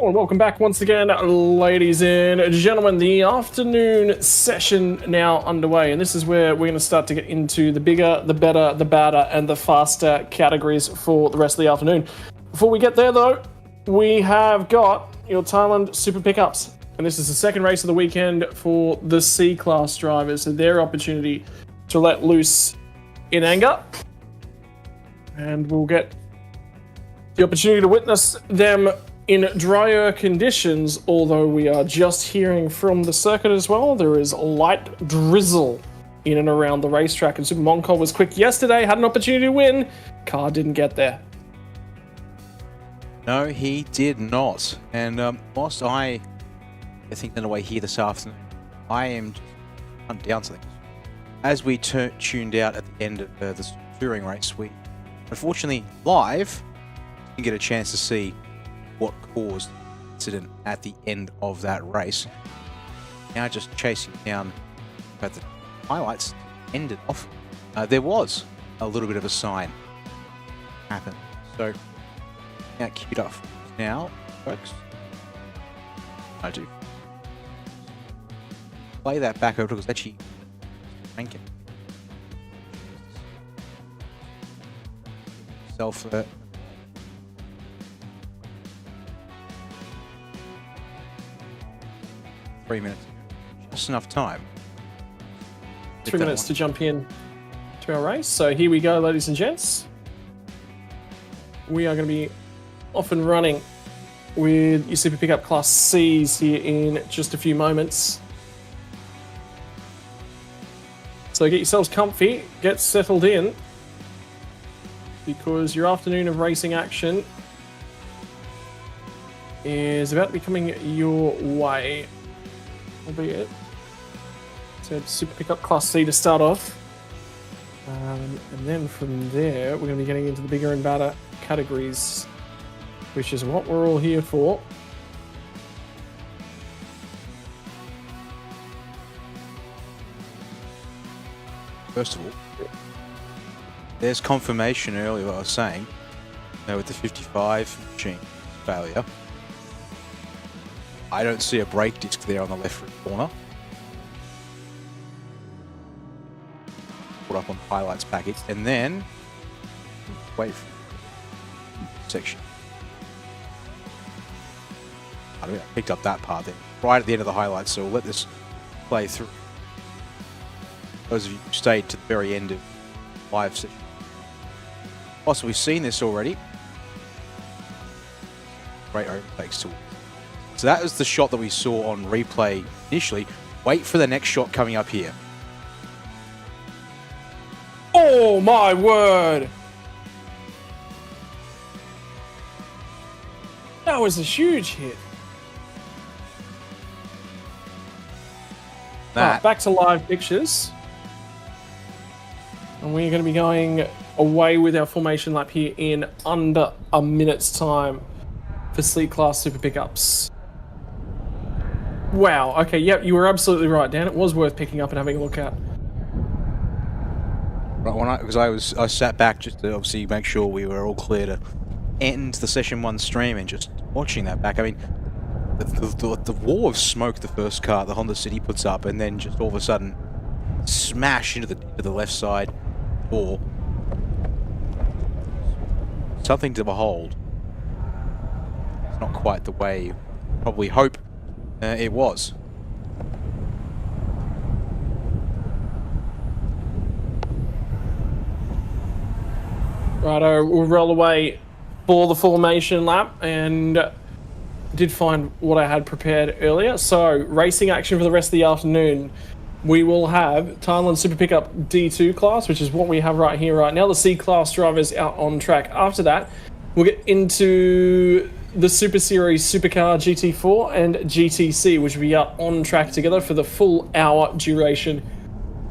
Oh, and welcome back once again, ladies and gentlemen. The afternoon session now underway, and this is where we're going to start to get into the bigger, the better, the badder, and the faster categories for the rest of the afternoon. Before we get there, though, we have got your Thailand Super Pickups, and this is the second race of the weekend for the C-Class drivers, so their opportunity to let loose in anger, and we'll get the opportunity to witness them in drier conditions, although we are just hearing from the circuit as well. There is light drizzle in and around the racetrack, and Super Monco was quick yesterday, had an opportunity to win. Car didn't get there. No, he did not. And whilst I think in a way here this afternoon, I am just down something. As we tuned out at the end of the touring race, we unfortunately live didn't get a chance to see what caused the incident at the end of that race. Now just chasing down about the highlights ended off. There was a little bit of a sign happen. So now queued up now, folks. I do play that back over because actually ranking self 3 minutes, just enough time. 3 minutes to jump in to our race. So here we go, ladies and gents. We are going to be off and running with your Super Pickup Class Cs here in just a few moments. So get yourselves comfy, get settled in, because your afternoon of racing action is about to be coming your way. Albeit, so Super Pickup Class C to start off, and then from there we're going to be getting into the bigger and badder categories, which is what we're all here for. First of all, there's confirmation earlier what I was saying, with the 55 machine failure. I don't see a brake disc there on the left corner. Put up on the highlights package, and then wait for section. I don't know, I picked up that part there, right at the end of the highlights, so we'll let this play through. Those of you who stayed to the very end of live session. Also, we've seen this already. Great overtakes tool. So that was the shot that we saw on replay initially. Wait for the next shot coming up here. Oh my word! That was a huge hit. Right, back to live pictures. And we're going to be going away with our formation lap here in under a minute's time for C-Class Super Pickups. Wow, okay, yep, you were absolutely right, Dan. It was worth picking up and having a look at. Right, because I sat back just to obviously make sure we were all clear to end the session 1 stream, and just watching that back, I mean, the wall of smoke the first car, the Honda City puts up, and then just all of a sudden smash into the left side door. Something to behold. It's not quite the way you probably hope it was. Righto, we'll roll away for the formation lap, and did find what I had prepared earlier. So, racing action for the rest of the afternoon. We will have Thailand Super Pickup D2 class, which is what we have right here, right now. The C-Class drivers out on track. After that, we'll get into the Super Series Supercar GT4 and GTC, which will be out on track together for the full hour duration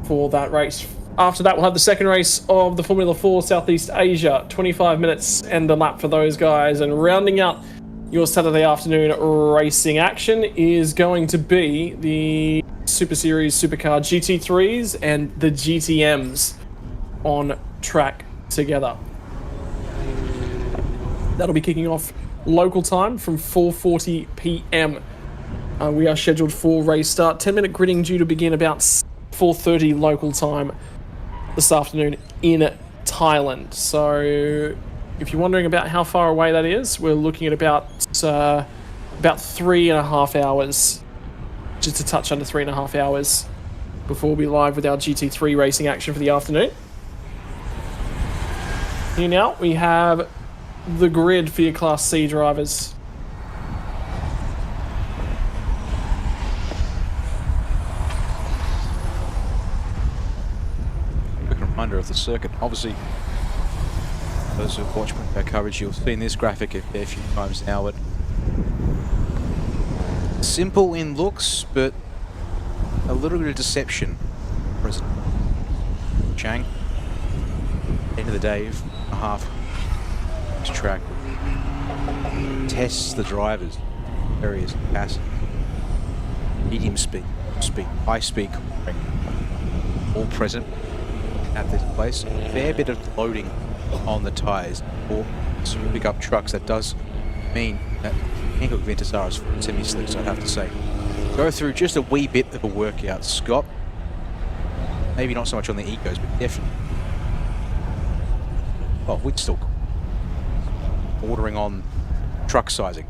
for that race. After that, we'll have the second race of the Formula 4 Southeast Asia, 25 minutes and a lap for those guys. And rounding out your Saturday afternoon racing action is going to be the Super Series Supercar GT3s and the GTMs on track together. That'll be kicking off local time from 4:40 p.m. We are scheduled for race start. 10-minute gridding due to begin about 4:30 local time this afternoon in Thailand. So if you're wondering about how far away that is, we're looking at about 3.5 hours, just a touch under 3.5 hours before we'll be live with our GT3 racing action for the afternoon. Here now we have the grid for your Class C drivers. Quick reminder of the circuit. Obviously, those who have watched our coverage, you'll see this graphic a fair few times now. But simple in looks, but a little bit of deception. President Chang. End of the day, a half this track tests the drivers, various capacities, medium speed, high speed, all present at this place. A fair bit of loading on the tyres for super pickup trucks. That does mean that Hankook Ventus is semi-slicks, I'd have to say. Go through just a wee bit of a workout, Scott. Maybe not so much on the ecos, but definitely. Well, we'd still bordering on truck sizing.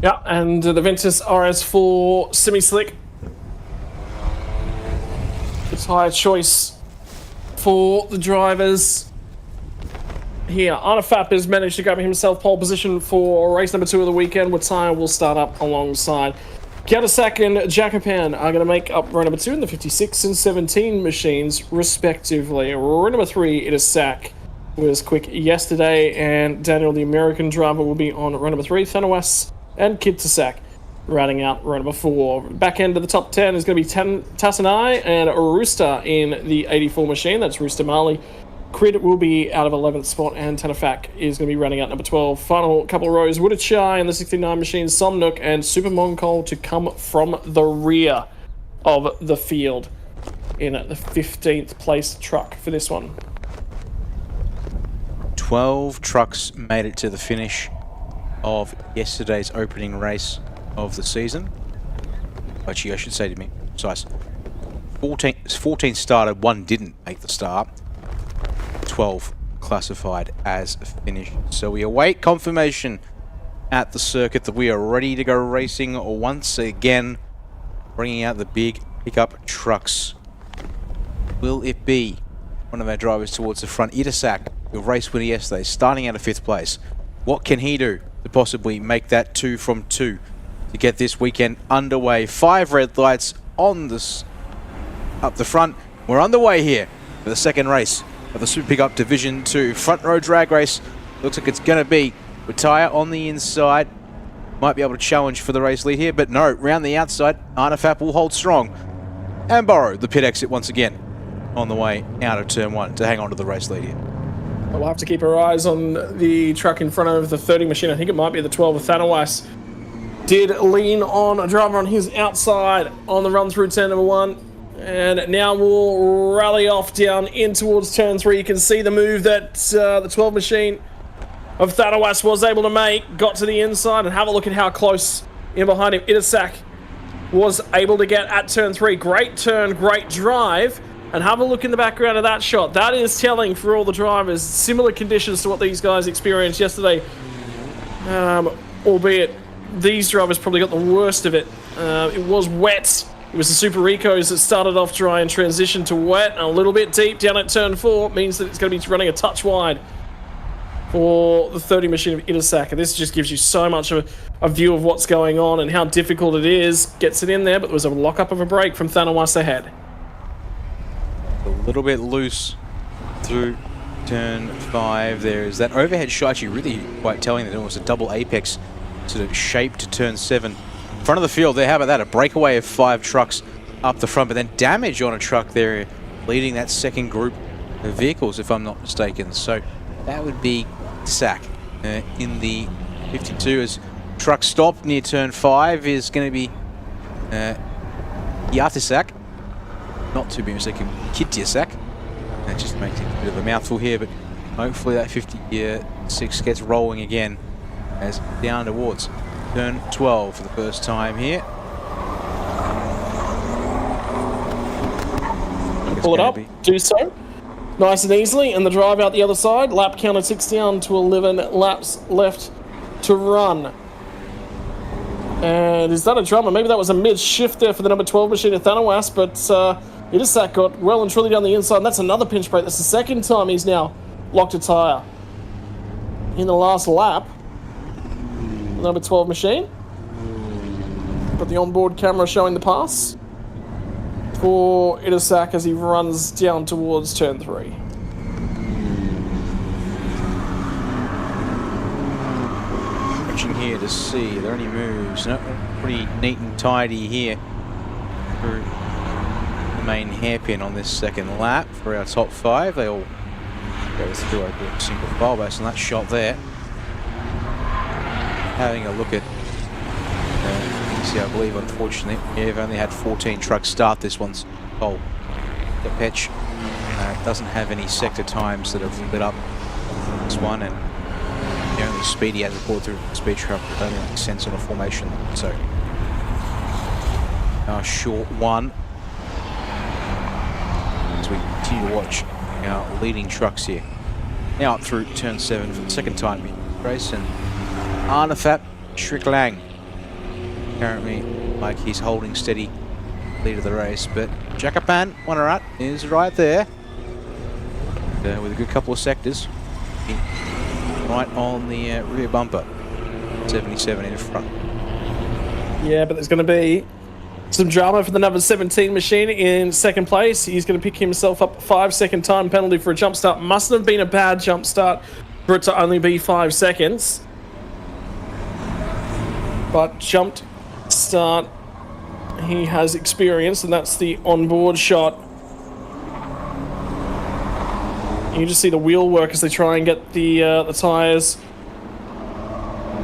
Yeah, and the Ventus RS4 semi-slick. The tyre choice for the drivers here. Arne Fapp has managed to grab himself pole position for race number 2 of the weekend, where tyre will start up alongside. Kiatasak and Jacopan are going to make up row number 2 in the 56 and 17 machines, respectively. Row number 3, Itasak was quick yesterday, and Daniel, the American driver, will be on row number 3. Thanawas and Kiatasak rounding out row number 4. Back end of the top 10 is going to be Tassanai and Rooster in the 84 machine. That's Rooster Marley. Crid will be out of 11th spot, and Tanafak is going to be running out number 12. Final couple of rows, Woodachai in the 69 machine, Somnook and Super Mongkol to come from the rear of the field in the 15th place truck for this one. 12 trucks made it to the finish of yesterday's opening race of the season. Actually, I should say to be precise, 14 started, 1 didn't make the start. 12 classified as finished. So we await confirmation at the circuit that we are ready to go racing once again, bringing out the big pickup trucks. Will it be one of our drivers towards the front? Itasak, the race winner yesterday, starting out of 5th place. What can he do to possibly make that 2 from 2 to get this weekend underway? 5 red lights on this up the front. We're underway here for the second race of the Super Pickup Division 2 front row drag race. Looks like it's going to be with tyre on the inside. Might be able to challenge for the race lead here, but no, round the outside, Arnefap will hold strong and borrow the pit exit once again on the way out of turn 1 to hang on to the race lead here. We'll have to keep our eyes on the truck in front of the 30 machine. I think it might be the 12 of Thanawas. Did lean on a driver on his outside on the run through turn number 1. And now we'll rally off down in towards turn 3. You can see the move that the 12 machine of Thanawas was able to make. Got to the inside, and have a look at how close in behind him Itasak was able to get at turn 3. Great turn, great drive. And have a look in the background of that shot. That is telling for all the drivers. Similar conditions to what these guys experienced yesterday. Albeit these drivers probably got the worst of it. It was wet. It was the Super Ricos that started off dry and transitioned to wet, and a little bit deep down at turn 4 means that it's going to be running a touch wide for the 30 machine of Itasak. And this just gives you so much of a view of what's going on and how difficult it is. Gets it in there, but there was a lock-up of a brake from Thanawas ahead. A little bit loose through turn 5. There's that overhead shot, actually really quite telling that it was a double apex sort of shape to turn 7. Front of the field, there, how about that? A breakaway of 5 trucks up the front, but then damage on a truck there leading that second group of vehicles, if I'm not mistaken. So that would be Sack in the 52 as truck stop near turn 5 is going to be Yatisak, not to be mistaken, Kitiasak. just makes it a bit of a mouthful here, but hopefully that 56 gets rolling again as down towards turn 12 for the first time here. Pull it up, do so. Nice and easily, and the drive out the other side. Lap counter ticks down to 11 laps left to run. And is that a drummer? Maybe that was a mid-shift there for the number 12 machine at Thanawas, but Idisak got well and truly down the inside, and that's another pinch brake. That's the second time he's now locked a tyre in the last lap. The number 12 machine. Got the onboard camera showing the pass for Idisak as he runs down towards turn 3. Here to see are there any moves. No, pretty neat and tidy here through the main hairpin on this second lap for our top 5. They all go through a single file based on that shot there. Having a look at I believe unfortunately they've only had 14 trucks start this one. Oh, the pitch doesn't have any sector times that have lit up this one, and the only speed he has pulled through the speed trap only makes sense on a formation. So our short one as we continue to watch our leading trucks here. Now up through turn 7 for the second time in the race, and Arnafat Shriklang currently like he's holding steady lead of the race, but Jakapan Wanarat is right there with a good couple of sectors. Right on the rear bumper, 77 in front. Yeah, but there's going to be some drama for the number 17 machine in second place. He's going to pick himself up a 5-second time penalty for a jump start. Mustn't have been a bad jump start for it to only be 5 seconds. But jumped start he has experience, and that's the onboard shot. You just see the wheel work as they try and get the tyres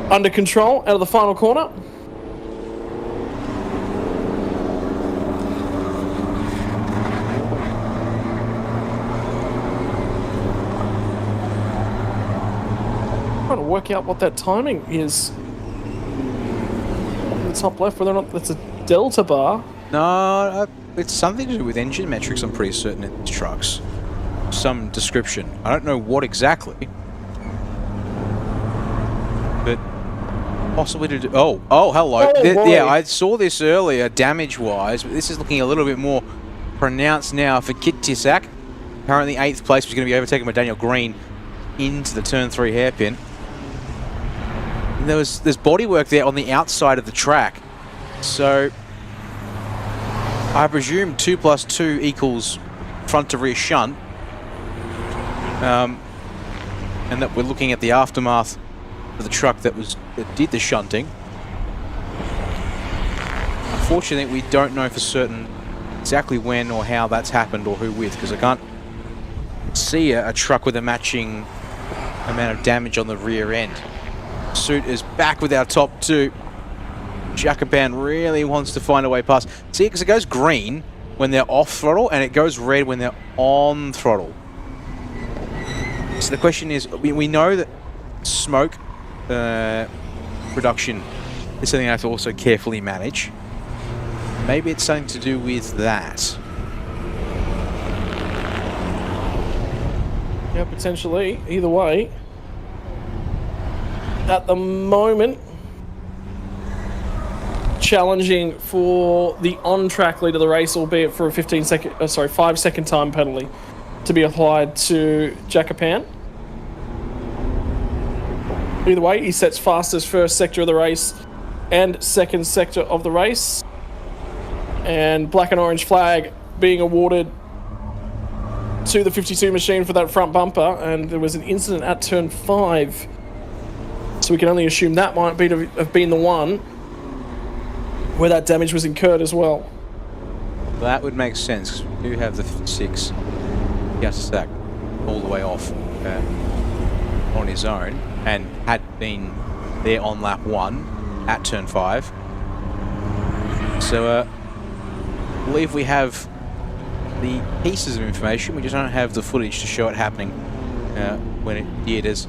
under control out of the final corner. Trying to work out what that timing is. In the top left, whether or not that's a delta bar. No, it's something to do with engine metrics, I'm pretty certain, in these trucks. Some description. I don't know what exactly, but possibly to do. Oh, hello. Yeah, I saw this earlier, damage-wise, but this is looking a little bit more pronounced now for Kittisak. Currently 8th place, was going to be overtaken by Daniel Green into the turn 3 hairpin. And there's bodywork there on the outside of the track, so I presume 2 + 2 equals front to rear shunt. And that we're looking at the aftermath of the truck that did the shunting. Unfortunately, we don't know for certain exactly when or how that's happened or who with, because I can't see a truck with a matching amount of damage on the rear end. Suit is back with our top 2. Jakapan really wants to find a way past. See, because it goes green when they're off throttle and it goes red when they're on throttle. So the question is, we know that smoke production is something I have to also carefully manage. Maybe it's something to do with that. Yeah, potentially. Either way, at the moment, challenging for the on-track lead of the race, albeit for a 5-second time penalty to be applied to Jakapan. Either way, he sets fastest first sector of the race and second sector of the race. And black and orange flag being awarded to the 52 machine for that front bumper. And there was an incident at turn 5. So we can only assume that might have been the one where that damage was incurred as well. That would make sense, because we do have the 56 Yastasak all the way off on his own, and had been there on lap 1 at turn 5. So I believe we have the pieces of information. We just don't have the footage to show it happening when it did. As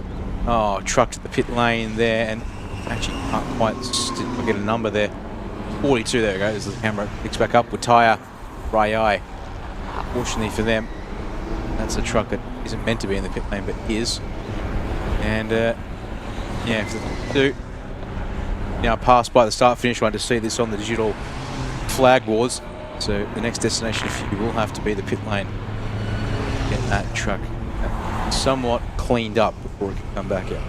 truck to the pit lane there, and actually can't quite get a number there. 42. There we go. As the camera picks back up with tyre Rai. Fortunately for them, that's a truck that isn't meant to be in the pit lane, but is. And if the two now pass by the start-finish line to see this on the digital flag boards. So the next destination for you will have to be the pit lane. Get that truck somewhat cleaned up before it can come back out.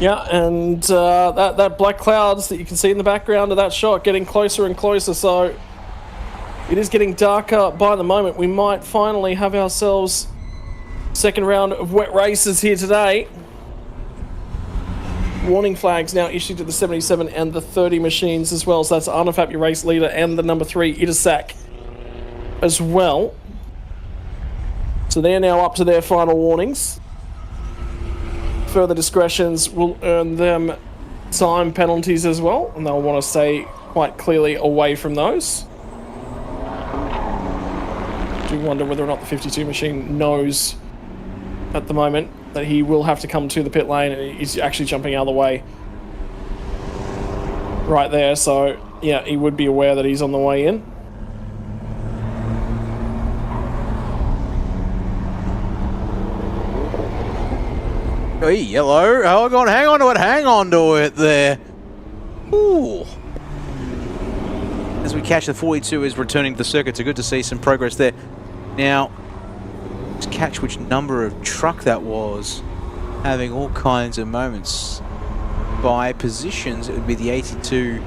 Yeah, and that black clouds that you can see in the background of that shot getting closer and closer, so it is getting darker by the moment. We might finally have ourselves second round of wet races here today. Warning flags now issued to the 77 and the 30 machines as well, so that's Arnafap, your race leader, and the number 3 Itasak as well. So they're now up to their final warnings. Further discretions will earn them time penalties as well, and they'll want to stay quite clearly away from those. I do wonder whether or not the 52 machine knows at the moment that he will have to come to the pit lane, and he's actually jumping out of the way right there, so yeah, he would be aware that he's on the way in. Hey, yellow. Hang on to it there. Ooh. As we catch the 42 is returning to the circuit, so good to see some progress there. Now, let's catch which number of truck that was, having all kinds of moments. By positions, it would be the 82,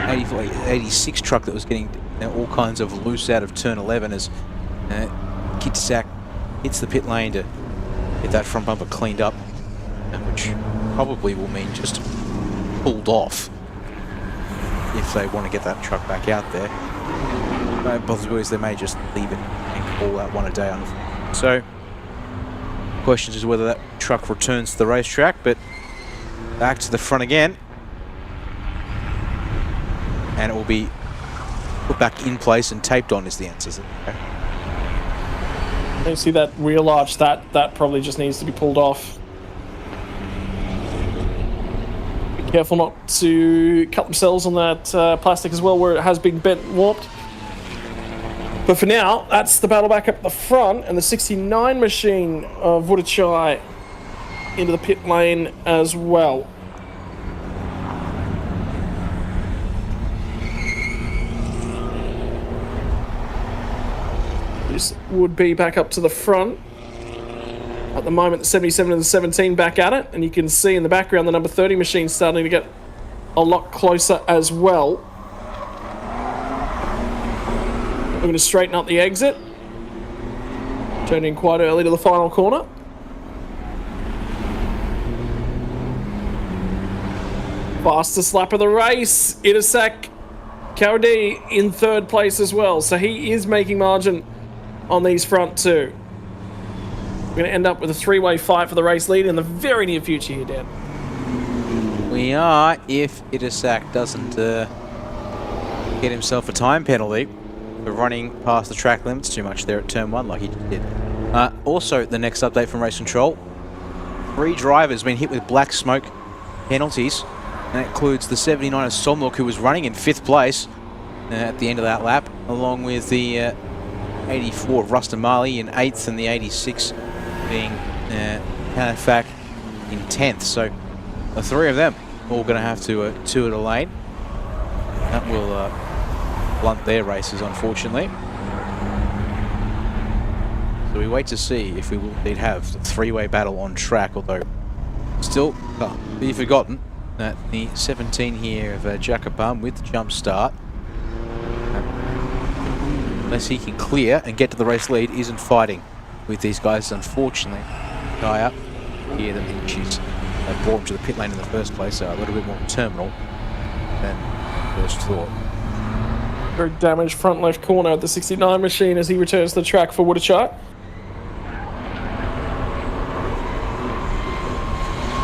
84, 86 truck that was getting all kinds of loose out of turn 11 as Itasak hits the pit lane to get that front bumper cleaned up, which probably will mean just pulled off if they want to get that truck back out there. No possibilities, they may just leave it and call out one a day. So, questions is whether that truck returns to the racetrack, but back to the front again, and it will be put back in place and taped on is the answer. Okay. You see that wheel arch, that probably just needs to be pulled off. Be careful not to cut themselves on that plastic as well, where it has been bent and warped. But for now, that's the battle back up the front, and the 69 machine of Wudachai into the pit lane as well. This would be back up to the front. At the moment, the 77 and the 17 back at it, and you can see in the background the number 30 machine starting to get a lot closer as well. Looking to straighten up the exit. Turning quite early to the final corner. Fastest lap of the race. Itasak Kaudi in third place as well, so he is making margin on these front two. We're going to end up with a three-way fight for the race lead in the very near future here, Dan. We are, if Itasak doesn't get himself a time penalty for running past the track limits too much there at turn 1 like he did. Also, the next update from Race Control. 3 drivers been hit with black smoke penalties. And that includes the 79 of Somluk, who was running in 5th place at the end of that lap, along with the 84 of Rustin Marley in 8th, and the 86 being Halifax in 10th. So the 3 of them all going to have to tour the lane. That will blunt their races, unfortunately. So we wait to see if we will indeed have the 3-way battle on track, although still be forgotten that the 17 here of Jacobam with the jump start, unless he can clear and get to the race lead, isn't fighting with these guys. Unfortunately, guy up here that the issues that brought him to the pit lane in the first place, so a little bit more terminal than first thought. Very damaged front left corner of the 69 machine as he returns to the track for Wudachai.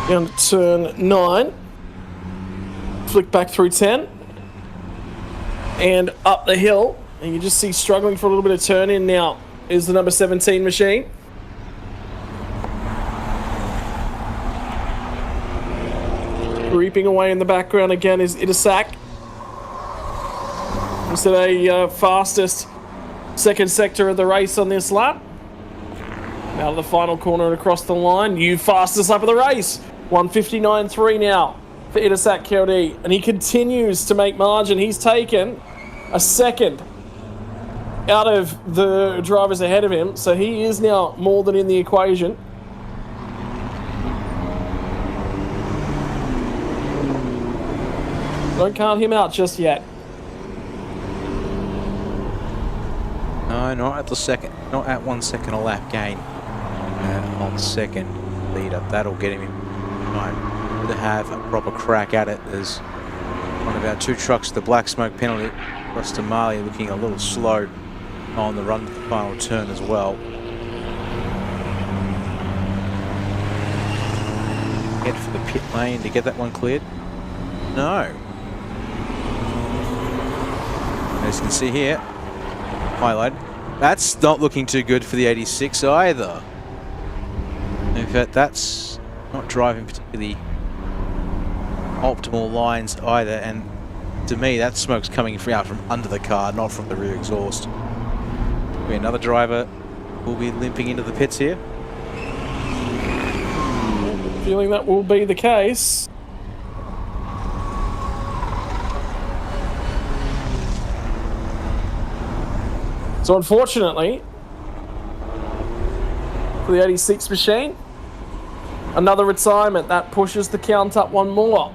Down to turn 9. Flick back through 10. and up the hill. And you just see struggling for a little bit of turn in now is the number 17 machine. Creeping away in the background again is Itasak. This is a fastest second sector of the race on this lap. Out of the final corner and across the line. New fastest lap of the race. 1:59.3 now for Itasak KLD. And he continues to make margin. He's taken a second out of the drivers ahead of him. So he is now more than in the equation. Don't count him out just yet. No, not at the second. Not at 1 second a lap gain. On second leader. That'll get him in time to have a proper crack at it. There's one of our two trucks, the black smoke penalty. Rustamali looking a little slow on the run to the final turn as well. Head for the pit lane to get that one cleared. No. As you can see here, highlight. That's not looking too good for the 86 either. In fact, that's not driving particularly optimal lines either, and to me that smoke's coming out from under the car, not from the rear exhaust. Another driver will be limping into the pits here. Feeling that will be the case. So unfortunately, for the 86 machine, another retirement. That pushes the count up one more.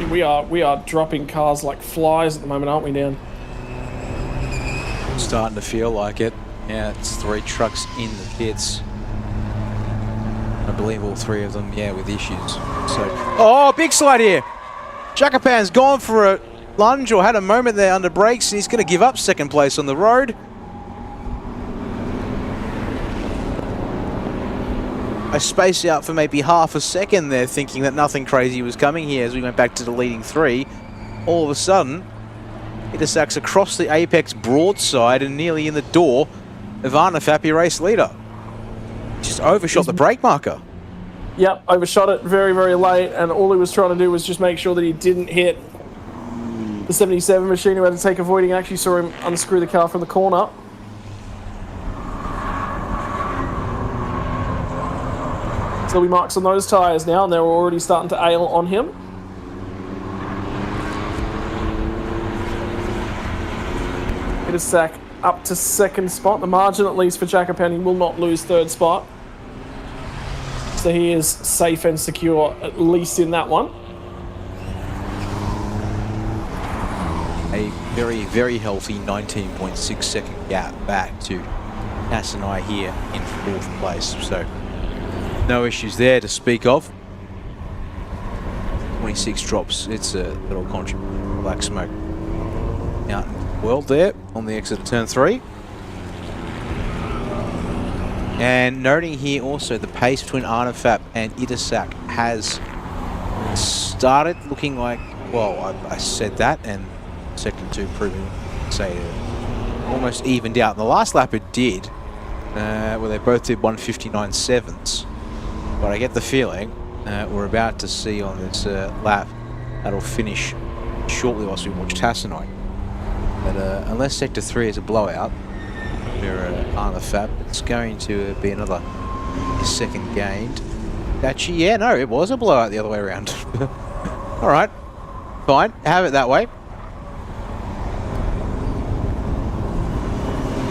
We are dropping cars like flies at the moment, aren't we, Dan? Starting to feel like it. Yeah, it's 3 trucks in the pits. I believe all 3 of them, yeah, with issues. So, oh, big slide here. Jacopan's gone for a lunge or had a moment there under brakes, and he's going to give up second place on the road. I spaced out for maybe half a second there, thinking that nothing crazy was coming here as we went back to the leading 3. All of a sudden, Itasak's across the apex broadside and nearly in the door of Arnafap, your race leader. Just overshot the brake marker. Yep, overshot it very, very late, and all he was trying to do was just make sure that he didn't hit the 77 machine who had to take avoiding. Actually saw him unscrew the car from the corner. So he marks on those tyres now, and they're already starting to ail on him. Itasak up to second spot. The margin, at least for Jacopan, he will not lose third spot. So he is safe and secure, at least in that one. A very, very healthy 19.6 second gap back to Nassanai here in 4th place. So no issues there to speak of. 26 drops. It's a little contribution. Black smoke out in the world there on the exit of turn 3. And noting here also the pace between Arnafap and Itasak has started looking like, well, I said that, and second 2 proving, say, almost evened out. In the last lap it did, where they both did 1:59.7s. But I get the feeling we're about to see on this lap that'll finish shortly whilst we watch Tassanoi. But unless Sector 3 is a blowout for Arnafap, it's going to be another second gained. Actually, yeah, no, it was a blowout the other way around. Alright, fine, have it that way.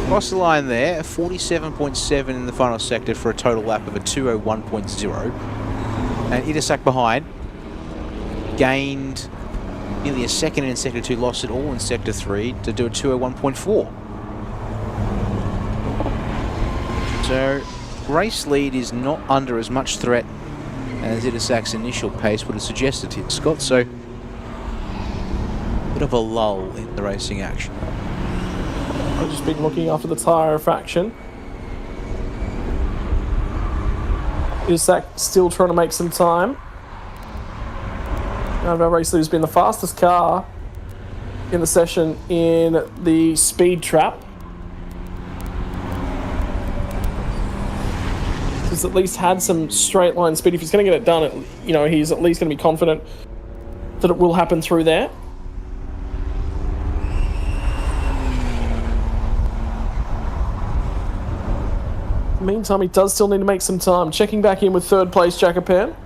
Cross the line there, 47.7 in the final sector for a total lap of a 2:01.0. And Itasak behind, gained nearly a second in Sector 2, lost it all in Sector 3 to do a 2:01.4. So, race lead is not under as much threat as Itasak's initial pace would have suggested here, Scott. So, bit of a lull in the racing action. I've just been looking after the tyre fraction. Itasak still trying to make some time. Out of our race leader's been the fastest car in the session in the speed trap. He's at least had some straight line speed. If he's going to get it done, you know, he's at least going to be confident that it will happen through there. Meantime, he does still need to make some time. Checking back in with third place, Jacopan.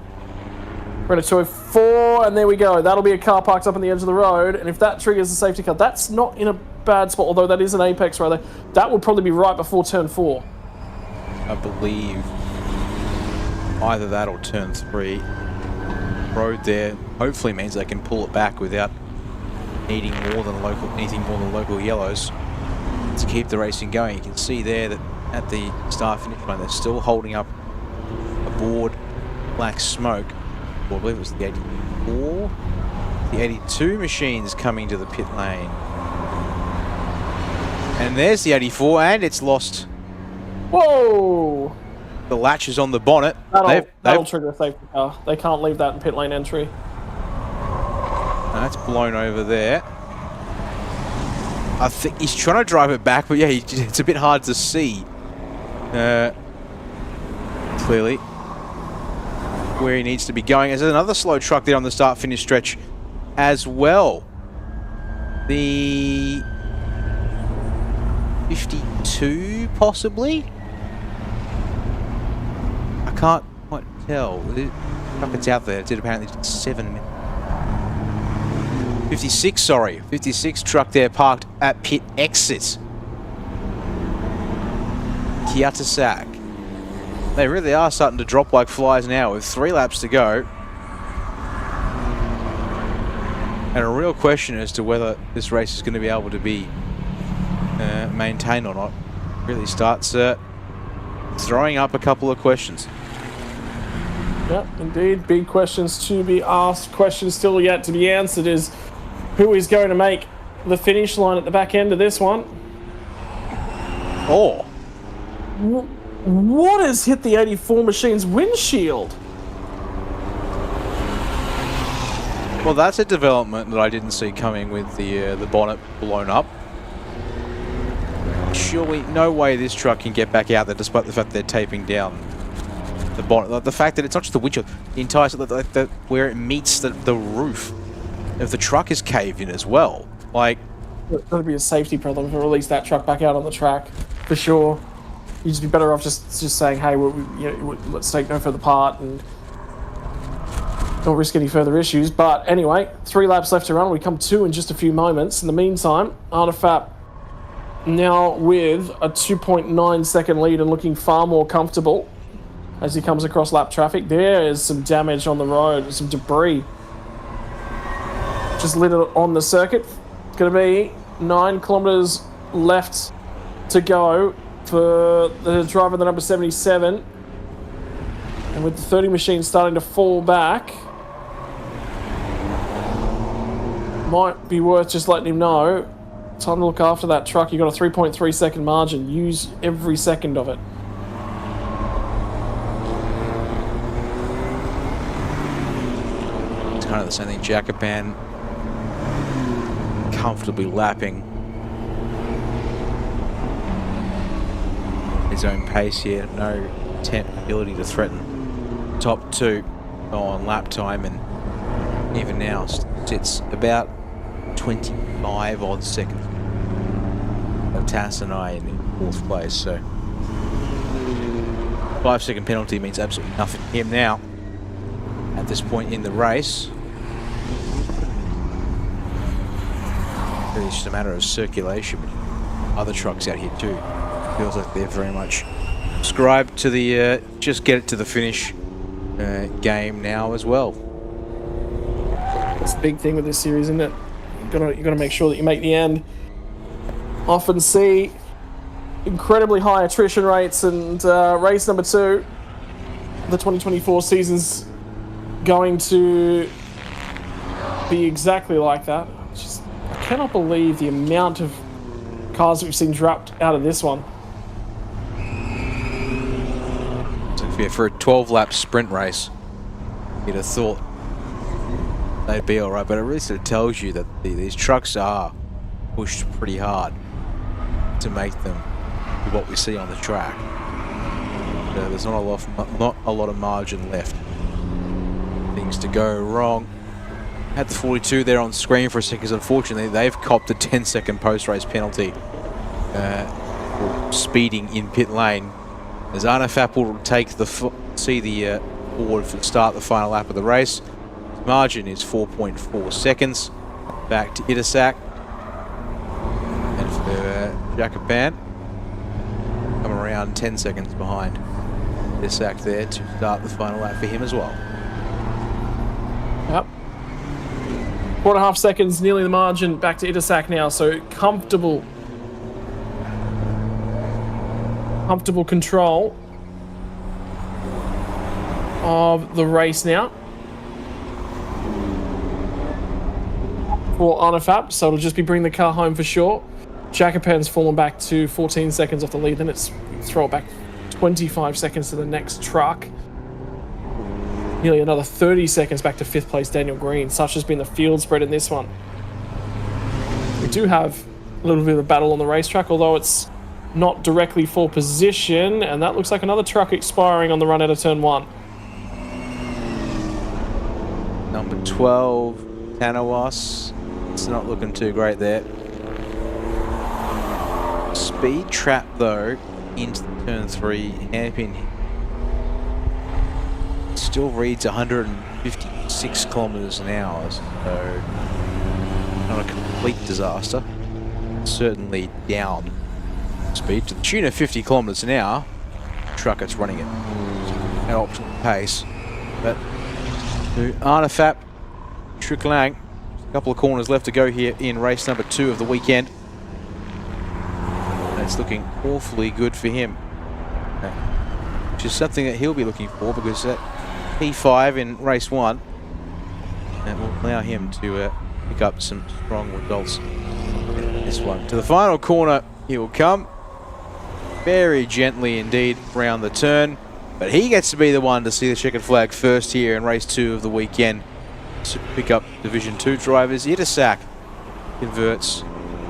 We're at a 204, and there we go. That'll be a car parked up on the edge of the road, and if that triggers the safety car, that's not in a bad spot, although that is an apex right there. That would probably be right before turn 4. I believe either that or turn 3. Road there hopefully means they can pull it back without needing anything more than local yellows to keep the racing going. You can see there that at the start finish line they're still holding up a board black smoke. Or I believe it was the 84, the 82 machines coming to the pit lane. And there's the 84, and it's lost. Whoa! The latches on the bonnet. That'll trigger a safety car. They can't leave that in pit lane entry. That's blown over there. I think he's trying to drive it back, but yeah, it's a bit hard to see. Clearly where he needs to be going. There's another slow truck there on the start-finish stretch as well. The 52, possibly? I can't quite tell. The truck that's out there, it did apparently 7 minutes. 56, sorry. 56 truck there parked at pit exit. Kiatasak. They really are starting to drop like flies now with 3 laps to go. And a real question as to whether this race is going to be able to be maintained or not. Really starts throwing up a couple of questions. Yep, indeed. Big questions to be asked. Questions still yet to be answered is who is going to make the finish line at the back end of this one. Oh. What has hit the 84 machine's windshield? Well, that's a development that I didn't see coming with the bonnet blown up. Surely, no way this truck can get back out there, despite the fact they're taping down the bonnet. Like, the fact that it's not just the windshield, the entire where it meets the roof of the truck is caved in as well. Like, it's going to be a safety problem to release that truck back out on the track for sure. You'd just be better off just saying, hey, let's take no further part and don't risk any further issues. But anyway, 3 laps left to run. We come 2 in just a few moments. In the meantime, Artifact now with a 2.9 second lead and looking far more comfortable as he comes across lap traffic. There is some damage on the road, some debris just lit on the circuit. It's going to be 9 kilometers left to go for the driver, the number 77. And with the 30 machine starting to fall back, might be worth just letting him know. Time to look after that truck. You've got a 3.3 second margin. Use every second of it. it's kind of the same thing. Jacopan comfortably lapping his own pace here. No ability to threaten top 2 on lap time, and even now sits about 25 odd seconds of Tassanai in 4th place. So 5-second penalty means absolutely nothing to him now at this point in the race. Really just a matter of circulation. Other trucks out here too. Feels like they're very much subscribed to the just get it to the finish game now as well. That's the big thing with this series, isn't it? You gotta make sure that you make the end. Often see incredibly high attrition rates, and race number 2, the 2024 season's going to be exactly like that. I cannot believe the amount of cars that we've seen dropped out of this one. So for a 12-lap sprint race, you'd have thought they'd be alright, but it really sort of tells you that these trucks are pushed pretty hard to make them what we see on the track. There's not a lot of margin left. Things to go wrong. Had the 42 there on screen for a second, because unfortunately they've copped a 10-second post-race penalty for speeding in pit lane. As Arnafap will take the board for the start of the final lap of the race. His margin is 4.4 seconds. Back to Itasak. And for Jacoban, come around 10 seconds behind Itasak there to start the final lap for him as well. Yep. 4.5 seconds, nearly the margin. Back to Itasak now, so comfortable control of the race now for Arnafap, so it'll just be bring the car home for sure. Jacoban's fallen back to 14 seconds off the lead, then it's throw it back 25 seconds to the next truck. Nearly another 30 seconds back to 5th place Daniel Green. Such has been the field spread in this one. We do have a little bit of a battle on the racetrack, although it's not directly for position, and that looks like another truck expiring on the run out of turn 1. Number 12, Tanawas. It's not looking too great there. Speed trap though into turn 3 hairpin. Still reads 156 kilometers an hour, so not a complete disaster. Certainly down speed to the tune of 50 kilometers an hour. Truck that's running it at optimal pace, but to Arnafap, Truklang, a couple of corners left to go here in race number 2 of the weekend. And it's looking awfully good for him, which is something that he'll be looking for, because that P5 in race 1 and will allow him to pick up some strong results in this one. To the final corner he will come, very gently indeed round the turn, but he gets to be the one to see the checkered flag first here in race 2 of the weekend to pick up Division 2 drivers. Itasak converts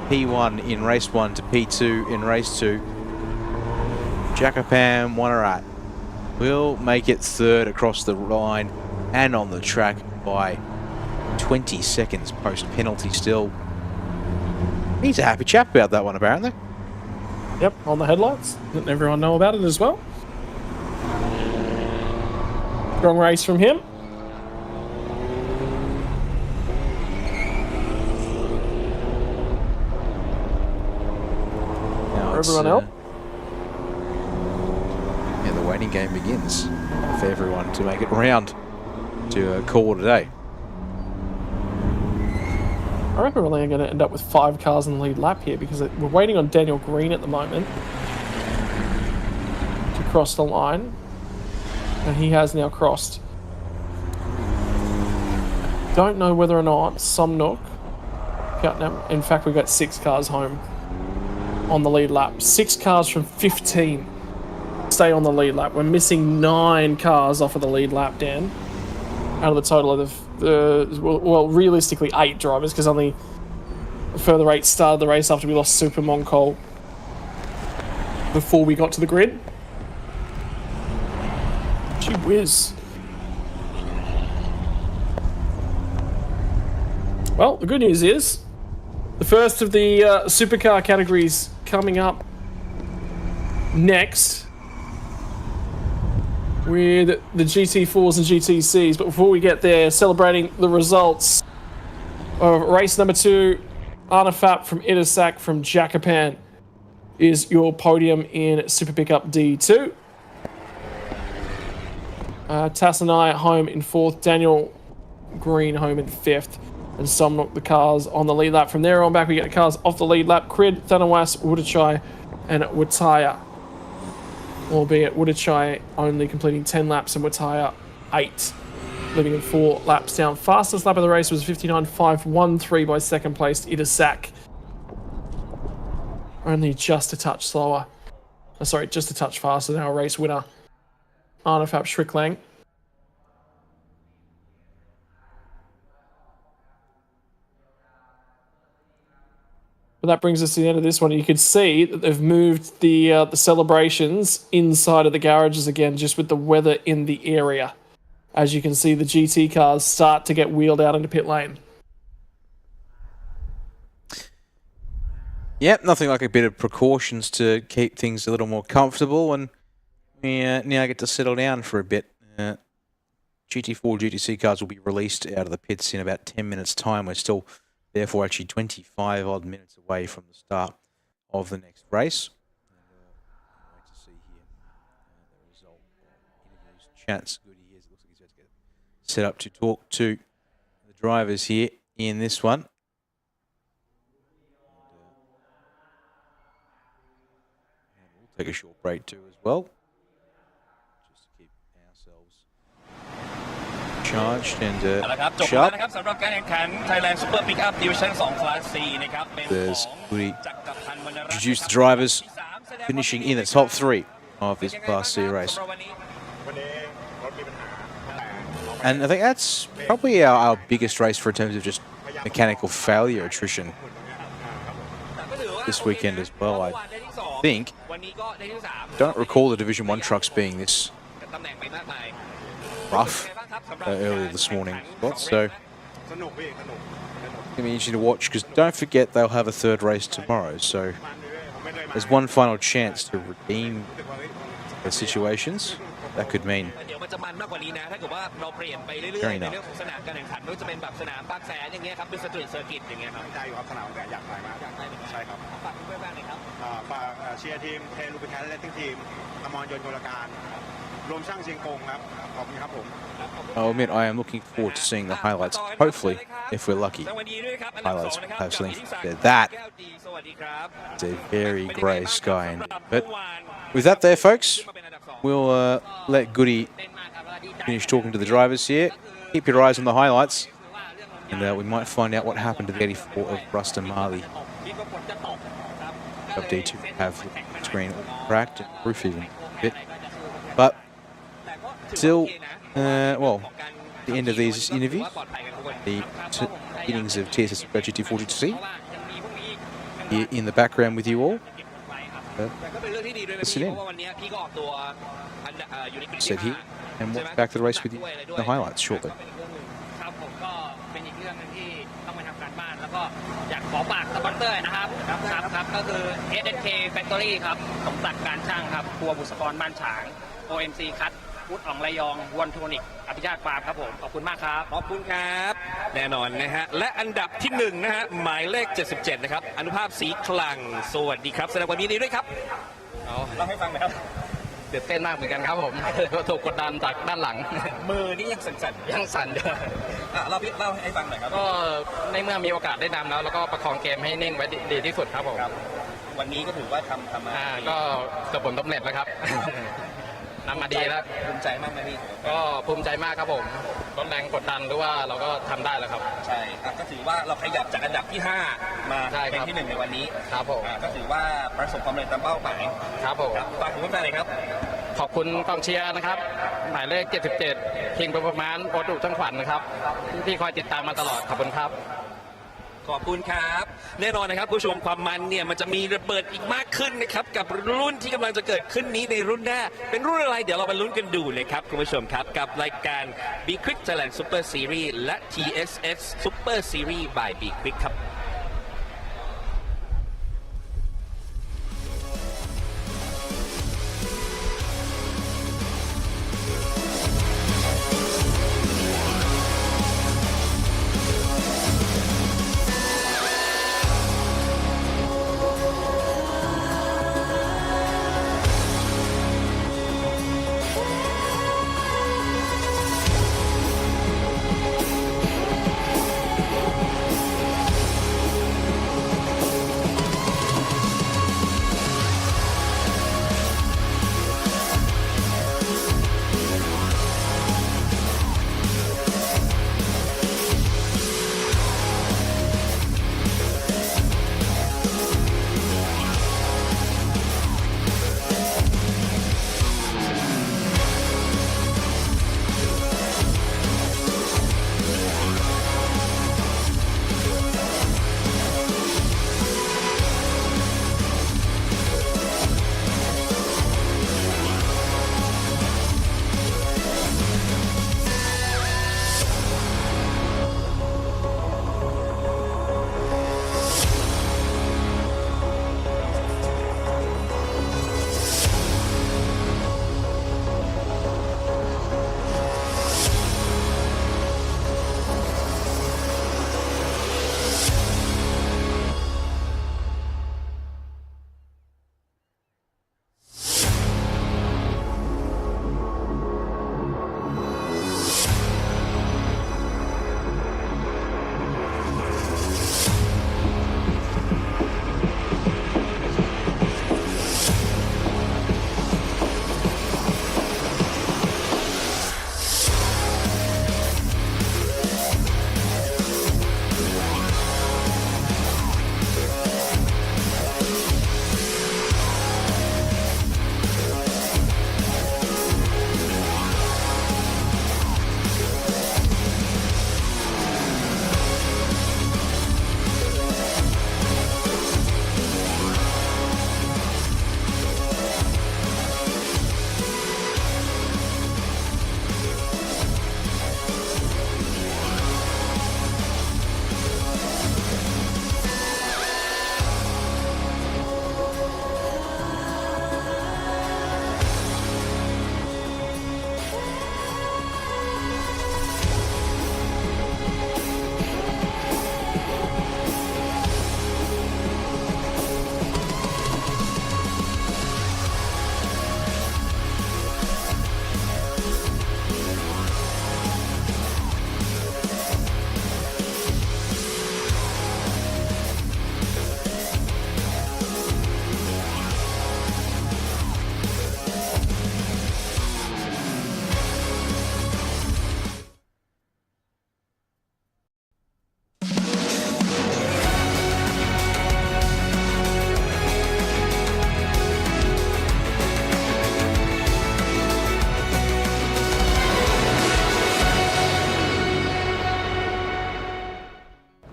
P1 in race 1 to P2 in race 2. Jacoban Wanarat will make it 3rd across the line and on the track by 20 seconds post penalty still. He's a happy chap about that one, apparently. Yep, on the headlights. Letting everyone know about it as well. Strong race from him. Now everyone else. Yeah, the waiting game begins for everyone to make it round to call today. I reckon we're only going to end up with 5 cars in the lead lap here, because we're waiting on Daniel Green at the moment to cross the line, and he has now crossed. Don't know whether or not Somnook, in fact we've got 6 cars home on the lead lap. 6 cars from 15 stay on the lead lap. We're missing 9 cars off of the lead lap, Dan, out of the total of well, realistically 8 drivers, because only a further 8 started the race after we lost Super Moncol before we got to the grid. Gee whiz. Well, the good news is the first of the supercar categories coming up next with the GT4s and GTCs. But before we get there, celebrating the results of race number 2, Arnafap from Itasak from Jacoban is your podium in Super Pickup D2. Tass and I home in 4th, Daniel Green home in 5th, and Somnook the cars on the lead lap. From there on back, we get the cars off the lead lap: Crid, Thanawas, Wudachai, and Wataya. Albeit Wudachai only completing 10 laps and Wataya 8, leaving him 4 laps down. Fastest lap of the race was 59.513 by second placed Itasak. Only just a touch slower. Sorry, just a touch faster than our race winner, Arnafap Shriklang. But that brings us to the end of this one. You could see that they've moved the celebrations inside of the garages again, just with the weather in the area. As you can see, the GT cars start to get wheeled out into pit lane. Yep, nothing like a bit of precautions to keep things a little more comfortable, and we now get to settle down for a bit. GT4 GTC cars will be released out of the pits in about 10 minutes' time. We're still, therefore, actually 25 odd minutes away from the start of the next race. And, wait to see here the result of interviews, chats. Goody here. It looks like he's about to get set up to talk to the drivers here in this one. And we'll take a short break too as well, just to keep ourselves charged and sharp. There's Goody introduce the drivers finishing in the top 3 of this Class C race. And I think that's probably our biggest race for in terms of just mechanical failure attrition this weekend as well. I think, don't recall the Division 1 trucks being this rough earlier this morning, so it's going to be interesting to watch, because don't forget they'll have a 3rd race tomorrow, so there's one final chance to redeem the situations. That could mean very enough. I'll admit I am looking forward to seeing the highlights. Hopefully, if we're lucky, highlights will have something there. That is a very grey sky indeed. But with that there, folks, we'll let Goody finish talking to the drivers here. Keep your eyes on the highlights, and we might find out what happened to the 84 of Ruston Marley. Update to have the screen cracked and roof even a bit. But still, well, the end of these interviews, the beginnings of TSS GT4 GTC here in the background with you all. Listen in. Sit here and watch back to the race with you. The highlights shortly. อยากขอฝากสปอนเซอร์นะครับก็คือ SNK Factory ครับสมศักดิ์การช่างครับครัวบุษกรบ้านฉาง OMC คัทพุทธอ่องระยองวันโทนิกอภิชาติฟาร์มครับผมขอบคุณมากครับขอบคุณครับแน่นอนนะฮะและอันดับที่1นะฮะหมายเลข77นะครับอนุภาพศรีคลังสวัสดีครับแสดงความยินดีด้วยครับเล่าให้ฟังหน่อยครับตื่นเต้นมากเหมือนกันครับผมถูกกดดันจากด้านหลังมือนี่ยังสั่นยังสั่นอยู่เล่าให้ฟังหน่อยครับก็ในเมื่อมีโอกาสได้นำแล้วก็ประคองเกมให้นิ่งไว้ดีที่สุดครับผมวันนี้ก็ถือว่าทำมาก็ประสบผลสำเร็จแล้วครับนำมาดีแล้วภูมิใจมากไหมพี่ก็ภูมิใจมากครับผมลดแรงกดดันหรือว่าเราก็ทำได้แล้วครับใช่ก็ถือว่าเราขยับจากอันดับที่5มาเป็นที่1ในวันนี้ครับผมก็ถือว่าประสบความสำเร็จตามเป้าหมายครับผมฝากถึงแฟนๆเลยครับขอบคุณกองเชียร์นะครับหมายเลข77คิงประมาณโอดุทั้งขวัญนะครับที่คอยติดตามมาตลอดขอบคุณครับขอบคุณครับแน่นอนนะครับผู้ชมความมันเนี่ยมันจะมีระเบิดอีกมากขึ้นนะครับกับรุ่นที่กำลังจะเกิดขึ้นนี้ในรุ่นหน้าเป็นรุ่นอะไรเดี๋ยวเรามาลุ้นกันดูเลยครับคุณผู้ชมครับกับรายการ B-Quik Thailand Super Series และ TSS Super Series by B-Quik ครับ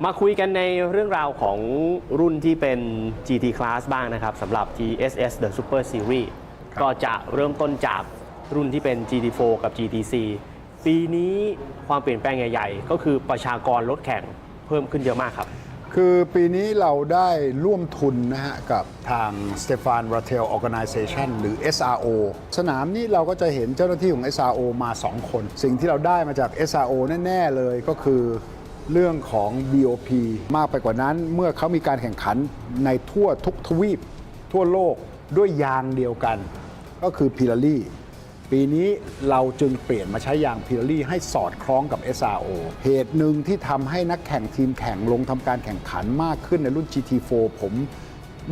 มาคุยกันในเรื่องราวของรุ่นที่เป็น GT Class บ้างนะครับสำหรับ TSS The Super Series ก็จะเริ่มต้นจากรุ่นที่เป็น GT4 กับ GTC ปีนี้ความเปลี่ยนแปลงใหญ่ๆ ก็คือประชากรรถแข่งเพิ่มขึ้นเยอะมากครับ คือปีนี้เราได้ร่วมทุนนะฮะกับทาง Stefan Rattel Organization หรือ SRO สนามนี้เราก็จะเห็นเจ้าหน้าที่ของ SRO มา 2 คน สิ่งที่เราได้มาจาก SRO แน่ๆเลยก็คือเรื่องของ BOP มากไปกว่านั้นเมื่อเขามีการแข่งขันในทั่วทุกทวีปทั่วโลกด้วยยางเดียวกัน ก็คือพิลารี่ปีนี้เราจึงเปลี่ยนมาใช้ยางพิลารี่ให้สอดคล้องกับ SRO เหตุหนึ่งที่ทำให้นักแข่งทีมแข่งลงทำการแข่งขันมากขึ้นในรุ่น GT4 ผม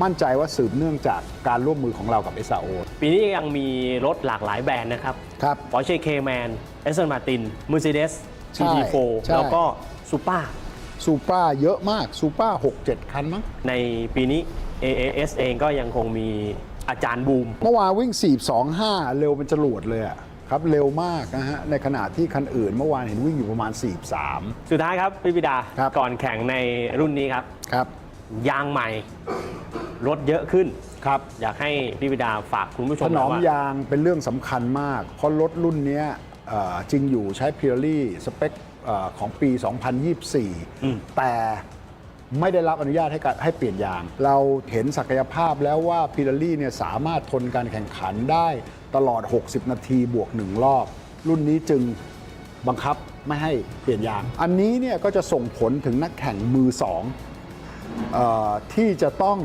มั่นใจว่าสืบเนื่องจากการร่วมมือของเรากับ SRO ปีนี้ยังมีรถหลากหลายแบรนด์นะครับ ครับ Porsche Cayman Aston Martin Mercedes ใช่ GT4 ใช่ แล้วก็ซูเปอร์ ซูเปอร์เยอะมากซูเปอร์ 6-7 คันมั้ง ในปีนี้ AAS เองก็ยังคงมีอาจารย์บูม เมื่อวานวิ่ง 4.25 เร็วเป็นจรวดเลยอะครับเร็วมากนะฮะในขณะที่คันอื่นเมื่อวานเห็นวิ่งอยู่ประมาณ 43 สุดท้ายครับพี่ปิดา ครับ ก่อนแข่งในรุ่นนี้ครับ ครับ ยางใหม่รถเยอะขึ้น ครับ อยากให้พี่ปิดาฝากคุณผู้ช ถ ม นอม ว่ ยางเป็นเรื่องสำคัญมาก เพราะรถรุ่นนี้จริงอยู่ใช้พิลารี่สเปคของปี 2024 แต่ไม่ได้รับอนุญาตให้เปลี่ยนยาง เราเห็นศักยภาพแล้วว่าพิลารี่เนี่ยสามารถทนการแข่งขันได้ตลอด 60 นาทีบวก 1 รอบ รุ่นนี้จึงบังคับไม่ให้เปลี่ยนยาง อันนี้เนี่ยก็จะส่งผลถึงนักแข่งมือ 2ที่จะต้อง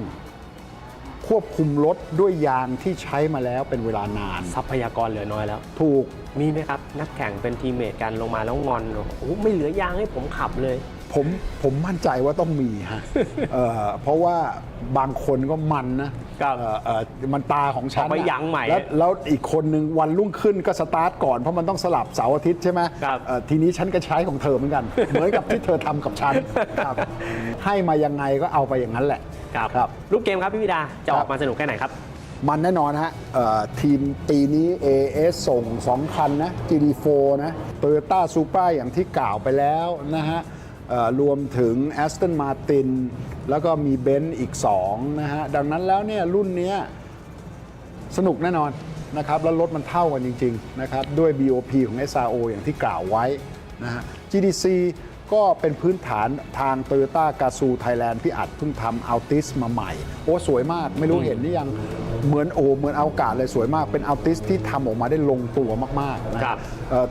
ควบคุมรถด้วยยางที่ใช้มาแล้วเป็นเวลานาน ทรัพยากรเหลือน้อยแล้ว ถูก มีไหมครับ นักแข่งเป็นทีมเมทกันลงมาแล้วงอนโอ้โหไม่เหลือยางให้ผมขับเลย ผมมั่นใจว่าต้องมีฮะ เพราะว่าบางคนก็มันนะครับมันตาของฉัน เอาไปยั้งใหม่ แล้วอีกคนนึงวันรุ่งขึ้นก็สตาร์ทก่อนเพราะมันต้องสลับเสาร์อาทิตย์ใช่ไหม ครับ ทีนี้ฉันก็ใช้ของเธอเหมือนกัน เหมือนกับที่เธอทำกับฉันครับให้มายังไงก็เอาไปอย่างนั้นแหละ ครับลูกเกมครับพี่ปิดาจะออกมาสนุกแค่ไหนครับ มันแน่นอนฮะทีมปีนี้ AS ส่ง 2 คันนะ GT4 นะ Toyota Supra อย่างที่กล่าวไปแล้วนะฮะรวมถึง Aston Martin แล้วก็มีเบนซ์อีก 2 นะฮะ ดังนั้นแล้วเนี่ยรุ่นนี้สนุกแน่นอนนะครับ แล้วรถมันเท่ากันจริงๆนะครับด้วย BOP ของ SRO อย่างที่กล่าวไว้นะฮะ GTC ก็เป็นพื้นฐานทาง Toyota Gazoo Thailand พี่อัดเพิ่งทำ Altis มาใหม่ โอ้สวยมากไม่รู้เห็นหรือยังเหมือนเอากาศเลยสวยมากเป็น Altis ที่ทำออกมาได้ลงตัวมากๆนะครับ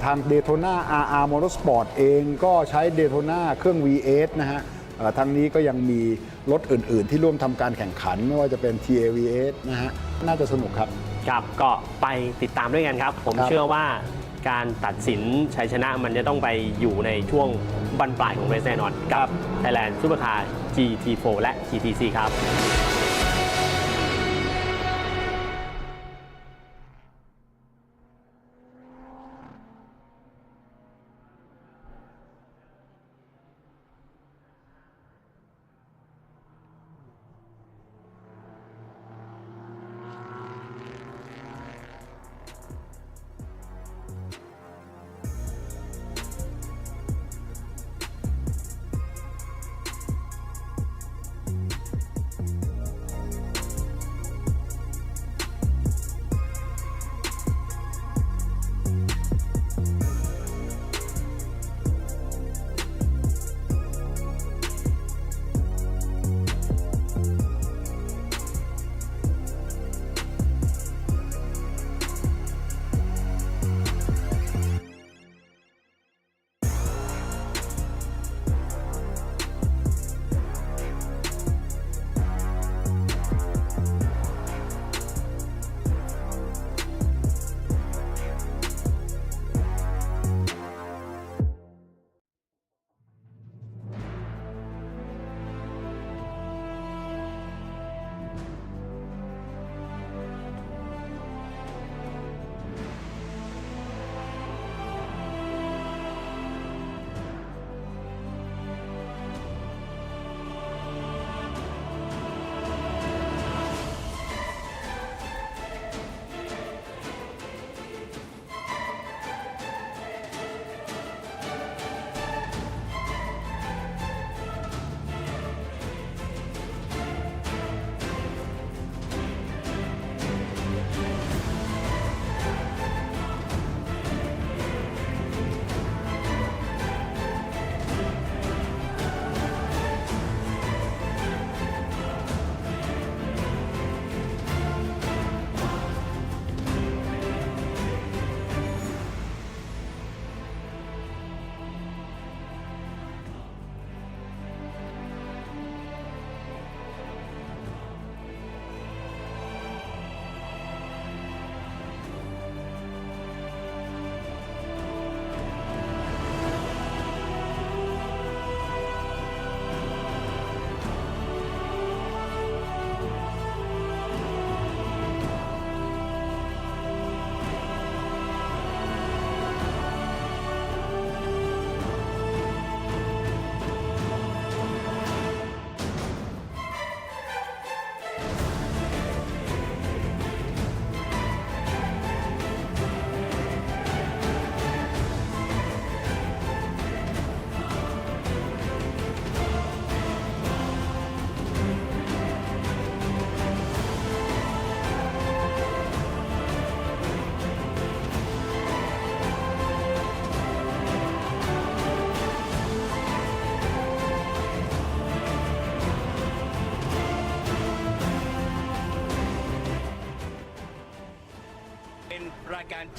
ทาง Daytona RR Motorsport เองก็ใช้ Daytona เครื่อง V8 นะฮะทางนี้ก็ยังมีรถอื่นๆ ที่ร่วมทำการแข่งขันไม่ว่าจะเป็น TA V8 นะฮะน่าจะสนุกครับ ครับก็ไปติดตามด้วยกันครับ ผม ครับ เชื่อว่าการตัดสินชัยชนะมันจะต้องไปอยู่ในช่วงบั้นปลายของเรสแน่นอนกับ Thailand Supercar GT4 และ GTC ครับ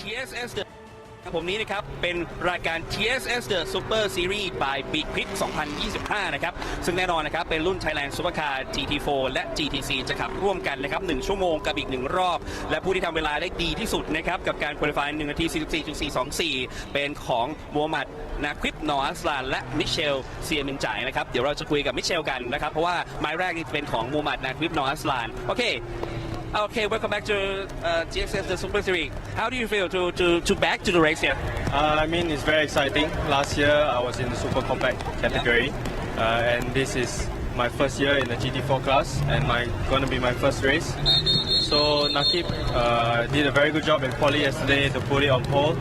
TSS The ผมนี้นะครับเป็นรายการ TSS The Super Series by B-Quik 2025 นะครับซึ่งแน่นอนนะครับเป็นรุ่น Thailand Supercar GT4 และ GTC จะขับร่วมกันนะครับ1ชั่วโมงกับอีก1รอบและผู้ที่ทำเวลาได้ดีที่สุดนะครับกับการคุริฟาย1 นาที 44.424 เป็นของโมฮัมหมัดนาควิปนออัสลานและมิเชลเซียมินจ่ายนะครับเดี๋ยวเราจะคุยกับมิเชลกันนะครับเพราะว่าไม้แรกนี่เป็นของโมฮัมหมัดนาควิปนออัสลานโอเคOkay, welcome back to GXS the Super Series. How do you feel to back to the race here? I mean, it's very exciting. Last year, I was in the super compact category, and this is my first year in the GT4 class, and going to be my first race. So Nakib did a very good job in quali yesterday to put it on pole,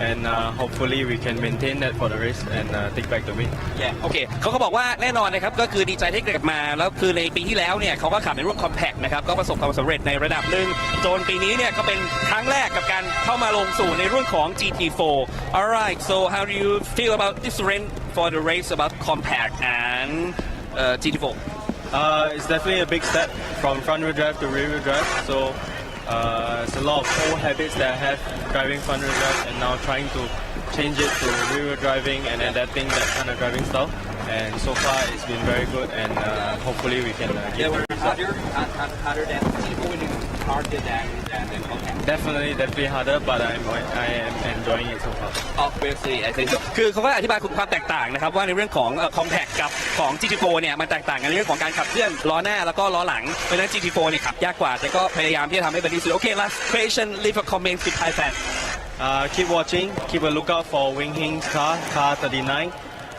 and hopefully we can maintain that for the race and take back the win. Yeah, okay. เขาก็บอกว่าแน่นอนนะครับก็คือดีใจที่กลับมาแล้วคือในปีที่แล้วเนี่ยเขาก็ขับในรุ่น compact นะครับก็ประสบความสำเร็จในระดับหนึ่งจนปีนี้เนี่ยก็เป็นครั้งแรกกับการเข้ามาลงสู่ในรุ่นของ GT4. Alright, so how do you feel about this run for the race about compact and GT4? It's definitely a big step from front wheel drive to rear wheel drive. So it's a lot of old habits that I have driving front wheel drive and now trying to change it to rear wheel driving and adapting that kind of driving style. And so far it's been very good and hopefully we can get the result. Harder than GT4 harder than compact. Definitely harder, but I am enjoying it so far. Obviously, I think. คือเขาก็อธิบายความแตกต่างนะครับว่าในเรื่องของ compact กับของ GT4 เนี่ยมันแตกต่างกันในเรื่องของการขับเคลื่อนล้อหน้าแล้วก็ล้อหลังเพราะฉะนั้น GT4 เนี่ยขับยากกว่าแต่ก็พยายามที่จะทำให้เป็นที่สุด Okay, last question, leave a comment with Thai fans. Keep watching, keep a lookout for Wing Hing's car 39,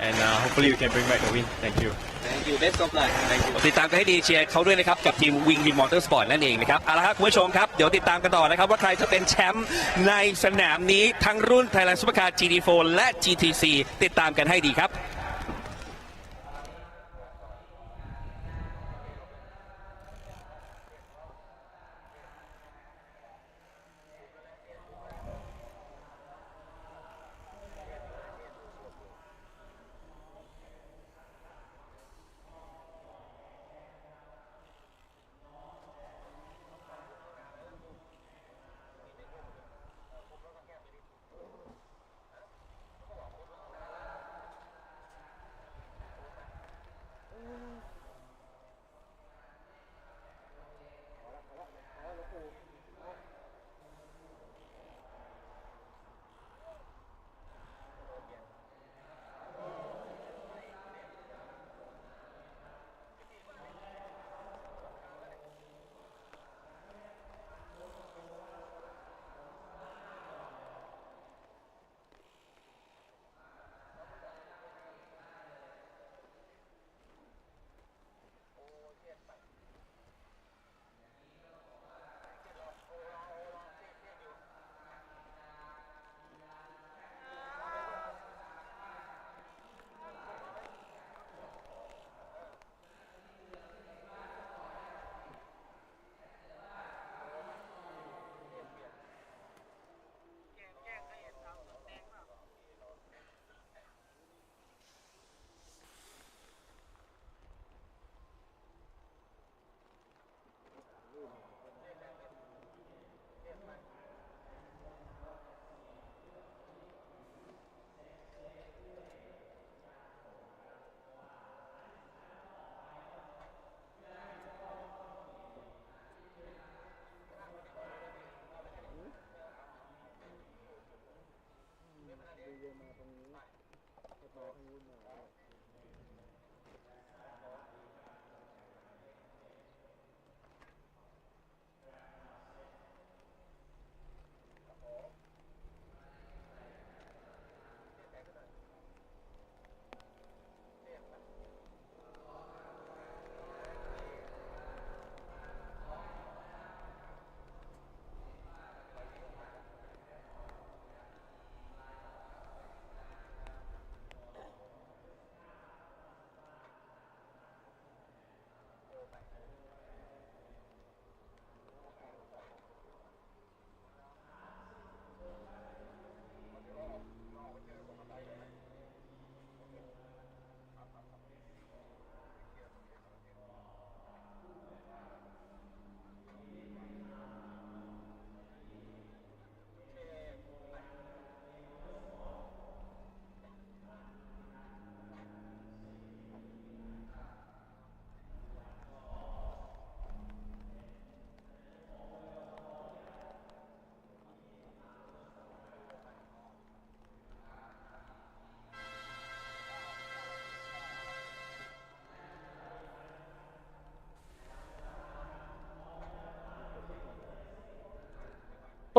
and hopefully we can bring back the win. Thank you. Thank you. Best of luck. Thank you. ติดตามกันให้ดีเชียร์เขาด้วยนะครับกับทีม Wing Win Motorsport นั่นเองนะครับเอาละครับคุณผู้ชมครับเดี๋ยวติดตามกันต่อนะครับว่าใครจะเป็นแชมป์ในสนามนี้ทั้งรุ่น Thailand Supercar GT4 และ GTC ติดตามกันให้ดีครับ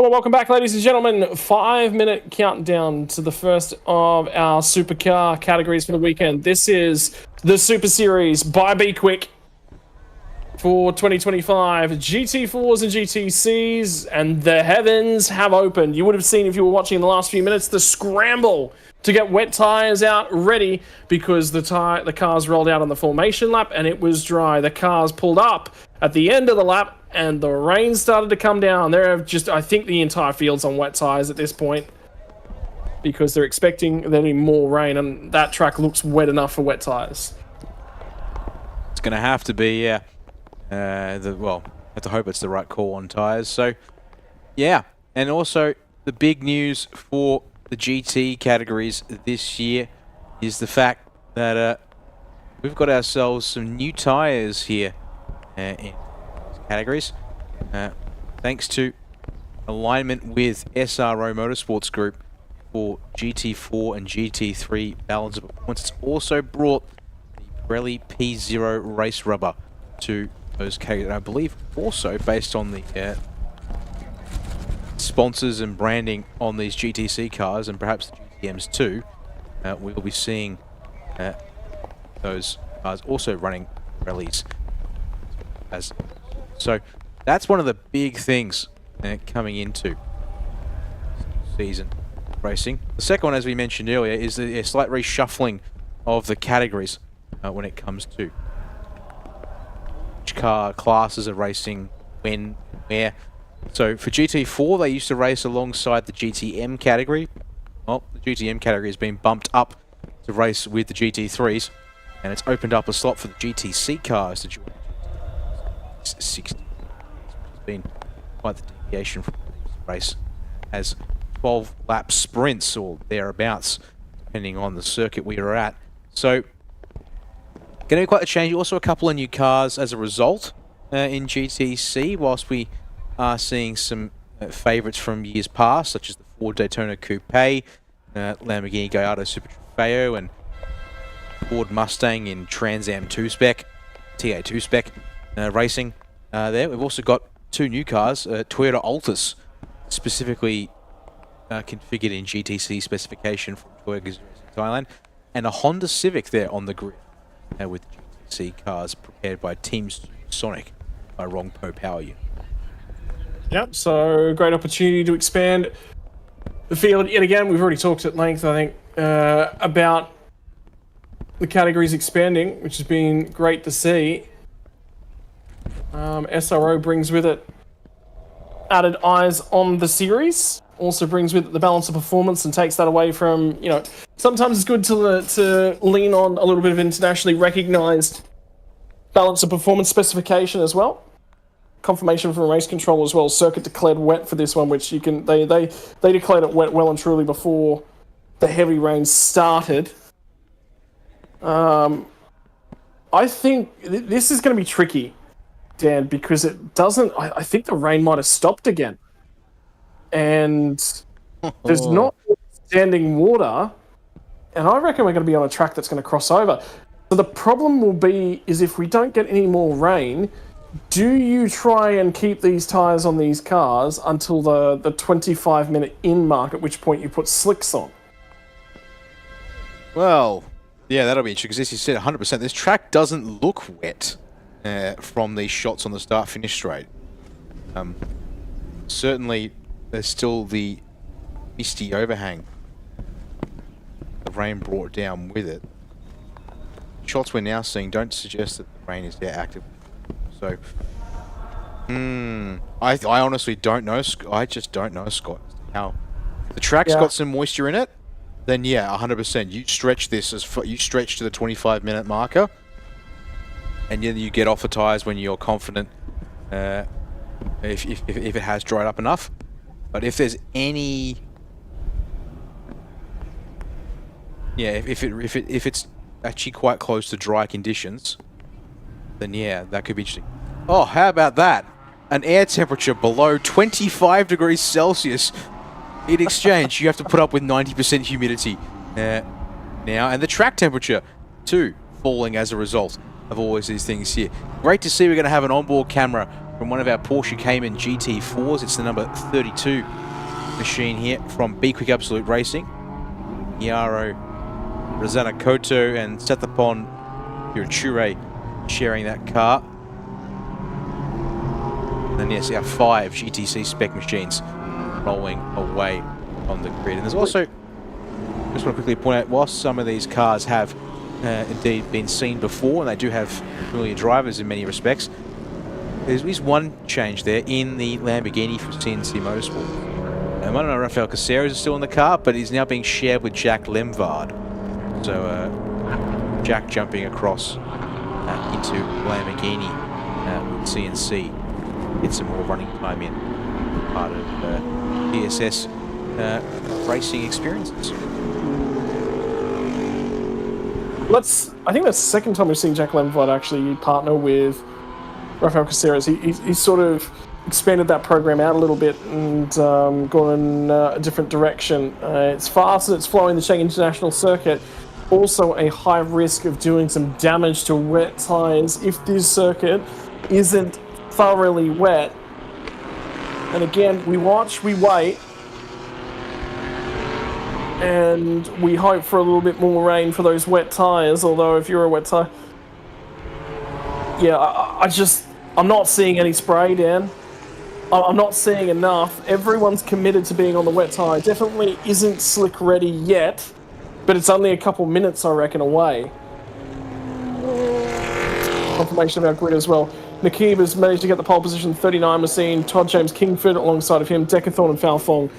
well, welcome back, ladies and gentlemen. 5-minute countdown to the first of our supercar categories for the weekend. This is the Super Series by B-Quik for 2025. GT4s and GTCs, and the heavens have opened. You would have seen, if you were watching in the last few minutes, the scramble to get wet tyres out ready because the cars rolled out on the formation lap and it was dry. The cars pulled up at the end of the lap and the rain started to come down. I think the entire field's on wet tyres at this point because they're expecting there to be more rain, and that track looks wet enough for wet tyres. It's going to have to be, yeah. Well, I have to hope it's the right call on tyres. So, yeah. And also, the big news for the GT categories this year is the fact that we've got ourselves some new tyres here in these categories. Thanks to alignment with SRO Motorsports Group for GT4 and GT3 balance of performance. It's also brought the Pirelli P0 race rubber to those categories. And I believe also based on the sponsors and branding on these GTC cars and perhaps the GTMs too, we will be seeing those cars also running Pirellis. So that's one of the big things coming into season racing. The second one, as we mentioned earlier, is a slight reshuffling of the categories when it comes to which car classes are racing when, where. So for GT4, they used to race alongside the GTM category. Well, the GTM category has been bumped up to race with the GT3s, and it's opened up a slot for the GTC cars to join the 60. It's been quite the deviation from the race, as 12-lap sprints or thereabouts, depending on the circuit we are at. So, going to be quite a change. Also, a couple of new cars as a result in GTC, whilst we are seeing some favourites from years past, such as the Ford Daytona Coupe, Lamborghini Gallardo Super Trofeo, and Ford Mustang in Trans Am 2-spec, TA 2-spec racing there. We've also got two new cars, Toyota Altis, specifically configured in GTC specification from Toyota Gazoo Thailand, and a Honda Civic there on the grid with GTC cars prepared by Team Sonic by Rongpo Power Unit. Yep, so great opportunity to expand the field. Yet again, we've already talked at length, I think, about the categories expanding, which has been great to see. SRO brings with it added eyes on the series, also brings with it the balance of performance and takes that away from, sometimes it's good to lean on a little bit of internationally recognized balance of performance specification as well. Confirmation from race control as well. Circuit declared wet for this one, which they declared it wet well and truly before the heavy rain started. I think this is going to be tricky, Dan, because it doesn't. I think the rain might have stopped again, and there's not standing water, and I reckon we're going to be on a track that's going to cross over. So the problem will be is if we don't get any more rain, do you try and keep these tyres on these cars until the 25-minute in mark, at which point you put slicks on? Well, yeah, that'll be interesting, because as you said, 100%, this track doesn't look wet from these shots on the start-finish straight. Certainly, there's still the misty overhang the rain brought down with it. Shots we're now seeing don't suggest that the rain is there active. So, I honestly don't know. I just don't know, Scott. How the track's got some moisture in it, then yeah, 100%. You stretch this you stretch to the 25-minute marker, and then you get off the tires when you're confident if it has dried up enough. But if there's any, if it's actually quite close to dry conditions, then yeah, that could be interesting. Oh, how about that? An air temperature below 25 degrees Celsius. In exchange, you have to put up with 90% humidity now, and the track temperature too falling as a result of all these things here. Great to see we're going to have an onboard camera from one of our Porsche Cayman GT4s. It's the number 32 machine here from B-Quik Absolute Racing. Yaro, Rosanna Koto and Sethapon Yurachure sharing that car. And yes, our 5 GTC spec machines rolling away on the grid. And there's also, just want to quickly point out, whilst some of these cars have indeed been seen before, and they do have familiar drivers in many respects, there is one change there in the Lamborghini from CNC Motorsport. I don't know if Rafael Caceres is still in the car, but he's now being shared with Jack Lemvard. So Jack jumping across into Lamborghini with CNC. Get some more running time in, part of PSS racing experiences. I think that's the second time we've seen Jack Lemvard actually partner with Rafael Caceres. He sort of expanded that program out a little bit and gone in a different direction. It's fast and it's flowing the Cheng International Circuit. Also a high risk of doing some damage to wet tyres if this circuit isn't thoroughly wet. And again, we watch, we wait, and we hope for a little bit more rain for those wet tyres, although if you're a wet tyre... Yeah, I'm not seeing any spray, Dan. I'm not seeing enough. Everyone's committed to being on the wet tyre. Definitely isn't slick ready yet, but it's only a couple minutes, I reckon, away. Confirmation of our grid as well. Nakib has managed to get the pole position 39 machine. Todd James Kingford alongside of him. Decathlon and Falfong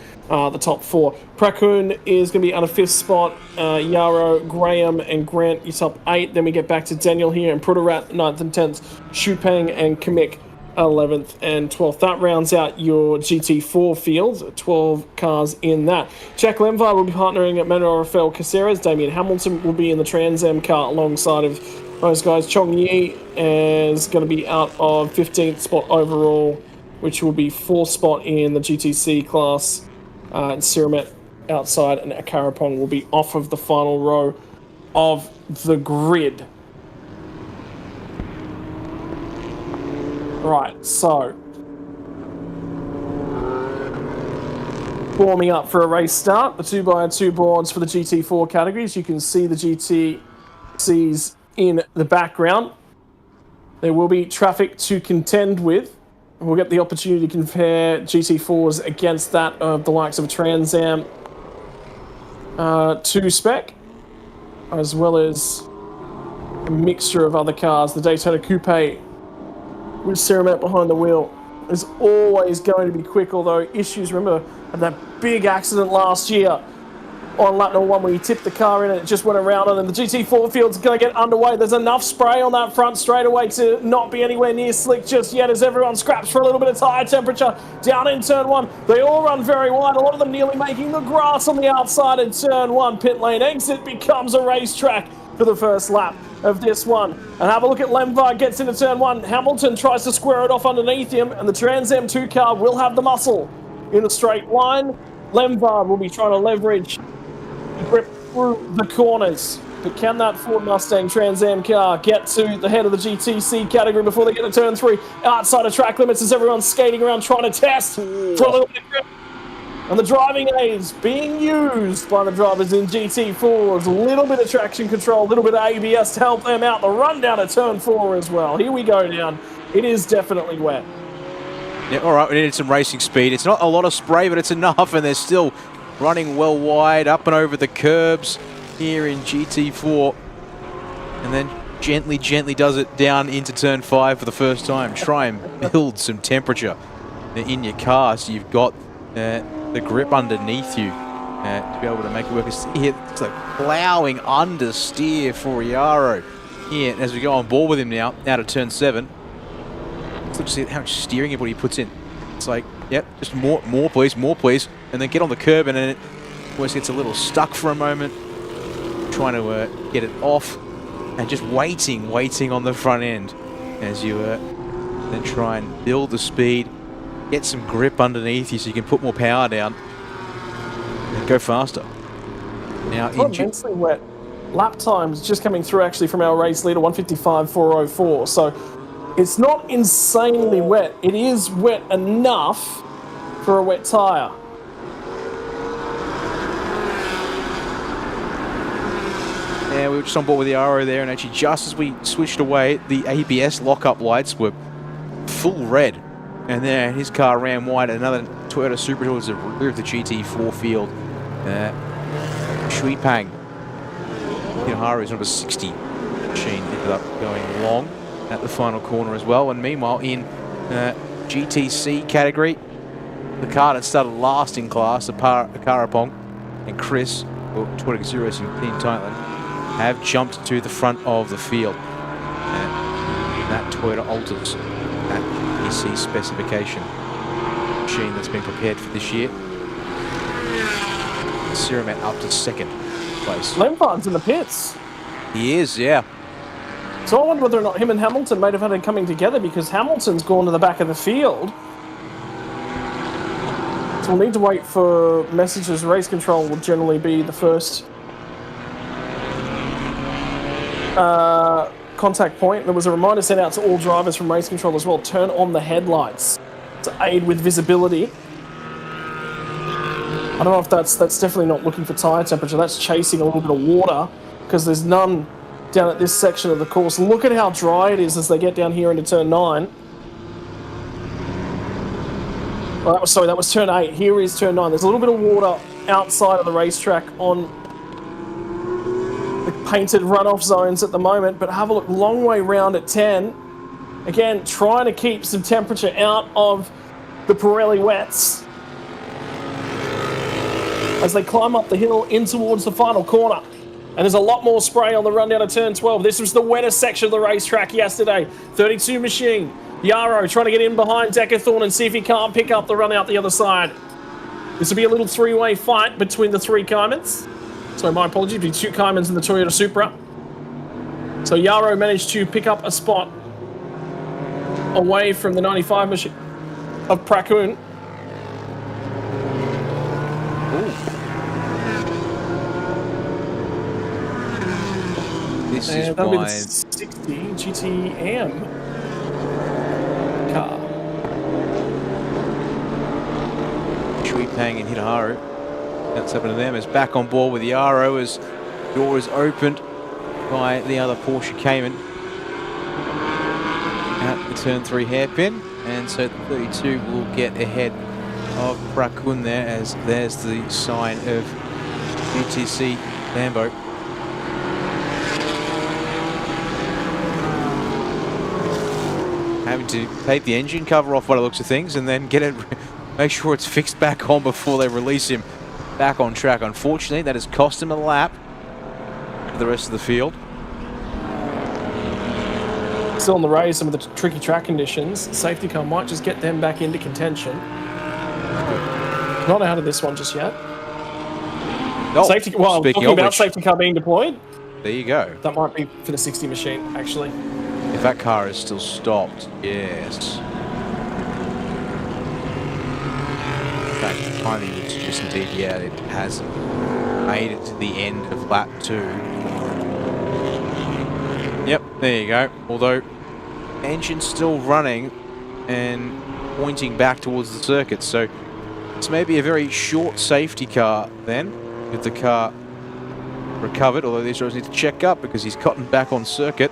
the top 4. Prakun is going to be on a 5th spot. Yaro, Graham and Grant is up 8. Then we get back to Daniel here and Pruderat 9th and 10th. Shupang and Kamik 11th and 12th. That rounds out your GT4 field. 12 cars in that. Jack Lemvard will be partnering at Manuel Rafael Caceres. Damien Hamilton will be in the Trans Am car alongside of those guys. Chong Yi is going to be out of 15th spot overall, which will be 4th spot in the GTC class. And Siramet outside, and Akarapong will be off of the final row of the grid. Right, so warming up for a race start. The 2x2 boards for the GT4 categories. You can see the GTCs in the background. There will be traffic to contend with. We'll get the opportunity to compare GT4s against that of the likes of a Trans Am 2 spec, as well as a mixture of other cars. The Daytona Coupe with Siramet behind the wheel is always going to be quick, although issues, remember, of that big accident last year on lap number 1 where he tipped the car in and it just went around on them. The GT4 field's going to get underway. There's enough spray on that front straightaway to not be anywhere near slick just yet as everyone scraps for a little bit of tyre temperature down in turn 1. They all run very wide, a lot of them nearly making the grass on the outside in turn 1. Pit lane exit becomes a racetrack for the first lap of this one. And have a look at Lemvard gets into turn 1. Hamilton tries to square it off underneath him, and the Trans Am 2 car will have the muscle in the straight line. Lemvard will be trying to leverage grip through the corners. But can that Ford Mustang Trans Am car get to the head of the GTC category before they get to turn 3? Outside of track limits as everyone's skating around trying to test for a little bit of grip. And the driving aids being used by the drivers in GT4s. A little bit of traction control, a little bit of ABS to help them out. The run down to turn 4 as well. Here we go down. It is definitely wet. Yeah, all right, we needed some racing speed. It's not a lot of spray, but it's enough, and they're still running well wide, up and over the curbs here in GT4. And then gently does it down into turn 5 for the first time. Try and build some temperature in your car so you've got the grip underneath you to be able to make it work. It's like plowing understeer for Yaro here as we go on board with him now out of turn 7. Let's see how much steering everybody puts in. It's like, yep, just more please, and then get on the curb, and then it always gets a little stuck for a moment, trying to get it off, and just waiting on the front end as you then try and build the speed, get some grip underneath you so you can put more power down and go faster. Now, it's not immensely wet. Lap times just coming through actually from our race leader, 155.404. So It's not insanely wet. It is wet enough for a wet tyre. Yeah, we were just on board with the RO there, and actually just as we switched away, the ABS lockup lights were full red. And then his car ran wide. Another Toyota Supra towards the rear of the GT4 field. Shui Pang. Hinaharu's number 60 machine ended up going long at the final corner as well. And meanwhile, in GTC category, the car that started last in class, the Karapong and Chris, or Toyota Gazoo Racing Team Thailand, have jumped to the front of the field. And that Toyota alters that GTC specification machine that's been prepared for this year. Siramet up to second place. Lampard's in the pits. He is, yeah. So I wonder whether or not him and Hamilton might have had it coming together, because Hamilton's gone to the back of the field. So we'll need to wait for messages. Race control will generally be the first contact point. There was a reminder sent out to all drivers from race control as well. Turn on the headlights to aid with visibility. I don't know if that's definitely not looking for tyre temperature. That's chasing a little bit of water, because there's none down at this section of the course. Look at how dry it is as they get down here into turn 9. Oh, that was turn 8. Here is turn 9. There's a little bit of water outside of the racetrack on the painted runoff zones at the moment, but have a look, long way round at 10. Again, trying to keep some temperature out of the Pirelli wets as they climb up the hill in towards the final corner. And there's a lot more spray on the run down to turn 12. This was the wettest section of the racetrack yesterday. 32 machine. Yarrow trying to get in behind Decathlon and see if he can't pick up the run out the other side. This will be a little three-way fight between the three Caimans. So my apologies, between two Caimans and the Toyota Supra. So Yarrow managed to pick up a spot away from the 95 machine of Prakun. This And is that'll be the why 60 GTM car. Shui Pang and Hitaharu. That's happened to them. Is back on board with the RO as the door is opened by the other Porsche Cayman at the turn 3 hairpin, and so the 32 will get ahead of Prakun there, as there's the sign of GTC Lambo. Having to take the engine cover off by the looks of things, and then get it, make sure it's fixed back on before they release him back on track. Unfortunately, that has cost him a lap for the rest of the field. Still in the race, some of the tricky track conditions. Safety car might just get them back into contention. Not out of this one just yet. Oh, Safety, well, speaking talking of about which, safety car being deployed, there you go. that might be for the 60 machine, actually. If that car is still stopped, yes. In fact, the timing would suggest indeed, yeah, it has made it to the end of lap 2. Yep, there you go. Although, engine's still running and pointing back towards the circuit, so it's maybe a very short safety car then, with the car recovered, although these drivers need to check up because he's gotten back on circuit.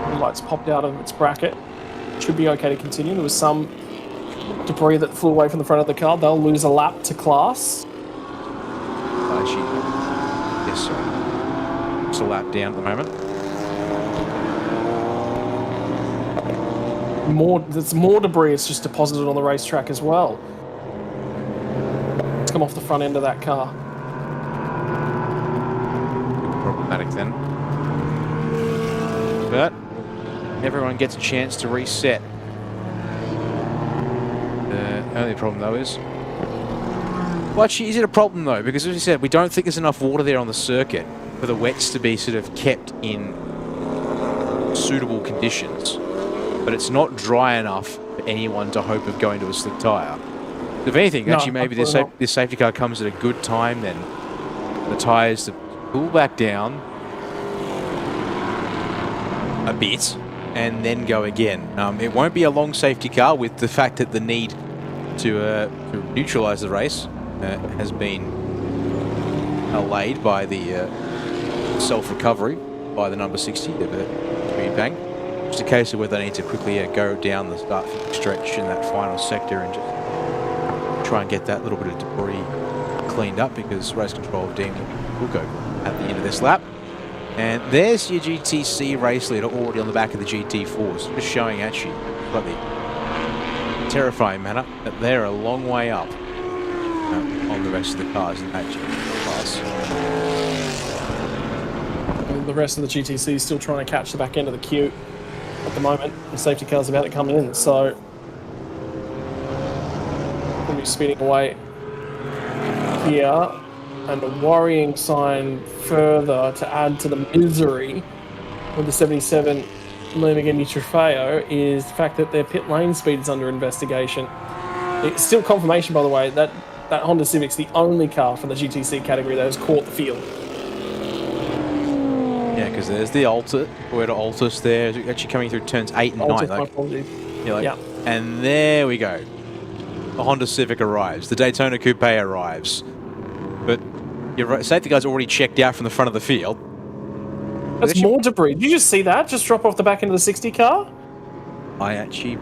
The lights popped out of its bracket. Should be okay to continue. There was some debris that flew away from the front of the car. They'll lose a lap to class. Actually, yes, sir. It's a lap down at the moment. There's more debris. It's just deposited on the racetrack as well. It's come off the front end of that car. Problematic then. But everyone gets a chance to reset. The only problem though is, well, actually, is it a problem though? Because as you said, we don't think there's enough water there on the circuit for the wets to be sort of kept in suitable conditions. But it's not dry enough for anyone to hope of going to a slick tyre. If anything, No, actually, maybe this safety car comes at a good time then. The tyres to pull back down a bit and then go again. It won't be a long safety car with the fact that the need to neutralise the race has been allayed by the self-recovery by the number 60 of Green Bank. Just a case of where they need to quickly go down the start stretch in that final sector and just try and get that little bit of debris cleaned up, because race control deemed will go at the end of this lap. And there's your GTC race leader already on the back of the GT4s, just showing at you slightly terrifying manner that they're a long way up on the rest of the cars in that GT class. And the rest of the GTC is still trying to catch the back end of the queue at the moment. The safety car's about to come in, so we'll be speeding away here. And a worrying sign further to add to the misery with the 77 Lamborghini Trofeo is the fact that their pit lane speed is under investigation. It's still confirmation, by the way, that Honda Civic's the only car from the GTC category that has caught the field. Yeah, because there's the Altus, Toyota Altus there, actually coming through turns 8 and 9. And there we go. The Honda Civic arrives. The Daytona Coupe arrives. But your safety car's already checked out from the front of the field. That's more debris. Did you just see that? Just drop off the back end of the 60 car? I actually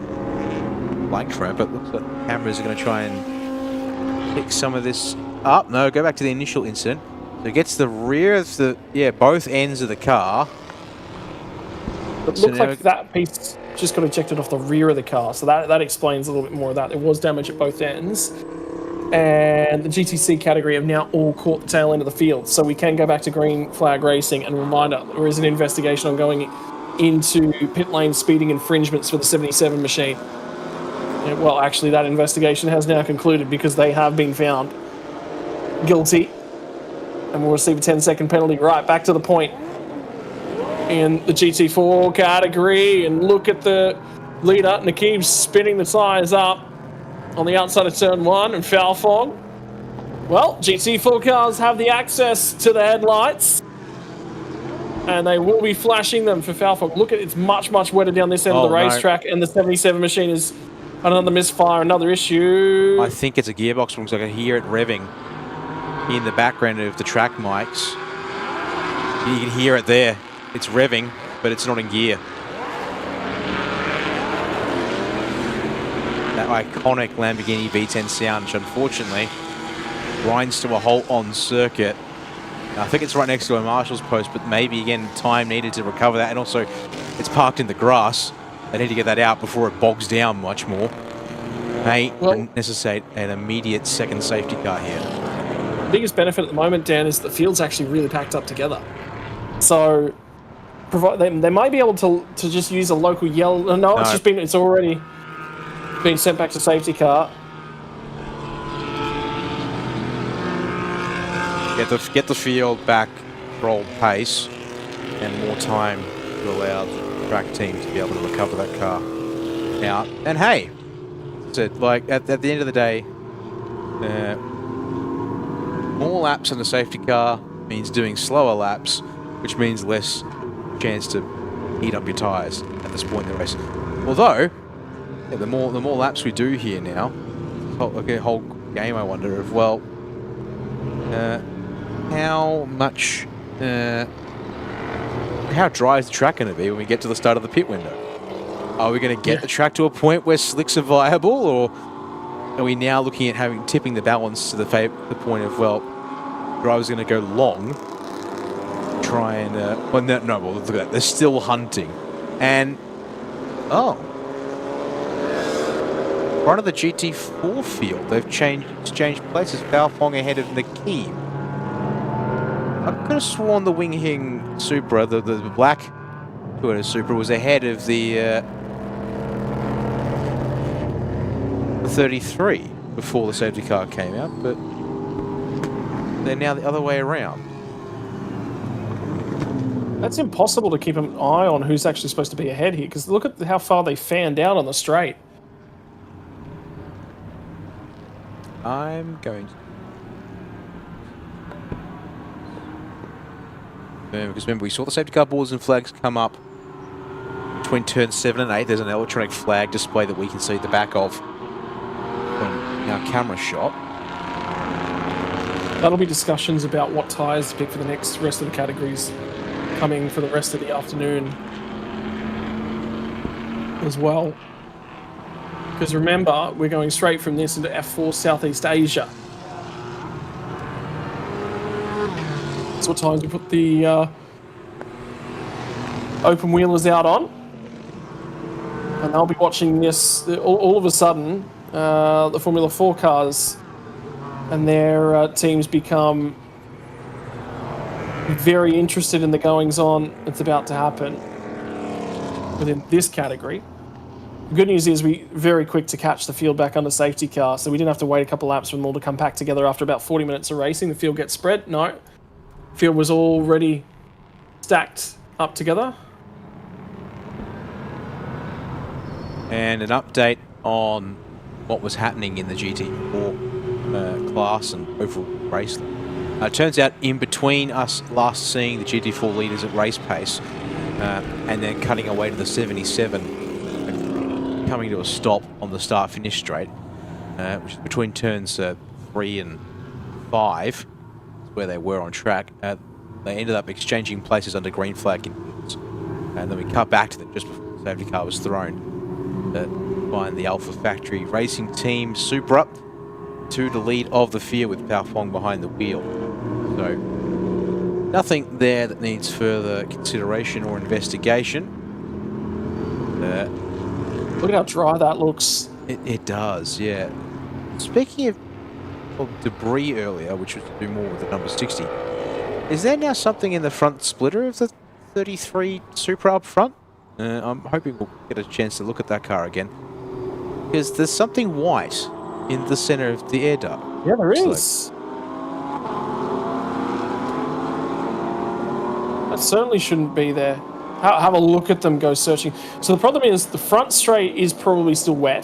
blanked for it, but looks like the cameras are going to try and pick some of this up. No, go back to the initial incident. So it gets the rear of the, both ends of the car. It looks like that piece just got ejected off the rear of the car, so that explains a little bit more of that. There was damage at both ends. And the GTC category have now all caught the tail end of the field, so we can go back to green flag racing. And reminder, there is an investigation ongoing into pit lane speeding infringements for the 77 machine. And, well, actually, that investigation has now concluded because they have been found guilty and will receive a 10-second penalty. Right, back to the point in the GT4 category, and look at the leader, Nakib's spinning the tyres up on the outside of turn 1 and foul fog. Well, GT4 cars have the access to the headlights, and they will be flashing them for foul fog. Look at it's much wetter down this end of the racetrack, and the 77 machine is another misfire, another issue. I think it's a gearbox because I can hear it revving in the background of the track mics. You can hear it there. It's revving, but it's not in gear. That iconic Lamborghini V10 sound, which unfortunately grinds to a halt on circuit. Now, I think it's right next to a marshal's post, but maybe, again, time needed to recover that. And also, it's parked in the grass. They need to get that out before it bogs down much more. May necessitate an immediate second safety car here. The biggest benefit at the moment, Dan, is the field's actually really packed up together. So they might be able to just use a local yell. No, it's already been sent back to safety car. Get the field back, roll pace, and more time to allow the track team to be able to recover that car out. And hey, like at the end of the day, more laps in the safety car means doing slower laps, which means less chance to heat up your tyres at this point in the race. Although, the more laps we do here now, whole game I wonder of, well, how much, how dry is the track going to be when we get to the start of the pit window? Are we going to get the track to a point where slicks are viable, or are we now looking at tipping the balance to the point of, well, drivers going to go long, try and, well, look at that, they're still hunting. And, front of the GT4 field, they've exchanged places. Baofeng ahead of Nakib. I could have sworn the Wing Hing Supra, the black Toyota Supra, was ahead of the 33 before the safety car came out, but they're now the other way around. That's impossible to keep an eye on who's actually supposed to be ahead here, because look at how far they fanned out on the straight. I'm going to... Because remember, we saw the safety car boards and flags come up between turns 7 and 8, there's an electronic flag display that we can see the back of from our camera shot. That'll be discussions about what tyres to pick for the rest of the categories coming for the rest of the afternoon as well. Because remember, we're going straight from this into F4 Southeast Asia. That's what times we put the open wheelers out on. And they'll be watching this all of a sudden. The Formula 4 cars and their teams become very interested in the goings-on that's about to happen within this category. The good news is we very quick to catch the field back under safety car, so we didn't have to wait a couple laps for them all to come back together after about 40 minutes of racing. The field gets spread. No. The field was already stacked up together. And an update on what was happening in the GT4 class and overall race. Turns out in between us last seeing the GT4 leaders at race pace and then cutting away to the 77, coming to a stop on the start-finish straight, which is between turns 3 and 5, where they were on track. They ended up exchanging places under green flag conditions, and then we cut back to them just before the safety car was thrown. Find the Alpha Factory Racing Team Supra to the lead of the field with Pao Fong behind the wheel. So nothing there that needs further consideration or investigation. Look at how dry that looks. It does, yeah. Speaking of debris earlier, which was to do more with the number 60, is there now something in the front splitter of the 33 Supra up front? I'm hoping we'll get a chance to look at that car again, because there's something white in the center of the air duct. Yeah, there is. That certainly shouldn't be there. Have a look at them go searching. So the problem is the front straight is probably still wet.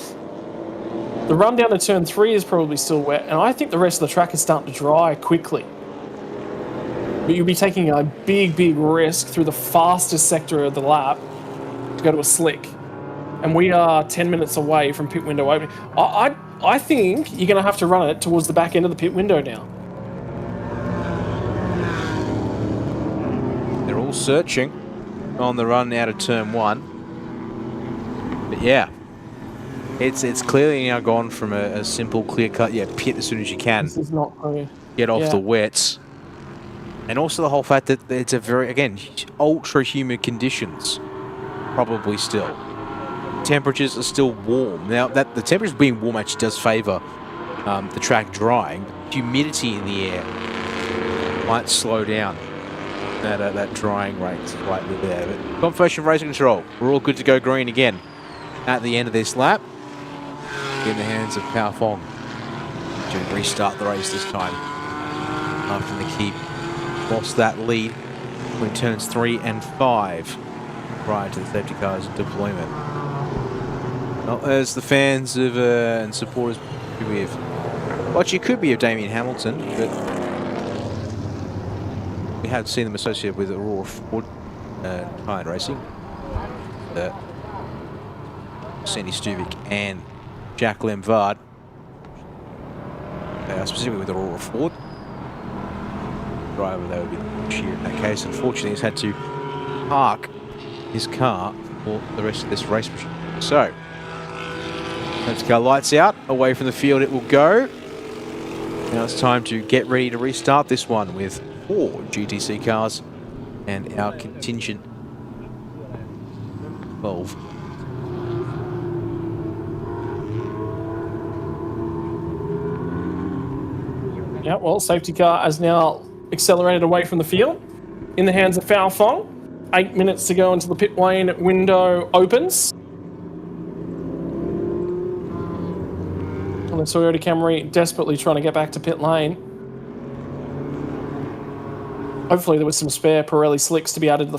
The run down to turn 3 is probably still wet, and I think the rest of the track is starting to dry quickly. But you'll be taking a big, big risk through the fastest sector of the lap to go to a slick. And we are 10 minutes away from pit window opening. I think you're going to have to run it towards the back end of the pit window now. They're all searching on the run out of turn 1. But yeah, it's clearly now gone from a simple clear-cut, pit as soon as you can. This is not clear. Get off the wets. And also the whole fact that it's a very, again, ultra-humid conditions, probably still. Temperatures are still warm. Now, that the temperatures being warm actually does favour the track drying. Humidity in the air might slow down that drying rate slightly there. But confirmation racing control, we're all good to go green again at the end of this lap. In the hands of Pao Fong to restart the race this time after the keep lost that lead between turns 3 and 5 prior to the safety car's deployment. Not as the fans of and supporters could be of, well, you could be of Damien Hamilton, but we have seen them associated with Aurora Ford Thailand Racing, Sandy Stuvik and Jack Lemvard, specifically with Aurora Ford. Driver, that would be sheer in that case. Unfortunately, he's had to park his car for the rest of this race. So, let's go lights out. Away from the field it will go. Now it's time to get ready to restart this one with 4 GTC cars and our contingent 12. Yeah, well, safety car has now accelerated away from the field in the hands of Pao Fong. 8 minutes to go until the pit lane window opens. And the Toyota Camry desperately trying to get back to pit lane. Hopefully there was some spare Pirelli slicks to be added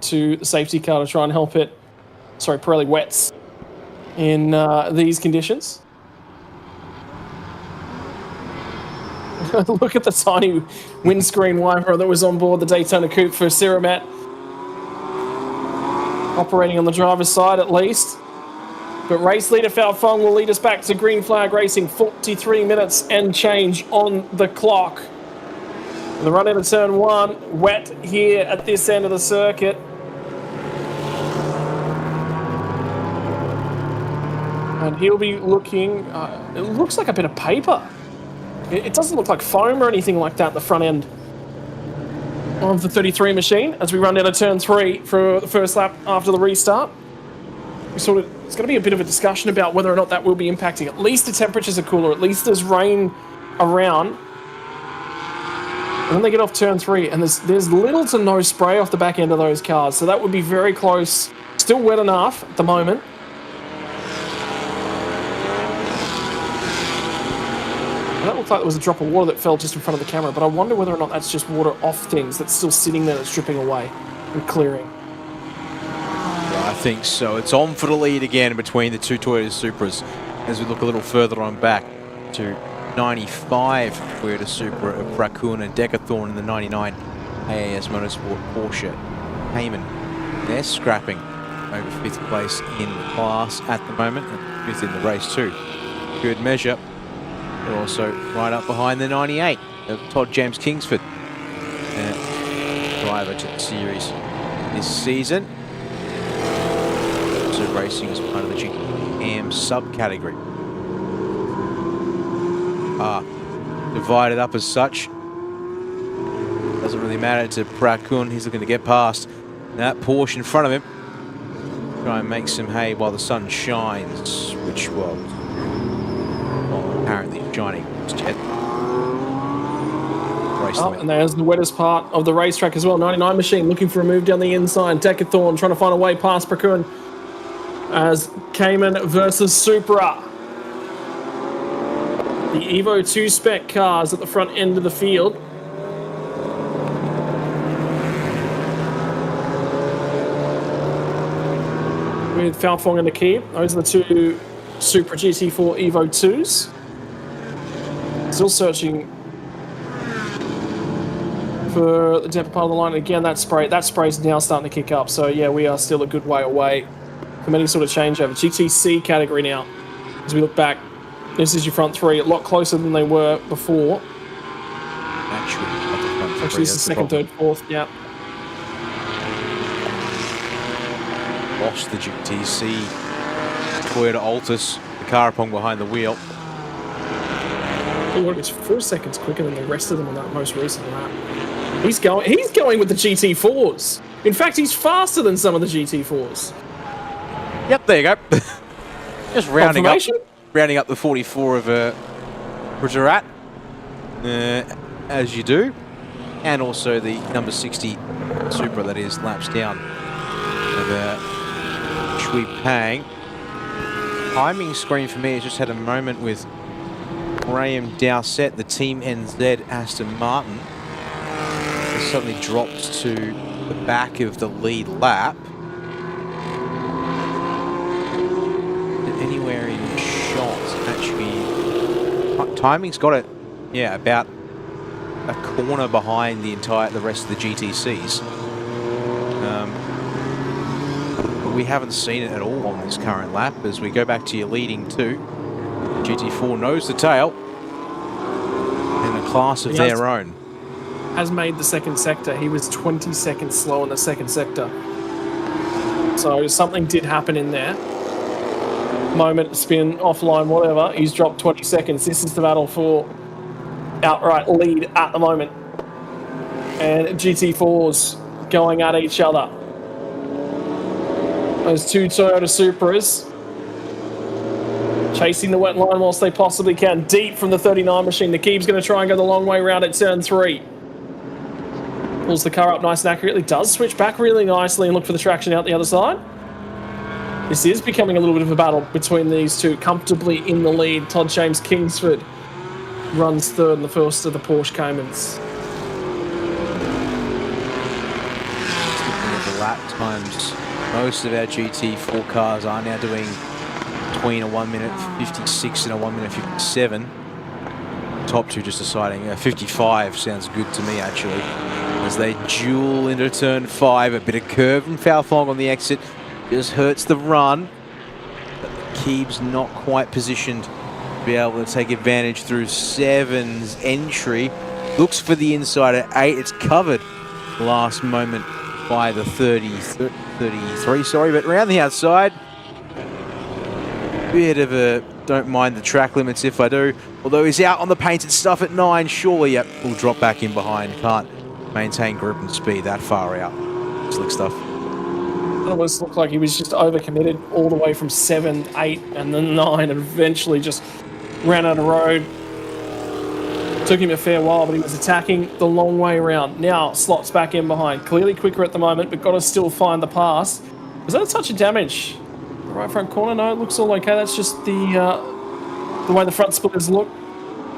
to the safety car to try and help it. Sorry, Pirelli wets in these conditions. Look at the tiny windscreen wiper that was on board the Daytona Coupe for Siramet. operating on the driver's side at least. But race leader Falfong will lead us back to green flag racing. 43 minutes and change on the clock. The run into turn 1, wet here at this end of the circuit. And he'll be looking, it looks like a bit of paper. It doesn't look like foam or anything like that at the front end of the 33 machine as we run down to turn 3 for the first lap after the restart. It's going to be a bit of a discussion about whether or not that will be impacting. At least the temperatures are cooler, at least there's rain around. And then they get off turn 3 and there's little to no spray off the back end of those cars, so that would be very close. Still wet enough at the moment. That looked like there was a drop of water that fell just in front of the camera, but I wonder whether or not that's just water off things that's still sitting there that's dripping away and clearing. I think so. It's on for the lead again between the two Toyota Supras as we look a little further on back to 95 Toyota Supra of Prakoon and Decathlon in the 99 AAS Motorsport Porsche Cayman. They're scrapping over 5th place in the class at the moment and 5th in the race too. Good measure. They're also right up behind the 98 of Todd James Kingsford, driver to the series this season. Also racing as part of the GTM subcategory. Divided up as such. Doesn't really matter to Prakoon. He's looking to get past that Porsche in front of him. Try and make some hay while the sun shines, which was apparently shining just yet. And there's the wettest part of the racetrack as well. 99 machine looking for a move down the inside. Decathlon trying to find a way past Prakoon as Cayman versus Supra. The Evo 2 spec cars at the front end of the field. With Falfong and Nakib. Those are the two Supra GT4 Evo 2s. Still searching for the depth part of the line. Again, that spray's now starting to kick up. So yeah, we are still a good way away from any sort of changeover. GTC category now. As we look back, this is your front 3, a lot closer than they were before. Actually, this is second, third, fourth. Yeah. Lost the GTC Toyota Altis, the Carapong behind the wheel. Oh, it's 4 seconds quicker than the rest of them on that most recent lap. He's going with the GT4s. In fact, he's faster than some of the GT4s. Yep, there you go. Just rounding up the 44 of Gujarat, as you do, and also the number 60 Supra that is laps down of Shui Pang. Timing screen for me has just had a moment with Graham Dowsett, the Team NZ Aston Martin. It suddenly dropped to the back of the lead lap. Anywhere in shot, actually, timing's got it, yeah, about a corner behind the rest of the GTCs. But we haven't seen it at all on this current lap. As we go back to your leading 2, GT4 nose to tail in a class of their own. Has made the second sector. He was 20 seconds slow in the second sector. So something did happen in there. Moment, spin, offline, whatever. He's dropped 20 seconds. This is the battle for outright lead at the moment. And GT4s going at each other. Those two Toyota Supras chasing the wet line whilst they possibly can. Deep from the 39 machine. Nakib's going to try and go the long way round at turn 3. Pulls the car up nice and accurately. Does switch back really nicely and look for the traction out the other side. This is becoming a little bit of a battle between these two. Comfortably in the lead. Todd James Kingsford runs third in the first of the Porsche Caymans. Speaking of the lap times, most of our GT4 cars are now doing between a 1 minute 56 and a 1 minute 57. Top two just deciding 55 sounds good to me, actually. As they duel into turn 5, a bit of curve from Falfong on the exit. just hurts the run. But Keeb's not quite positioned to be able to take advantage through 7's entry. Looks for the inside at 8. It's covered last moment by the 33, sorry, but around the outside. Bit of a, don't mind the track limits if I do. Although he's out on the painted stuff at 9, surely, yep, will drop back in behind. Can't maintain grip and speed that far out. Slick stuff. It almost looked like he was just overcommitted all the way from 7, 8, and then 9, and eventually just ran out of road. Took him a fair while, but he was attacking the long way around. Now slots back in behind. Clearly quicker at the moment, but got to still find the pass. Was that a touch of damage? The right front corner? No, it looks all okay. That's just the way the front splitters look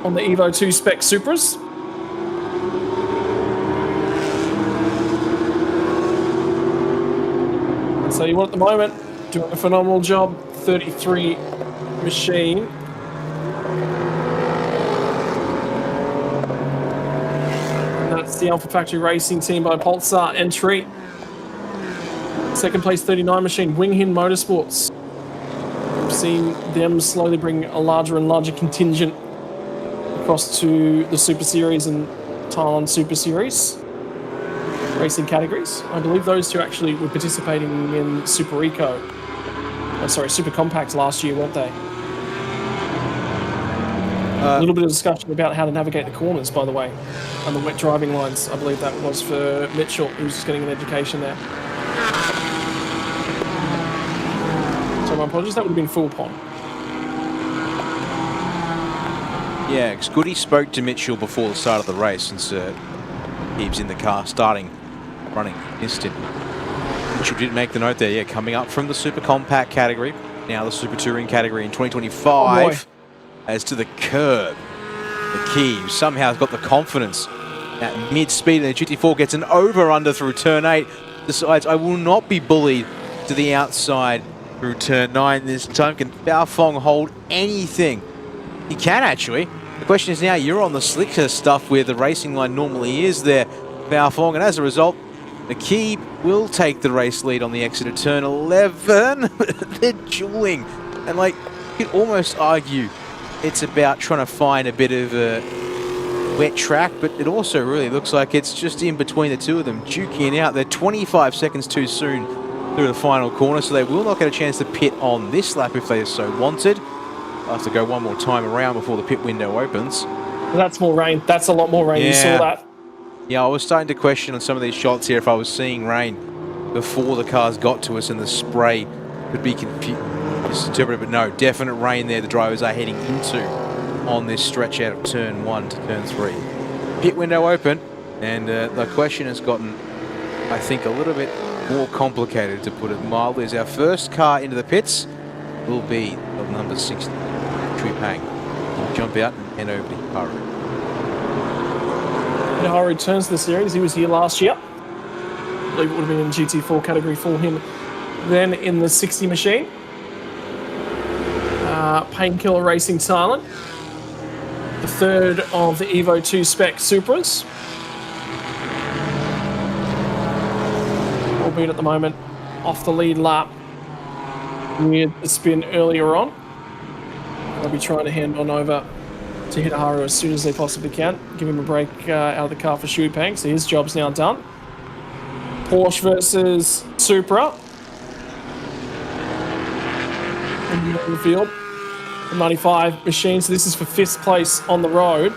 on the Evo 2 spec Supras. And so you want at the moment, doing a phenomenal job. 33 machine. That's the Alpha Factory Racing team by Pulsar entry. Second place 39 machine, Winghin Motorsports. We've seen them slowly bring a larger and larger contingent across to the Super Series and Thailand Super Series racing categories. I believe those two actually were participating in Super Eco. Super Compact last year, weren't they? A little bit of discussion about how to navigate the corners, by the way, and the wet driving lines. I believe that was for Mitchell, who's just getting an education there. So my apologies, that would have been full pond. Yeah, because Goody spoke to Mitchell before the start of the race, since Keeb's in the car running against him. Mitchell did make the note there, yeah, coming up from the Super Compact category, now the Super Touring category in 2025. As to the curb, the Keeb somehow has got the confidence at mid-speed, and the GT4 gets an over-under through turn 8. Decides, I will not be bullied to the outside through turn 9 this time. Can Baofeng hold anything? He can, actually. The question is now, you're on the slicker stuff where the racing line normally is there, Baofeng, and as a result, the Keeb will take the race lead on the exit of turn 11. They're dueling, and like, you could almost argue it's about trying to find a bit of a wet track, but it also really looks like it's just in between the two of them, duking out. They're 25 seconds too soon through the final corner, so they will not get a chance to pit on this lap if they so wanted. They'll have to go one more time around before the pit window opens. That's more rain. That's a lot more rain. Yeah. You saw that. Yeah, I was starting to question on some of these shots here if I was seeing rain before the cars got to us and the spray could be misinterpreted, but no, definite rain there the drivers are heading into on this stretch out of turn 1 to turn 3. Pit window open, and the question has gotten, I think, a little bit more complicated, to put it mildly, as our first car into the pits will be the number 60, Tripang. We'll jump out and head over to Haru. Haru returns to the series. He was here last year. I believe it would have been in GT4 category for him. Then in the 60 machine. Painkiller Racing Thailand. The third of the Evo 2 spec Supras. Albeit at the moment off the lead lap with the spin earlier on. They'll be trying to hand on over to Hitaharu as soon as they possibly can. Give him a break out of the car for Shui Peng, so his job's now done. Porsche versus Supra. In the field. The 95 machine, so this is for 5th place on the road.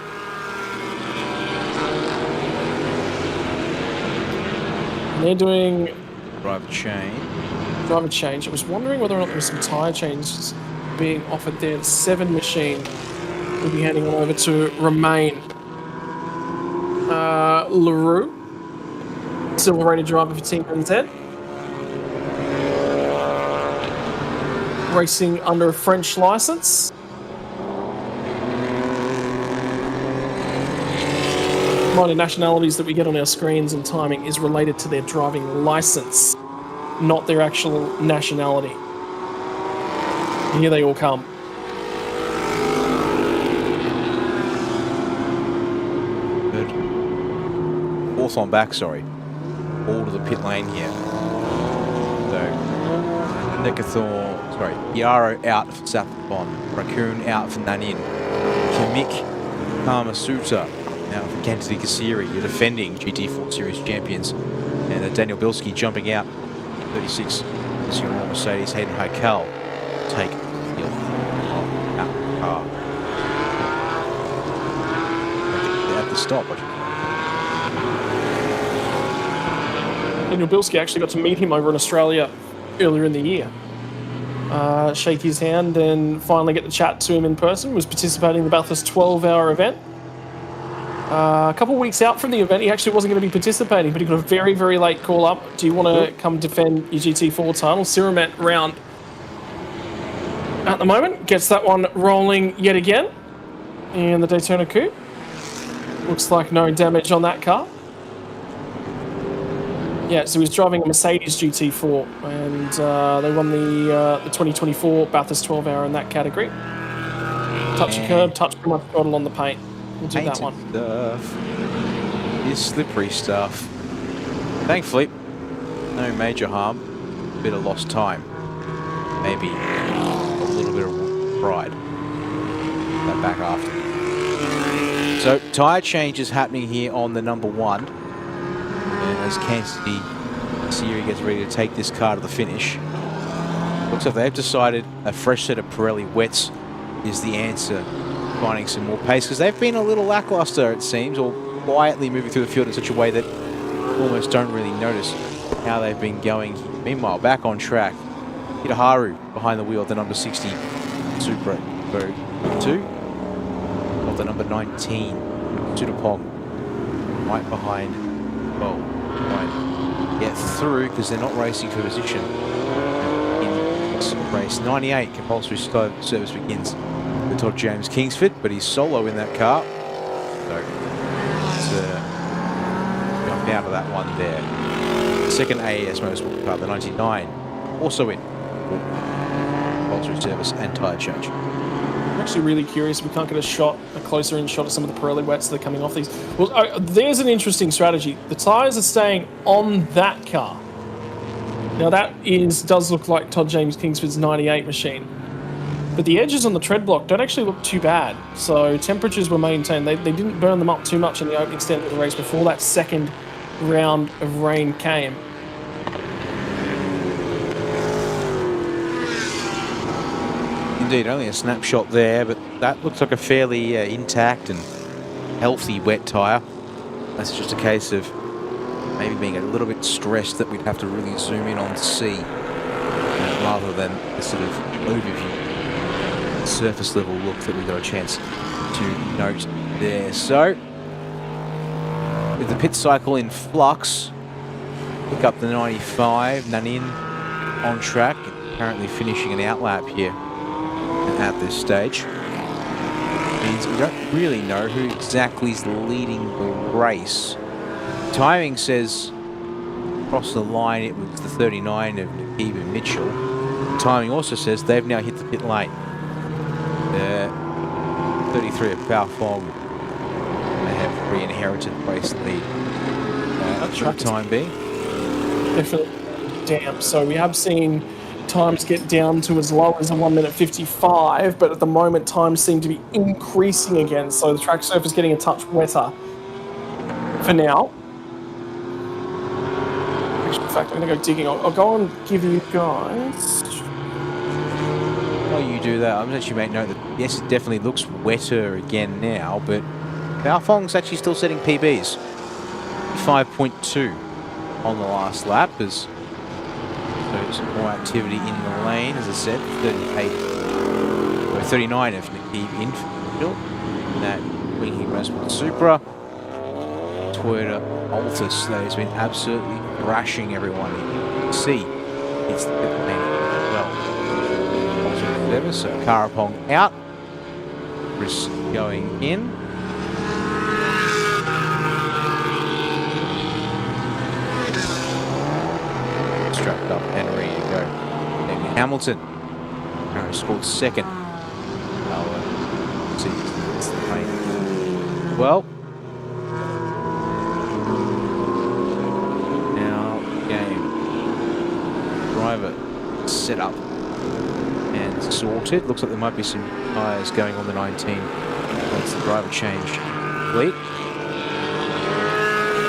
And they're doing Driver change. I was wondering whether or not there was some tyre changes being offered there. The 7 machine will be handing on over to Remain LaRue, silver rated driver for Team NZ. Racing under a French license. Minor nationalities that we get on our screens and timing is related to their driving license, not their actual nationality. And here they all come. Good. 4th on back, sorry. All to the pit lane here. So Nekathor, sorry, Yarrow out for Sapphon, Raccoon out for Nanin, Kamik Kamasuta out for Kentity Kasiri, your defending GT4 Series champions, and Daniel Bilski jumping out, 36, Zero Mercedes, Hayden Heikel take the out of the car. At the stop. Daniel Bilski actually got to meet him over in Australia earlier in the year. Shake his hand and finally get to chat to him in person. Was participating in the Bathurst 12-hour event. A couple of weeks out from the event, he actually wasn't going to be participating, but he got a very, very late call up. Do you want to come defend your GT4 title? Siramet round at the moment. Gets that one rolling yet again. And the Daytona Coupe. Looks like no damage on that car. Yeah, so he's driving a Mercedes GT4, and they won the 2024 Bathurst 12-hour in that category. Touch a curb, touch pretty much throttle on the paint. We'll do that one. Stuff. This slippery stuff. Thankfully, no major harm. A bit of lost time. Maybe a little bit of pride. That back after. So, tyre changes happening here on the number 1. And as Kansas City gets ready to take this car to the finish. Looks like they've decided a fresh set of Pirelli wets is the answer. Finding some more pace, because they've been a little lackluster, it seems, or quietly moving through the field in such a way that you almost don't really notice how they've been going. Meanwhile, back on track, Hitaharu behind the wheel of the number 60 Supra 2 of the number 19 Sudapong right behind. Well, right, get through because they're not racing for position in this race. 98 compulsory service begins with Todd James Kingsford, but he's solo in that car. So let's jump down to that one there. Second AES Motorsport car, the 99, also in compulsory service and tyre change. I'm actually really curious if we can't get a closer in shot of some of the Pirelli wets that are coming off these. Well, there's an interesting strategy. The tyres are staying on that car. Now that does look like Todd James Kingsford's 98 machine. But the edges on the tread block don't actually look too bad. So temperatures were maintained. They didn't burn them up too much in the opening stand of the race before that second round of rain came. Indeed, only a snapshot there, but that looks like a fairly intact and healthy wet tyre. That's just a case of maybe being a little bit stressed that we'd have to really zoom in on C rather than the sort of overview, surface level look that we got a chance to note there. So, with the pit cycle in flux, pick up the 95, Nanin on track, currently finishing an outlap here at this stage. Means we don't really know who exactly is leading the race. Timing says across the line it was the 39 of Nakib and Mitchell. Timing also says they've now hit the pit lane. 33 of Baofeng, they have re-inherited the race lead for the time being. Definitely damp. So we have seen times get down to as low as a 1:55, but at the moment times seem to be increasing again. So the track surface getting a touch wetter for now. In fact, I'm going to go digging. I'll go and give you guys. While you do that, I'm actually make note that yes, it definitely looks wetter again now, but Baofeng's actually still setting PBs. 5.2 on the last lap as so some more activity in the lane, as I said. 39 of Nakib infield. That winking Motorsport Supra. Toyota Altis that has been absolutely thrashing everyone. You can see it's the pit lane as well. So Karapong out. Chris going in. Strapped up and ready to go. David Hamilton scored second. Well, now game driver set up and sorted. Looks like there might be some tyres going on the 19 once the driver change complete.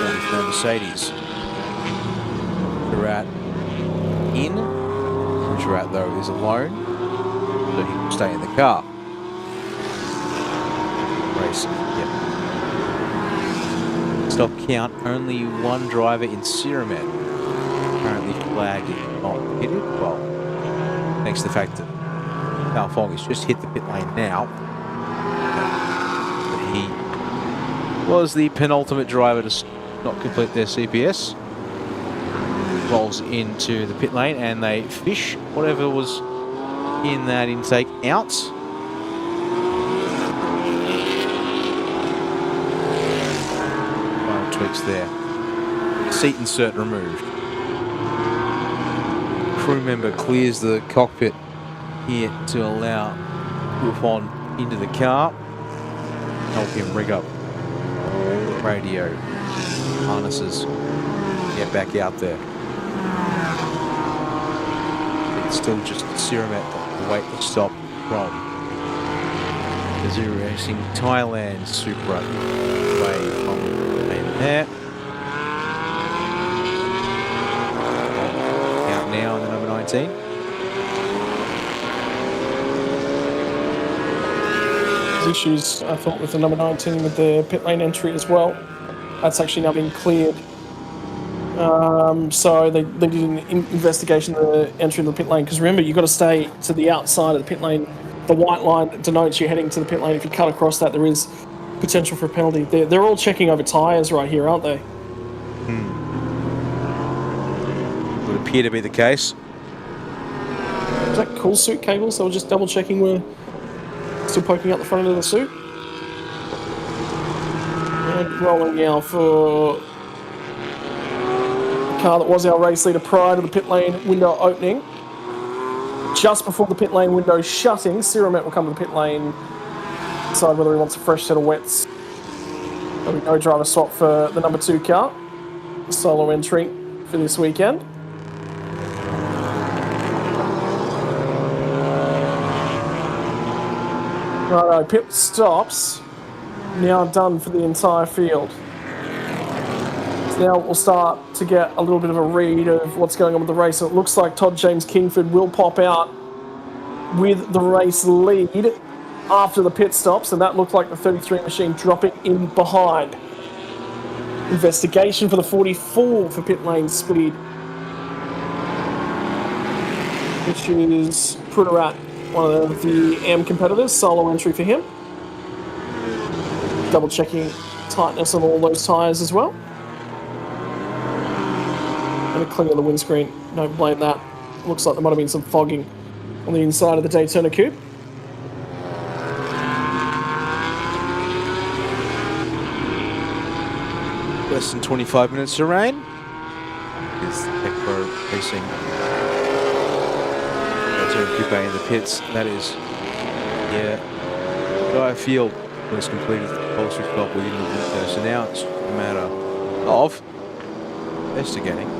44 Mercedes. Murat in. Murat though is alone, so he will stay in the car. Race, yep. Stop count, only one driver in Siramet. Currently flagged and not pitted. Well, thanks to the fact that Fong has just hit the pit lane now. But he was the penultimate driver to not complete their CPS. Rolls into the pit lane and they fish whatever was in that intake out. Final tweaks there. Seat insert removed. Crew member clears the cockpit here to allow Buffon into the car. Help him rig up radio harnesses. Get back out there. It's still just Siramet to wait to stop from the Zero Racing Thailand Supra way from there. Out now in the number 19. There's issues, I thought, with the number 19 with the pit lane entry as well. That's actually now been cleared. So they did an investigation of the entry of the pit lane, because remember, you've got to stay to the outside of the pit lane. The white line denotes you're heading to the pit lane. If you cut across that, there is potential for a penalty. They're all checking over tyres right here, aren't they? Would appear to be the case. Is that cool suit cables? So we're just double checking we're still poking out the front of the suit. And rolling now for car that was our race leader prior to the pit lane window opening. Just before the pit lane window shutting, Siramet will come to the pit lane, decide whether he wants a fresh set of wets. There'll be no driver swap for the number 2 car. Solo entry for this weekend. Righto, pit stops now done for the entire field. Now we'll start to get a little bit of a read of what's going on with the race. So it looks like Todd James Kingford will pop out with the race lead after the pit stops, and that looked like the 33 machine dropping in behind. Investigation for the 44 for pit lane speed, which is Pruderat, one of the M competitors. Solo entry for him. Double checking tightness on all those tyres as well. And a cling on the windscreen. Don't blame that. Looks like there might have been some fogging on the inside of the Daytona Coupe. Less than 25 minutes to rain. Is Echo racing Daytona Coupe in the pits. That is, yeah, Guy Field was completed the upholstery stop within the window. So now it's a matter of investigating.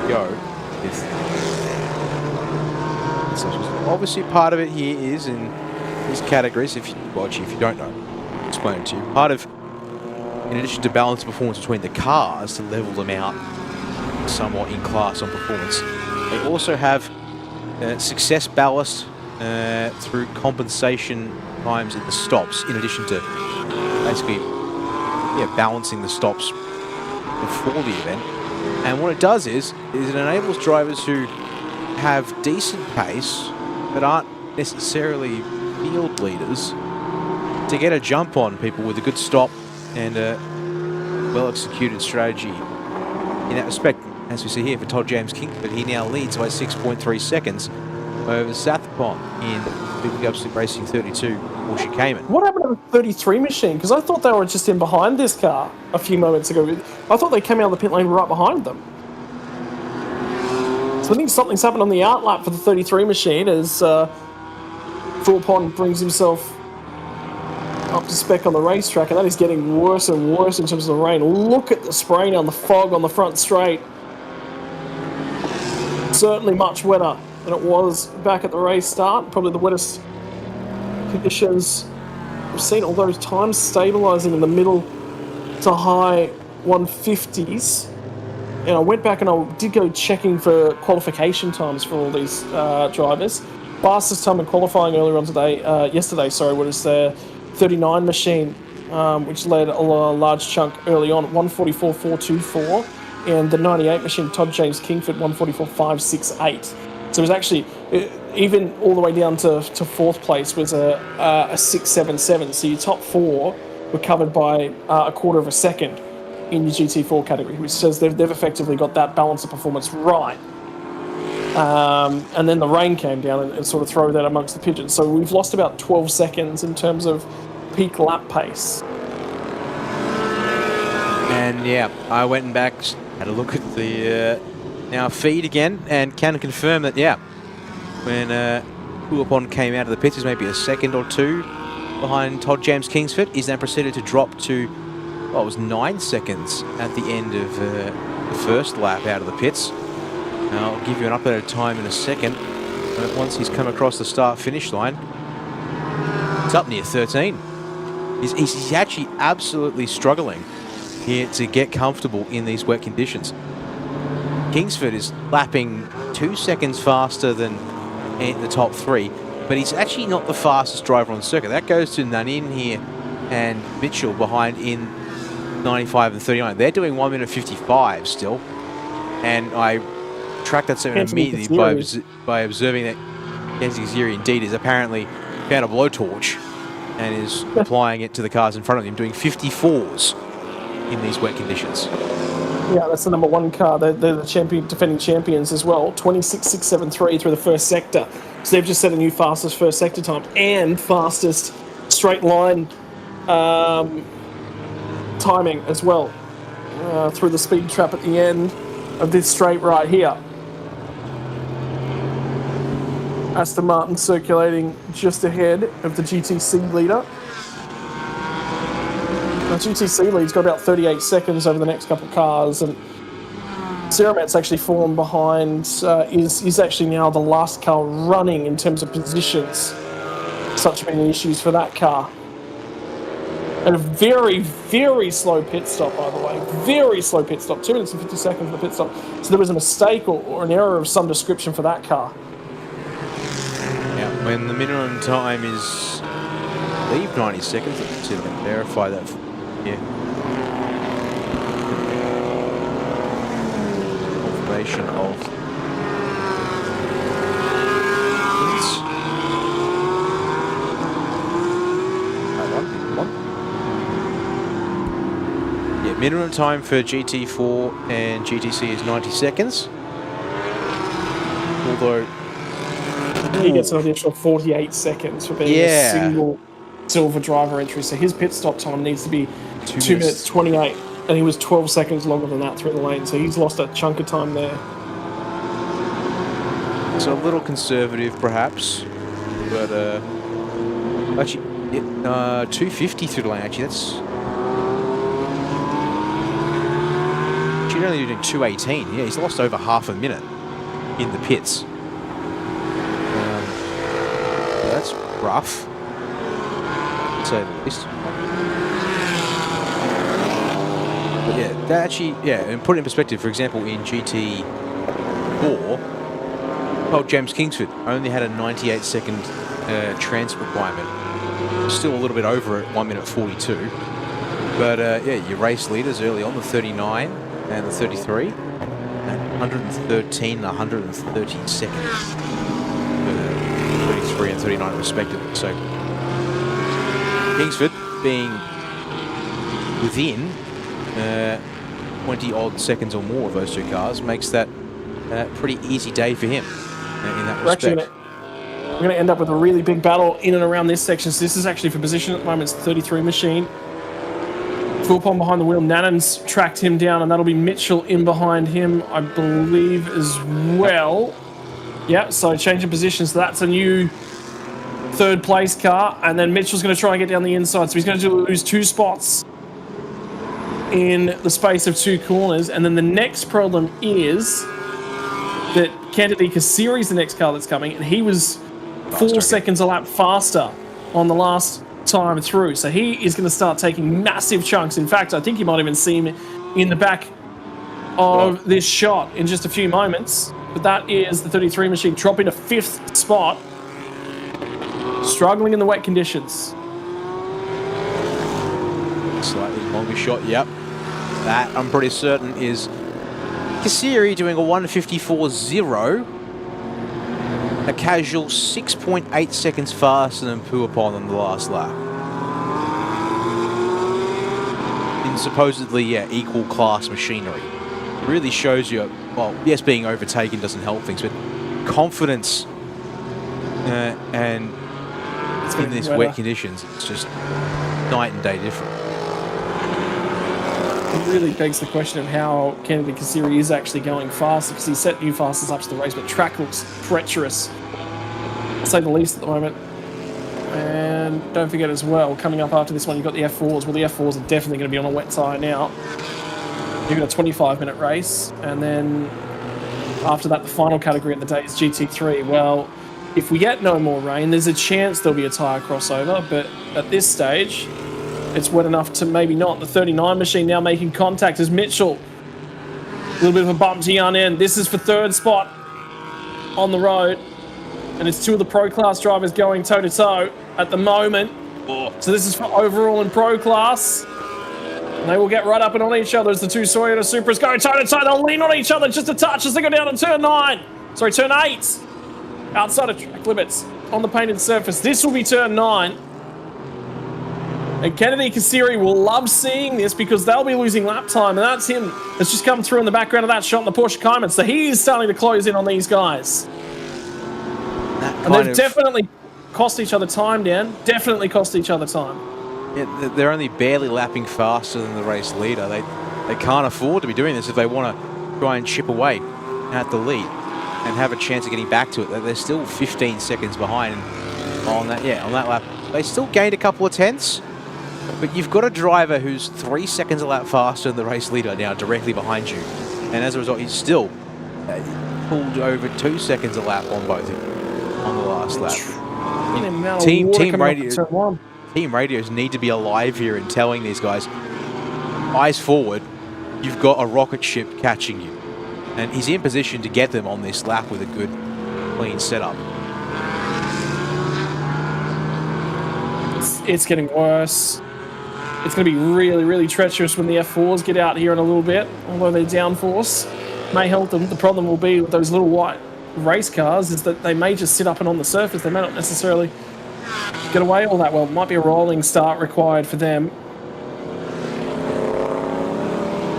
Go with, obviously part of it here is in these categories, if you don't know, I'll explain it to you. Part of, in addition to balance performance between the cars to level them out somewhat in class on performance, they also have success ballast through compensation times in the stops, in addition to basically balancing the stops before the event. And what it does is it enables drivers who have decent pace but aren't necessarily field leaders to get a jump on people with a good stop and a well-executed strategy in that respect. As we see here for Todd James Kingford, he now leads by 6.3 seconds over Sathapon in Big Upslip Racing 32 Porsche Cayman. What happened to the 33 machine? Because I thought they were just in behind this car a few moments ago. I thought they came out of the pit lane right behind them. So I think something's happened on the outlap for the 33 machine as Philpon brings himself up to spec on the racetrack, and that is getting worse and worse in terms of the rain. Look at the spray now, the fog on the front straight. certainly much wetter than it was back at the race start. Probably the wettest conditions we've seen, all those times stabilising in the middle to high 150s. And I went back and I did go checking for qualification times for all these drivers. Fastest time in qualifying earlier on yesterday, was the 39 machine, which led a large chunk early on, 144.424, and the 98 machine, Todd James Kingford, 144.568. So it was actually, even all the way down to fourth place was a 677. So your top four were covered by a quarter of a second in your GT4 category, which says they've effectively got that balance of performance right. And then the rain came down and sort of threw that amongst the pigeons. So we've lost about 12 seconds in terms of peak lap pace. And yeah, I went and back, had a look at the now feed again, and can confirm that, yeah, when Podium came out of the pits, he's maybe a second or two behind Todd James Kingsford. He's then proceeded to drop to, well, it was 9 seconds at the end of the first lap out of the pits. Now, I'll give you an updated time in a second. But once he's come across the start-finish line, it's up near 13. He's actually absolutely struggling here to get comfortable in these wet conditions. Kingsford is lapping 2 seconds faster than the top three, but he's actually not the fastest driver on the circuit. That goes to Nanin here and Mitchell behind in 95 and 39. They're doing 1 minute 55 still, and I tracked that segment immediately by observing that Kenzie Xiri indeed is apparently found a blowtorch and is applying it to the cars in front of him, doing 54s in these wet conditions. Yeah, that's the number one car. They're the defending champions as well. 26.673 through the first sector. So they've just set a new fastest first sector time and fastest straight line timing as well through the speed trap at the end of this straight right here. Aston Martin circulating just ahead of the GTC leader. The GTC lead's got about 38 seconds over the next couple of cars, and Ceramet's actually fallen behind, is actually now the last car running in terms of positions. Such many issues for that car. And a very, very slow pit stop, by the way. Very slow pit stop. 2 minutes and 50 seconds for the pit stop. So there was a mistake or an error of some description for that car. Yeah, when the minimum time is, I believe, 90 seconds. Let's see if I can verify that. Yeah. Confirmation of. Yeah, minimum time for GT4 and GTC is 90 seconds. Although he gets an additional 48 seconds for being a single silver driver entry. So his pit stop time needs to be 2 minutes 28, and he was 12 seconds longer than that through the lane. So he's lost a chunk of time there. It's a little conservative, perhaps, but actually, 250 through the lane. Actually, that's actually only doing 218. Yeah, he's lost over half a minute in the pits. That's rough, to say the least. But yeah, that actually, and put it in perspective, for example, in GT4, Todd James Kingsford only had a 98-second transfer requirement. Still a little bit over at 1 minute 42. But yeah, your race leaders early on, the 39 and the 33, and 113 and 130 seconds. 33 and 39 respectively. So Kingsford being within 20 odd seconds or more of those two cars makes that a pretty easy day for him in that respect. We're going to end up with a really big battle in and around this section. So this is actually for position at the moment. It's the 33 machine. Philpon behind the wheel. Nannon's tracked him down, and that'll be Mitchell in behind him, I believe, as well. Yeah, so changing positions. So that's a new third place car, and then Mitchell's going to try and get down the inside. So he's going to lose 2 spots in the space of 2 corners. And then the next problem is that Kennedy Kasiri's the next car that's coming, and he was 4 seconds a lap faster on the last time through. So he is going to start taking massive chunks. In fact, I think you might even see him in the back of this shot in just a few moments. But that is the 33 machine dropping to 5th spot. Struggling in the wet conditions. Slightly longer shot, yep. That, I'm pretty certain, is Kasiri doing a 1:54.0. A casual 6.8 seconds faster than Puapon on the last lap. In supposedly, equal class machinery. Really shows you, well, yes, being overtaken doesn't help things, but confidence and in these wet conditions, it's just night and day different. It really begs the question of how Kennedy Kasiri is actually going faster, because he set new fastest laps to the race, but track looks treacherous, to say the least, at the moment. And don't forget as well, coming up after this one, you've got the F4s. Well, the F4s are definitely going to be on a wet tyre now. You've got a 25-minute race, and then after that, the final category of the day is GT3. Well, if we get no more rain, there's a chance there'll be a tyre crossover, but at this stage, it's wet enough to maybe not. The 39 machine now making contact as Mitchell. A little bit of a bump to yarn end. This is for 3rd spot on the road, and it's 2 of the Pro Class drivers going toe-to-toe at the moment. So this is for overall and Pro Class. And they will get right up and on each other as the 2 Toyota Supras go toe-to-toe. They'll lean on each other just a touch as they go down to turn 9. Sorry, turn 8. Outside of track limits on the painted surface. This will be turn 9. And Kennedy Kasiri will love seeing this because they'll be losing lap time. And that's him that's just come through in the background of that shot in the Porsche Cayman. So he is starting to close in on these guys. And they've definitely cost each other time, Dan. Definitely cost each other time. Yeah, they're only barely lapping faster than the race leader. They can't afford to be doing this if they want to try and chip away at the lead and have a chance of getting back to it. They're still 15 seconds behind on that lap. They still gained a couple of tenths, but you've got a driver who's 3 seconds a lap faster than the race leader now directly behind you. And as a result, he's still pulled over 2 seconds a lap on both on the last lap. Team radios need to be alive here and telling these guys, eyes forward, you've got a rocket ship catching you. And he's in position to get them on this lap with a good, clean setup. It's getting worse. It's going to be really, really treacherous when the F4s get out here in a little bit, although their downforce may help them. The problem will be with those little white race cars is that they may just sit up and on the surface. They may not necessarily get away all that well. Might be a rolling start required for them.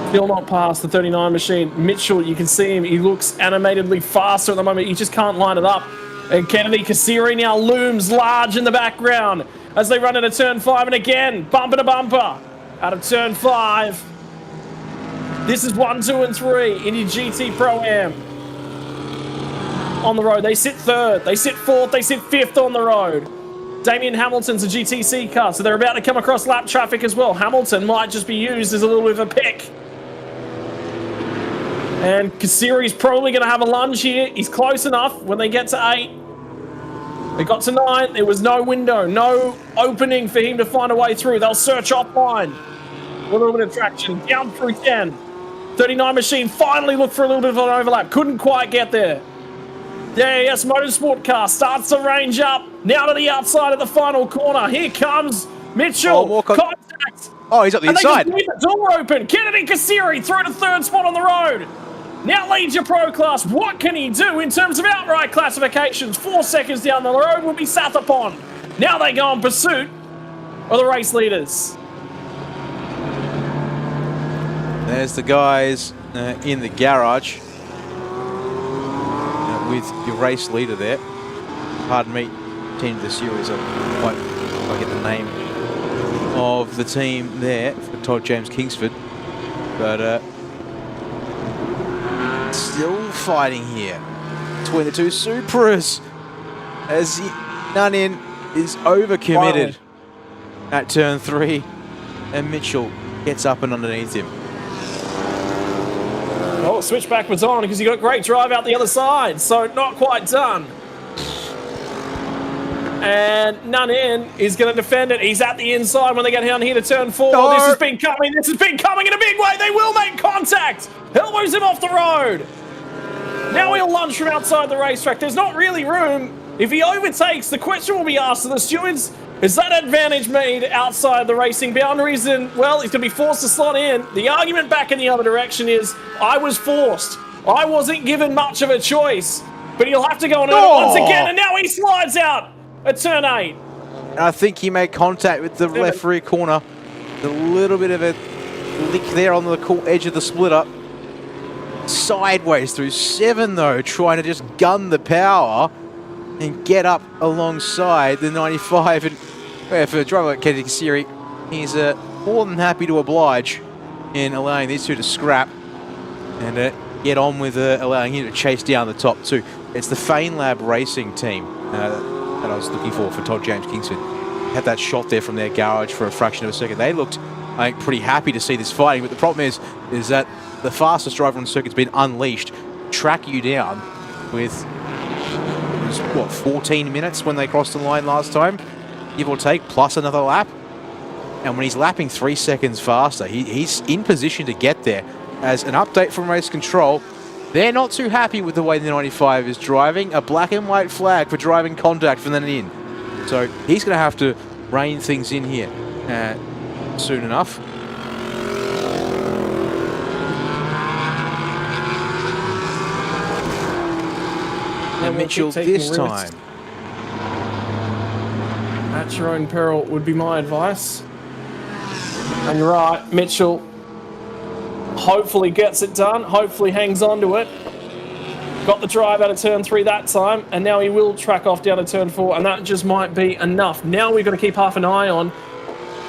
Still not past the 39 machine. Mitchell, you can see him. He looks animatedly faster at the moment. He just can't line it up. And Kennedy Kasiri now looms large in the background as they run into turn 5. And again, bumper to bumper out of turn 5. This is 1, 2, and 3 in your GT Pro-Am. On the road, they sit 3rd, they sit 4th, they sit 5th on the road. Damien Hamilton's a GTC car, so they're about to come across lap traffic as well. Hamilton might just be used as a little bit of a pick. And Kasiri's probably going to have a lunge here. He's close enough when they get to 8. They got to 9. There was no window, no opening for him to find a way through. They'll search offline. A little bit of traction down through 10. 39 machine finally looked for a little bit of an overlap. Couldn't quite get there. Yeah, yes, Motorsport car starts to range up. Now to the outside of the final corner. Here comes Mitchell. Contact. Oh, he's up the inside. They just leave the door open. Kennedy Kasiri through to 3rd spot on the road. Now leads your Pro Class. What can he do in terms of outright classifications? 4 seconds down the road will be Sathapon. Now they go in pursuit of the race leaders. There's the guys in the garage with your race leader there. Pardon me, team of the series. I get the name of the team there for Todd James Kingsford, but still fighting here between the 2 Supras as Nunin is overcommitted at turn 3 and Mitchell gets up and underneath him. Oh, Oh, switch backwards on because he got great drive out the other side. So not quite done. And none in is going to defend it. He's at the inside when they get down here to turn 4. No. This has been coming. This has been coming in a big way. They will make contact. Elbows him off the road. Now he'll lunge from outside the racetrack. There's not really room. If he overtakes, the question will be asked to the stewards, is that advantage made outside the racing boundaries? And, well, he's going to be forced to slot in. The argument back in the other direction is, I was forced. I wasn't given much of a choice. But he'll have to go and earn it once again. And now he slides out at turn 8. And I think he made contact with the left rear corner. A little bit of a lick there on the edge of the splitter. Sideways through 7 though, trying to just gun the power and get up alongside the 95. And for a driver like Kennedy Kasiri, he's more than happy to oblige in allowing these two to scrap and get on with allowing him to chase down the top 2. It's the FaneLab Racing team that I was looking for Todd James Kingsford. Had that shot there from their garage for a fraction of a second. They looked, I think, pretty happy to see this fighting, but the problem is that the fastest driver on the circuit's been unleashed, track you down with, it was, what, 14 minutes when they crossed the line last time, give or take, plus another lap. And when he's lapping 3 seconds faster, he's in position to get there. As an update from race control, they're not too happy with the way the 95 is driving. A black and white flag for driving contact from then in. So he's going to have to rein things in here soon enough. And Mitchell this time. At your own peril would be my advice. And you're right, Mitchell hopefully gets it done, hopefully hangs on to it. Got the drive out of turn 3 that time, and now he will track off down to turn 4, and that just might be enough. Now we've got to keep half an eye on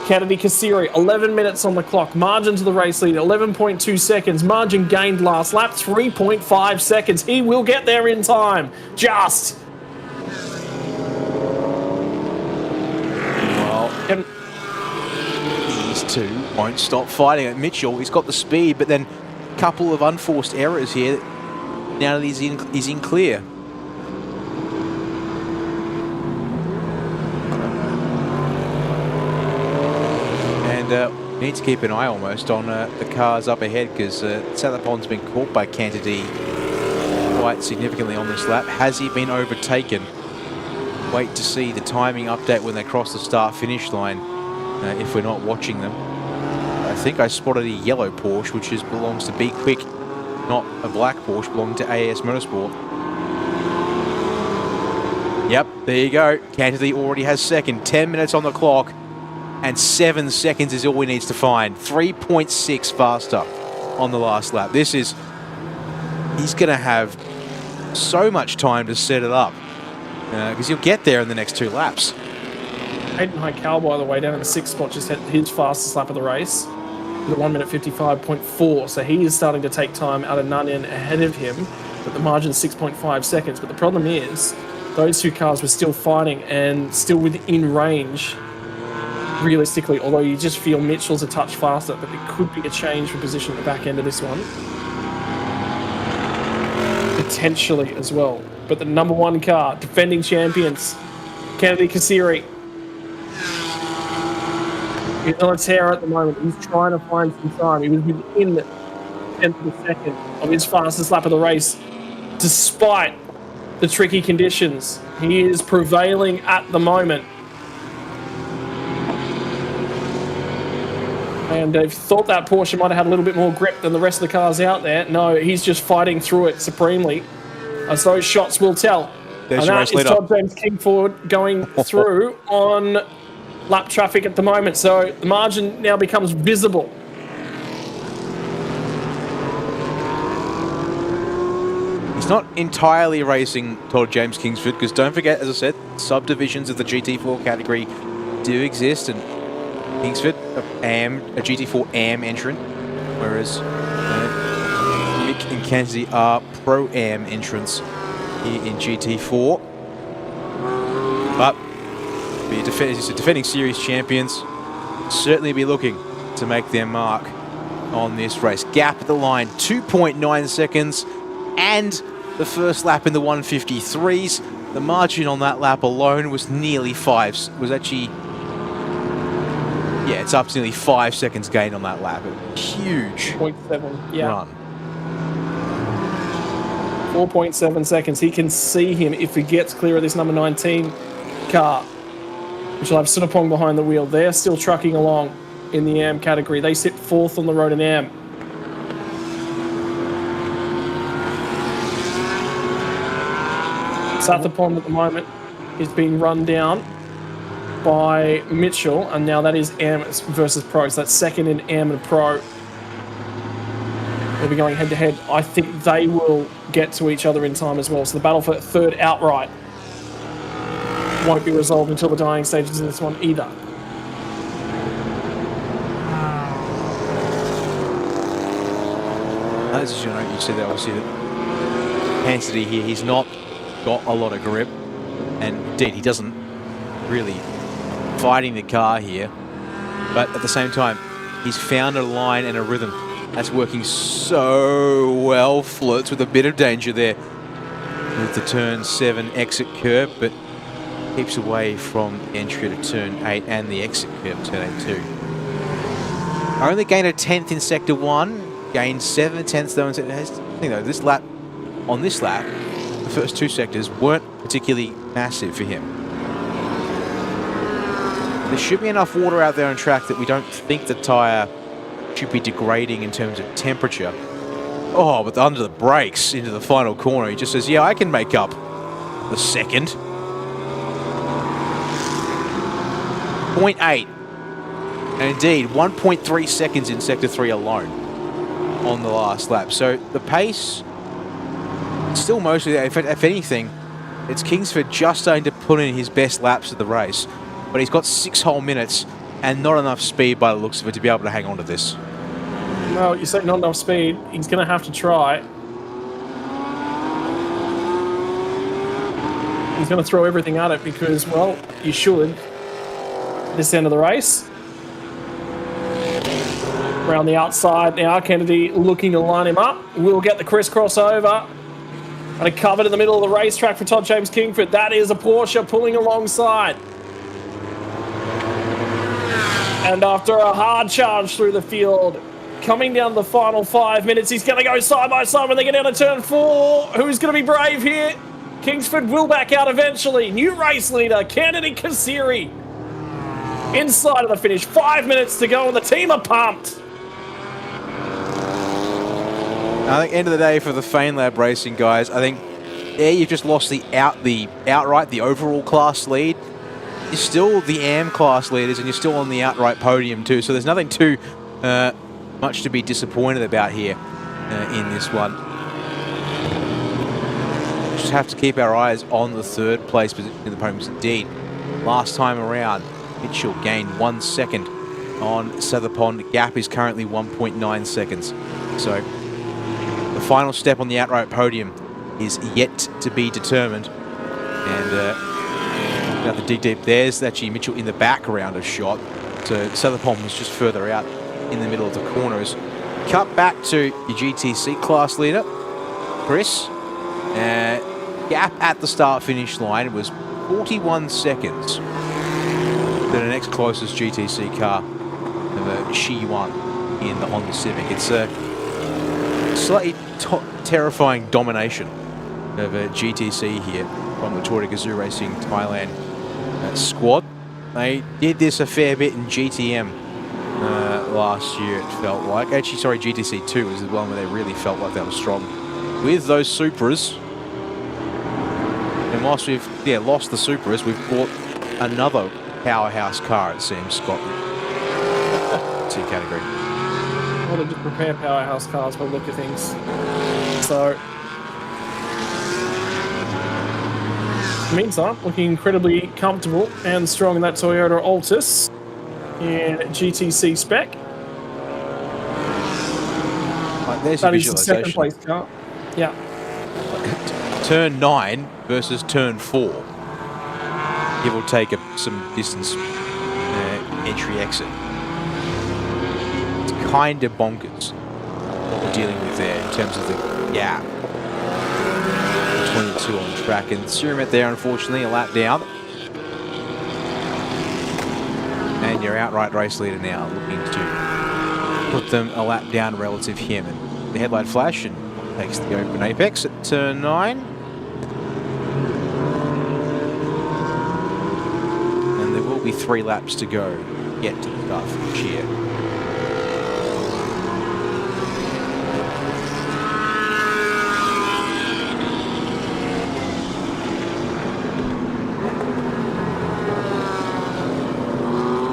Kennedy Kasiri. 11 minutes on the clock. Margin to the race leader, 11.2 seconds. Margin gained last lap, 3.5 seconds. He will get there in time. Just. Well, these two won't stop fighting at Mitchell. He's got the speed, but then a couple of unforced errors here. Now that he's in clear. And we need to keep an eye almost on the cars up ahead, because Salapon's been caught by Cantady quite significantly on this lap. Has he been overtaken? Wait to see the timing update when they cross the start-finish line, if we're not watching them. I think I spotted a yellow Porsche, which belongs to B-Quik, not a black Porsche belonging to AS Motorsport. Yep, there you go. Cantady already has second. 10 minutes on the clock, and 7 seconds is all he needs to find. 3.6 faster on the last lap. This is... he's going to have so much time to set it up, because he'll get there in the next 2 laps. Hayden Highcal, by the way, down in the 6th spot, just had his fastest lap of the race. With a 1 minute 55.4, so he is starting to take time out of Nunn ahead of him, but the margin's 6.5 seconds. But the problem is, those 2 cars were still fighting and still within range, realistically, although you just feel Mitchell's a touch faster, but it could be a change for position at the back end of this one. Potentially as well. But the number 1 car, defending champions, Kennedy Kasiri, he's on a tear at the moment. He's trying to find some time. He was within the 10th of a second of his fastest lap of the race, despite the tricky conditions. He is prevailing at the moment. And if you thought that Porsche might have had a little bit more grip than the rest of the cars out there, no, he's just fighting through it supremely, as those shots will tell. There's and that is Todd James Kingsford going through on lap traffic at the moment, so the margin now becomes visible. He's not entirely racing Todd James Kingsford, because don't forget, as I said, subdivisions of the GT4 category do exist, and Kingsford, a GT4 AM entrant, whereas Mick and Kenzie are Pro-Am entrants here in GT4. But defending series champions, certainly be looking to make their mark on this race. Gap at the line, 2.9 seconds, and the first lap in the 153s. The margin on that lap alone was nearly it's up to nearly 5 seconds gain on that lap. Huge 0.7, yeah. run. 4.7 seconds. He can see him if he gets clear of this number 19 car, which will have Sinapong behind the wheel. They're still trucking along in the AM category. They sit 4th on the road in AM. Satapong at the moment is being run down by Mitchell, and now that is AM versus Pro. So that's second in AM and Pro. They'll be going head to head. I think they will get to each other in time as well. So the battle for third outright won't be resolved until the dying stages of this one either. As you know, you said that obviously that Hansity here, he's not got a lot of grip, and indeed he doesn't really fighting the car here, but at the same time he's found a line and a rhythm that's working so well. Flirts with a bit of danger there with the turn 7 exit curve, but keeps away from the entry to turn 8 and the exit curve turn 8 too. Only gained a 10th in sector 1, gained 7 tenths though in sector. This lap, on this lap, the first 2 sectors weren't particularly massive for him. There should be enough water out there on track that we don't think the tyre should be degrading in terms of temperature. Oh, but under the brakes into the final corner, he just says, yeah, I can make up the second. 0.8. And indeed, 1.3 seconds in sector 3 alone on the last lap. So the pace, still mostly there. If anything, it's Kingsford just starting to put in his best laps of the race. But he's got 6 whole minutes and not enough speed by the looks of it to be able to hang on to this. No, you say not enough speed. He's going to have to try. He's going to throw everything at it because, well, you should. This end of the race. Around the outside now, Kennedy looking to line him up. We'll get the crisscross over. And a covered in the middle of the racetrack for Todd James Kingford. That is a Porsche pulling alongside. And after a hard charge through the field, coming down the final 5 minutes, he's going to go side by side when they get down to turn 4. Who's going to be brave here? Kingsford will back out eventually. New race leader, Kennedy Kasiri. Inside of the finish, 5 minutes to go, and the team are pumped. I think end of the day for the FaneLab Racing guys, I think you've just lost the overall class lead. You're still the AM class leaders, and you're still on the outright podium too. So there's nothing too much to be disappointed about here in this one. Just have to keep our eyes on the third place position in the podium. Indeed, last time around, Mitchell gained 1 second on Satapong. The gap is currently 1.9 seconds. So the final step on the outright podium is yet to be determined. And now the dig deep, there's actually Mitchell in the background of shot. So Satapong was just further out in the middle of the corners. Cut back to your GTC class leader, Chris. Gap at the start finish line was 41 seconds to the next closest GTC car, the Shi-Yuan in the Honda Civic. It's a slightly terrifying domination of a GTC here from the Tour de Gazoo Racing Thailand squad. They did this a fair bit in GTM last year, it felt like. Actually, sorry, GTC 2 was the one where they really felt like they were strong with those Supras. And whilst we've lost the Supras, we've bought another powerhouse car, it seems, Scotland. T category. Well, they just prepare powerhouse cars by the look of things. So, meantime, looking incredibly comfortable and strong in that Toyota Altis in GTC spec. There's that your is the second place car. Yeah. Turn 9 versus turn 4. Give or take some distance entry exit. It's kind of bonkers what we're dealing with there in terms of the gap between the two on the track. And Suramet there, unfortunately, a lap down. And your outright race leader now looking to put them a lap down relative him. And the headlight flash and takes the open apex at turn 9. And there will be 3 laps to go to get to the start finish here.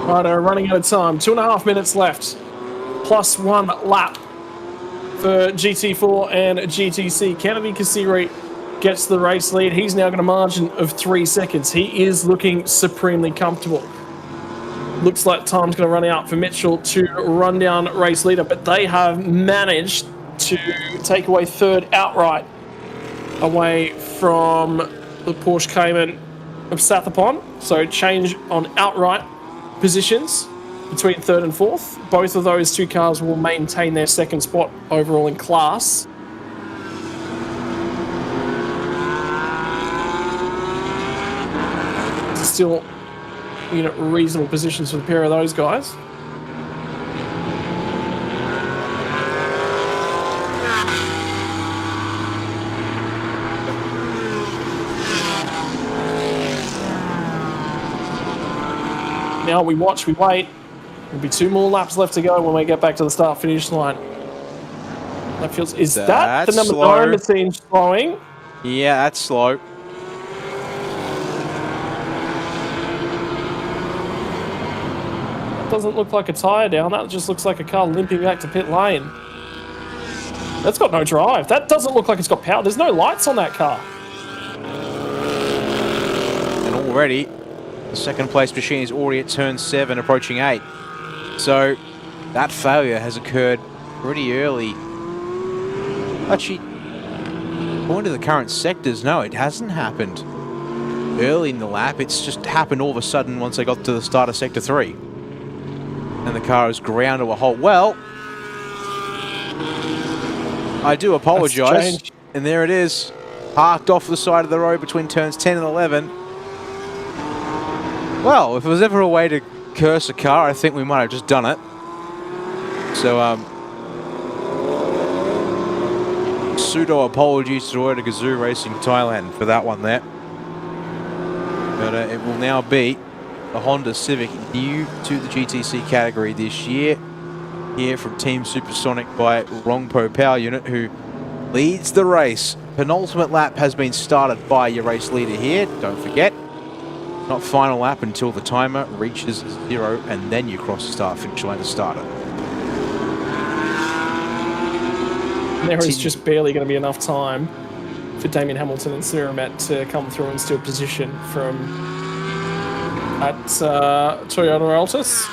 Right, running out of time. 2.5 minutes left. Plus 1 lap for GT4 and GTC. Kennedy Kasiri gets the race lead. He's now got a margin of 3 seconds. He is looking supremely comfortable. Looks like time's going to run out for Mitchell to run down race leader, but they have managed to take away third outright away from the Porsche Cayman of Sathapon. So change on outright positions between third and fourth. Both of those 2 cars will maintain their second spot overall in class. Still, reasonable positions for the pair of those guys. Now we watch, we wait. There'll be 2 more laps left to go when we get back to the start-finish line. That feels... Is that the number 9 machine slowing? Yeah, that's slow. That doesn't look like a tyre down. That just looks like a car limping back to pit lane. That's got no drive. That doesn't look like it's got power. There's no lights on that car. And already... the second place machine is already at turn 7, approaching 8. So that failure has occurred pretty early. Actually, according to the current sectors, no, it hasn't happened early in the lap. It's just happened all of a sudden once they got to the start of sector 3. And the car is ground to a halt. Well, I do apologise. And there it is, parked off the side of the road between turns 10 and 11. Well, if there was ever a way to curse a car, I think we might have just done it. So, pseudo apologies to Toyota Gazoo Racing Thailand for that one there. But it will now be the Honda Civic, new to the GTC category this year. Here from Team Supersonic by Rongpo Power Unit, who leads the race. Penultimate lap has been started by your race leader here, don't forget. Not final lap until the timer reaches 0, and then you cross the start-finish line to start it. There is just barely going to be enough time for Damien Hamilton and Suramet to come through and steal position from at Toyota Altus.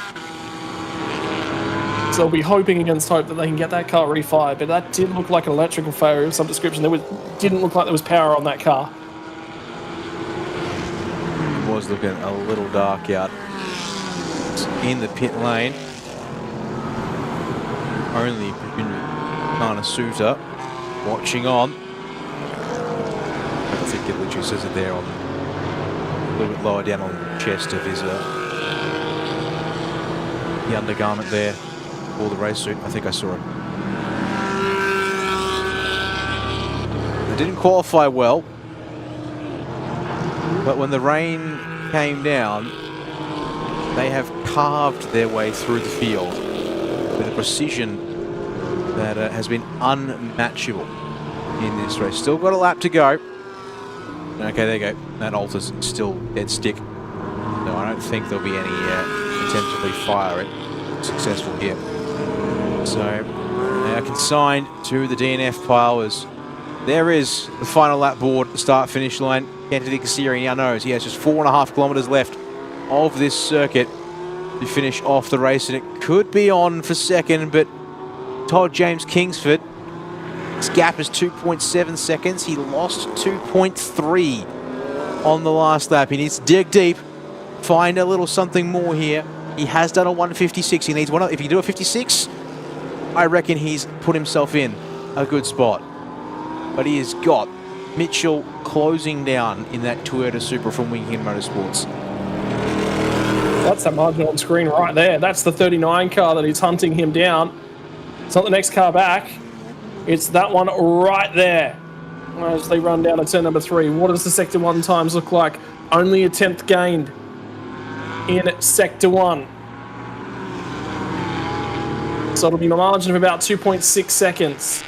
So they'll be hoping against hope that they can get that car refired, but that did look like an electrical failure of some description. Didn't look like there was power on that car. Was looking a little dark out in the pit lane. Only Kanasuta watching on. I think it literally says it there on a little bit lower down on the chest of his the undergarment there, or the race suit. I think I saw it. They didn't qualify well. But when the rain came down, they have carved their way through the field with a precision that has been unmatchable in this race. Still got a lap to go. Okay, there you go. That Altus still dead stick. No, I don't think there'll be any attempt to refire it successful here. So, now consigned to the DNF pile as there is the final lap board, the start-finish line. Kennedy Kasiri now knows he has just 4.5 kilometres left of this circuit to finish off the race, and it could be on for second, but Todd James Kingsford, his gap is 2.7 seconds. He lost 2.3 on the last lap. He needs to dig deep, find a little something more here. He has done a 156. He needs one. If he can do a 56, I reckon he's put himself in a good spot. But he has got Mitchell closing down in that Toyota Supra from Winging Motorsports. That's that margin on screen right there. That's the 39 car that is hunting him down. It's not the next car back. It's that one right there. As they run down to turn number 3. What does the Sector 1 times look like? Only a 10th gained in Sector 1. So it'll be a margin of about 2.6 seconds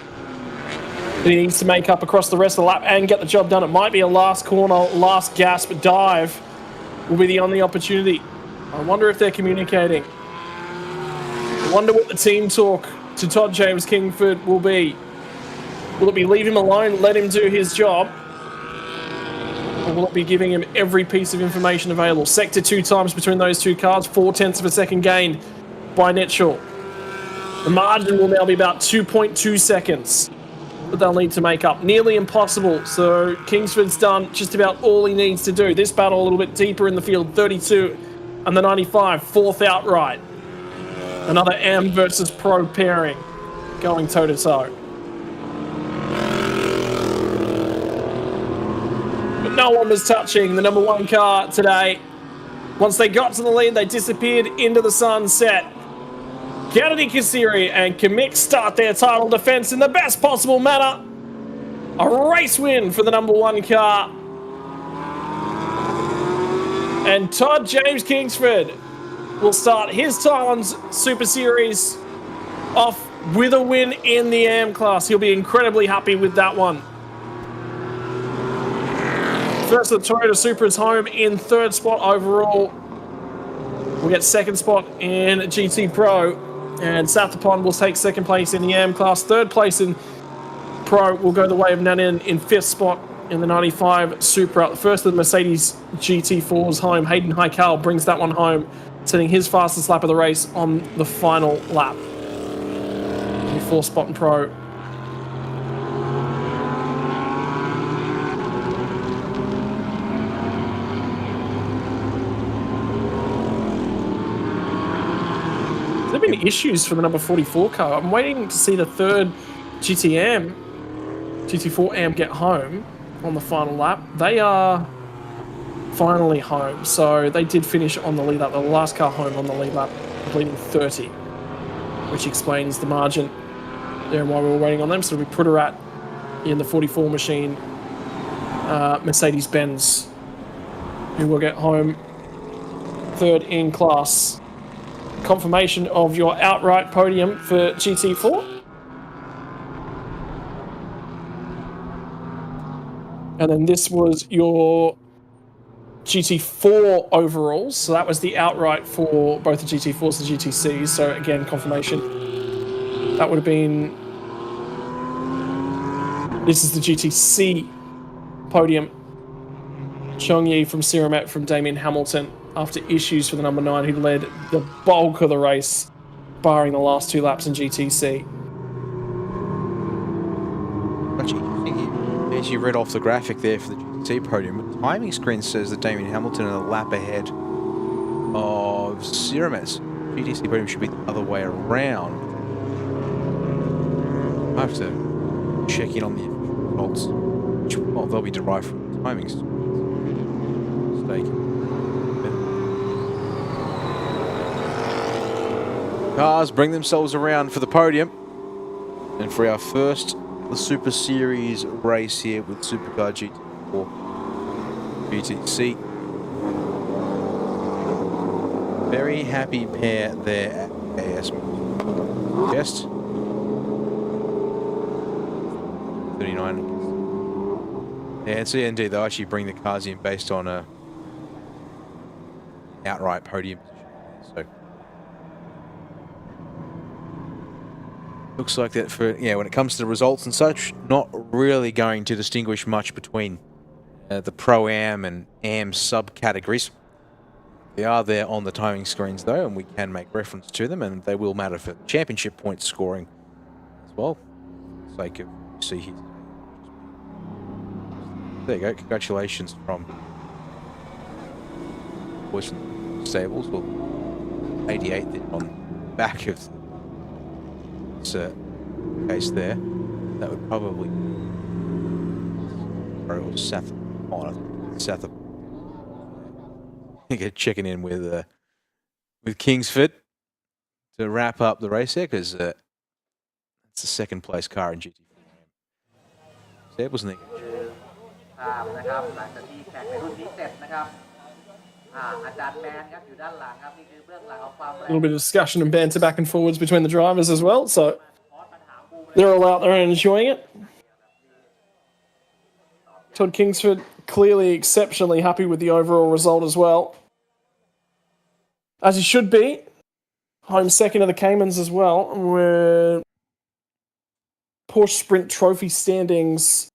that he needs to make up across the rest of the lap and get the job done. It might be a last corner, last gasp dive will be the only opportunity. I wonder if they're communicating. I wonder what the team talk to Todd James Kingsford will be. Will it be leave him alone, let him do his job? Or will it be giving him every piece of information available? Sector 2 times between those two cars, 0.4 of a second gained by Mitchell. The margin will now be about 2.2 seconds that they'll need to make up. Nearly impossible, so Kingsford's done just about all he needs to do. This battle a little bit deeper in the field, 32 and the 95, 4th outright. Another AM versus Pro pairing going toe-to-toe. But no one was touching the number 1 car today. Once they got to the lead, they disappeared into the sunset. Kennedy Kasiri and Kamik start their title defense in the best possible manner. A race win for the number 1 car. And Todd James Kingsford will start his Thailand's Super Series off with a win in the AM class. He'll be incredibly happy with that one. First, the Toyota Supra is home in 3rd spot overall. We'll get 2nd spot in GT Pro. And Sathapon will take 2nd place in the AM class. 3rd place in Pro will go the way of Nanin in 5th spot in the 95 Supra. First of the Mercedes GT4s home. Hayden Heikal brings that one home, setting his fastest lap of the race on the final lap. 4th spot in Pro. There have been issues for the number 44 car. I'm waiting to see the 3rd GTM, GT4 AM get home on the final lap. They are finally home, so they did finish on the lead lap. The last car home on the lead lap, completing 30, which explains the margin there and why we were waiting on them. So we put her at in the 44 machine, Mercedes-Benz, who will get home 3rd in class. Confirmation of your outright podium for GT4. And then this was your GT4 overalls. So that was the outright for both the GT4s and GTCs. So again, confirmation. That would have been... This is the GTC podium. Chong-Yi from Siramet from Damien Hamilton, after issues for the number 9, who led the bulk of the race, barring the last 2 laps in GTC. Actually, as you read off the graphic there for the GTC podium, the timing screen says that Damien Hamilton is a lap ahead of Siramet's. GTC podium should be the other way around. I have to check in on the results, which, well, they'll be derived from the timings. Mistake. Cars bring themselves around for the podium. And for our first the Super Series race here with Supercar GT4 GTC. Very happy pair there at AS Guest. 39. Yeah, and so indeed they'll actually bring the cars in based on a outright podium position. So looks like that for, yeah, when it comes to the results and such, not really going to distinguish much between the Pro-Am and Am subcategories. They are there on the timing screens though, and we can make reference to them, and they will matter for championship point scoring as well. For the sake of, you see here. There you go, congratulations from boys from Stables, well, 88 there on the back of this case there, that would probably or Seth. Seth, I think checking in with Kingsford to wrap up the race here because it's the second place car in GT4. Seb wasn't it? นะครับหลังจากที่แข่งในรุ่นนี้เสร็จนะครับอาจารย์แมนครับอยู่ด้านหลังครับนี่คือเบื้องหลังของความแรง A little bit of discussion and banter back and forwards between the drivers as well, so they're all out there and enjoying it. Todd Kingsford clearly exceptionally happy with the overall result as well. As he should be. Home second of the Caymans as well. We're Porsche Sprint Trophy standings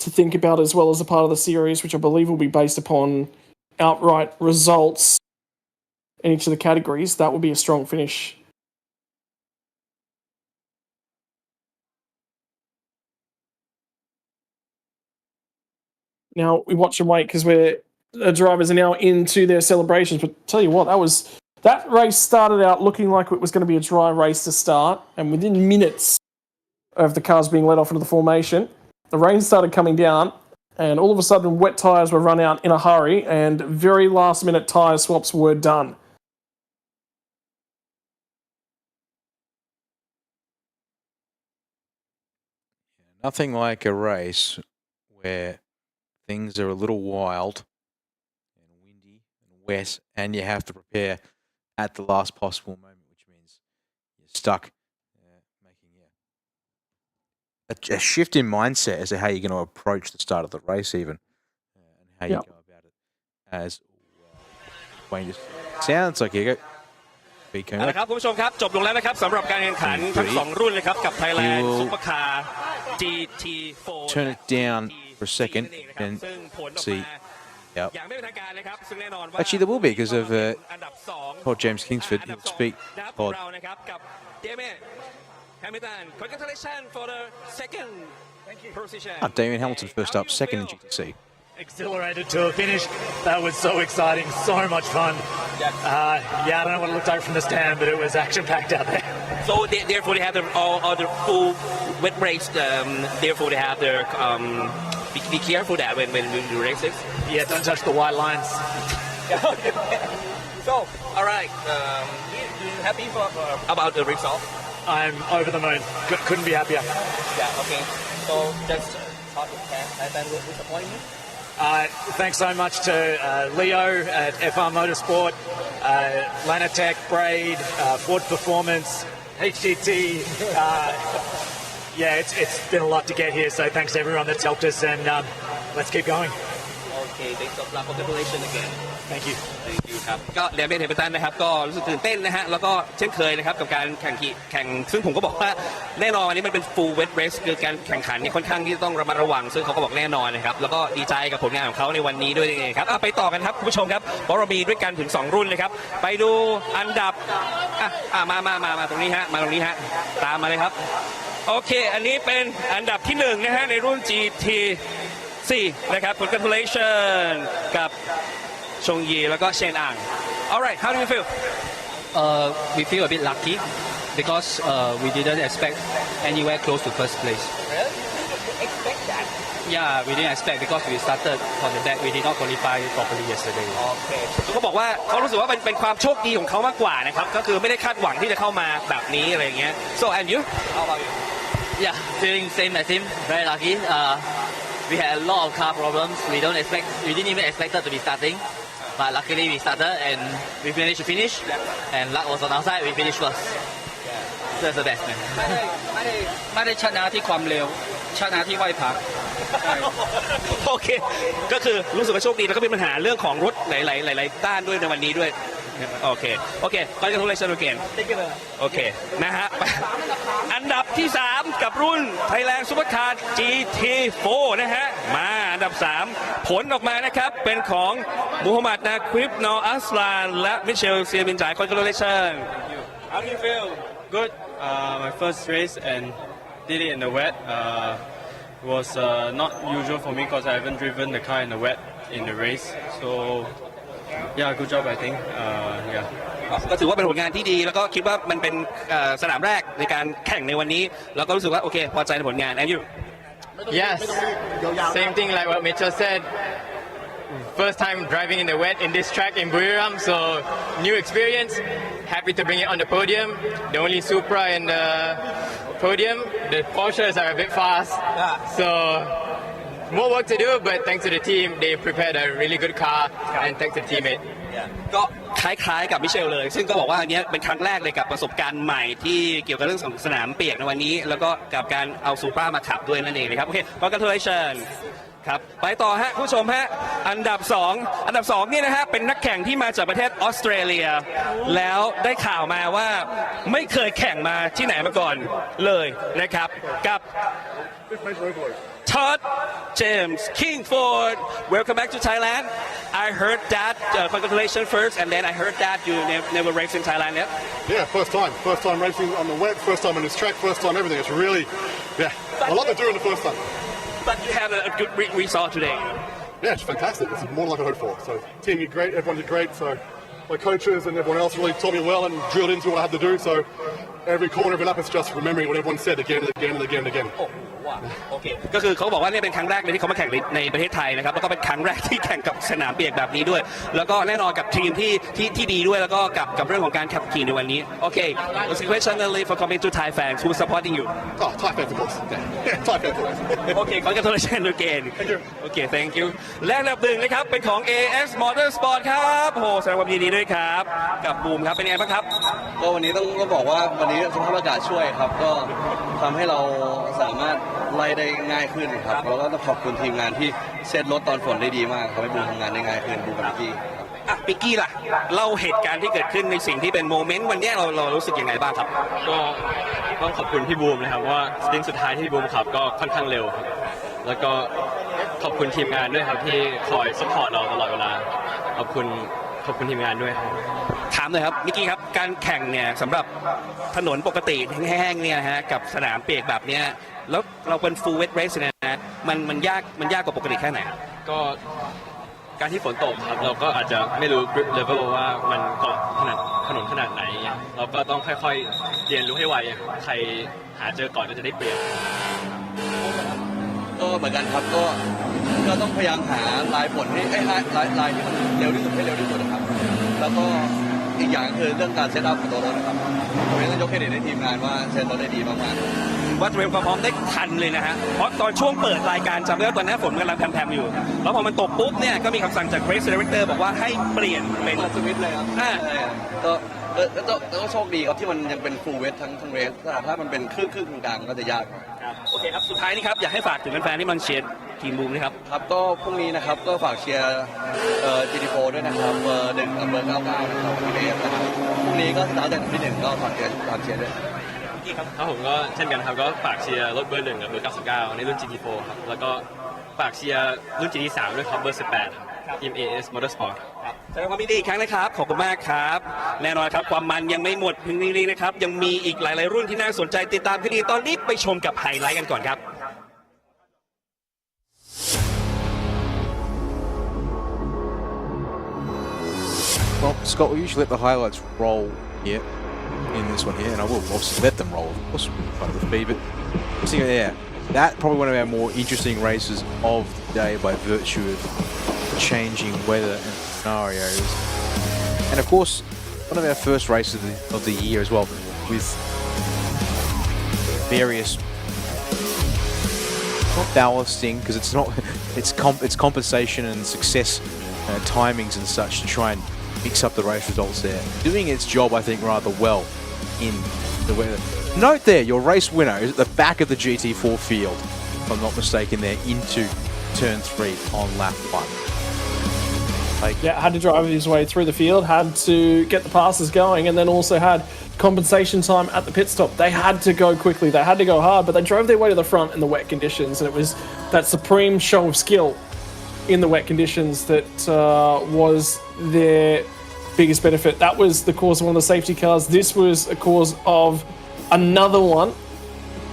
to think about as well as a part of the series, which I believe will be based upon outright results in each of the categories. That would be a strong finish. Now, we watch and wait because the drivers are now into their celebrations. But tell you what, that race started out looking like it was going to be a dry race to start. And within minutes of the cars being let off into the formation, the rain started coming down. And all of a sudden, wet tyres were run out in a hurry. And very last-minute tyre swaps were done. Nothing like a race where things are a little wild and windy and wet, and you have to prepare at the last possible moment, which means you're stuck making a shift in mindset as to how you're going to approach the start of the race, even and how you go about it as well. Wayne, sounds like you go. นะครับคุณผู้ชมครับจบลงแล้วนะครับสำหรับการแข่งขันทั้ง2รุ่นเลยครับกับ Thailand Supercar GT4 Turn it down for a second and see. Yep. Actually, there will be because of Todd James Kingsford. He'll speak. Todd. Congratulations for the second position. Damien Hamilton first up, second in GTC. Exhilarated to a finish. That was so exciting, so much fun. I don't know what it looked like from the stand, but it was action-packed out there. So therefore they have all the full wet race. Therefore they have their be careful that when you race it. Yeah, don't touch the white lines. So all right, you happy about the result? I'm over the moon. Couldn't be happier. Yeah. Okay. So just talk to Thailand will disappoint you. Thanks so much to Leo at FR Motorsport, Lanatech, Braid, Ford Performance, HGT. It's been a lot to get here, so thanks to everyone that's helped us, and let's keep going. Okay, thanks a lot. Congratulations again. Thank you. Thank you ครับก็เดวิดเฮมิลตันนะครับก็รู้สึกตื่นเต้นนะฮะแล้วก็เช่นเคยนะครับกับการแข่งซึ่งผมก็บอกว่าแน่นอนวันนี้มันเป็น full wet race คือการแข่งขันเนี่ยค่อนข้างที่ต้องระมัดระวังซึ่งเขาก็บอกแน่นอนนะครับแล้วก็ดีใจกับผลงานของเขาในวันนี้ด้วยนะครับไปต่อกันครับคุณผู้ชมครับเพราะเรามีด้วยกันถึง2รุ่นเลยครับไปดูอันดับมาตรงนี้ฮะมาตรงนี้ฮะตามมาเลยครับโอเคอันนี้เป็นอันดับที่1นะฮะในรุ่น GT4 นะครับ Congratulations กับชงยีแล้วก็เชนอ่าง Alright, how do you feel? We feel a bit lucky because we didn't expect anywhere close to first place. Really? Expect that? Yeah, we didn't expect because we started on the back. We did not qualify properly yesterday. Okay. เขาบอกว่าเขารู้สึกว่าเป็นความโชคดีของเขามากกว่านะครับก็คือไม่ได้คาดหวังที่จะเข้ามาแบบนี้อะไรอย่างเงี้ย So and you? How about you? Yeah, feeling same as him. Very lucky. We had a lot of car problems. We didn't even expect it to be starting. But luckily we started and we managed to finish. And luck was on our side. We finished first. That's the best, man. ไม่ได้ชนะที่ความเร็วชนะที่ไหวพัก โอเคก็คือรู้สึกว่าโชคดีแล้วก็มีปัญหาเรื่องของรถหลายด้านด้วยในวันนี้ด้วยโอเคก็จะทุกเลชั่นโอเคโอเคนะฮะอันดับที่3กับรุ่น Thailand Supercar GT4 นะฮะมาอันดับ3ผลออกมานะครับเป็นของมูฮัมหมัดนาควิบนออัสลานและมิเชลเซียบินจ่าย Congratulations. How do you feel? Good. My first race and did it in the wet. Was not usual for me because I haven't driven the car in the wet in the race. So, yeah, good job I think. ก็ถือว่าเป็นผลงานที่ดีแล้วก็คิดว่ามันเป็นสนามแรกในการแข่งในวันนี้แล้วก็รู้สึกว่าโอเคพอใจในผลงาน and you Yes, same thing like what Mitchell said. First time driving in the wet in this track in Buriram, so new experience. Happy to bring it on the podium. The only Supra in the podium. The Porsches are a bit fast, so more work to do. But thanks to the team, they prepared a really good car, and thanks to the teammate. ก็คล้ายๆกับมิเชลเลยซึ่งก็บอกว่าอันนี้เป็นครั้งแรกเลยกับประสบการณ์ใหม่ที่เกี่ยวกับเรื่องสนามเปียกในวันนี้แล้วก็กับการเอาซูปรามาขับด้วยนั่นเองนะครับโอเค congratulations ครับไปต่อฮะผู้ชมฮะอันดับ2นี่นะฮะเป็นนักแข่งที่มาจากประเทศออสเตรเลียแล้วได้ข่าวมาว่าไม่เคยแข่งมาที่ไหนมาก่อนเลยนะครับกับTodd James Kingford, welcome back to Thailand. I heard that congratulations first, and then I heard that you never raced in Thailand yet. Yeah, first time racing on the wet, first time on this track, first time everything. It's really, a lot to do in the first time. But you had a good result today. Yeah, it's fantastic. It's more than I could hope for. So team did great, everyone did great. So my coaches and everyone else really taught me well and drilled into what I had to do. So every corner, every lap is just remembering what everyone said again and again and again and again. โอเคก็คือเขาบอกว่านี่เป็นครั้งแรกเลยที่เขามาแข่งในประเทศไทยนะครับแล้วก็เป็นครั้งแรกที่แข่งกับสนามเปียกแบบนี้ด้วยแล้วก็แน่นอนกับทีมที่ดีด้วยแล้วก็กับเรื่องของการขับขี่ในวันนี้โอเค the question only for coming to Thai fans who supporting you Oh, Thai fans of course. Yeah, Thai fans of course. โอเค congratulations again โอเค thank you และอันดับหนึ่งนะครับเป็นของ AS Motorsport ครับโอ้โหแสดงความยินดีด้วยครับกับบูมครับเป็นไงบ้างครับ ก็วันนี้ต้องบอกว่าวันนี้สภาพอากาศช่วยครับก็ทำให้เราสามารถไล่ได้ง่ายขึ้นครับแล้วก็ต้องขอบคุณทีมงานที่เซตรถตอนฝนได้ดีมากทำให้บูมทำงานได้ง่ายขึ้นบูมกับนิกกี้ อ่ะปิกกี้ล่ะเล่าเหตุการณ์ที่เกิดขึ้นในสิ่งที่เป็นโมเมนต์วันนี้เรารู้สึกยังไงบ้างครับ ก็ต้องขอบคุณพี่บูมนะครับว่าสติงสุดท้ายที่พี่บูมขับก็ค่อนข้างเร็วครับแล้วก็ขอบคุณทีมงานด้วยครับที่คอยซัพพอร์ตเราตลอดเวลาขอบคุณทีมงานด้วยครับ ถามเลยครับมิกกี้ครับการแข่งเนี่ยสำหรับถนนปกติแห้งๆเนี่ยฮะกับสนามเปียกแบบเนี้ยแล้วเราเป็น full wet race เนี่ยนะมันยากกว่าปกติแค่ไหน ก็การที่ฝนตกครับเราก็อาจจะไม่รู้ grip level ว่ามันเกาะขนาดถนนขนาดไหนเราก็ต้องค่อยๆเรียนรู้ให้ไวใครหาเจอก่อนก็จะได้เปรียบ ก็เหมือนกันครับก็ต้องพยายามหาลายฝนที่ลายที่มันเร็วที่สุดให้เร็วที่สุดนะครับแล้วก็อีกอย่างคือเรื่องการเซตอัพของตัวรถนะครับผมต้องยกเครดิตให้ทีมงานว่าเซตรถได้ดีมากๆ ว่าเตรียมความพร้อมได้ทันเลยนะฮะเพราะตอนช่วงเปิดรายการจำได้ว่าตอนนั้นฝนกำลังแผ่วๆอยู่แล้วพอมันตกปุ๊บเนี่ยก็มีคำสั่งจาก Race Director บอกว่าให้เปลี่ยนเป็น สวิตช์เลยครับก็โชคดีครับที่มันยังเป็น full wet ทั้งเรสถ้ามันเป็นครึ่งกลางก็จะยาก โอเคครับสุดท้ายนี่ครับอยากให้ฝากถึงแฟนๆที่มันเชียร์ทีมบูมนะครับ ครับก็พรุ่งนี้นะครับก็ฝากเชียร์GT4 ด้วยนะครับเบอร์1กับเบอร์99นะครับที่เบสนะครับพรุ่งนี้ก็สตาร์ทจากที่1ก็ฝากเชียร์ด้วย ครับผมก็เช่นกันครับก็ฝากเชียร์รถเบอร์1กับเบอร์99ในรุ่น GT4 ครับแล้วก็ฝากเชียร์รุ่น GT3 ด้วยครับเบอร์18ครับทีม AS Motorsport แสดงความยินดีอีกครั้งนะครับขอบคุณมากครับแน่นอนครับความมันยังไม่หมดเพียงนี้นะครับยังมีอีกหลายๆรุ่นที่น่าสนใจติดตามคดีตอนนี้ไปชมกับไฮไลท์กันก่อนครับ Well, Scott, we usually let the highlights roll here in this one here, and I will obviously let them roll, of course, with the speed, but yeah, that probably one of our more interesting races of the day by virtue of changing weather and scenarios. And of course, one of our first races of the year as well, with various, not ballasting, because it's not, it's compensation and success timings and such to try and mix up the race results there. Doing its job, I think, rather well in the weather. Note there, your race winner is at the back of the GT4 field, if I'm not mistaken, there into turn 3 on lap 1. Yeah, had to drive his way through the field, had to get the passes going, and then also had compensation time at the pit stop. They had to go quickly, they had to go hard, but they drove their way to the front in the wet conditions, and it was that supreme show of skill in the wet conditions that was their biggest benefit. That was the cause of one of the safety cars. This was a cause of another one,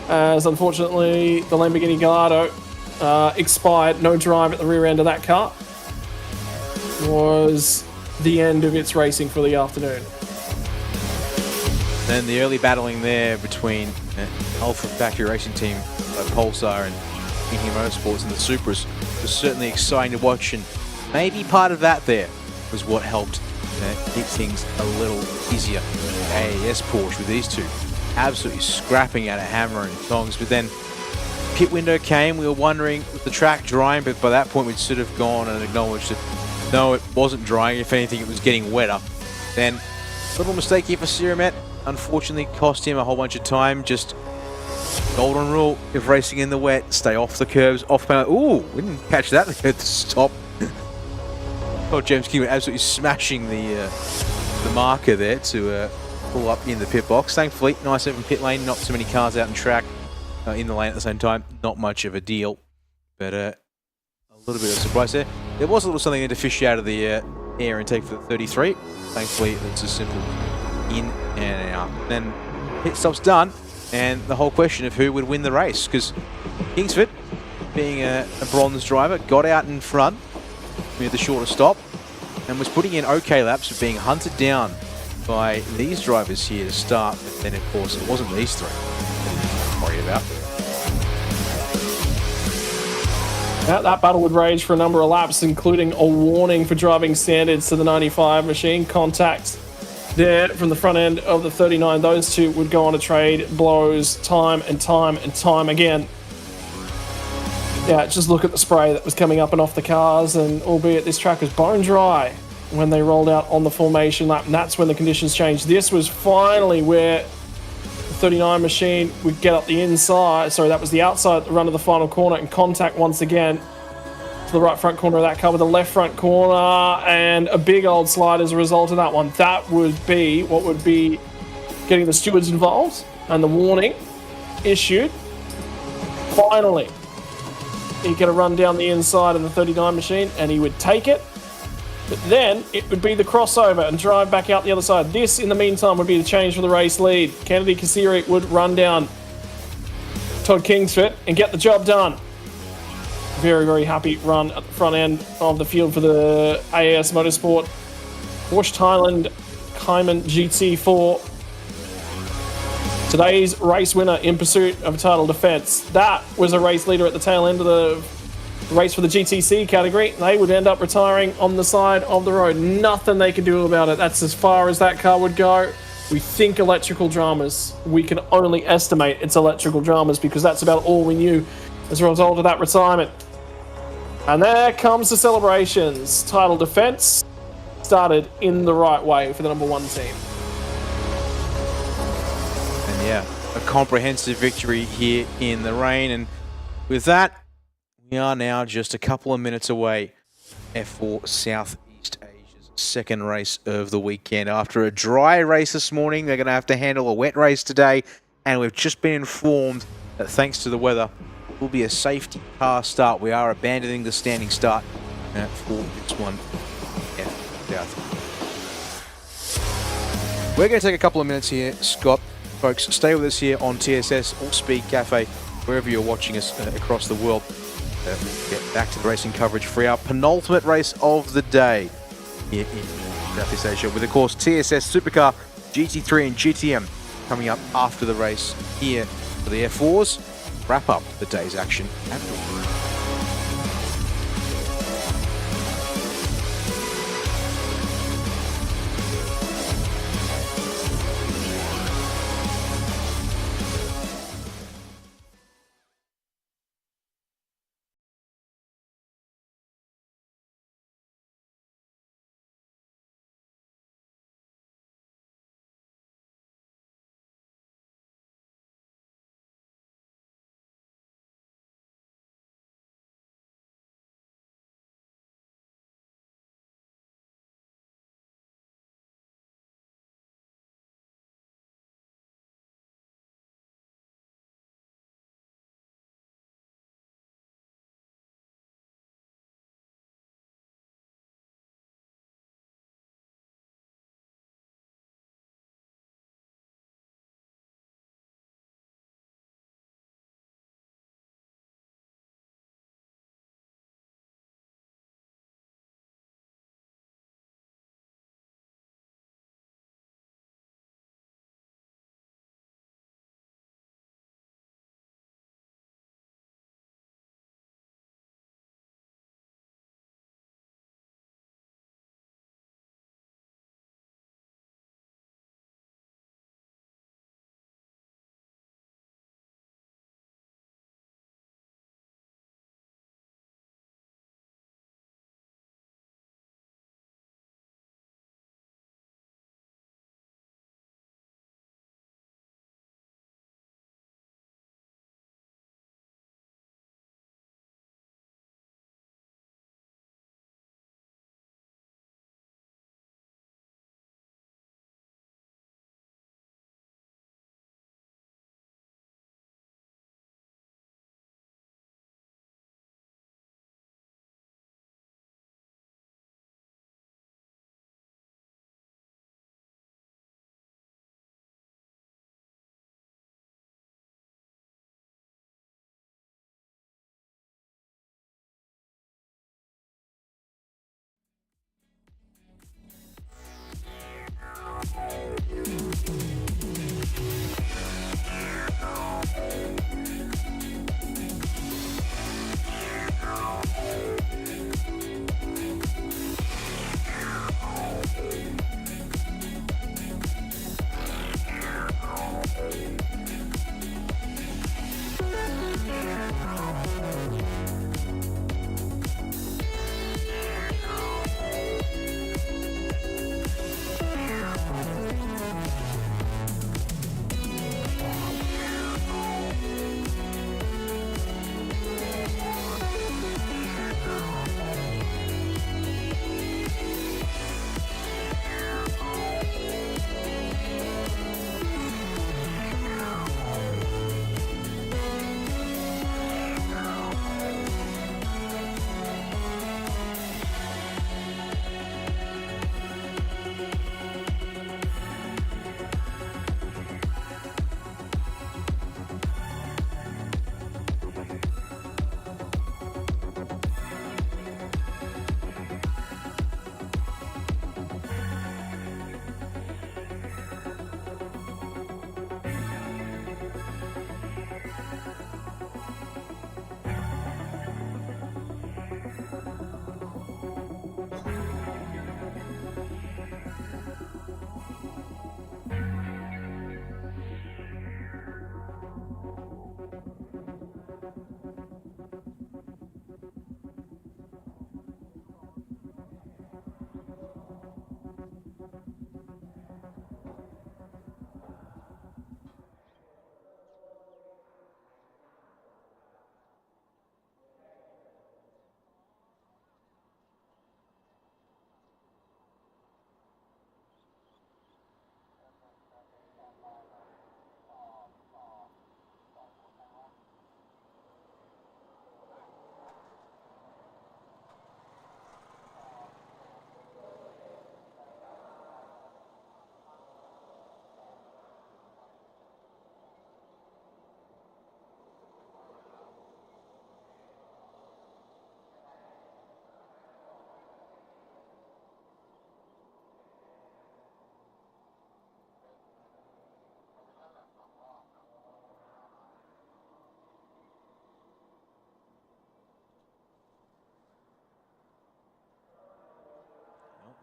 as unfortunately the Lamborghini Gallardo expired. No drive at the rear end of that car was the end of its racing for the afternoon. Then the early battling there between Alpha Factory Racing Team, Pulsar, and GT Motorsports and the Supras was certainly exciting to watch, and maybe part of that there was what helped keep things a little easier. AAS Porsche with these two absolutely scrapping at a hammer and tongs, but then pit window came. We were wondering, was the track drying? But by that point we'd sort of gone and acknowledged that no, it wasn't drying. If anything, it was getting wetter. Then a little mistake here for Siramet. Unfortunately cost him a whole bunch of time. Just golden rule, if racing in the wet, stay off the curbs, off penalty. Ooh, we didn't catch that at the stop. Oh, James King absolutely smashing the marker there to pull up in the pit box. Thankfully, nice open pit lane, not too many cars out in track in the lane at the same time. Not much of a deal, but a little bit of surprise there. There was a little something to fish out of the air intake for the 33. Thankfully, it's a simple in and out. Then pit stop's done, and the whole question of who would win the race, because Kingsford, being a bronze driver, got out in front with the shorter stop and was putting in okay laps, but being hunted down by these drivers here to start. But then, of course, it wasn't these three I'm worried about. That battle would rage for a number of laps, including a warning for driving standards to the 95 machine. Contact there from the front end of the 39. Those two would go on to trade blows time and time and time again. Yeah, just look at the spray that was coming up and off the cars, and albeit this track was bone dry when they rolled out on the formation lap, and that's when the conditions changed. This was finally where the 39 machine would get up the inside. Sorry, that was the outside run of the final corner, and contact once again to the right front corner of that car with the left front corner, and a big old slide as a result of that one. That would be what would be getting the stewards involved, and the warning issued. Finally, he'd get a run down the inside of the 39 machine, and he would take it. But then it would be the crossover and drive back out the other side. This, in the meantime, would be the change for the race lead. Kennedy Kasiri would run down Todd Kingsford and get the job done. Very, very happy run at the front end of the field for the AAS Motorsport Porsche Thailand Cayman GT4. Today's race winner in pursuit of a title defense. That was a race leader at the tail end of the race for the GTC category. They would end up retiring on the side of the road. Nothing they could do about it. That's as far as that car would go. We think electrical dramas. We can only estimate it's electrical dramas because that's about all we knew as a result of that retirement. And there comes the celebrations. Title defense started in the right way for the number one team. And yeah, a comprehensive victory here in the rain. And with that, we are now just a couple of minutes away F4 Southeast Asia's second race of the weekend. After a dry race this morning, they're going to have to handle a wet race today. And we've just been informed that thanks to the weather, it will be a safety car start. We are abandoning the standing start for this one. We're going to take a couple of minutes here, Scott. Folks, stay with us here on TSS or Speed Cafe, wherever you're watching us across the world. Get back to the racing coverage for our penultimate race of the day here in Southeast Asia, with, of course, TSS Supercar, GT3 and GTM coming up after the race here for the F4s. Wrap up the day's action at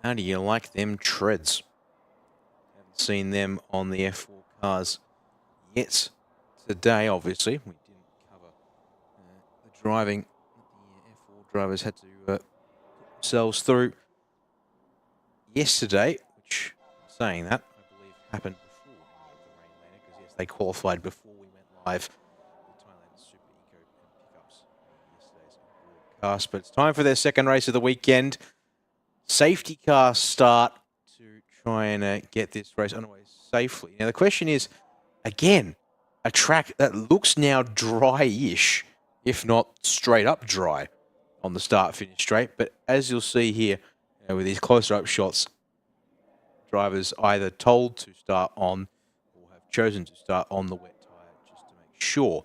How do you like them treads? Haven't seen them on the F4 cars yet today, obviously. We didn't cover the driving the F4 drivers had to put themselves through yesterday, which, saying that, I believe happened before the rain landed, because yes, they qualified before we went live with Thailand Super Eco and pickups yesterday's broadcast. But it's time for their second race of the weekend. Safety car start to try and get this race underway safely. Now the question is, again, a track that looks now dry-ish, if not straight up dry on the start-finish straight. But as you'll see here, with these closer-up shots, drivers either told to start on or have chosen to start on the wet tyre just to make sure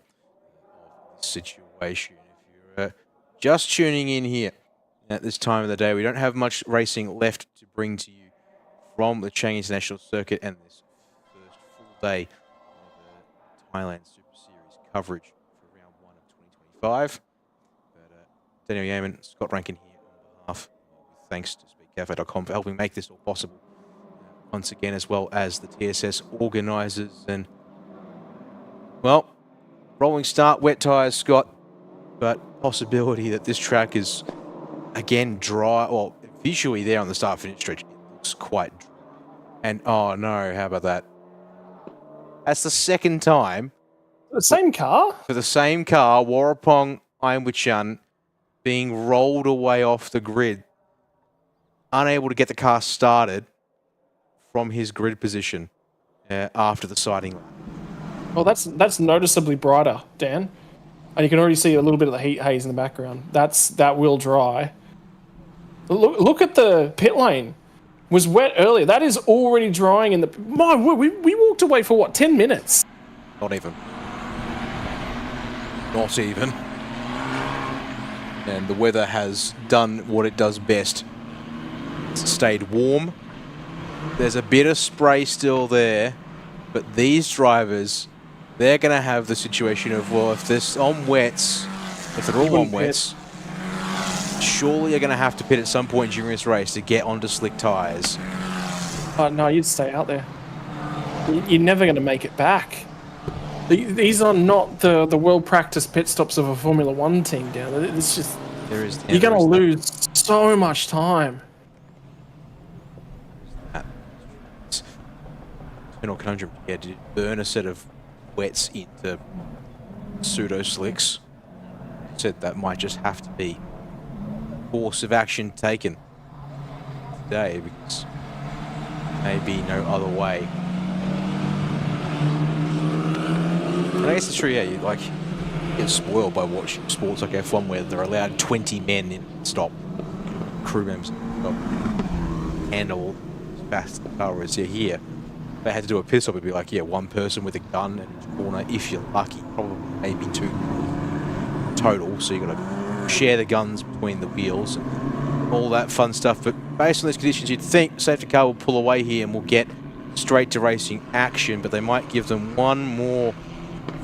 of the situation. If you're just tuning in here at this time of the day, we don't have much racing left to bring to you from the Chang International Circuit and this first full day of Thailand Super Series coverage for round 1 of 2025. But Daniel Yeaman, Scott Rankin here on behalf, thanks to SpeedCafe.com for helping make this all possible once again, as well as the TSS organisers. And, well, rolling start, wet tyres, Scott, but possibility that this track is, again, dry, or visually there on the start-finish stretch, it looks quite dry. And, oh no, how about that? That's the second time. The same car? For the same car, Warapong Aimwichan being rolled away off the grid, unable to get the car started from his grid position after the sighting lap. Well, that's noticeably brighter, Dan. And you can already see a little bit of the heat haze in the background. That will dry. Look at the pit lane. Was wet earlier. That is already drying in the... My word, we walked away for, what, 10 minutes? Not even. Not even. And the weather has done what it does best. It's stayed warm. There's a bit of spray still there. But these drivers, they're going to have the situation of, well, if they're on wets, if they're all on wets, surely you're going to have to pit at some point during this race to get onto slick tyres. No, you'd stay out there. You're never going to make it back. These are not the well-practiced pit stops of a Formula 1 team down there. It's just... you're going to lose so much time. Internal conundrum. Yeah, did it burn a set of wets into pseudo-slicks? Said that might just have to be course of action taken today, because maybe no other way. And I guess it's true, yeah, you get spoiled by watching sports like F1 where they're allowed 20 men in stop, crew members handle as fast as the car is. Here, if they had to do a pit stop, it'd be like, yeah, one person with a gun in each corner, if you're lucky, probably maybe 2 total, so you got to share the guns between the wheels and all that fun stuff. But based on these conditions, you'd think safety car will pull away here and we'll get straight to racing action, but they might give them one more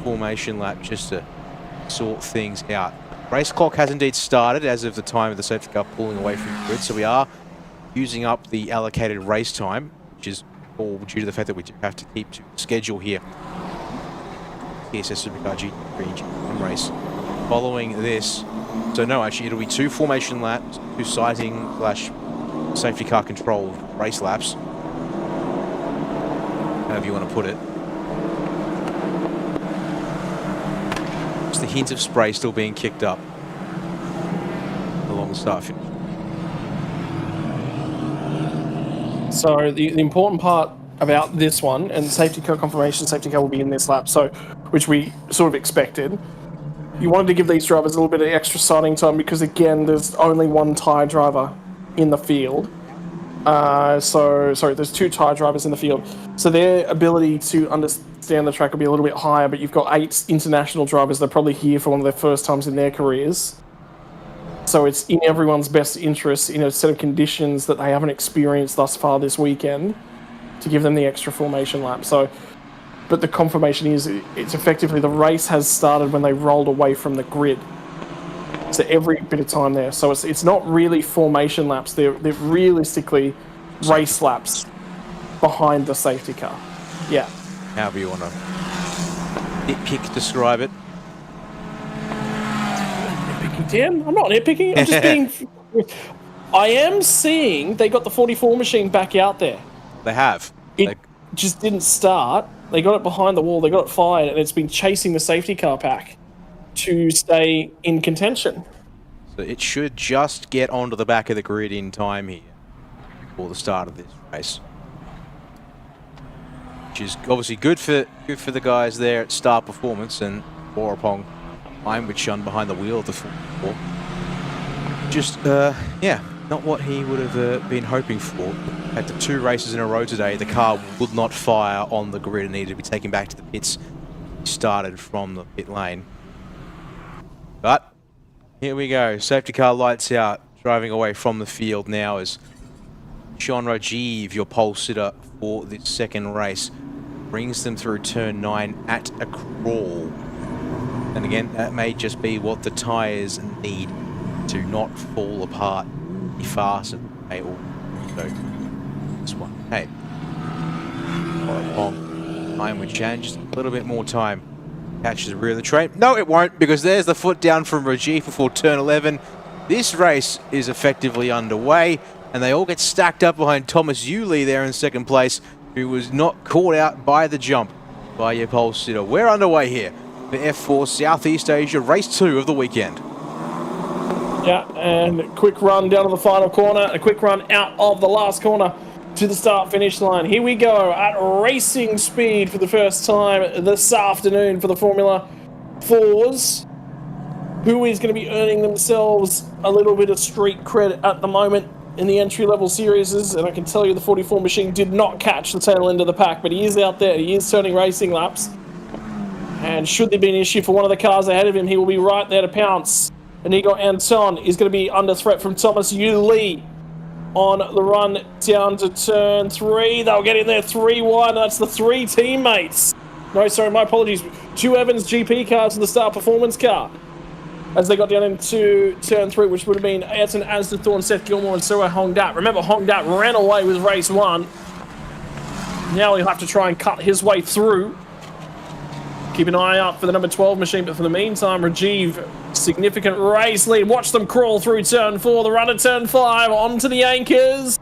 formation lap just to sort things out. Race clock has indeed started as of the time of the safety car pulling away from the grid, so we are using up the allocated race time, which is all due to the fact that we do have to keep to schedule here. TSS Supercar GT3 GTM race following this. So no, actually it'll be 2 formation laps, 2 sighting / safety car controlled race laps, however you want to put it. Just the hint of spray still being kicked up along the start finish. So the important part about this one, and safety car confirmation, safety car will be in this lap, so which we sort of expected. You wanted to give these drivers a little bit of extra sighting time because, again, there's only 1 tyre driver in the field. Sorry, there's 2 tyre drivers in the field. So their ability to understand the track will be a little bit higher, but you've got 8 international drivers that are probably here for one of their first times in their careers. So it's in everyone's best interest, in a set of conditions that they haven't experienced thus far this weekend, to give them the extra formation lap. So, but the confirmation is, it's effectively the race has started when they rolled away from the grid. So every bit of time there. So it's not really formation laps. They're realistically race laps behind the safety car. Yeah. However you want to nitpick describe it. Nitpicking, Dan? I'm not nitpicking. I'm just being... I am seeing they got the 44 machine back out there. They have. It just didn't start. They got it behind the wall. They got it fired, and it's been chasing the safety car pack to stay in contention. So it should just get onto the back of the grid in time here for the start of this race, which is obviously good for the guys there at Star Performance and Warapong. I'm with Shun behind the wheel of the 44. Just yeah, not what he would have been hoping for. At the 2 races in a row today, the car would not fire on the grid and needed to be taken back to the pits. He started from the pit lane. But here we go. Safety car lights out, driving away from the field now as Sean Rajiv, your pole sitter for this second race, brings them through turn 9 at a crawl. And again, that may just be what the tyres need to not fall apart any faster than they will. So this one, hey, time would change, just a little bit more time. Catches the rear of the train. No, it won't, because there's the foot down from Rajiv before turn 11. This race is effectively underway, and they all get stacked up behind Thomas Yulee there in second place, who was not caught out by the jump by your pole sitter. We're underway here for F4 Southeast Asia Race 2 of the weekend. Yeah, and a quick run down to the final corner, a quick run out of the last corner to the start-finish line. Here we go at racing speed for the first time this afternoon for the Formula 4s. Who is going to be earning themselves a little bit of street cred at the moment in the entry-level series, and I can tell you the 44 machine did not catch the tail end of the pack, but he is out there, he is turning racing laps, and should there be an issue for one of the cars ahead of him, he will be right there to pounce. Inigo Anton is going to be under threat from Thomas Yulee on the run down to turn 3. They'll get in there 3-1. That's the 3 teammates. No, sorry, my apologies. 2 Evans GP cars and the Star Performance car as they got down into turn 3, which would have been Ayrton Asdathorn, Seth Gilmore, and Sura Hongdat. Remember, Hongdat ran away with race 1. Now he'll have to try and cut his way through. Keep an eye out for the number 12 machine, but for the meantime, Rajiv, significant race lead. Watch them crawl through turn 4, the run at turn 5, onto the anchors,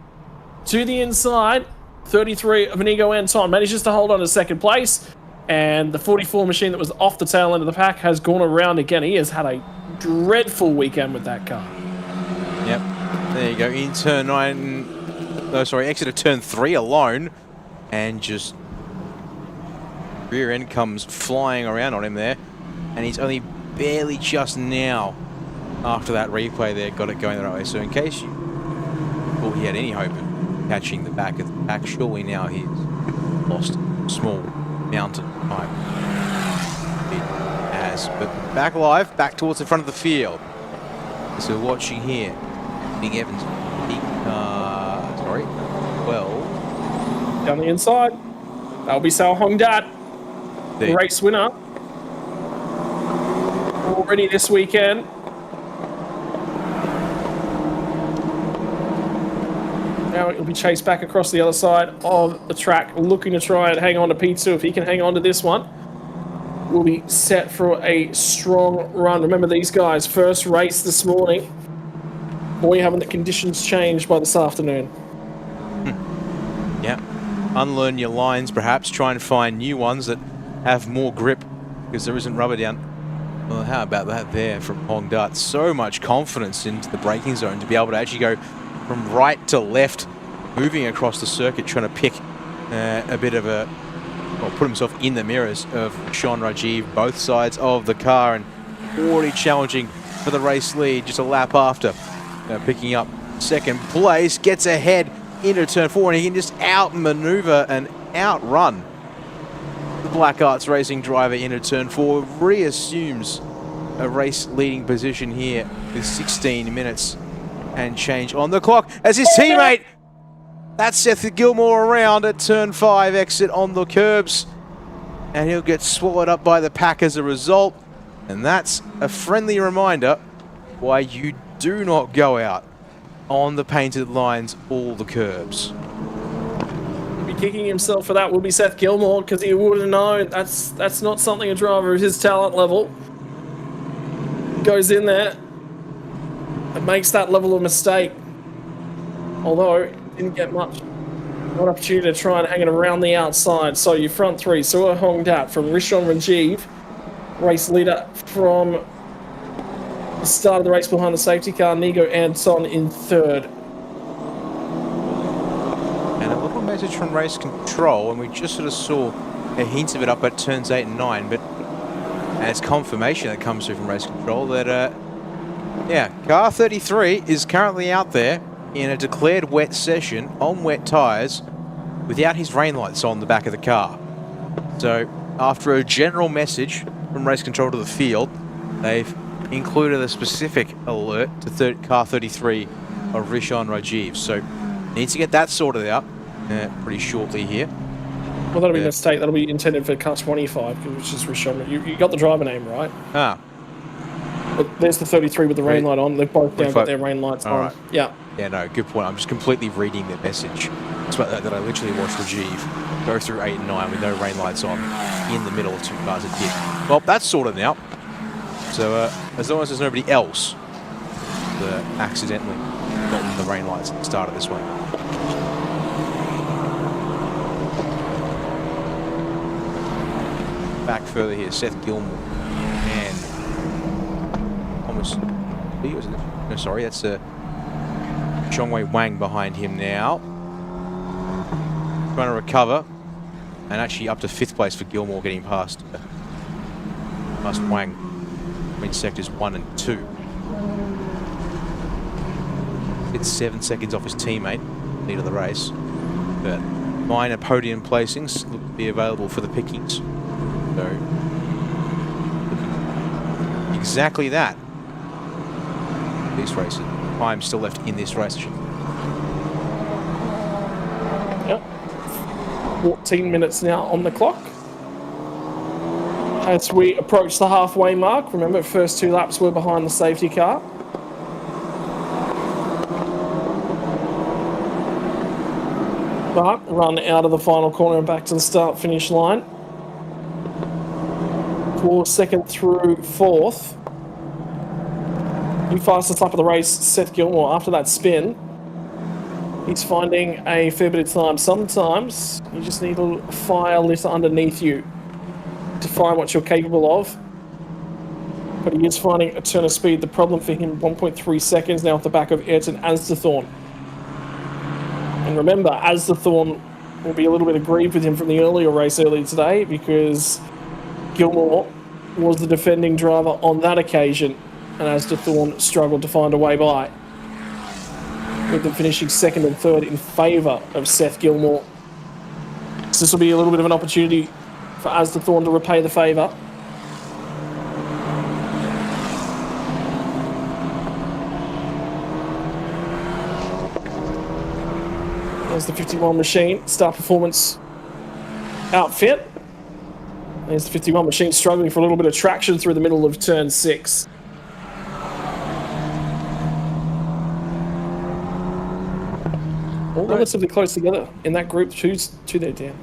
to the inside. 33 of Inigo Anton manages to hold on to second place, and the 44 machine that was off the tail end of the pack has gone around again. He has had a dreadful weekend with that car. Yep, there you go, in turn 9, no, sorry, exit of turn 3 alone, and just rear end comes flying around on him there, and he's only barely just now, after that replay there, got it going the right way. So in case you thought he had any hope of catching the back of the pack, surely now he's lost a small mountain time. It has, but back alive, back towards the front of the field. So we're watching here, Big Evans, down the inside, that'll be Sao Hongdat. The race winner already this weekend. Now it'll be chased back across the other side of the track, looking to try and hang on to P2. If he can hang on to this one, we'll be set for a strong run. Remember, these guys, first race this morning. Boy, haven't the conditions changed by this afternoon. Yeah, unlearn your lines perhaps, try and find new ones that have more grip, because there isn't rubber down. Well, how about that there from Hongdat? So much confidence into the braking zone to be able to actually go from right to left, moving across the circuit, trying to pick a bit of a, well, put himself in the mirrors of Sean Rajiv, both sides of the car, and already challenging for the race lead just a lap after. Picking up second place, gets ahead into turn 4, and he can just outmaneuver and outrun the Black Arts Racing driver into turn 4, reassumes a race-leading position here with 16 minutes and change on the clock as his teammate, that's Seth Gilmore, around at turn 5 exit on the curbs, and he'll get swallowed up by the pack as a result. And that's a friendly reminder why you do not go out on the painted lines all the curbs. Be kicking himself for that will be Seth Gilmore, because he would have known that's not something a driver of his talent level goes in there and makes that level of mistake. Although didn't get much an opportunity to try and hang it around the outside. So your front three, Suha Hongdat from Rishon Rajiv, race leader from the start of the race behind the safety car, Nigo Anton in third. And a little message from race control, and we just sort of saw a hint of it up at turns 8 and 9, but and it's confirmation that comes through from race control that, yeah, car 33 is currently out there in a declared wet session on wet tyres without his rain lights on the back of the car. So after a general message from race control to the field, they've included a specific alert to car 33 of Rishon Rajiv. So needs to get that sorted out pretty shortly here. Well, that'll be a mistake. That'll be intended for car 25, which is Rishon. You got the driver name right. Ah. But there's the 33 with the rain light on. They've both now got their rain lights on. Right. Yeah. Yeah, no, good point. I'm just completely reading the message. It's about that I literally watched Rajiv go through 8 and 9 with no rain lights on in the middle of two cars at pit. Well, that's sorted now. So as long as there's nobody else that accidentally got the rain lights at the start of this one. Back further here, Seth Gilmore and almost. No, sorry, that's Zhongwei Wang behind him now. Trying to recover, and actually up to 5th place for Gilmore, getting past Wang in sectors 1 and 2. It's 7 seconds off his teammate, lead of the race, but minor podium placings look to be available for the pickings. So exactly that. These races, time still left in this race. Yep. 14 minutes now on the clock. As we approach the halfway mark, remember, first 2 laps were behind the safety car. But run out of the final corner and back to the start-finish line. For 2nd through 4th. The fastest lap of the race, Seth Gilmore, after that spin. He's finding a fair bit of time. Sometimes you just need a fire lit underneath you to find what you're capable of. But he is finding a turn of speed. The problem for him, 1.3 seconds now at the back of Ayrton Asdethorn. And remember, Asdethorn will be a little bit aggrieved with him from the earlier race earlier today, because Gilmore was the defending driver on that occasion, and Asdethorn struggled to find a way by, with them finishing 2nd and 3rd in favour of Seth Gilmore. So this will be a little bit of an opportunity for Asdethorn to repay the favour. There's the 51 machine, Star Performance outfit. There's the 51 machine struggling for a little bit of traction through the middle of turn 6. All relatively close together in that group. Two there, Dan.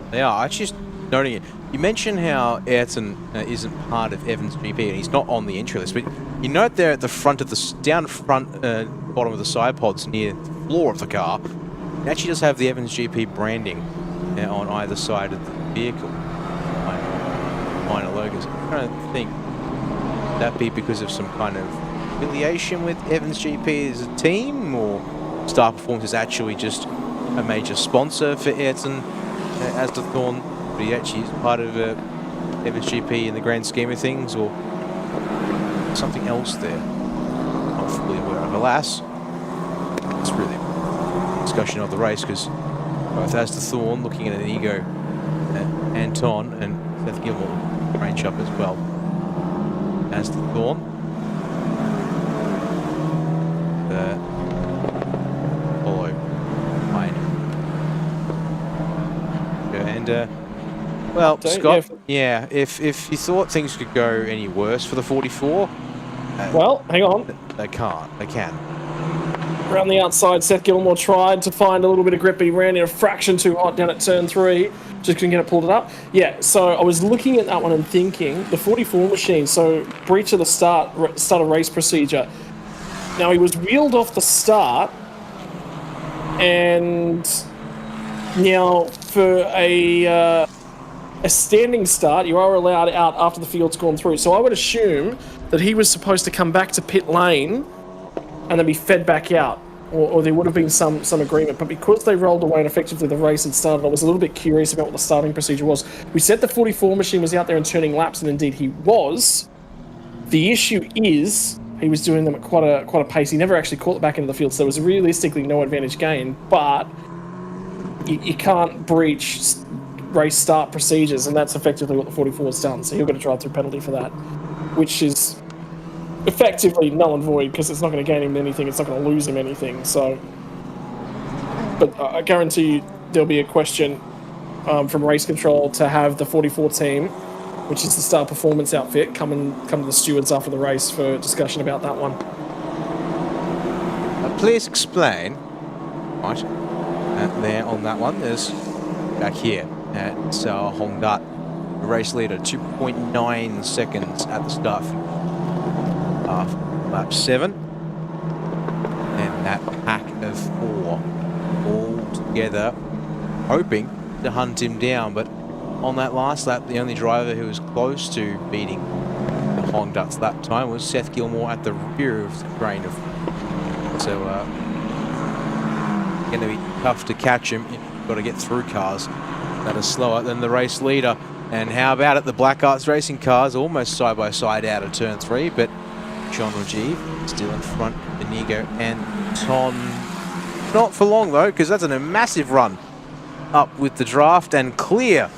They are. I just noting it. You mentioned how Ayrton isn't part of Evans GP and he's not on the entry list, but you note there at the front of the bottom of the side pods near the floor of the car, it actually does have the Evans GP branding on either side of the vehicle. Minor logos. I'm trying to think. Would that be because of some kind of affiliation with Evans GP as a team, or Star Performance is actually just a major sponsor for Ayrton Asdethorn, but he actually is part of Evans GP in the grand scheme of things, or something else there? Not fully aware of. Alas, it's really a discussion of the race, because both Asdethorn looking at an ego Anton and Seth Gilmore range up as well. Asdethorn. Follow behind. And well, Scott, yeah, if you thought things could go any worse for the 44, Well, hang on. They can't. They can. Around the outside, Seth Gilmore tried to find a little bit of grip, but he ran in a fraction too hot down at turn 3. Just couldn't get it pulled up. Yeah, so I was looking at that one and thinking, the 44 machine, so breach of the start of race procedure. Now, he was wheeled off the start, and now for a standing start, you are allowed out after the field's gone through. So I would assume that he was supposed to come back to pit lane and then be fed back out, or there would have been some agreement. But because they rolled away and effectively the race had started, I was a little bit curious about what the starting procedure was. We said the 44 machine was out there and turning laps, and indeed he was. The issue is he was doing them at quite a pace. He never actually caught the back end of the field, so there was realistically no advantage gained. But you can't breach race start procedures, and that's effectively what the 44 has done. So he'll get a drive-through penalty for that, which is effectively null and void because it's not going to gain him anything, it's not going to lose him anything. So, but I guarantee you there'll be a question from race control to have the 44 team, which is the Star Performance outfit, come to the stewards after the race for discussion about that one. Please explain. Right, there on that one. There's back here at Honda, the race leader, 2.9 seconds at the start. Lap 7, and that pack of 4 all together, hoping to hunt him down. But on that last lap, the only driver who was close to beating the Honda's lap time was Seth Gilmore at the rear of the train of. So, going to be tough to catch him. You've got to get through cars that are slower than the race leader. And how about it? The Black Arts Racing cars almost side by side out of turn 3, but John Rajiv still in front of Inigo and Ton. Not for long though, because that's a massive run up with the draft and clear.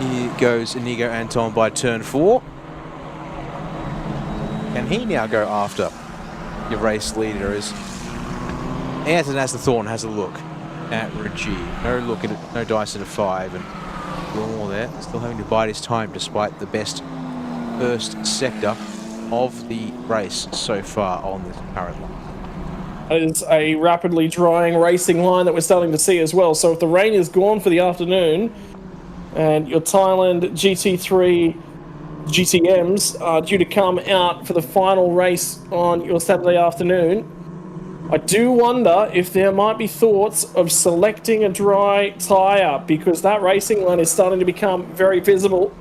Here goes Inigo Anton by turn 4. Can he now go after your race leader as Anton Thorn has a look at Rajiv. No look at it, no dice at a 5, and Gilmore there still having to bide his time despite the best first sector of the race so far on this current line. It is a rapidly drying racing line that we're starting to see as well. So if the rain is gone for the afternoon and your Thailand GT3 GTMs are due to come out for the final race on your Saturday afternoon, I do wonder if there might be thoughts of selecting a dry tyre, because that racing line is starting to become very visible.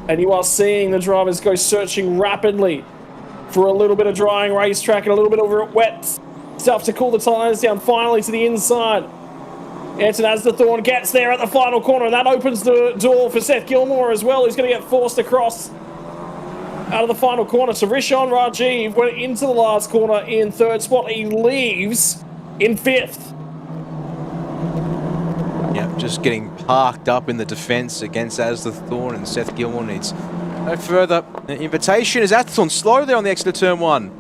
And you are seeing the drivers go searching rapidly for a little bit of drying racetrack and a little bit of wet stuff to cool the tyres down. Finally to the inside. Anton Thorn gets there at the final corner, and that opens the door for Seth Gilmore as well. He's going to get forced across out of the final corner. So Rishon Rajiv went into the last corner in 3rd spot. He leaves in 5th. Yeah, just getting parked up in the defence against Asda Thorn, and Seth Gilmore needs no further invitation as Thorn slow there on the exit of turn 1.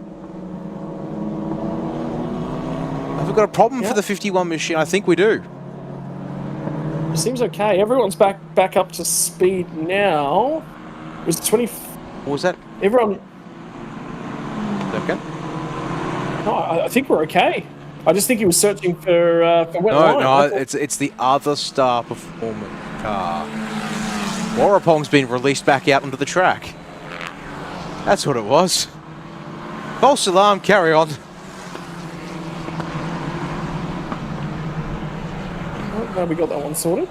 Have we got a problem for the 51 machine? I think we do. Seems okay. Everyone's back up to speed now. It was 20. What was that? Everyone. Okay. No, I think we're okay. I just think he was searching for wet line. No, it's the other Star Performance car. Warapong's been released back out onto the track. That's what it was. False alarm, carry on. Oh, now we got that one sorted.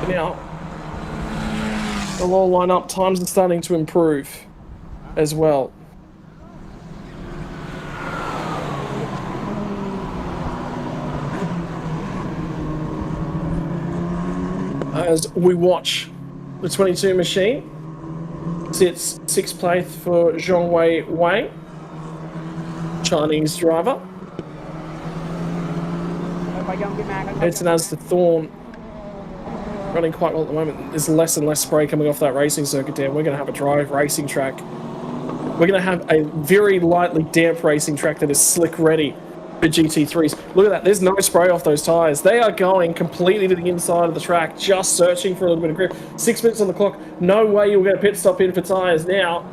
Now, they'll all line up. Times are starting to improve as well. As we watch the 22 machine, sits 6th place for Zhongwei Wei, Chinese driver. Anton Thorn running quite well at the moment. There's less and less spray coming off that racing circuit down. We're going to have a dry racing track. We're going to have a very lightly damp racing track that is slick ready for GT3s. Look at that. There's no spray off those tyres. They are going completely to the inside of the track, just searching for a little bit of grip. 6 minutes on the clock. No way you'll get a pit stop in for tyres now.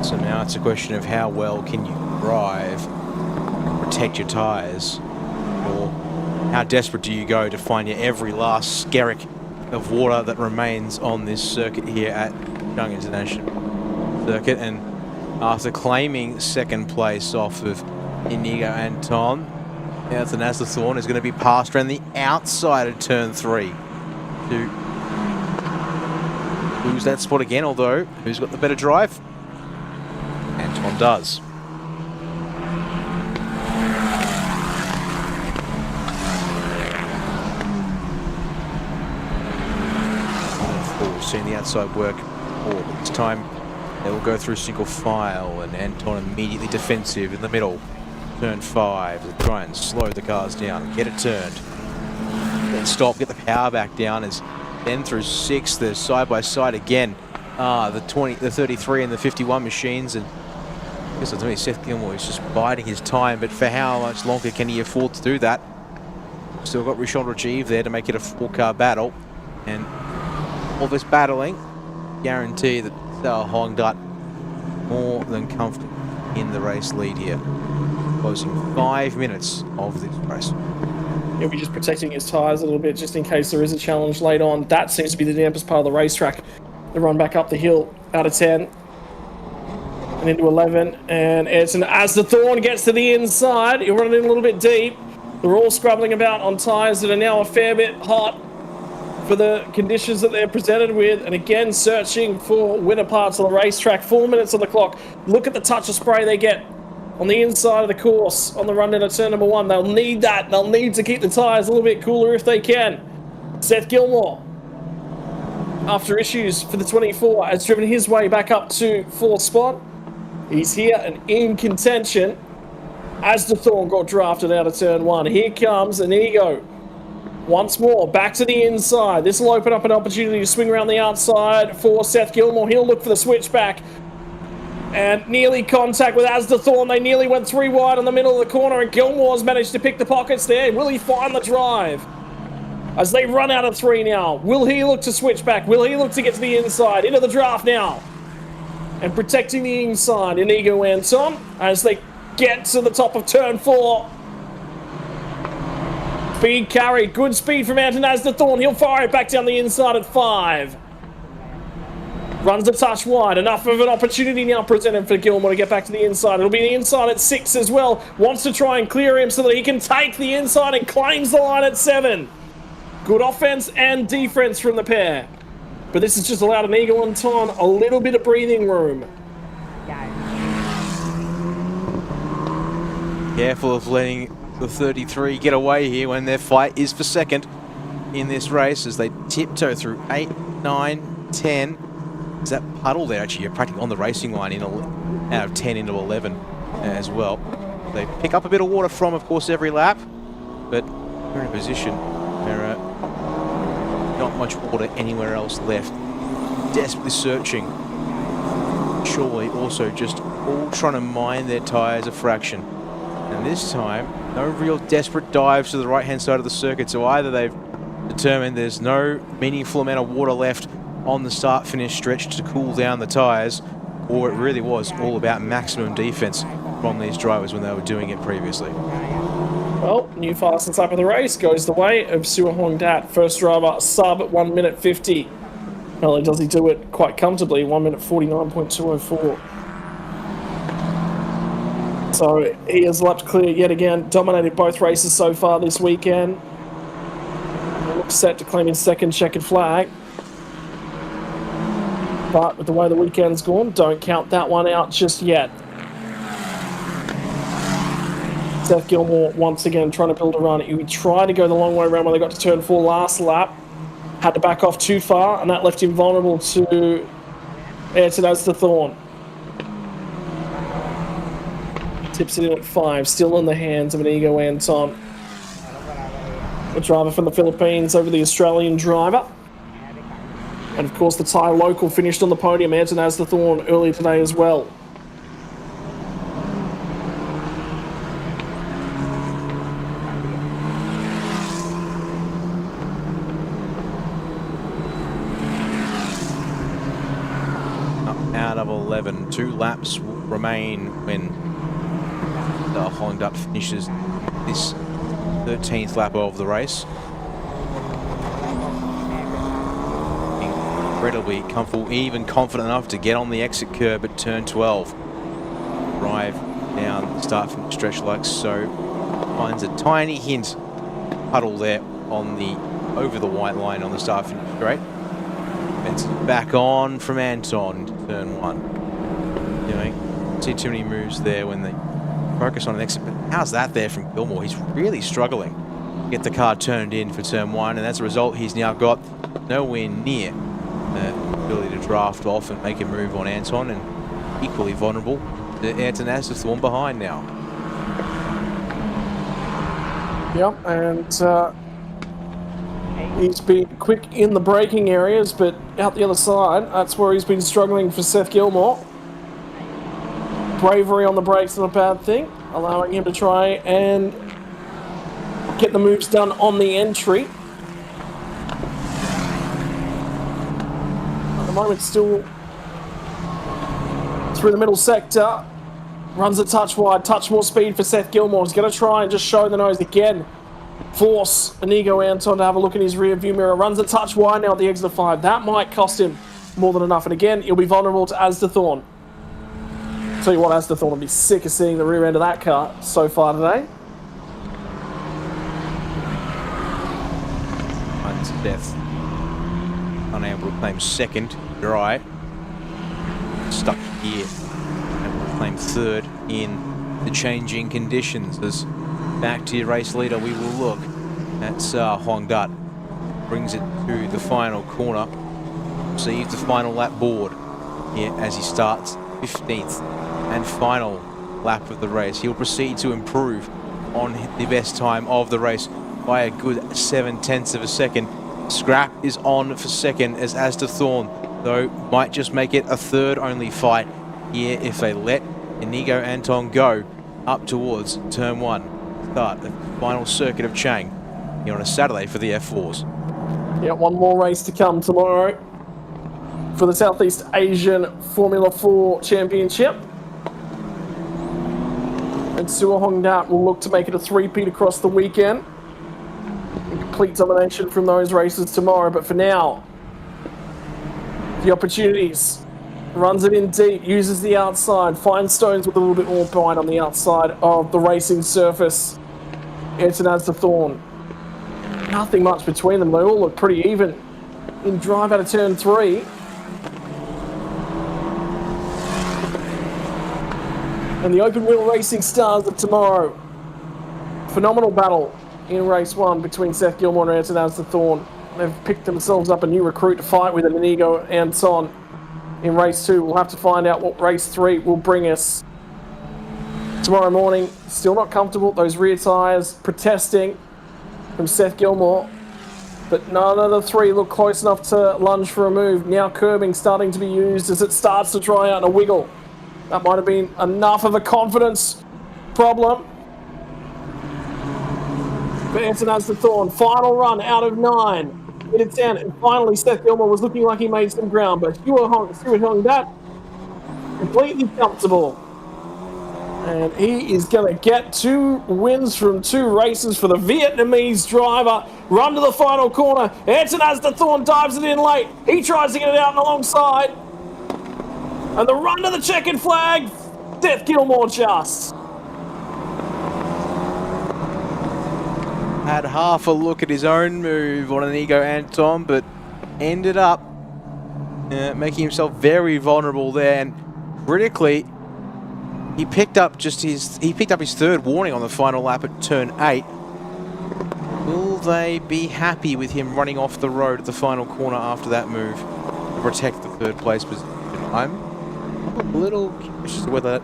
So now it's a question of how well can you drive, protect your tyres, or how desperate do you go to find your every last skerrick of water that remains on this circuit here at Young International Circuit. And after claiming second place off of Inigo Anton, now it's an Thorn is going to be passed around the outside of turn 3 to lose that spot again, although who's got the better drive? Anton does. Seeing the outside work, but this time they will go through single file, and Anton immediately defensive in the middle. Turn 5, they'll try and slow the cars down, get it turned, then stop, get the power back down. As then through 6, they're side by side again. The 33 and the 51 machines, and I guess ultimately Seth Gilmore is just biding his time, but for how much longer can he afford to do that? Still got Richard Rajiv there to make it a 4-car battle, and all this battling guarantee that Sao Hong Dut more than comfortable in the race lead here. Closing 5 minutes of this race. He'll be just protecting his tyres a little bit just in case there is a challenge late on. That seems to be the dampest part of the racetrack. The run back up the hill out of 10 and into 11. And Ayrton, as the Thorn gets to the inside, he'll run it in a little bit deep. They're all scrubbling about on tyres that are now a fair bit hot for the conditions that they're presented with, and again searching for winner parts of the racetrack. 4 minutes on the clock. Look at the touch of spray they get on the inside of the course on the run into turn number 1. They'll need that. They'll need to keep the tyres a little bit cooler if they can. Seth Gilmore, after issues for the 24, has driven his way back up to 4th spot. He's here and in contention as the Thorn got drafted out of turn 1. Here comes Inigo. Once more, back to the inside. This will open up an opportunity to swing around the outside for Seth Gilmore. He'll look for the switchback. And nearly contact with Asda Thorn. They nearly went 3 wide on the middle of the corner, and Gilmore's managed to pick the pockets there. Will he find the drive? As they run out of 3 now. Will he look to switch back? Will he look to get to the inside? Into the draft now. And protecting the inside, Inigo Anton, as they get to the top of turn 4. Speed carry, good speed from Anton Asda Thorn. He'll fire it back down the inside at 5. Runs a touch wide. Enough of an opportunity now presented for Gilmore to get back to the inside. It'll be the inside at 6 as well. Wants to try and clear him so that he can take the inside and claims the line at 7. Good offense and defense from the pair. But this has just allowed Inigo Anton a little bit of breathing room. Careful of letting the 33 get away here when their fight is for second in this race as they tiptoe through 8, 9, 10. Is that puddle there? Actually, you're practically on the racing line in out of 10 into 11 as well. They pick up a bit of water from, of course, every lap, but we're in a position where not much water anywhere else left. Desperately searching. Surely also just all trying to mine their tyres a fraction. And this time, no real desperate dives to the right-hand side of the circuit, so either they've determined there's no meaningful amount of water left on the start-finish stretch to cool down the tyres, or it really was all about maximum defense from these drivers when they were doing it previously. Well, new fastest lap of the race goes the way of Sao Hong Dat. First driver, sub 1 minute 50. Not only does he do it quite comfortably, 1 minute 49.204. So he has lapped clear yet again, dominated both races so far this weekend. He looks set to claim his second checkered flag. But with the way the weekend's gone, don't count that one out just yet. Seth Gilmore once again trying to build a run. He tried to go the long way around when they got to turn 4 last lap. Had to back off too far, and that left him vulnerable to Ayrton Asda Thorn. Tips it in at 5, still in the hands of Inigo Anton. The driver from the Philippines over the Australian driver. And of course the Thai local finished on the podium, Ayrton Asda Thorn, earlier today as well. out of 11. 2 laps will remain when the Honda finishes this 13th lap of the race. Incredibly comfortable, even confident enough to get on the exit curb at turn 12. Drive down the start from the stretch like so. Finds a tiny hint puddle there on the over the white line on the start finish straight. It's back on from Anton to turn 1. You know, see too many moves there when they focus on an exit. But how's that there from Gilmore? He's really struggling to get the car turned in for turn 1, and as a result, he's now got nowhere near the ability to draft off and make a move on Anton, and equally vulnerable to Ayrton Asdorthorn behind now. Yep, and he's been quick in the braking areas, but out the other side, that's where he's been struggling for Seth Gilmore. Bravery on the brakes not a bad thing, allowing him to try and get the moves done on the entry. At the moment, still through the middle sector. Runs a touch wide, touch more speed for Seth Gilmore. He's going to try and just show the nose again. Force Inigo Anton to have a look in his rear view mirror. Runs a touch wide now at the exit of 5. That might cost him more than enough. And again, he'll be vulnerable to Asdorthorn. Tell you what, Asdorthorn will be sick of seeing the rear end of that car so far today. Seth unable to claim second. Dry. Stuck here. Claim third in the changing conditions. As back to your race leader, we will look. That's Honda. Brings it to the final corner. Receives the final lap board here as he starts 15th and final lap of the race. He'll proceed to improve on the best time of the race by a good 0.7 of a second. Scrap is on for second as Asdorthorn, though, might just make it a third only fight here if they let Inigo Anton go up towards turn 1. Start the final circuit of Chang here on a Saturday for the F4s. Yeah, one more race to come tomorrow for the Southeast Asian Formula 4 Championship. And Suo Hongdat will look to make it a three-peat across the weekend. In complete domination from those races tomorrow, but for now, the opportunities. Runs it in deep, uses the outside, finds stones with a little bit more bite on the outside of the racing surface. Ayrton Asdorthorn. Nothing much between them. They all look pretty even in drive out of turn 3. And the open wheel racing stars of tomorrow. Phenomenal battle in race 1 between Seth Gilmore and Ayrton Asdorthorn. They've picked themselves up a new recruit to fight with, Inigo Anton. In race 2, we'll have to find out what race 3 will bring us. Tomorrow morning, still not comfortable. Those rear tyres protesting from Seth Gilmore. But none of the 3 look close enough to lunge for a move. Now curbing starting to be used as it starts to dry out and a wiggle. That might have been enough of a confidence problem. For Ayrton Asdorthorn, final run out of 9. Hit 10, and finally Seth Gilmore was looking like he made some ground, but Stuart Hongdat completely comfortable. And he is going to get 2 wins from 2 races for the Vietnamese driver. Run to the final corner. Ayrton Asdorthorn dives it in late. He tries to get it out and alongside. And the run to the checkered flag, Seth Gilmore just. Had half a look at his own move on Inigo Anton, but ended up making himself very vulnerable there. And critically, he picked up his 3rd warning on the final lap at turn 8. Will they be happy with him running off the road at the final corner after that move to protect the 3rd place position? I'm a little curious as to whether that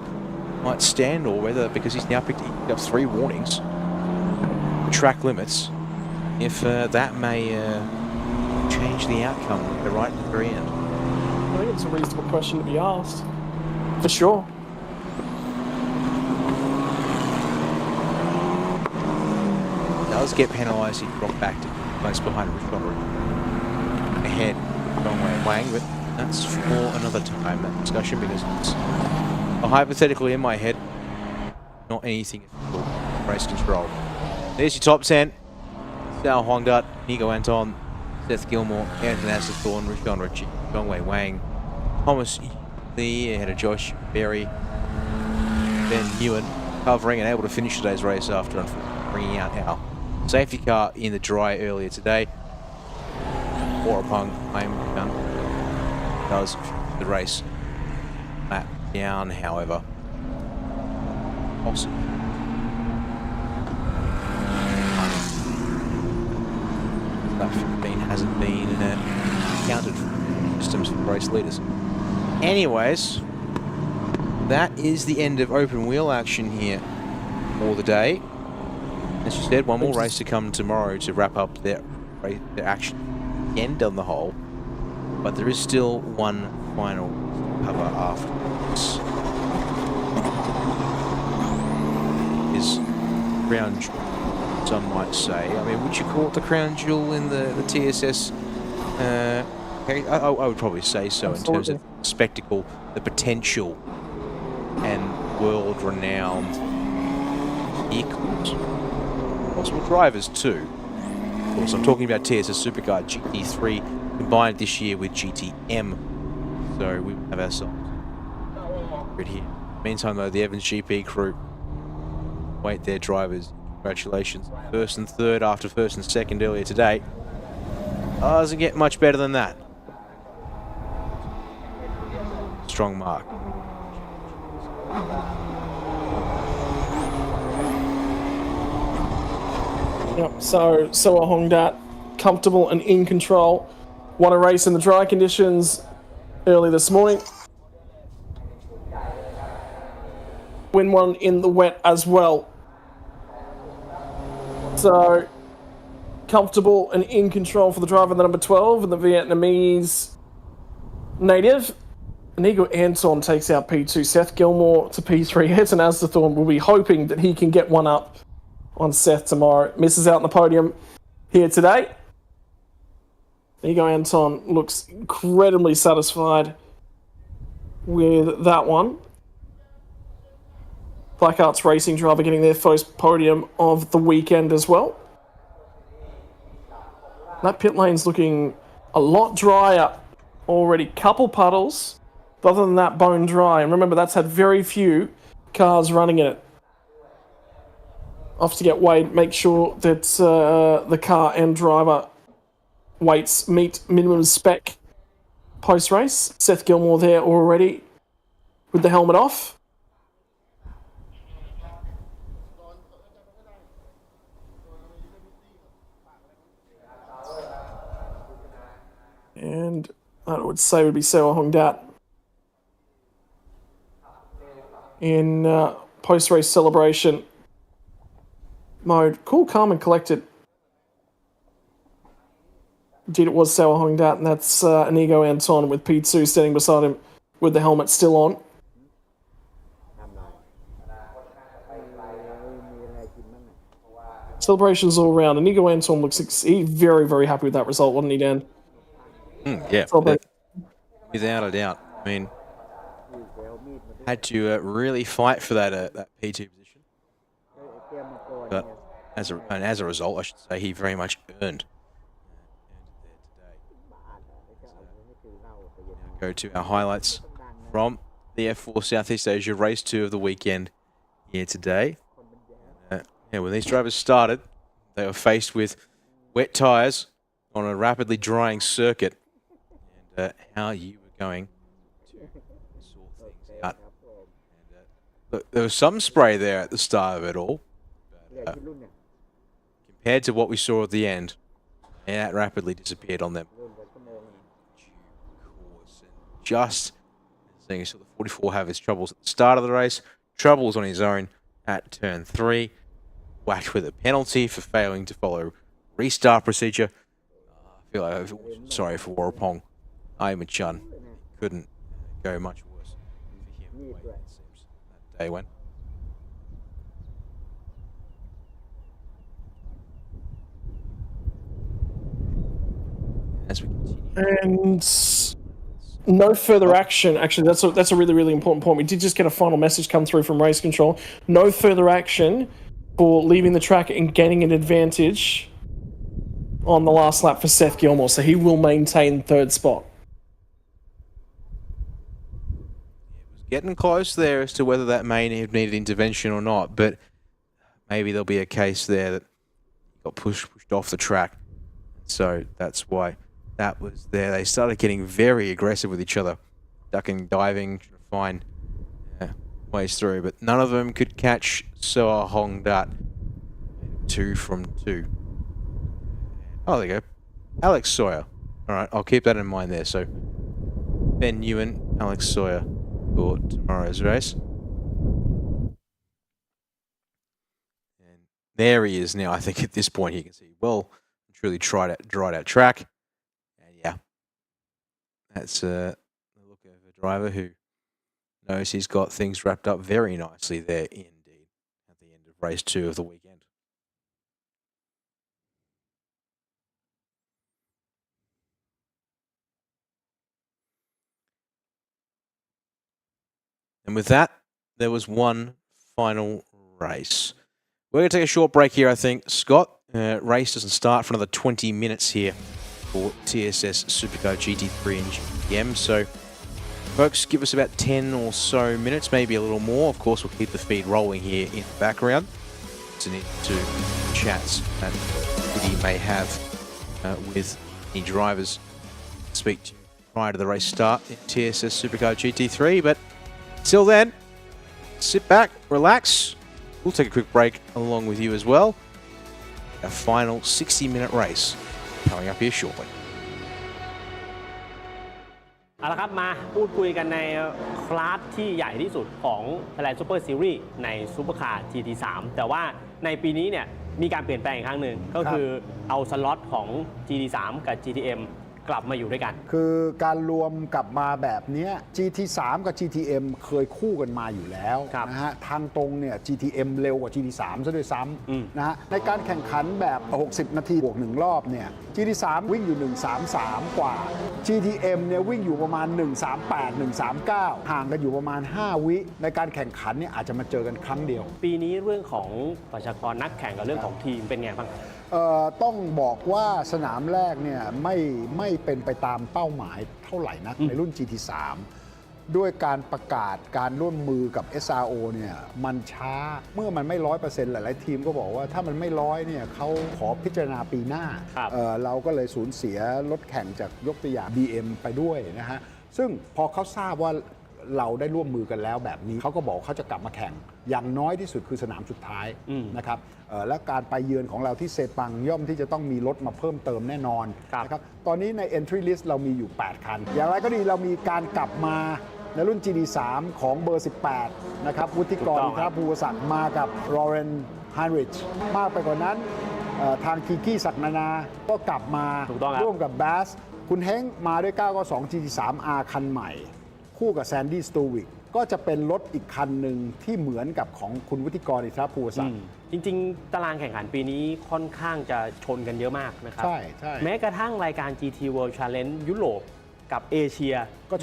might stand or whether, because he's now picked up 3 warnings, track limits, if that may change the outcome right at the very end. I think it's a reasonable question to be asked, for sure. Does get penalised, he dropped back to place behind Richard. Ahead, long way Wang, but that's for another time, that discussion, because it's a hypothetical in my head, not anything official. Race control. There's your top 10. Sao Hongdat, Nico Anton, Seth Gilmore, Anthony Assathorn, Rishon Ritchie, Dongwei Wang, Thomas Lee ahead of Josh Berry, Ben Ewan, covering and able to finish today's race after unfortunately bringing out our safety car in the dry earlier today. Warapung, does the race lap down, however. Awesome. That 15 hasn't been counted for systems for race leaders. Anyways, that is the end of open wheel action here for the day. As you said, one more race to come tomorrow to wrap up their action end on the whole, but there is still one final cover afterwards. Is round some might say. I mean, would you call it the crown jewel in the TSS? I would probably say so. Absolutely. In terms of spectacle, the potential, and world-renowned vehicles. Possible drivers too. Of course, I'm talking about TSS Supercar GT3 combined this year with GTM. So we have ourselves right here. Meantime, though, the Evans GP crew wait their drivers. Congratulations. First and third after first and second earlier today. Doesn't get much better than that. Strong mark. Yep, so Soa Hongdat, comfortable and in control. Won a race in the dry conditions early this morning. Win one in the wet as well. So, comfortable and in control for the driver, the number 12, and the Vietnamese native. Inigo Anton takes out P2. Seth Gilmore to P3. Hetton Asdathorn will be hoping that he can get one up on Seth tomorrow. Misses out on the podium here today. Inigo Anton looks incredibly satisfied with that one. Black Arts Racing driver getting their first podium of the weekend as well. That pit lane's looking a lot drier already. Couple puddles, but other than that, bone dry. And remember, that's had very few cars running in it. Off to get weighed, make sure that the car and driver weights meet minimum spec post-race. Seth Gilmore there already with the helmet off. And I would say would be Soa Hongdat in post-race celebration mode. Cool, calm and collected. Indeed, it was Soa Hongdat, and that's Inigo Anton with P2 standing beside him with the helmet still on. Celebrations all around. Inigo Anton looks very, very happy with that result, wasn't he, Dan? Yeah, without a doubt. I mean, had to really fight for that P2 position, but as a result, I should say, he very much earned. Go to our highlights from the F4 Southeast Asia Race 2 of the weekend here today. When these drivers started, they were faced with wet tyres on a rapidly drying circuit. How you were going to sort things out. And, look, there was some spray there at the start of it all, but compared to what we saw at the end, that rapidly disappeared on them. Just seeing the 44 have his troubles at the start of the race, troubles on his own at turn 3, whacked with a penalty for failing to follow restart procedure. I feel like sorry for Warapong. Iman Chun couldn't go much worse for him the way it seems that day went. As we continue. And No further action. Actually, that's a really, really important point. We did just get a final message come through from race control. No further action for leaving the track and getting an advantage on the last lap for Seth Gilmore. So he will maintain third spot. Getting close there as to whether that may have needed intervention or not, but maybe there'll be a case there that got pushed off the track. So that's why that was there. They started getting very aggressive with each other, ducking, diving, trying to find ways through, but none of them could catch Soa Hong Dat. 2 from 2. Oh, there you go. Alex Sawyer. All right, I'll keep that in mind there. So Ben Ewan, Alex Sawyer for tomorrow's race. And there he is now. I think at this point you can see well truly dried out track. And yeah, that's a look of a driver who knows he's got things wrapped up very nicely there indeed at the end of race 2 of the weekend. And with that, there was one final race. We're going to take a short break here, I think. Scott, race doesn't start for another 20 minutes here for TSS Supercar GT3 and GTM. So, folks, give us about 10 or so minutes, maybe a little more. Of course, we'll keep the feed rolling here in the background to need to chats that we may have with any drivers to speak to prior to the race start in TSS Supercar GT3. But till then, sit back, relax. We'll take a quick break along with you as well. A final 60-minute race coming up here shortly. เอาละครับมาพูดคุยกันในคลาสที่ใหญ่ที่สุดของ Thailand Super Series ในซุปเปอร์คาร์ GT3 แต่ว่าในปีนี้เนี่ยมีการเปลี่ยนแปลงอีกครั้งหนึ่งก็คือเอาสล็อตของ GT3 กับ GTM กลับมาอยู่ด้วยกันคือการรวมกลับมาแบบนี้ GT3 กับ GTM เคยคู่กันมาอยู่แล้วนะฮะทางตรงเนี่ย GTM เร็วกว่า GT3 ซะด้วยซ้ำนะฮะในการแข่งขันแบบ60นาทีบวก1รอบเนี่ย GT3 วิ่งอยู่133กว่า GTM เนี่ยวิ่งอยู่ประมาณ138 139ห่างกันอยู่ประมาณ5วิในการแข่งขันเนี่ยอาจจะมาเจอกันครั้งเดียวปีนี้เรื่องของประชากรนักแข่งกับเรื่องของทีมเป็นไงบ้างต้องบอกว่าสนามแรกเนี่ยไม่เป็นไปตามเป้าหมายเท่าไหร่นักในรุ่น GT3 ด้วยการประกาศการร่วมมือกับ SRO เนี่ยมันช้าเมื่อมันไม่ 100% หลายๆทีมก็บอกว่าถ้ามันไม่100เนี่ยเขาขอพิจารณาปีหน้าเราก็เลยสูญเสียรถแข่งจากยกตัวอย่าง BM ไปด้วยนะฮะซึ่งพอเขาทราบว่าเราได้ร่วมมือกันแล้วแบบนี้เขาก็บอกเขาจะกลับมาแข่งอย่างน้อยที่สุดคือสนามสุดท้ายนะครับและการไปเยือนของเราที่เซปังย่อมที่จะต้องมีรถมาเพิ่มเติมแน่นอนนะครับตอนนี้ใน Entry List เรามีอยู่8คันอย่างไรก็ดีเรามีการกลับมาในรุ่น GT3 ของเบอร์18นะครับวุฒิกรครับภูวศักดิ์มากับลอเรนซ์ไฮริชมากไปกว่านั้นทางคีกี้ศักดิ์นานาก็กลับมาร่วมกับแบสคุณเฮงมาด้วย992 GT3R คันใหม่คู่กับแซนดี้สตูวิกก็จะเป็นรถอีกคันหนึ่งที่เหมือนกับของคุณวุฒิกรอิสระภูวศักดิ์จริงๆตารางแข่งขันปีนี้ค่อนข้างจะชนกันเยอะมากนะครับใช่แม้กระทั่งรายการ GT World Challenge ยุโรปกับเอเชีย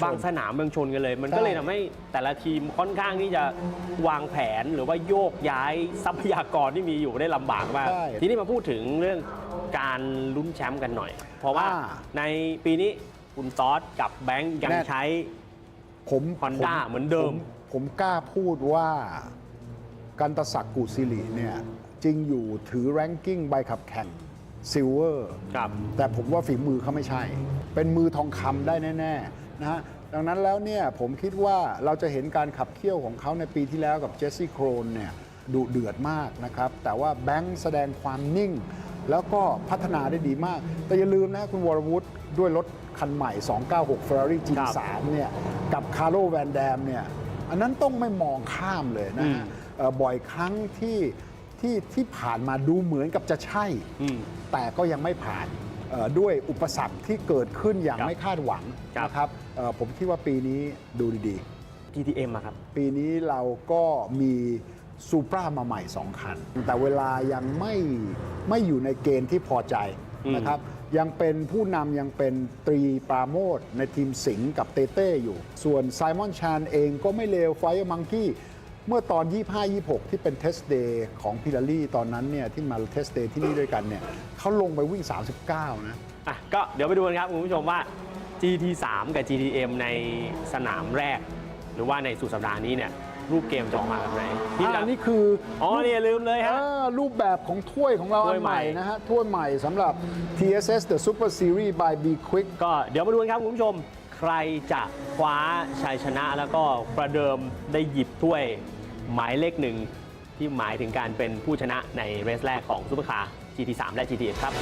บางสนามเมืองชนกันเลยมันก็เลยทำให้แต่ละทีมค่อนข้างที่จะวางแผนหรือว่าโยกย้ายทรัพยากรที่มีอยู่ได้ลำบากมากทีนี้มาพูดถึงเรื่องการลุ้นแชมป์กันหน่อยเพราะว่าในปีนี้คุณซอสกับแบงค์ยังใช้ฮอนด้าเหมือนเดิมผมกล้าพูดว่ากันตศักดิ์กุศิริเนี่ยจริงอยู่ถือแรงกิ้งใบขับแข่งซิลเวอร์แต่ผมว่าฝีมือเขาไม่ใช่เป็นมือทองคำได้แน่ๆนะฮะดังนั้นแล้วเนี่ยผมคิดว่าเราจะเห็นการขับเคี่ยวของเขาในปีที่แล้วกับเจสซี่โครนเนี่ยดุเดือดมากนะครับแต่ว่าแบงค์แสดงความนิ่งแล้วก็พัฒนาได้ดีมากแต่อย่าลืมนะคุณวรวุฒิด้วยรถคันใหม่ 296 Ferrari G3 เนี่ยกับคาร์โลแวนแดมเนี่ยอันนั้นต้องไม่มองข้ามเลยนะฮะบ่อยครั้งที่ผ่านมาดูเหมือนกับจะใช่แต่ก็ยังไม่ผ่านด้วยอุปสรรคที่เกิดขึ้นอย่างไม่คาดหวังนะครับผมคิดว่าปีนี้ดูดีๆ GTM ครับปีนี้เราก็มีซูปรามาใหม่2คันแต่เวลายังไม่อยู่ในเกณฑ์ที่พอใจ นะครับยังเป็นผู้นำยังเป็นตรีปราโมทในทีมสิงห์กับเต้เต้อยู่ส่วนไซมอนชานเองก็ไม่เลวไฟมังกี้เมื่อตอน 25-26 ที่เป็นเทสเดย์ของพิลารี่ตอนนั้นเนี่ยที่มาเทสเดย์ที่นี่ด้วยกันเนี่ยเขาลงไปวิ่ง 39 นะก็เดี๋ยวไปดูกันครับคุณผู้ชมว่า GT3 กับ GTM ในสนามแรก หรือว่าในสุดสัปดาห์นี้เนี่ยรูปเกมจะออกมาแบบไหนนี่คือนี่ลืมเลยฮะรูปแบบของถ้วยของเราอันใหม่นะฮะถ้วยใหม่สำหรับ TSS The Super Series by B-Quik ก็เดี๋ยวมาดูกันครับคุณผู้ชมใครจะคว้าชัยชนะแล้วก็ประเดิมได้หยิบถ้วยหมายเลขหนึ่งที่หมายถึงการเป็นผู้ชนะในเรสแรกของซุปเปอร์คาร์ GT3 และ GTM ครับ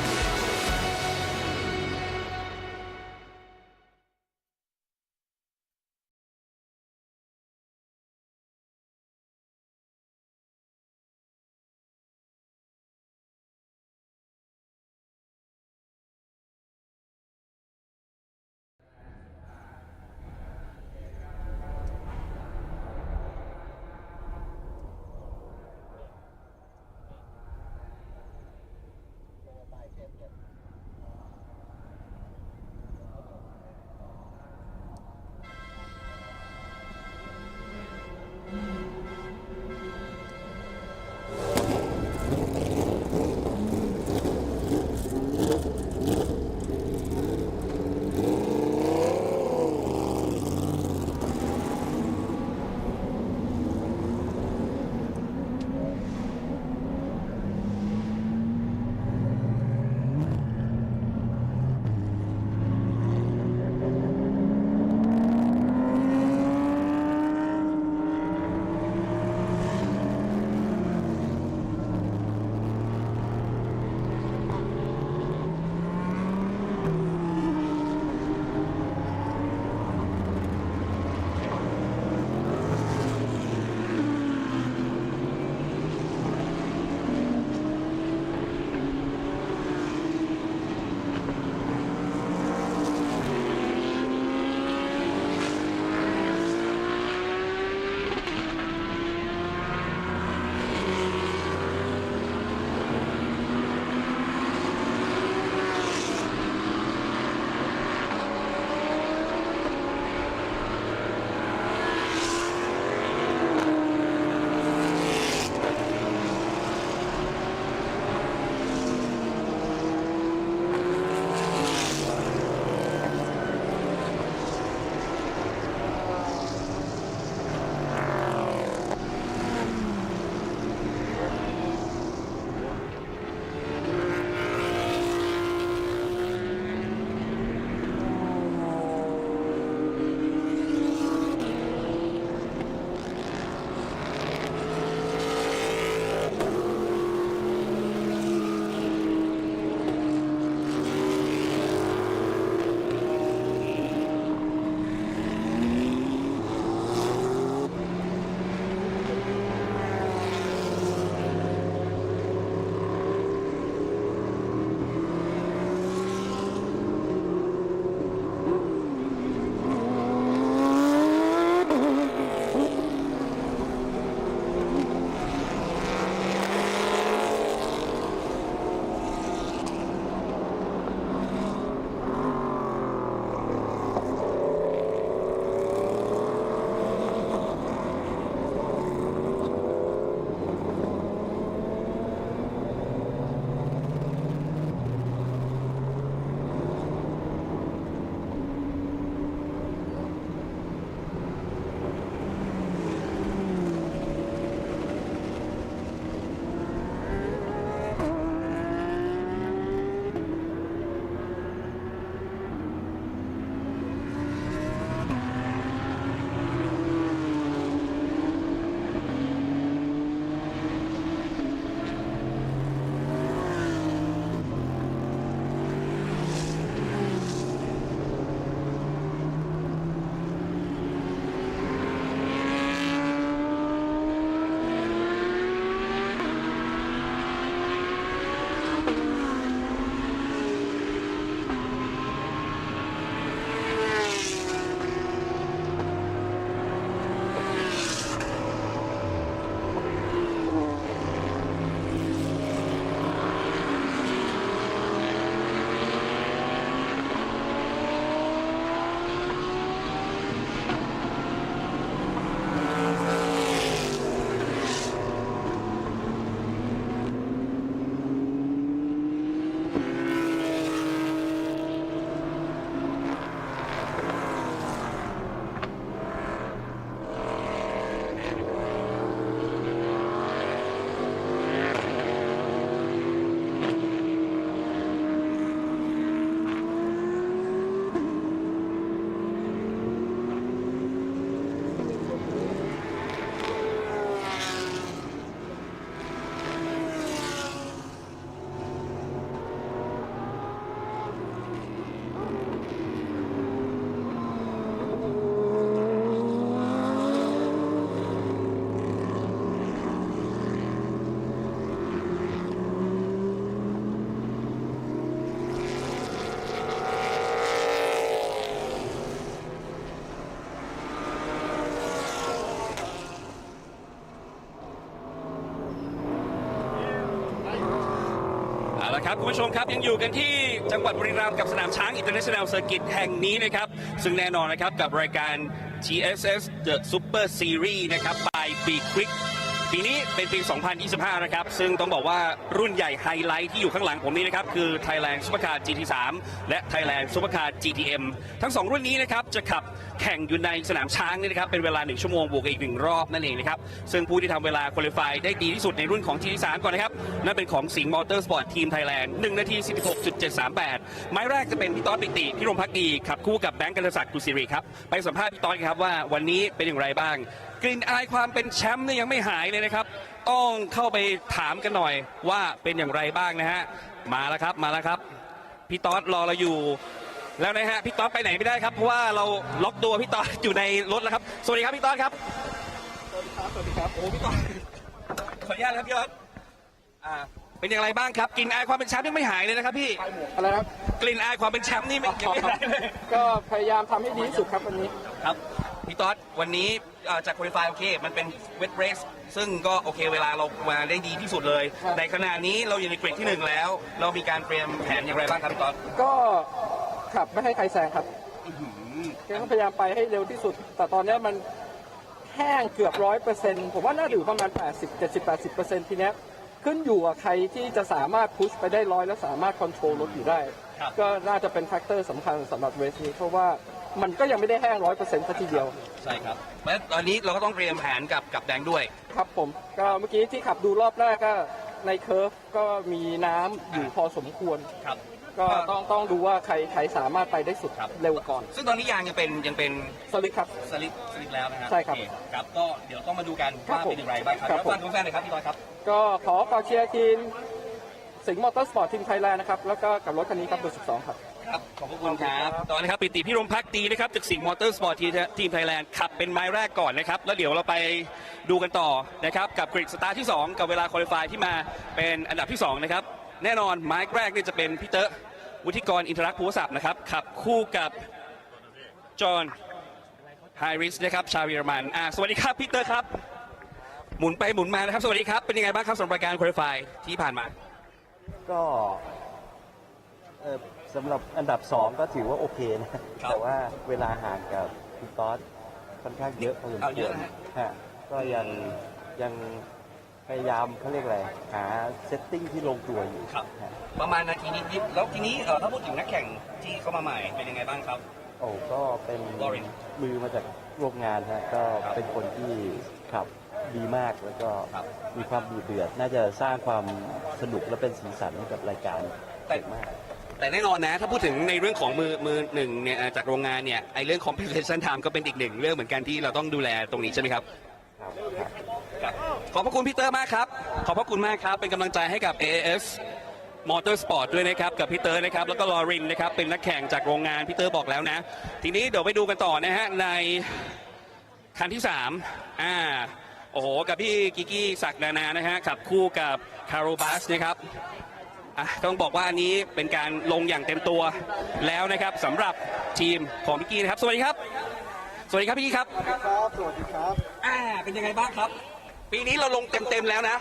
ครับคุณผู้ชมครับยังอยู่กันที่จังหวัดบุรีรัมย์กับสนามช้าง International Circuit แห่งนี้นะครับซึ่งแน่นอนนะครับกับรายการ TSS The Super Series นะครับ by B-Quik ปีนี้เป็นปี 2025 นะครับซึ่งต้องบอกว่ารุ่นใหญ่ไฮไลท์ที่อยู่ข้างหลังผมนี้นะครับคือ Thailand Supercar GT3 และ Thailand Supercar GTM ทั้ง2รุ่นนี้นะครับจะขับแข่งอยู่ในสนามช้างนี่นะครับเป็นเวลา1ชั่วโมงบวกอีก1รอบนั่นเองนะครับซึ่งผู้ที่ทำเวลาคุริฟายได้ดีที่สุดในรุ่นของ GT3 ก่อนนะครับนั่นเป็นของสิงห์มอเตอร์สปอร์ตทีมไทยแลนด์1 นาที 46.738 ไม้แรกจะเป็นพี่ต๊อดปิติพี่รมภักดีขับคู่กับแบงค์กัลศักดิ์กุศิริครับไปสัมภาษณ์พี่ต๊อดครับว่าวันนี้เป็นอย่างไรบ้างกลิ่นอายความเป็นแชมป์เนี่ยยังไม่หายเลยนะครับต้องเข้าไปถามกันหน่อยว่าเป็นอย่างไรบ้างนะฮะมาแล้วครับพี่ต๊อดรอเราอยู่แล้วนะฮะพี่ต๊อดไปไหนไม่ได้ครับเพราะว่าเราล็อกตัวพี่ต๊อดอยู่ในรถแล้วครับสวัสดีครับพี่ต๊อดครับสวัสดีครับโอ้พี่ต๊อดขออนุญาตครับพี่ต๊อดเป็นอย่างไรบ้างครับกลิ่นอายความเป็นแชมป์ยังไม่หายเลยนะครับพี่อะไรครับกลิ่นอายความเป็นแชมป์นี่ไม่หายเลยก็พยายามทำให้ดีที่สุดครับวันนี้ครับพี่ต๊อดวันนี้จากคุริฟายโอเคมันเป็นเวทเรสซึ่งก็โอเคเวลาเรามาได้ดีที่สุดเลยในขณะนี้เราอยู่ในเกรดที่1แล้วเรามีการเตรียมแผนอย่างไรบ้างครับพี่ต๊อดก็ขับไม่ให้ใครแซงครับก็พยายามไปให้เร็วที่สุดแต่ตอนนี้มันแห้งเกือบ100%ผมว่าน่าอยู่ประมาณ80 ทีนี้ขึ้นอยู่กับใครที่จะสามารถพุชไปได้100แล้วสามารถคอนโทรลรถอยู่ได้ก็น่าจะเป็นแฟกเตอร์สำคัญสำหรับเรสนี้เพราะว่ามันก็ยังไม่ได้แห้ง100%ซะทีเดียวใช่ครับและตอนนี้เราก็ต้องเตรียมแผนกับแดงด้วยครับผมก็เมื่อกี้ที่ขับดูรอบแรกก็ในเคิร์ฟก็มีน้ำอยู่พอสมควรครับก็ต้องดูว่าใครสามารถไปได้สุดเร็วก่อนซึ่งตอนนี้ยางยังเป็นสลิปครับสลิปแล้วนะครัใช่ครับครับก็เดี๋ยวต้องมาดูกันว่าเป็นอย่างไรบ้างครับแล้วฟังทุกแฟนเลยครับพี่ต้อยครับก็ขอเชียร์ทีมสิงห์มอเตอร์สปอร์ตทีมไทยแลนด์นะครับแล้วก็กับรถคันนี้ครับเบอร์12ครับครับขอบคุณครับตอนนี้ครับปิติพี่รมภักดีนะครับจากสิงห์มอเตอร์สปอร์ตทีมไทยแลนด์ขับเป็นไม้แรกก่อนนะครับแล้วเดี๋ยวเราไปดูกันต่อนะครับกับกริดสตาร์ทที่2กับเวลาคุริฟายที่มาเป็นอันดับที่2นะครับแน่นอนไม้แรกนี่จะเป็นพี่เต๋อวุฒิกรอินทรักษ์ภูวศัพท์นะครับขับคู่กับจอห์นไฮริสนะครับชาวเยอรมันสวัสดีครับพี่เต๋อครับหมุนไปหมุนมานะครับสวัสดีครับเป็นยังไงบ้างครับสำหรับรายการคุริฟายที่ผ่านมาก็สำหรับอันดับ2ก็ถือว่าโอเคนะแต่ว่าเวลาห่างกับพี่ต๊อดค่อนข้างเยอะพอสมควรก็ยังพยายามเขาเรียกอะไรหาเซตติ้งที่ลงตัวอยู่ประมาณนาทีนิดๆแล้วทีนี้ถ้าพูดถึงนักแข่งที่เข้ามาใหม่เป็นยังไงบ้างครับก็เป็นมือมาจากโรงงานฮะก็เป็นคนที่ขับดีมากแล้วก็มีความดุเดือดน่าจะสร้างความสนุกและเป็นสีสันให้กับรายการมากแต่แน่นอนนะถ้าพูดถึงในเรื่องของมือหนึ่งเนี่ยจากโรงงานเนี่ยไอเรื่อง compensation time ก็เป็นอีกหนึ่งเรื่องเหมือนกันที่เราต้องดูแลตรงนี้ใช่ไหมครับขอบพระคุณพี่เตอร์มากครับขอบพระคุณมากครับเป็นกำลังใจให้กับ AAS Motorsport ด้วยนะครับกับพี่เตอร์นะครับแล้วก็ลอรินนะครับเป็นนักแข่งจากโรงงานพี่เตอร์บอกแล้วนะทีนี้เดี๋ยวไปดูกันต่อนะฮะในคันที่3โอ้โหกับพี่กิกกี้ศักดิ์นานานะฮะขับคู่กับคาร์โรบัสนะครับต้องบอกว่าอันนี้เป็นการลงอย่างเต็มตัวแล้วนะครับสำหรับทีมของพี่กี้นะครับสวัสดีครับพี่กี้ครับสวัสดีครับเป็นยังไงบ้างครับปีนี้เราลงเต็มแล้วนะ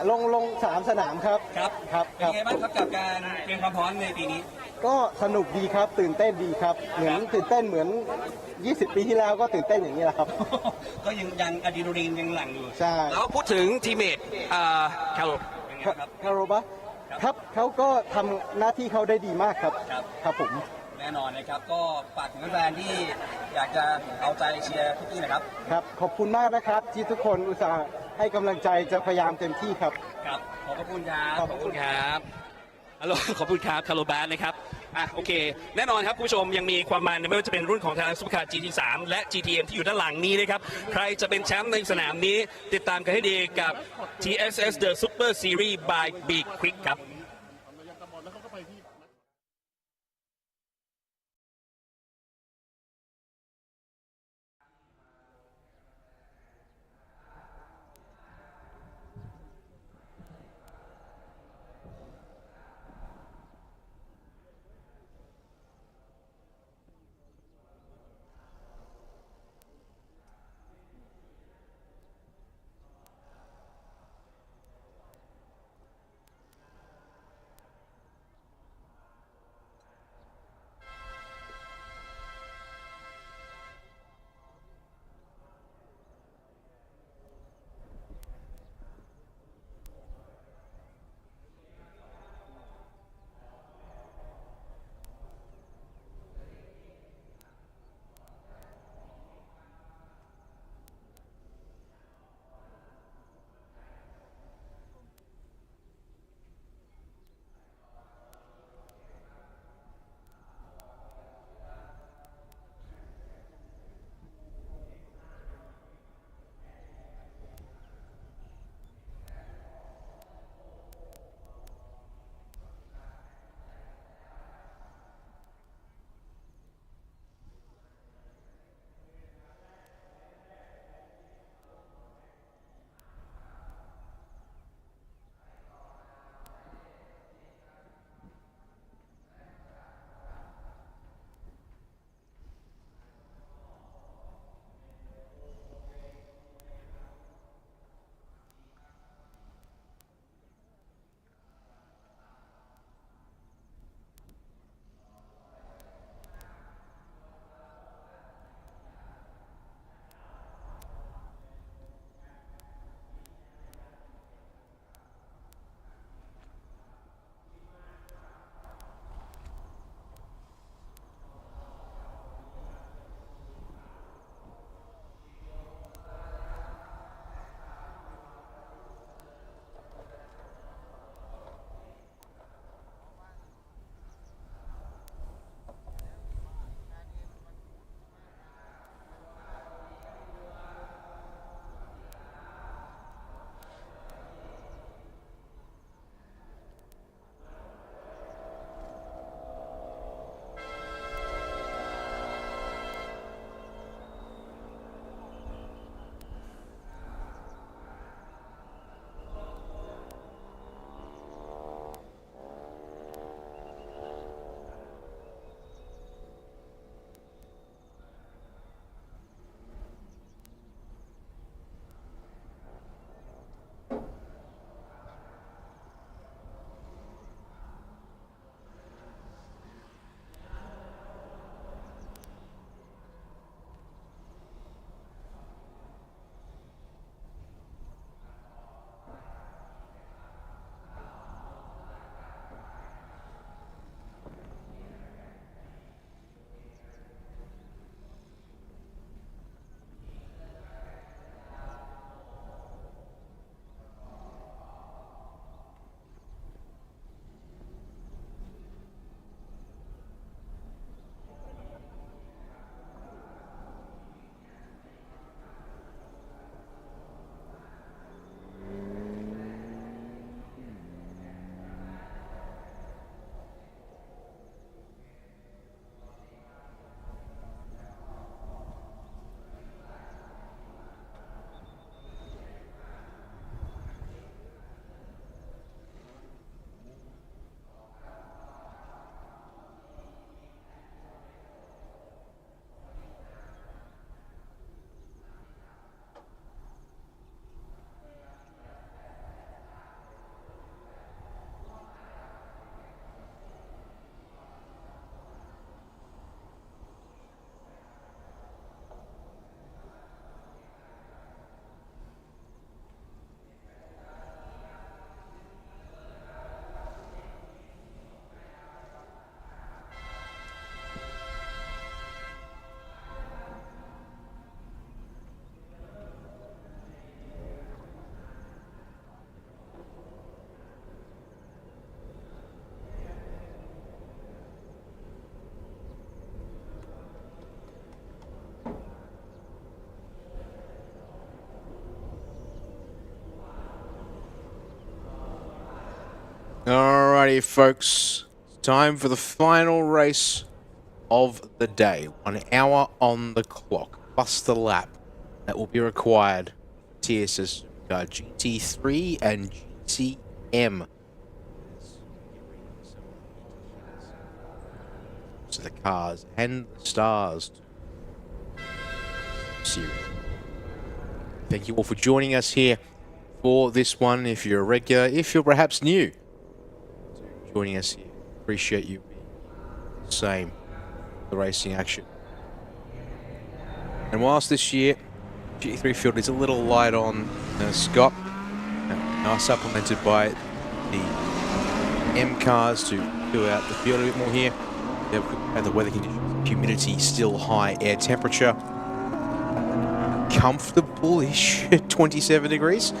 ลง3 สนามครับเป็นยังไงบ้างครับกับการเตรียมความพร้อมในปีนี้ก็สนุกดีครับตื่นเต้นดีครับเหมือนตื่นเต้นเหมือน20 ปีที่แล้วก็ตื่นเต้นอย่างนี้แหละครับก็ยังอะดรีนาลีนยังหลั่งอยู่ใช่แล้วพูดถึงทีมเมทคาร์โรบัสครับเขาก็ทำหน้าที่เขาได้ดีมากครับผมแน่นอนนะครับก็ฝากถึงแฟนที่อยากจะเอาใจเชียร์พี่กี้นะครับขอบคุณมากนะครับที่ทุกคนอุตส่าห์ให้กำลังใจจะพยายามเต็มที่ครับขอบคุณครับขอบคุณครับฮัลโหลขอบคุณครับคาร์โลบาสนะครับโอเคแน่นอนครับคุณผู้ชมยังมีความมันไม่ว่าจะเป็นรุ่นของ Thailand Supercar GT3 และ GTM ที่อยู่ด้านหลังนี้นะครับใครจะเป็นแชมป์ในสนามนี้ติดตามกันให้ดีกับ TSS The Super Series by B-Quik ครับ Alrighty, folks. Time for the final race of the day. 1 hour on the clock, plus the lap that will be required. TSS GT3 and GTM. So the cars and the stars. Series. Thank you all for joining us here for this one. If you're a regular, if you're perhaps new to joining us here, appreciate you being the same. The racing action. And whilst this year GT3 field is a little light on Scott, now supplemented by the M cars to fill out the field a bit more here. The weather conditions, humidity still high, air temperature comfortable-ish at 27 degrees.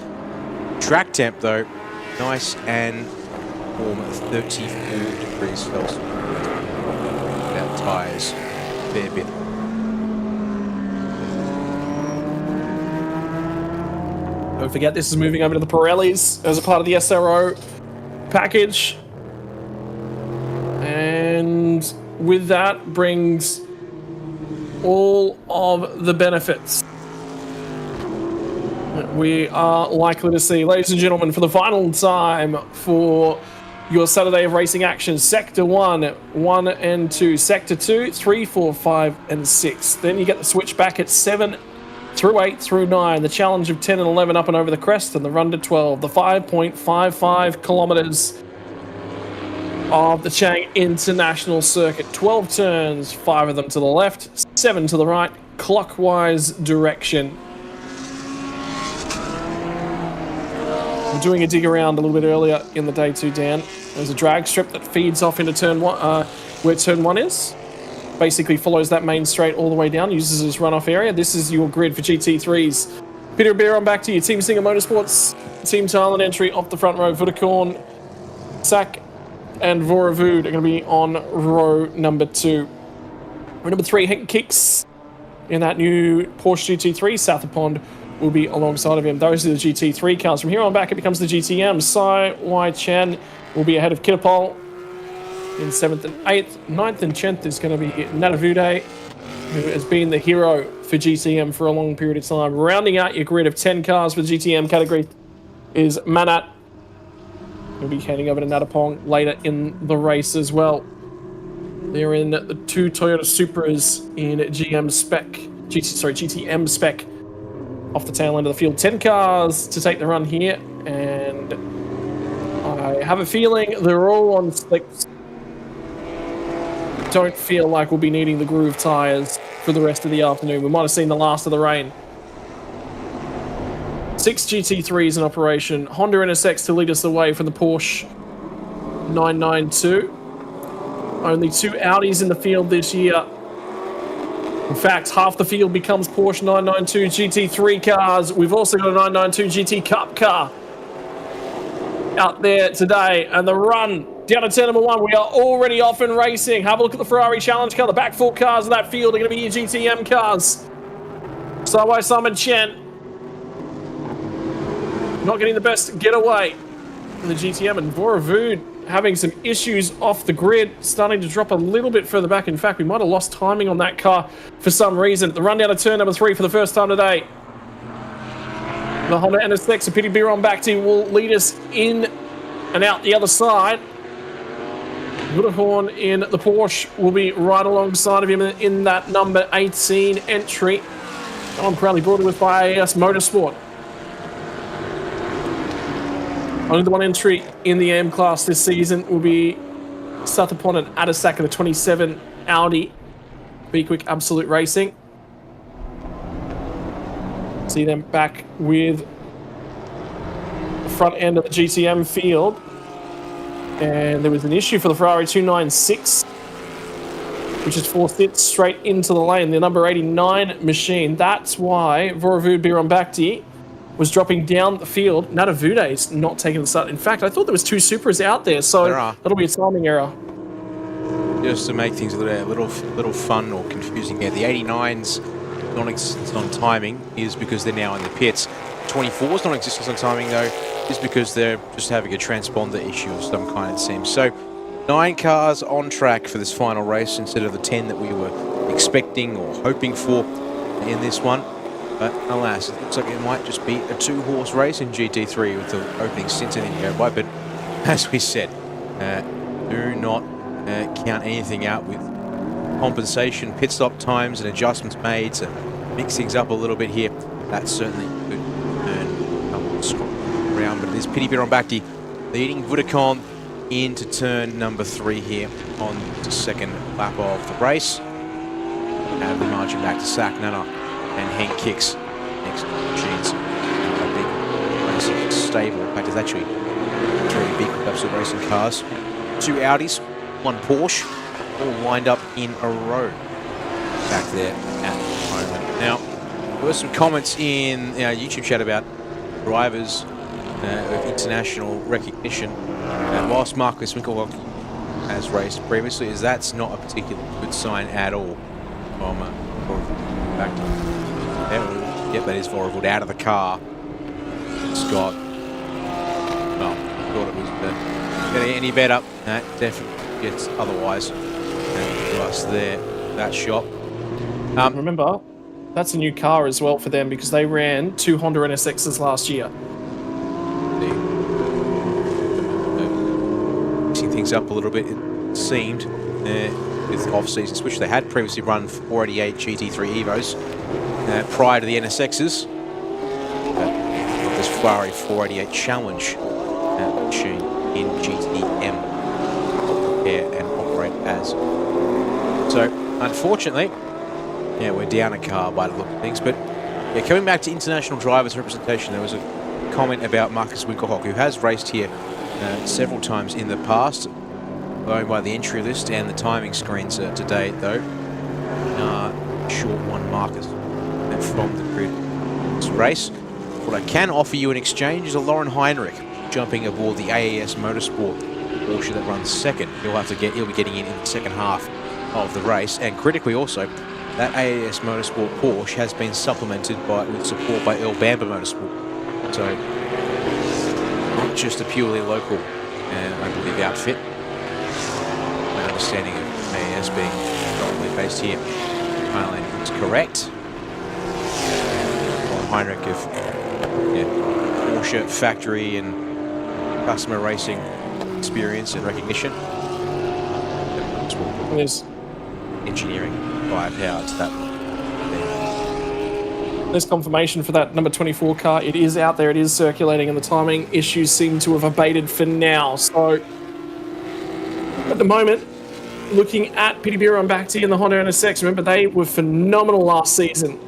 Track temp though, nice and warm at 34 degrees Celsius. That tires a fair bit. Don't forget, this is moving over to the Pirellis as a part of the SRO package. And with that brings all of the benefits that we are likely to see. Ladies and gentlemen, for the final time for your Saturday of racing action, Sector 1, 1 and 2, Sector 2, 3, 4, 5 and 6. Then you get the switch back at 7 through 8 through 9, the challenge of 10 and 11 up and over the crest, and the run to 12, the 5.55 kilometers of the Chang International Circuit. 12 turns, 5 of them to the left, 7 to the right, clockwise direction. We're doing a dig around a little bit earlier in the day too, Dan. There's a drag strip that feeds off into turn 1, where turn 1 is. Basically follows that main straight all the way down, uses this runoff area. This is your grid for GT3s. Peter Beer, on back to you. Team Singer Motorsports, Team Thailand entry off the front row. Vudakorn, Sak, and Voravud are going to be on row number 2. Row number 3, Hank Kicks in that new Porsche GT3. South of Pond will be alongside of him. Those are the GT3 cars. From here on back, it becomes the GTM. Sai Wai Chen will be ahead of Kittapol in 7th and 8th. 9th and 10th is going to be Natavude, who has been the hero for GTM for a long period of time. Rounding out your grid of 10 cars for the GTM category is Manat. He'll be heading over to Natapong later in the race as well. They're in the 2 Toyota Supras in GTM spec off the tail end of the field. 10 cars to take the run here, and I have a feeling they're all on slicks. Don't feel like we'll be needing the groove tyres for the rest of the afternoon. We might have seen the last of the rain. 6 GT3s in operation. Honda NSX to lead us away from the Porsche 992. Only 2 Audis in the field this year. In fact, half the field becomes Porsche 992 GT3 cars. We've also got a 992 GT Cup car out there today. And the run down to turn number 1, we are already off and racing. Have a look at the Ferrari Challenge car. The back 4 cars of that field are going to be your GTM cars. Sawai Simon Chen not getting the best getaway in the GTM, and Voravud having some issues off the grid, starting to drop a little bit further back. In fact, we might have lost timing on that car for some reason. The run down to turn number 3 for the first time today. The Honda NSX, a Pity Beer on back team, will lead us in and out the other side. Vudakorn in the Porsche will be right alongside of him in that number 18 entry. I'm proudly brought to us by AS Motorsport. Only the 1 entry in the AM class this season will be Satapon and Adasaka, the 27 Audi B-Quik Absolute Racing. See them back with the front end of the GTM field. And there was an issue for the Ferrari 296, which is forced it straight into the lane. The number 89 machine. That's why Voravud Birambakti was dropping down the field. Natavude is not taking the start. In fact, I thought there was 2 Supras out there, so that'll be a timing error. Just to make things a little fun or confusing here, the 89's non-existence on timing is because they're now in the pits. 24's non-existence on timing, though, is because they're just having a transponder issue of some kind, it seems. So 9 cars on track for this final race instead of the 10 that we were expecting or hoping for in this one. But alas, it looks like it might just be a 2-horse race in GT3 with the opening stint in go by. But as we said, do not count anything out with compensation, pit stop times and adjustments made to mix things up a little bit here. That certainly could turn around. But it is Piti Bhirombhakdi leading Vodacom into turn number 3 here on the second lap of the race. Have the margin back to Sak Nana and Hank Kicks next to Machines. A big racing stable. In fact, it's actually 3 big Capsule racing cars. 2 Audis, 1 Porsche, all lined up in a row back there at the moment. Now, there were some comments in our YouTube chat about drivers of international recognition. Whilst Marcus Winkelhock has raced previously, as that's not a particularly good sign at all. Back to yep, that is Vorwood out of the car. Scott, well, thought it was getting any better. That definitely gets otherwise. And us there, that shot. Remember, that's a new car as well for them because they ran 2 Honda NSXs last year. Mixing things up a little bit, it seemed, with off-season switch. They had previously run 488 GT3 Evos prior to the NSXs. This Ferrari 488 Challenge machine in GTM prepare and operate as. So, unfortunately, yeah, we're down a car by the look of things. But yeah, coming back to international drivers representation, there was a comment about Marcus Winkelhock, who has raced here several times in the past, going by the entry list and the timing screens today, though. Short one Marcus from the grid this race. What I can offer you in exchange is a Lauren Heinrich jumping aboard the AAS Motorsport Porsche that runs second. He'll be getting in the second half of the race, and critically also, that AAS Motorsport Porsche has been supplemented with support by Earl Bamber Motorsport. So, not just a purely local, I believe, outfit. My understanding of AAS being probably based here in Thailand is correct. Heinrich of Porsche factory and customer racing experience and recognition. There's engineering firepower to that. There's confirmation for that number 24 car. It is out there, it is circulating, and the timing issues seem to have abated for now. So, at the moment, looking at Piti Bhirombhakdi and the Honda NSX, remember they were phenomenal last season.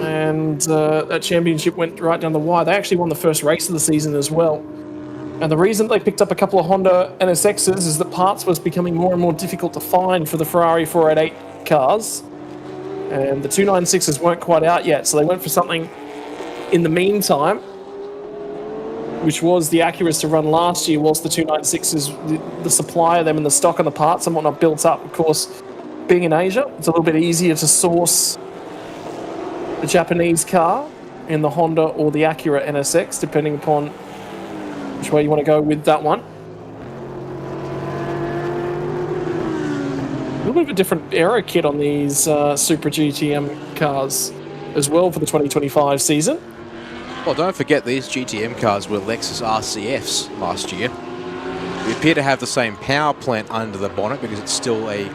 And that championship went right down the wire. They actually won the first race of the season as well. And the reason they picked up a couple of Honda NSXs is that parts was becoming more and more difficult to find for the Ferrari 488 cars. And the 296s weren't quite out yet, so they went for something in the meantime, which was the Acuras to run last year, whilst the 296s, the supply of them and the stock and the parts and whatnot built up. Of course, being in Asia, it's a little bit easier to source the Japanese car in the Honda or the Acura NSX, depending upon which way you want to go with that one. A little bit of a different aero kit on these Super GTM cars as well for the 2025 season. Well, don't forget these GTM cars were Lexus RCFs last year. We appear to have the same power plant under the bonnet because it's still a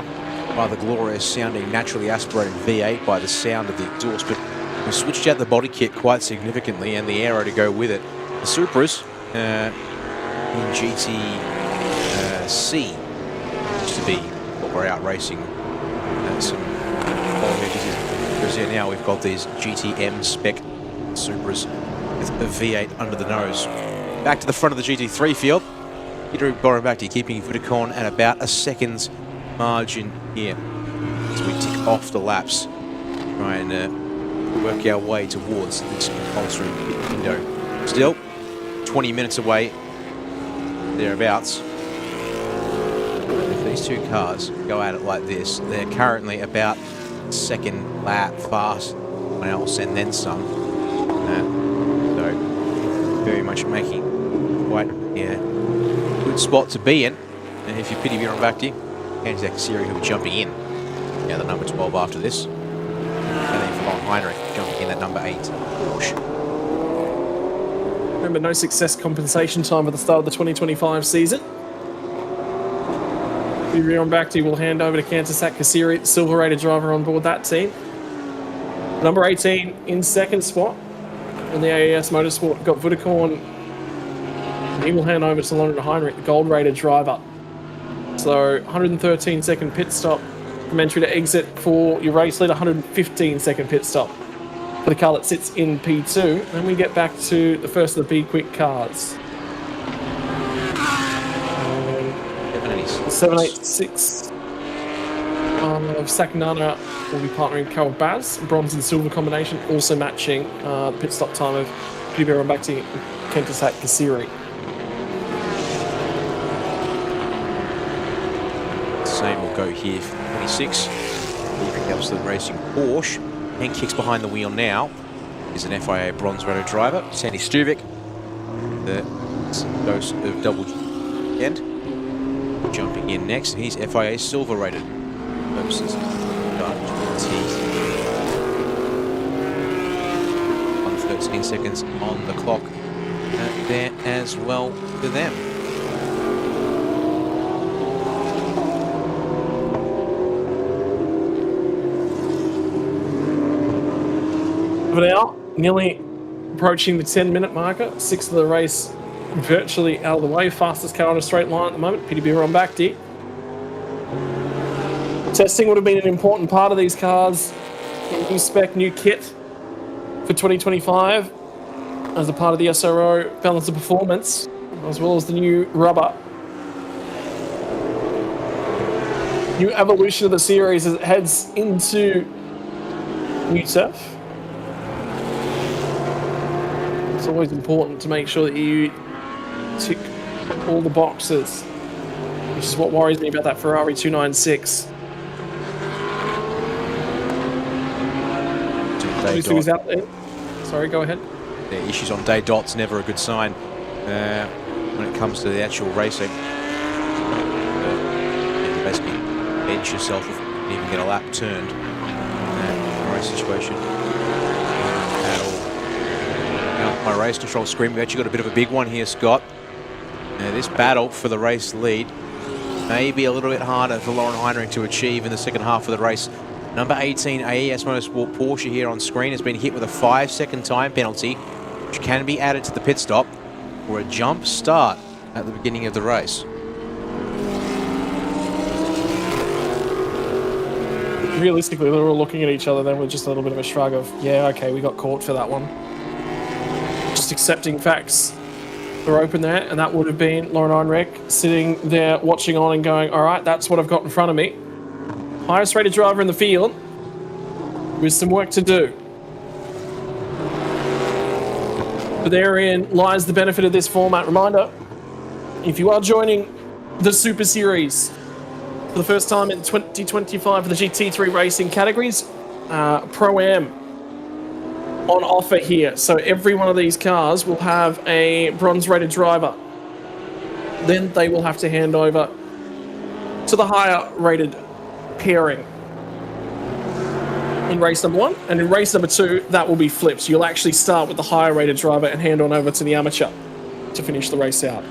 rather glorious sounding naturally aspirated V8 by the sound of the exhaust, but we switched out the body kit quite significantly and the aero to go with it. The Supras in GTC used to be what we're out racing some whereas here now we've got these GTM spec Supras with a V8 under the nose. Back to the front of the GT3 field. Piti Bhirombhakdi keeping Vodacom at about a second's margin here as we tick off the laps. Try and work our way towards this compulsory pit window. Still 20 minutes away, thereabouts. If these two cars go at it like this, they're currently about second lap fast, else and then some. So very much making quite a good spot to be in. And if you pity Vironbakti, Anzac Siri who are jumping in. Yeah, the number 12 after this. And then for Heinrich jumping in at number 8. Porsche. Remember, no success compensation time at the start of the 2025 season. Vironbakti will hand over to Kantasak Kasiri, silver-rated driver on board that team. Number 18 in second spot. And the AES Motorsport got Vudakorn. He will hand over to London Heinrich, the gold-rated driver. So 113-second pit stop from entry to exit for your race leader, 115-second pit stop for the car that sits in P2. Then we get back to the first of the B-Quik cars. 786 of Sakanana will be partnering Carol Baz, bronze and silver combination, also matching the pit stop time of Vironbakti and Kantasak Kasiri. Same will go here for 26. Absolute Racing Porsche. Hank kicks behind the wheel now. Is an FIA bronze rated driver, Sandy Stuvik. The dose of double end. Jumping in next, he's FIA silver rated. Purposes. 113 seconds on the clock there as well for them. For now, nearly approaching the 10-minute marker. Sixth of the race virtually out of the way. Fastest car on a straight line at the moment, Vironbakti. Testing would have been an important part of these cars. New spec, new kit for 2025 as a part of the SRO balance of performance, as well as the new rubber. New evolution of the series as it heads into new turf. It's always important to make sure that you tick all the boxes, which is what worries me about that Ferrari 296. Obviously he's out there. Sorry, go ahead. The issues on day dot's never a good sign when it comes to the actual racing. You basically bench yourself if you even get a lap turned in that race situation. My race control screen, we've actually got a bit of a big one here, Scott. This battle for the race lead may be a little bit harder for Lauren Heinrich to achieve in the second half of the race. Number 18, AES Motorsport Porsche here on screen has been hit with a 5-second time penalty, which can be added to the pit stop for a jump start at the beginning of the race. Realistically, they're all looking at each other then with just a little bit of a shrug of, yeah, okay, we got caught for that one. Just accepting facts. They're open there, and that would have been Lauren Heinrich sitting there watching on and going, all right, that's what I've got in front of me. Highest rated driver in the field with some work to do. But therein lies the benefit of this format. Reminder, if you are joining the Super Series for the first time in 2025 for the GT3 racing categories, Pro-Am on offer here. So every one of these cars will have a bronze rated driver. Then they will have to hand over to the higher rated pairing in race number 1, and in race number 2 that will be flipped. You'll actually start with the higher rated driver and hand on over to the amateur to finish the race out.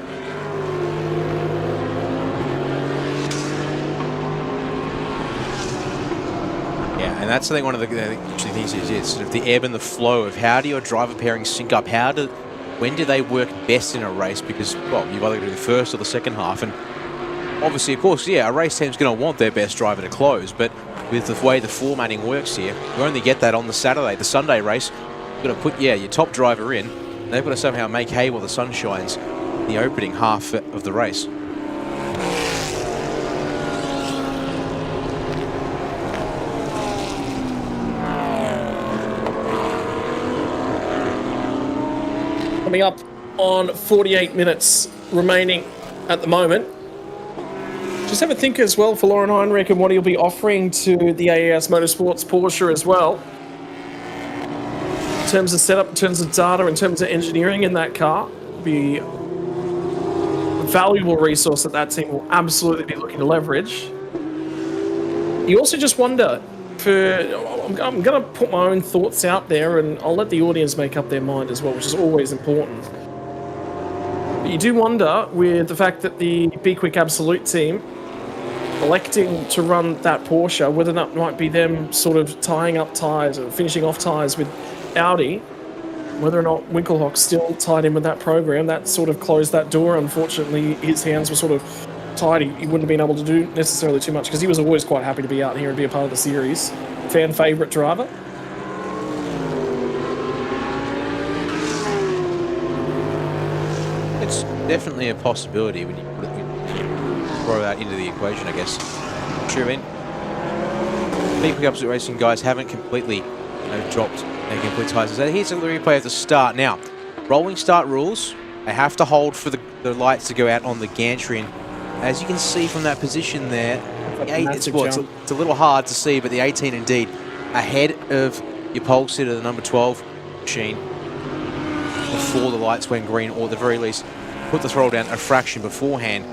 Yeah, and that's I think one of the interesting things is sort of the ebb and the flow of how do your driver pairings sync up? When do they work best in a race? Because, well, you've either got to do the first or the second half, and obviously, of course, yeah, a race team's going to want their best driver to close, but with the way the formatting works here, you only get that on the Saturday. The Sunday race, you've got to put, your top driver in, and they've got to somehow make hay while the sun shines in the opening half of the race. Coming up on 48 minutes remaining at the moment. Just have a think as well for Lauren Heinrich and what he'll be offering to the AES Motorsports Porsche as well. terms of setup, in terms of data, in terms of engineering in that car, be a valuable resource that team will absolutely be looking to leverage. You also just wonder, I'm going to put my own thoughts out there, and I'll let the audience make up their mind as well, which is always important. But you do wonder, with the fact that the B-Quik Absolute team electing to run that Porsche, whether that might be them sort of tying up ties or finishing off ties with Audi, whether or not Winkelhock's still tied in with that program. That sort of closed that door. Unfortunately, his hands were sort of tied. He wouldn't have been able to do necessarily too much because he was always quite happy to be out here and be a part of the series. Fan favourite driver. It's definitely a possibility when you throw that into the equation, I guess. Sure, I mean, B-Quik Absolute Racing guys haven't completely dropped their complete ties. So here's a replay of the start. Now, rolling start rules, they have to hold for the lights to go out on the gantry. And as you can see from that position there, it's a little hard to see, but the 18 indeed ahead of your pole sitter, the number 12 machine, before the lights went green, or at the very least put the throttle down a fraction beforehand,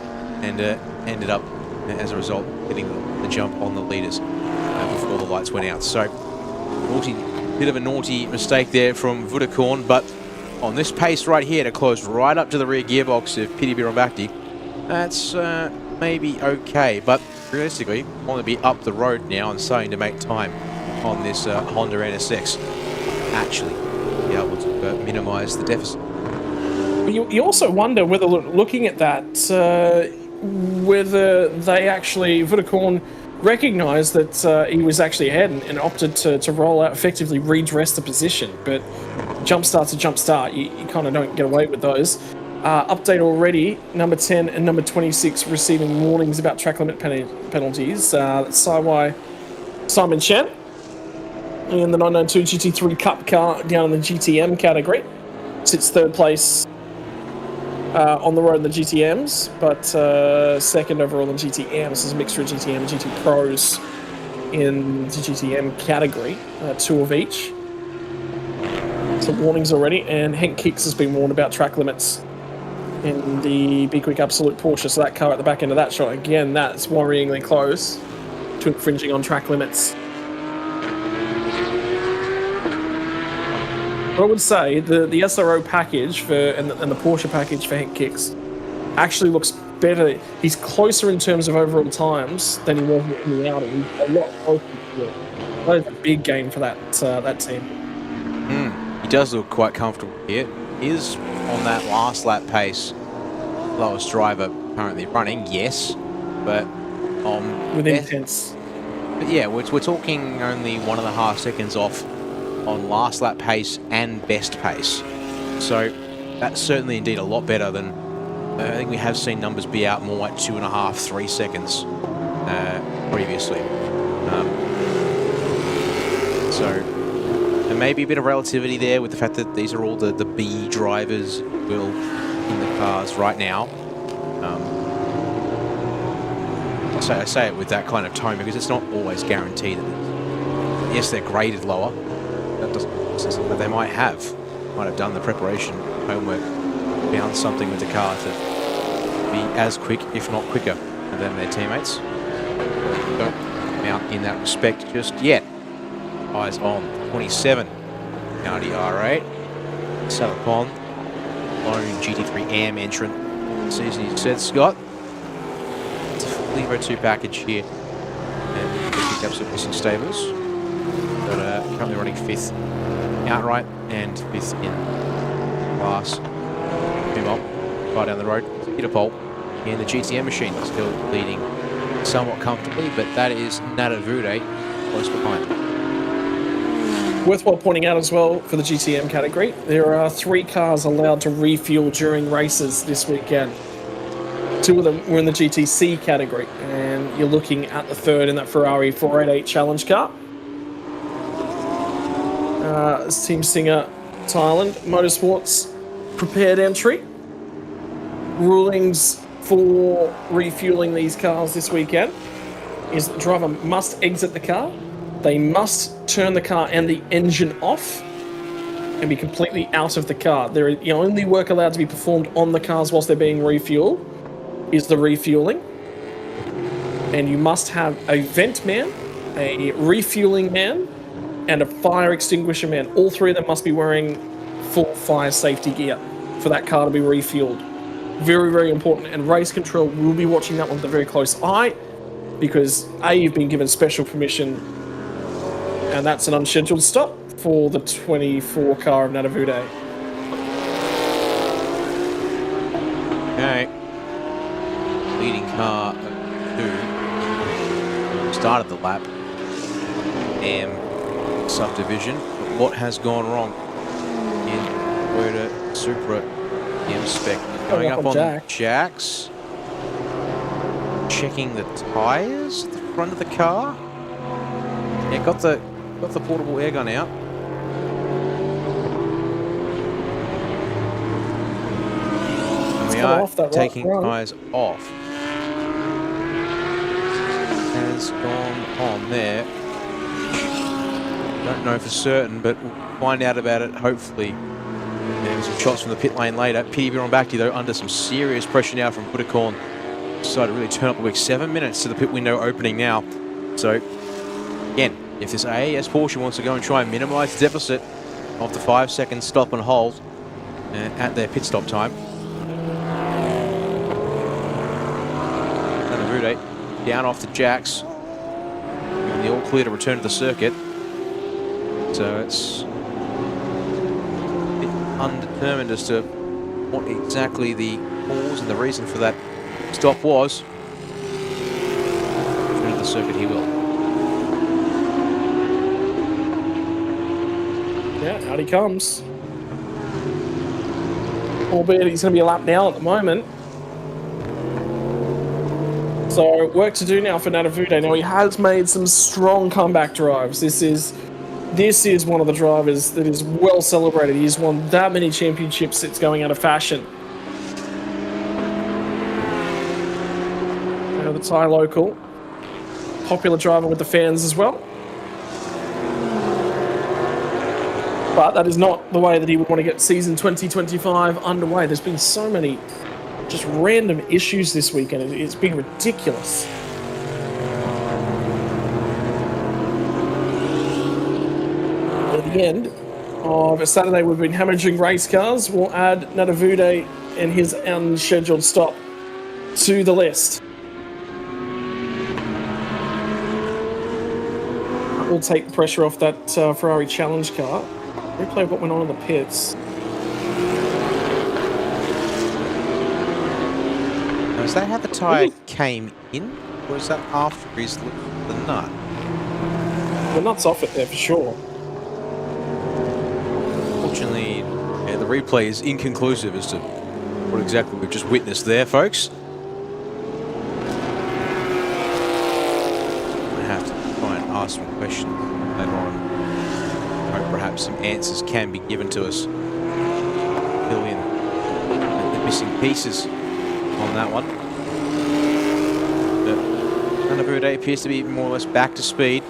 and ended up, as a result, getting the jump on the leaders before the lights went out. So, bit of a naughty mistake there from Vudakorn, but on this pace right here to close right up to the rear gearbox of Piti Bhirombhakdi, that's maybe okay, but realistically, I want to be up the road now and starting to make time on this Honda NSX. Actually, be able to minimise the deficit. You also wonder whether, looking at that, whether they actually, Vudakorn recognised that he was actually ahead and opted to roll out, effectively redress the position. But jump start's a jump start. You kind of don't get away with those. Update already, number 10 and number 26 receiving warnings about track limit penalties. That's Simon Chen in the 992 GT3 Cup car down in the GTM category. Sits third place on the road in the GTMs, but second overall in GTMs. This is a mixture of GTM and GT Pros in the GTM category, 2 of each. So warnings already, and Henk Kicks has been warned about track limits in the B-Quik Absolute Porsche. So that car at the back end of that shot, again, that's worryingly close to infringing on track limits. But I would say the SRO package and the Porsche package for Henk Kicks actually looks better. He's closer in terms of overall times than he was in the Audi. He's a lot closer to it. That is a big gain for that team. He does look quite comfortable here. He is on that last lap pace. Lowest driver currently running, yes, but with intense. But yeah, we're talking only 1.5 seconds off on last lap pace and best pace. So that's certainly indeed a lot better than I think we have seen numbers be out more like 2.5, 3 seconds previously. So there may be a bit of relativity there with the fact that these are all the B drivers will in the cars right now. I say it with that kind of tone because it's not always guaranteed that yes, they're graded lower. That doesn't, but they might have done the preparation homework, found something with the car to be as quick, if not quicker, than their teammates. Don't come out in that respect just yet. Eyes on 27 Audi R8, Salapon, lone GT3 AM entrant. Season you said, Scott. It's a full Evo 2 package here, and picked up some missing stables. But currently running 5th outright and 5th in class. Meanwhile, far down the road, Peter Pole in the GTM machine, still leading somewhat comfortably, but that is Nada Vude close behind. Worthwhile pointing out as well for the GTM category, there are 3 cars allowed to refuel during races this weekend. 2 of them were in the GTC category, and you're looking at the 3rd in that Ferrari 488 Challenge car. Team Singer Thailand Motorsports prepared entry. Rulings for refueling these cars this weekend is the driver must exit the car. They must turn the car and the engine off and be completely out of the car. The only work allowed to be performed on the cars whilst they're being refueled is the refueling. And you must have a vent man, a refueling man, and a fire extinguisher man. All three of them must be wearing full fire safety gear for that car to be refueled. Very, very important. And race control will be watching that one with a very close eye, because you've been given special permission, and that's an unscheduled stop for the 24 car of Nadavude. Okay. Leading car of 2 started the lap. Subdivision. But what has gone wrong in Toyota Supra spec? Going up on jacks. Checking the tires at the front of the car. Yeah, got the portable air gun out. And we are taking tires off. Has gone on there. Don't know for certain, but we'll find out about it hopefully. There's some shots from the pit lane later. Podium back though under some serious pressure now from Budakorn. Decided to really turn up the week. 7 minutes to the pit window opening now. So again, if this AAS Porsche wants to go and try and minimise the deficit of the 5-second stop and hold at their pit stop time. Nadavude down off the jacks. Giving the all clear to return to the circuit. So it's a bit undetermined as to what exactly the cause and the reason for that stop was. Return to the circuit he will. Yeah, out he comes. Albeit he's going to be a lap down at the moment. So work to do now for Nadavude. Now he has made some strong comeback drives. This is one of the drivers that is well celebrated. He's won that many championships, it's going out of fashion. The Thai local, popular driver with the fans as well. But that is not the way that he would want to get season 2025 underway. There's been so many just random issues this weekend. It's been ridiculous. At the end of a Saturday, we've been hemorrhaging race cars. We'll add Nadavude and his unscheduled stop to the list. We'll take the pressure off that Ferrari Challenge car. Replay of what went on in the pits. Is that how the tyre came in? Or is that after he's lifted the nut? The nut's off it there for sure. Fortunately, yeah, the replay is inconclusive as to what exactly we've just witnessed there, folks. Ask some questions later on. Hope perhaps some answers can be given to us. Fill in the missing pieces on that one. But Nadavude appears to be more or less back to speed.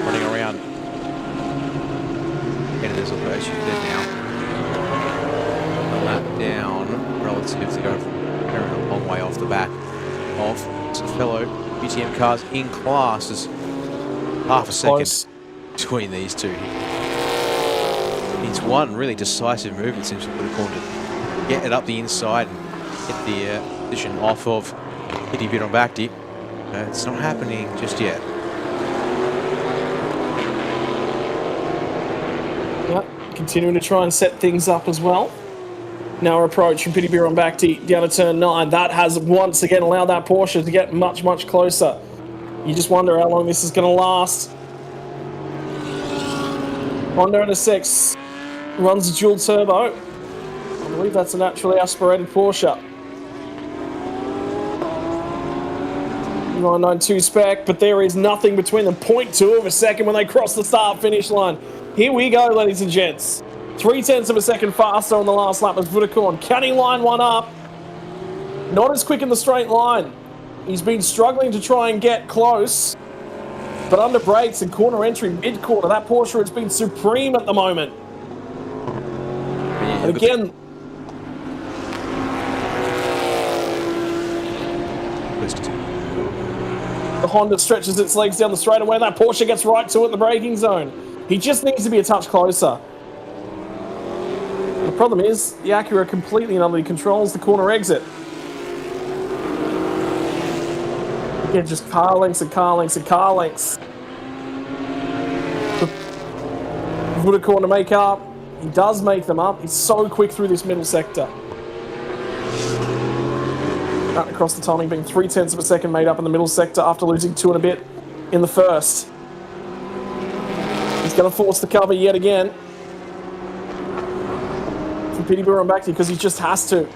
Running around. Getting this little issue there now. A lap down relative to go from a long way off the back of some fellow GTM cars in class. As half a second between these two. It's one really decisive move, it seems to put a corner to get it up the inside and get the position off of Kitty Birombakti. It's not happening just yet. Yep, continuing to try and set things up as well. Now approach from Piti Birombakti down to turn 9. That has once again allowed that Porsche to get much, much closer. You just wonder how long this is going to last. Honda in a 6 runs a dual turbo. I believe that's a naturally aspirated Porsche. 992 spec, but there is nothing between them. 0.2 of a second when they cross the start-finish line. Here we go, ladies and gents. 0.3 of a second faster on the last lap as Budakorn. Can he line one up? Not as quick in the straight line. He's been struggling to try and get close, but under brakes and corner entry, mid-corner, that Porsche has been supreme at the moment. And again, the Honda stretches its legs down the straightaway. That Porsche gets right to it in the braking zone. He just needs to be a touch closer. The problem is, the Acura completely and utterly controls the corner exit. Again, just car lengths and car lengths and car lengths. Would a corner make up? He does make them up. He's so quick through this middle sector. Right across the timing, being 0.3 of a second made up in the middle sector after losing 2 and a bit in the first. He's going to force the cover yet again from Podium back to because he just has to.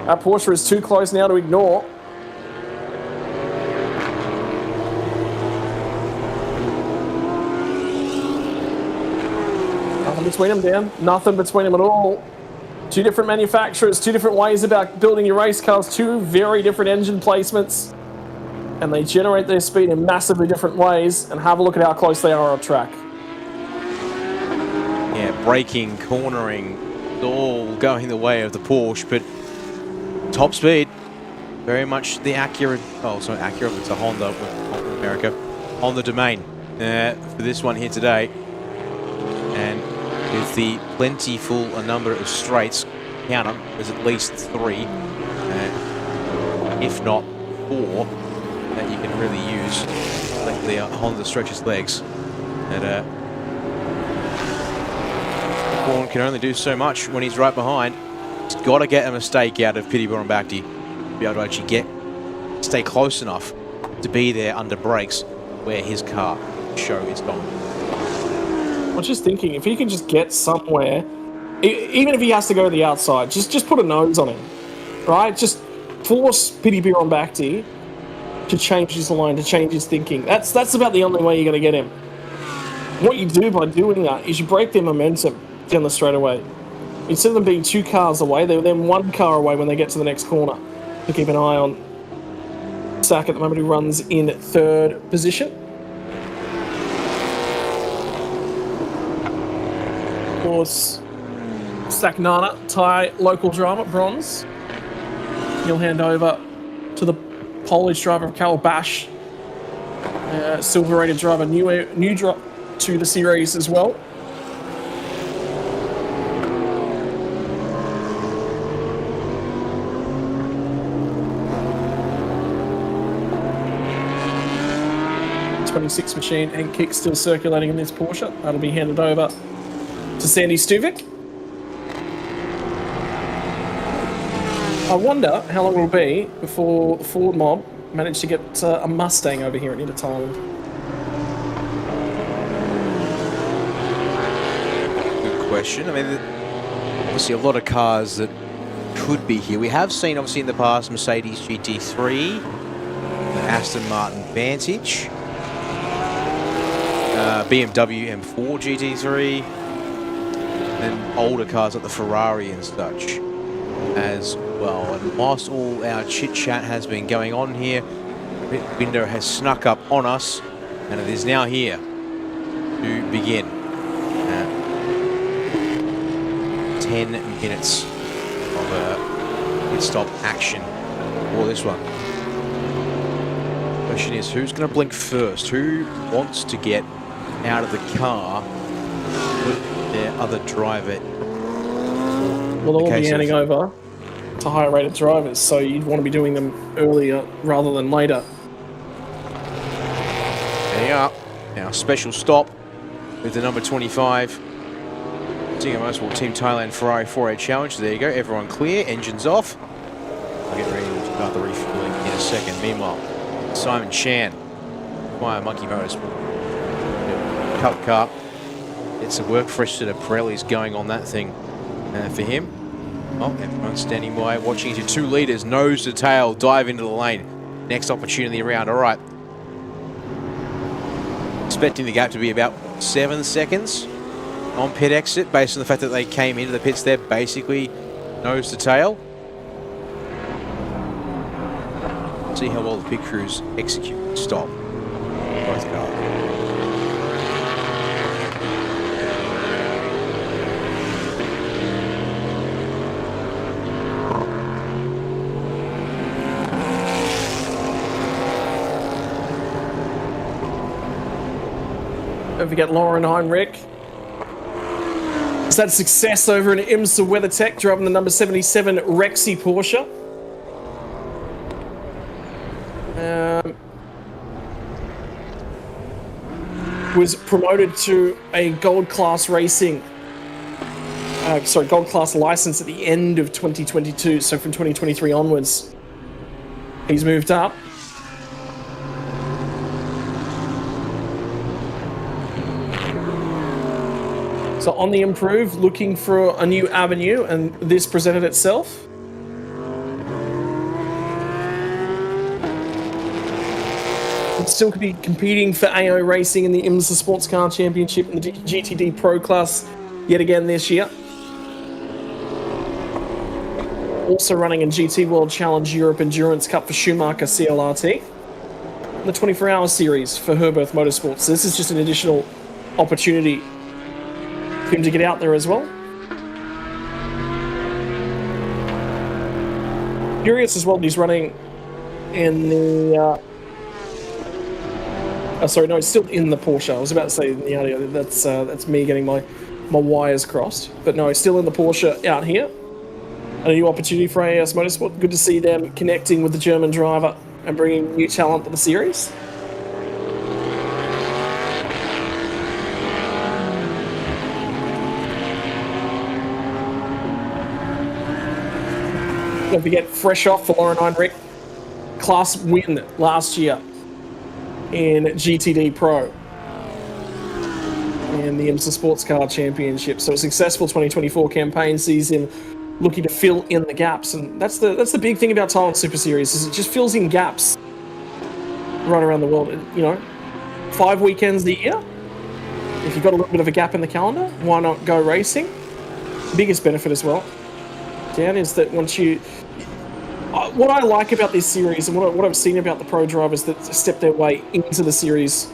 That Porsche is too close now to ignore. Nothing between them, Dan. Nothing between them at all. Two different manufacturers, two different ways about building your race cars, two very different engine placements, and they generate their speed in massively different ways. And have a look at how close they are on track. Yeah, braking, cornering, all going the way of the Porsche, but top speed, very much the Acura. Oh, sorry, Acura, it's a Honda with America on the domain for this one here today. And with the plentiful number of straights, count them, there's at least 3, if not 4, that you can really use. Let the Honda stretch its legs. And Corn can only do so much when he's right behind. He's got to get a mistake out of Podium Bakti to be able to actually stay close enough to be there under brakes where his car show is going. I was just thinking, if he can just get somewhere, even if he has to go to the outside, just put a nose on him, right? Just force Podium Bakti to change his line, to change his thinking. That's about the only way you're going to get him. What you do by doing that is you break their momentum down the straightaway. Instead of them being 2 cars away, they're then 1 car away when they get to the next corner. So keep an eye on Sack at the moment, who runs in 3rd position. Of course, Sack Nana, Thai local driver, bronze. He'll hand over to the Polish driver, Karl Bash, silver rated driver, new drop to the series as well. .26 machine and kick still circulating in this Porsche. That'll be handed over to Sandy Stuvik. I wonder how long it will be before the Ford mob manage to get a Mustang over here into Thailand. Good question. I mean, obviously a lot of cars that could be here. We have seen, obviously, in the past, Mercedes GT3, Aston Martin Vantage, BMW M4 GT3, and older cars like the Ferrari and such as well. And whilst all our chit-chat has been going on here, the window has snuck up on us, and it is now here to begin. 10 minutes of pit stop action for this one. Question is, who's going to blink first? Who wants to get out of the car with their other driver? Well, they'll all be handing over to higher rated drivers, so you'd want to be doing them earlier rather than later. There you are. Now, special stop with the number 25. Seeing Motorsport Team Thailand Ferrari 4A Challenge. There you go. Everyone clear. Engines off. I'll get ready to start the refueling in a second. Meanwhile, Simon Chan, via Monkey Motorsport. Cup car. It's a work fresh set of Pirelli's going on that thing for him. Oh, everyone's standing by, watching as your 2 leaders, nose to tail, dive into the lane. Next opportunity around. All right. Expecting the gap to be about 7 seconds on pit exit, based on the fact that they came into the pits there basically nose to tail. See how well the pit crews execute. Stop. Both cars. Don't forget Lauren Heinrich. He's had success over in IMSA WeatherTech, driving the number 77 Rexy Porsche. Was promoted to a gold class racing, gold class license at the end of 2022. So from 2023 onwards, he's moved up. So on the improve, looking for a new avenue, and this presented itself. Still could be competing for AO Racing in the IMSA Sports Car Championship in the GTD Pro class yet again this year. Also running in GT World Challenge Europe Endurance Cup for Schumacher CLRT. The 24-hour series for Herberth Motorsports. So this is just an additional opportunity for him to get out there as well. Curious as well that he's running in the... sorry, no, it's still in the Porsche. I was about to say in the audio. That's me getting my wires crossed. But no, it's still in the Porsche out here. And a new opportunity for AS Motorsport. Good to see them connecting with the German driver and bringing new talent to the series. Don't forget, fresh off for Lauren Heinrich. Class win last year in GTD Pro and the IMSA Sports Car Championship. So a successful 2024 campaign sees him looking to fill in the gaps, and that's the big thing about Thailand Super Series, is it just fills in gaps right around the world. You know, 5 weekends a year. If you've got a little bit of a gap in the calendar, why not go racing? Biggest benefit as well, Dan, is that once you... What I like about this series and what I've seen about the pro drivers that step their way into the series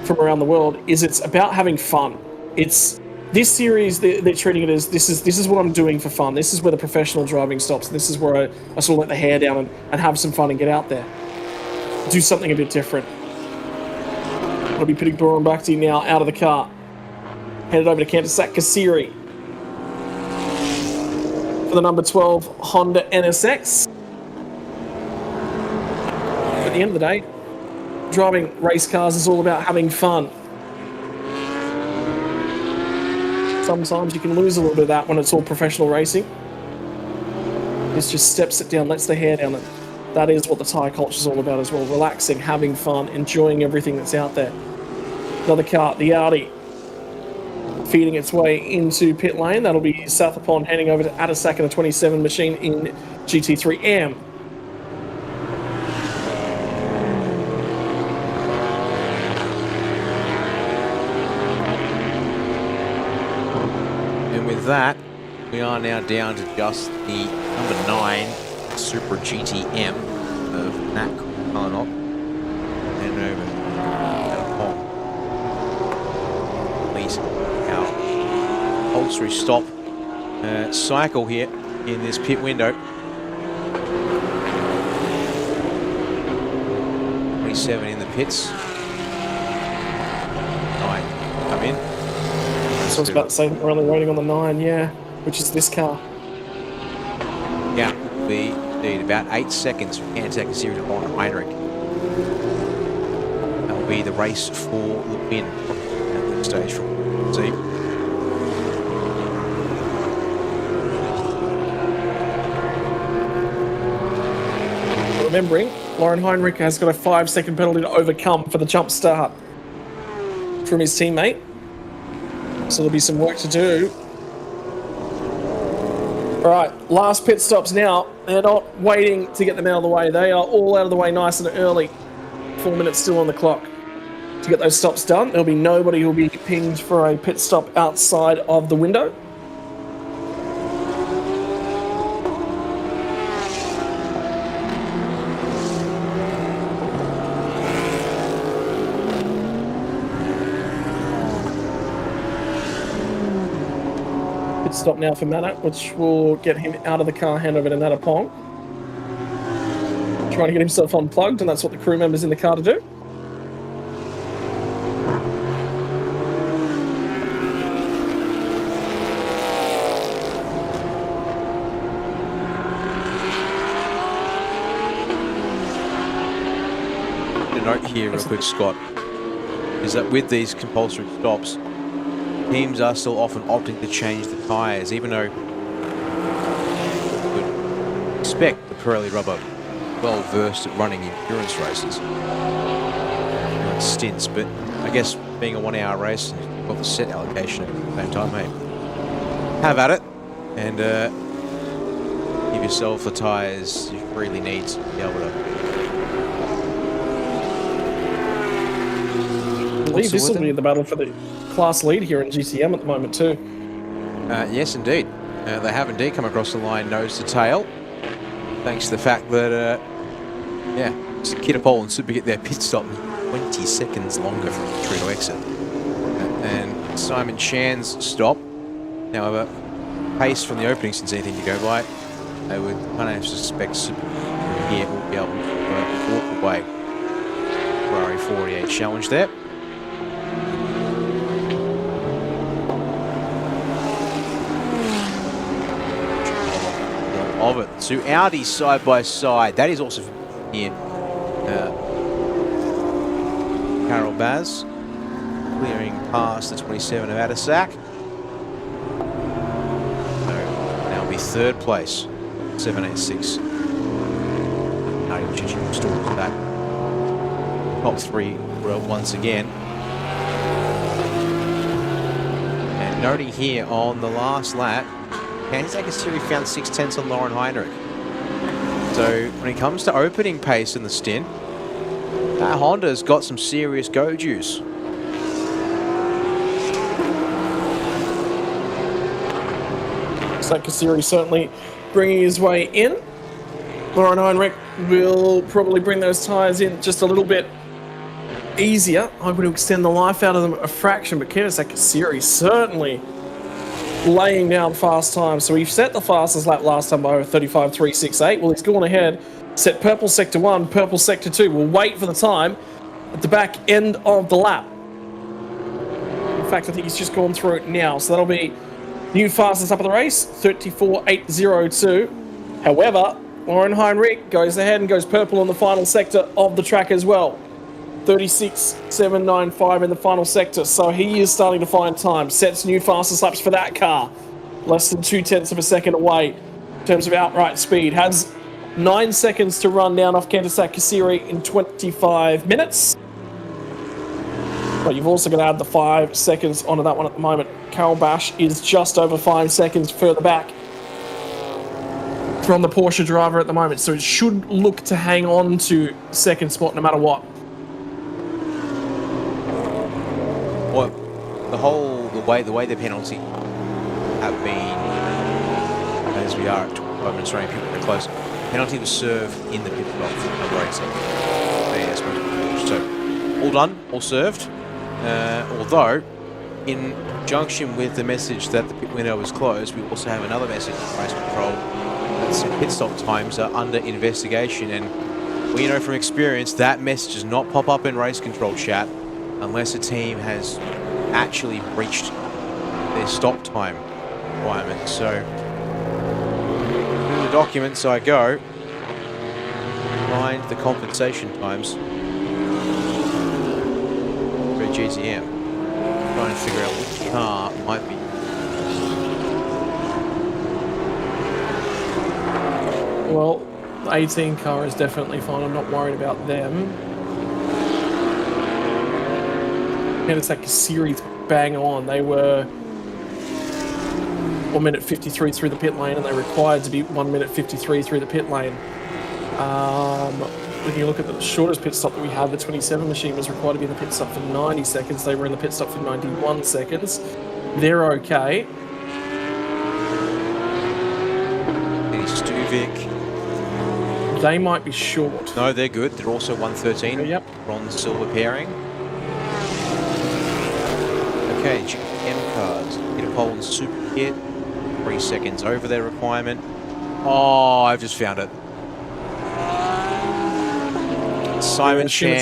from around the world is it's about having fun. It's this series, they're treating it as this is what I'm doing for fun. This is where the professional driving stops. This is where I sort of let the hair down and have some fun and get out there. Do something a bit different. I'll be putting Doran Bhakti now out of the car. Headed over to Kantasak Kasiri for the number 12 Honda NSX. At the end of the day, driving race cars is all about having fun. Sometimes you can lose a little bit of that when it's all professional racing. This just steps it down, lets the hair down, and that is what the Thai culture is all about as well. Relaxing, having fun, enjoying everything that's out there. Another car, the Audi, feeding its way into pit lane. That'll be Southapon handing over to Atasak in a 27 machine in GT3M. That, we are now down to just the number 9 Super GTM of Nat Kalanok and over please our compulsory stop cycle here in this pit window. 27 in the pits. 9 come in. So I was about to say we're only waiting on the 9, yeah, which is this car. Yeah, will be indeed about 8 seconds from Kantasak Kasiri to Lauren Heinrich. That will be the race for the win at this stage from the team. Remembering, Lauren Heinrich has got a 5-second penalty to overcome for the jump start from his teammate. So there'll be some work to do. All right, last pit stops now. They're not waiting to get them out of the way. They are all out of the way nice and early. 4 minutes still on the clock to get those stops done. There'll be nobody who'll be pinged for a pit stop outside of the window. Stop now for Manat, which will get him out of the car, hand over to Natapong. Trying to get himself unplugged, and that's what the crew members in the car to do. to note here real quick, Scott, is that with these compulsory stops, teams are still often opting to change the tyres, even though you would expect the Pirelli rubber well versed at running endurance races, stints. But I guess being a 1 hour race and you've got the set allocation at the same time, mate, have at it and give yourself the tyres you really need to be able to. I believe this will be the battle for the class lead here in GTM at the moment too. Yes, indeed. They have indeed come across the line nose to tail, thanks to the fact that, Kitapole and Super get their pit stop 20 seconds longer from entry to exit. And Simon Chan's stop, however, pace from the opening since anything to go by, they would kind of suspect Super here will be able to walk away. Ferrari 48 challenge there. Of it. Two Audi side by side. That is also here. Carol Baz clearing past the 27 of Adisak. So now be third place. 786. Restored to that. Top three world once again. And noting here on the last lap, Kansas City found 6/10 on Lauren Heinrich. So when it comes to opening pace in the stint, that Honda's got some serious go juice. Looks like Kasiri certainly bringing his way in. Lauren Heinrich will probably bring those tyres in just a little bit easier. Hoping to extend the life out of them a fraction, but Kasiri certainly laying down fast times. So he set the fastest lap last time by 35.368. Well, he's gone ahead, set purple sector 1, purple sector 2. We'll wait for the time at the back end of the lap. In fact, I think he's just gone through it now. So that'll be new fastest lap of the race, 34.802. However, Lauren Heinrich goes ahead and goes purple on the final sector of the track as well. 36.795 in the final sector, so he is starting to find time. Sets new fastest laps for that car. Less than 0.2 of a second away in terms of outright speed. Has 9 seconds to run down off Kentasak Kasiri in 25 minutes. But you've also got to add the 5 seconds onto that one at the moment. Carol Bash is just over 5 seconds further back from the Porsche driver at the moment, so it should look to hang on to second spot no matter what. Well, the way the penalty have been, as we are at 25 minutes running, people are close. Penalty was served in the pit stop for number 8. So all done, all served. Although, in conjunction with the message that the pit window was closed, we also have another message from race control that some pit stop times are under investigation, and we know from experience that message does not pop up in race control chat unless a team has actually breached their stop time requirement. So, through the documents I go, find the compensation times for GTM. Trying to figure out which car might be. Well, the 18 car is definitely fine. I'm not worried about them. And it's like a series bang on. They were 1 minute 53 through the pit lane, and they required to be 1 minute 53 through the pit lane. When you look at the shortest pit stop that we had, the 27 machine was required to be in the pit stop for 90 seconds. They were in the pit stop for 91 seconds. They're okay. Stuvik. They might be short. No, they're good. They're also 113. Yep. Bronze silver pairing. Okay, GM cars. Get a pole and super kit. 3 seconds over their requirement. Oh, I've just found it. Simon Chan.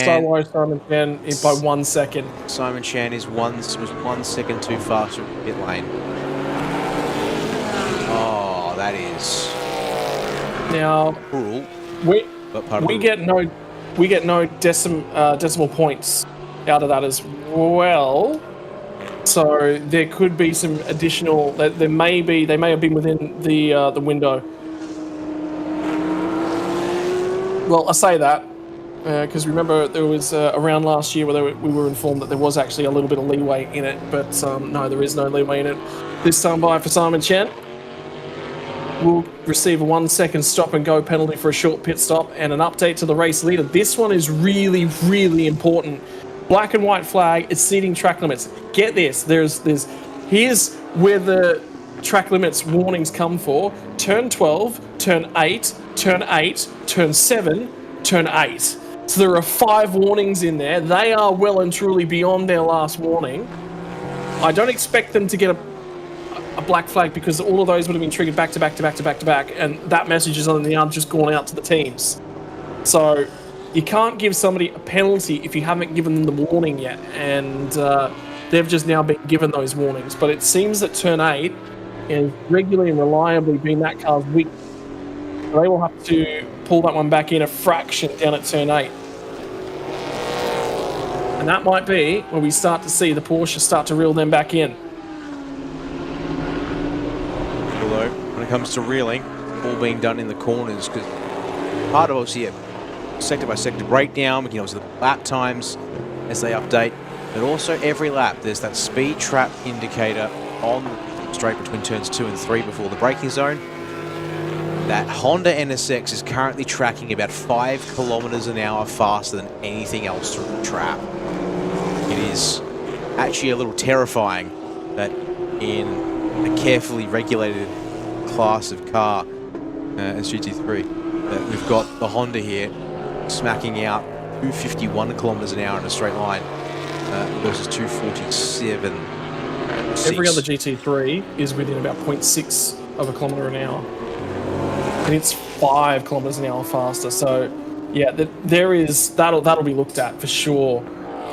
Simon Chan is by 1 second. Simon Chan was 1 second too fast through the pit lane. Oh, that is now cruel. We get we get no decimal points out of that as well. So there could be some additional. They may have been within the window. Well, I say that because remember there was a round last year where we were informed that there was actually a little bit of leeway in it, but no, there is no leeway in it. This time by for Simon Chen. Will receive a 1 second stop and go penalty for a short pit stop and an update to the race leader. This one is really, really important. Black and white flag, exceeding track limits. Get this, here's where the track limits warnings come for. Turn 12, turn 8, turn 8, turn 7, turn 8. So there are 5 warnings in there. They are well and truly beyond their last warning. I don't expect them to get a black flag because all of those would have been triggered back to back to back to back to back, and that message is on the end just gone out to the teams. So you can't give somebody a penalty if you haven't given them the warning yet, and they've just now been given those warnings. But it seems that turn 8 has regularly and reliably been that car's weak. So they will have to pull that one back in a fraction down at turn 8. And that might be where we start to see the Porsche start to reel them back in. Although, when it comes to reeling, all being done in the corners, because part of obviously a sector by sector breakdown, you know, the lap times as they update, but also every lap there's that speed trap indicator on the straight between turns 2 and 3 before the braking zone. That Honda NSX is currently tracking about 5 kilometers an hour faster than anything else through the trap. It is actually a little terrifying that in a carefully regulated class of car as GT3, that we've got the Honda here smacking out 251 kilometers an hour in a straight line versus 247. Every other GT3 is within about 0.6 of a kilometer an hour. And it's 5 kilometers an hour faster. So yeah, there is that'll be looked at for sure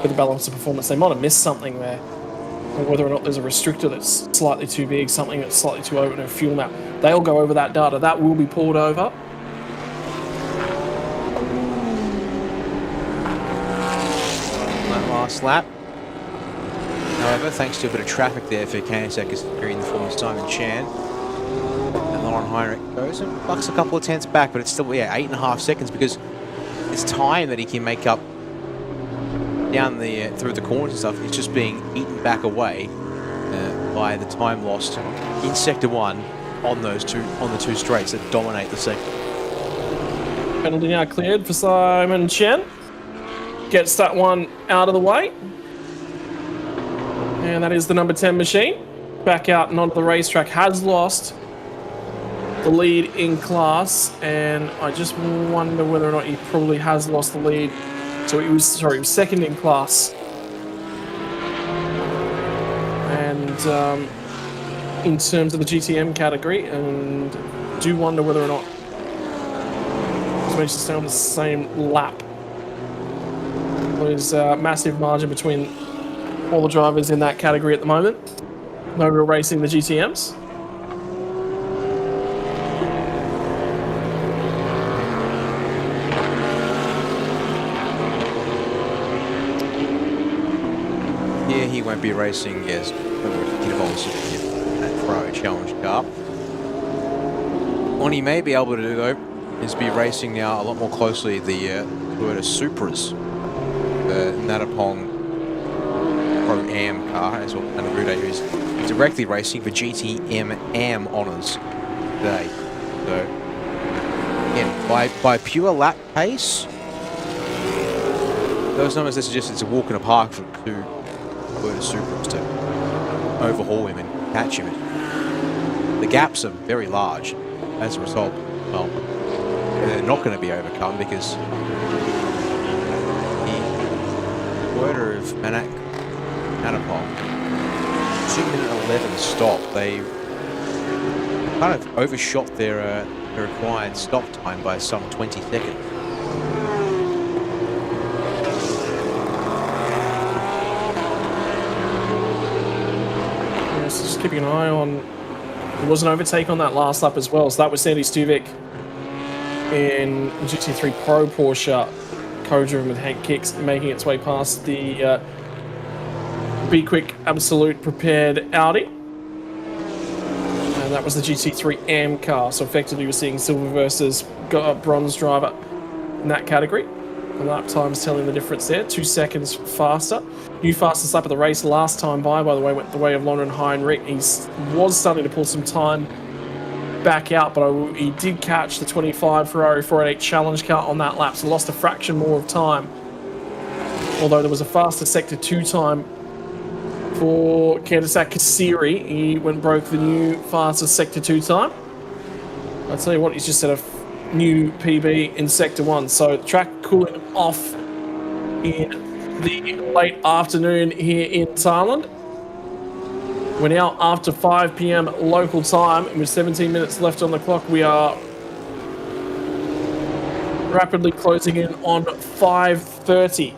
for the balance of performance. They might have missed something there. Or whether or not there's a restrictor that's slightly too big, something that's slightly too open, a fuel map. They'll go over that data. That will be pulled over. That last lap. However, thanks to a bit of traffic there for Kansek is in the form of Simon Chan. And Lauren Heinrich goes and bucks a couple of tenths back, but it's still, 8.5 seconds because it's time that he can make up down the through the corners and stuff. It's just being eaten back away by the time lost in sector 1 on the two straights that dominate the sector. Penalty now cleared for Simon Chen. Gets that one out of the way. And that is the number 10 machine. Back out and onto the racetrack. Has lost the lead in class, and I just wonder whether or not he probably has lost the lead. So he was second in class. And in terms of the GTM category, and do wonder whether or not he's managed to stay on the same lap. There's a massive margin between all the drivers in that category at the moment. No real racing the GTMs. He won't be racing as that Pro Challenge car. What he may be able to do though is be racing now a lot more closely the Toyota Supras, Natapong Pro Am car as well, and Rude who's directly racing for GTM Am honours today. So again, by pure lap pace, those numbers that suggest it's a walk in the park for the two Toyota Supras to overhaul him and catch him. The gaps are very large. As a result, well, they're not going to be overcome because the Toyota of Manapong 2:11 stop. They kind of overshot their required stop time by some 20 seconds. Just keeping an eye on. There was an overtake on that last lap as well, so that was Sandy Stuvik in GT3 Pro Porsche co-driven with head kicks, making its way past the B-Quik Absolute prepared Audi. And that was the GT3 AM car. So effectively we're seeing silver versus bronze driver in that category. The lap time's telling the difference there. 2 seconds faster. New fastest lap of the race last time by the way, went the way of Lauren Heinrich. He was starting to pull some time back out, but he did catch the 25 Ferrari 488 challenge car on that lap, so lost a fraction more of time. Although there was a faster Sector 2 time for Candisac Kassiri. He broke the new fastest Sector 2 time. I'll tell you what, he's just set a new PB in Sector 1. So the track cooling off in the late afternoon here in Thailand. We're now after 5 p.m. local time, and with 17 minutes left on the clock, we are rapidly closing in on 5:30.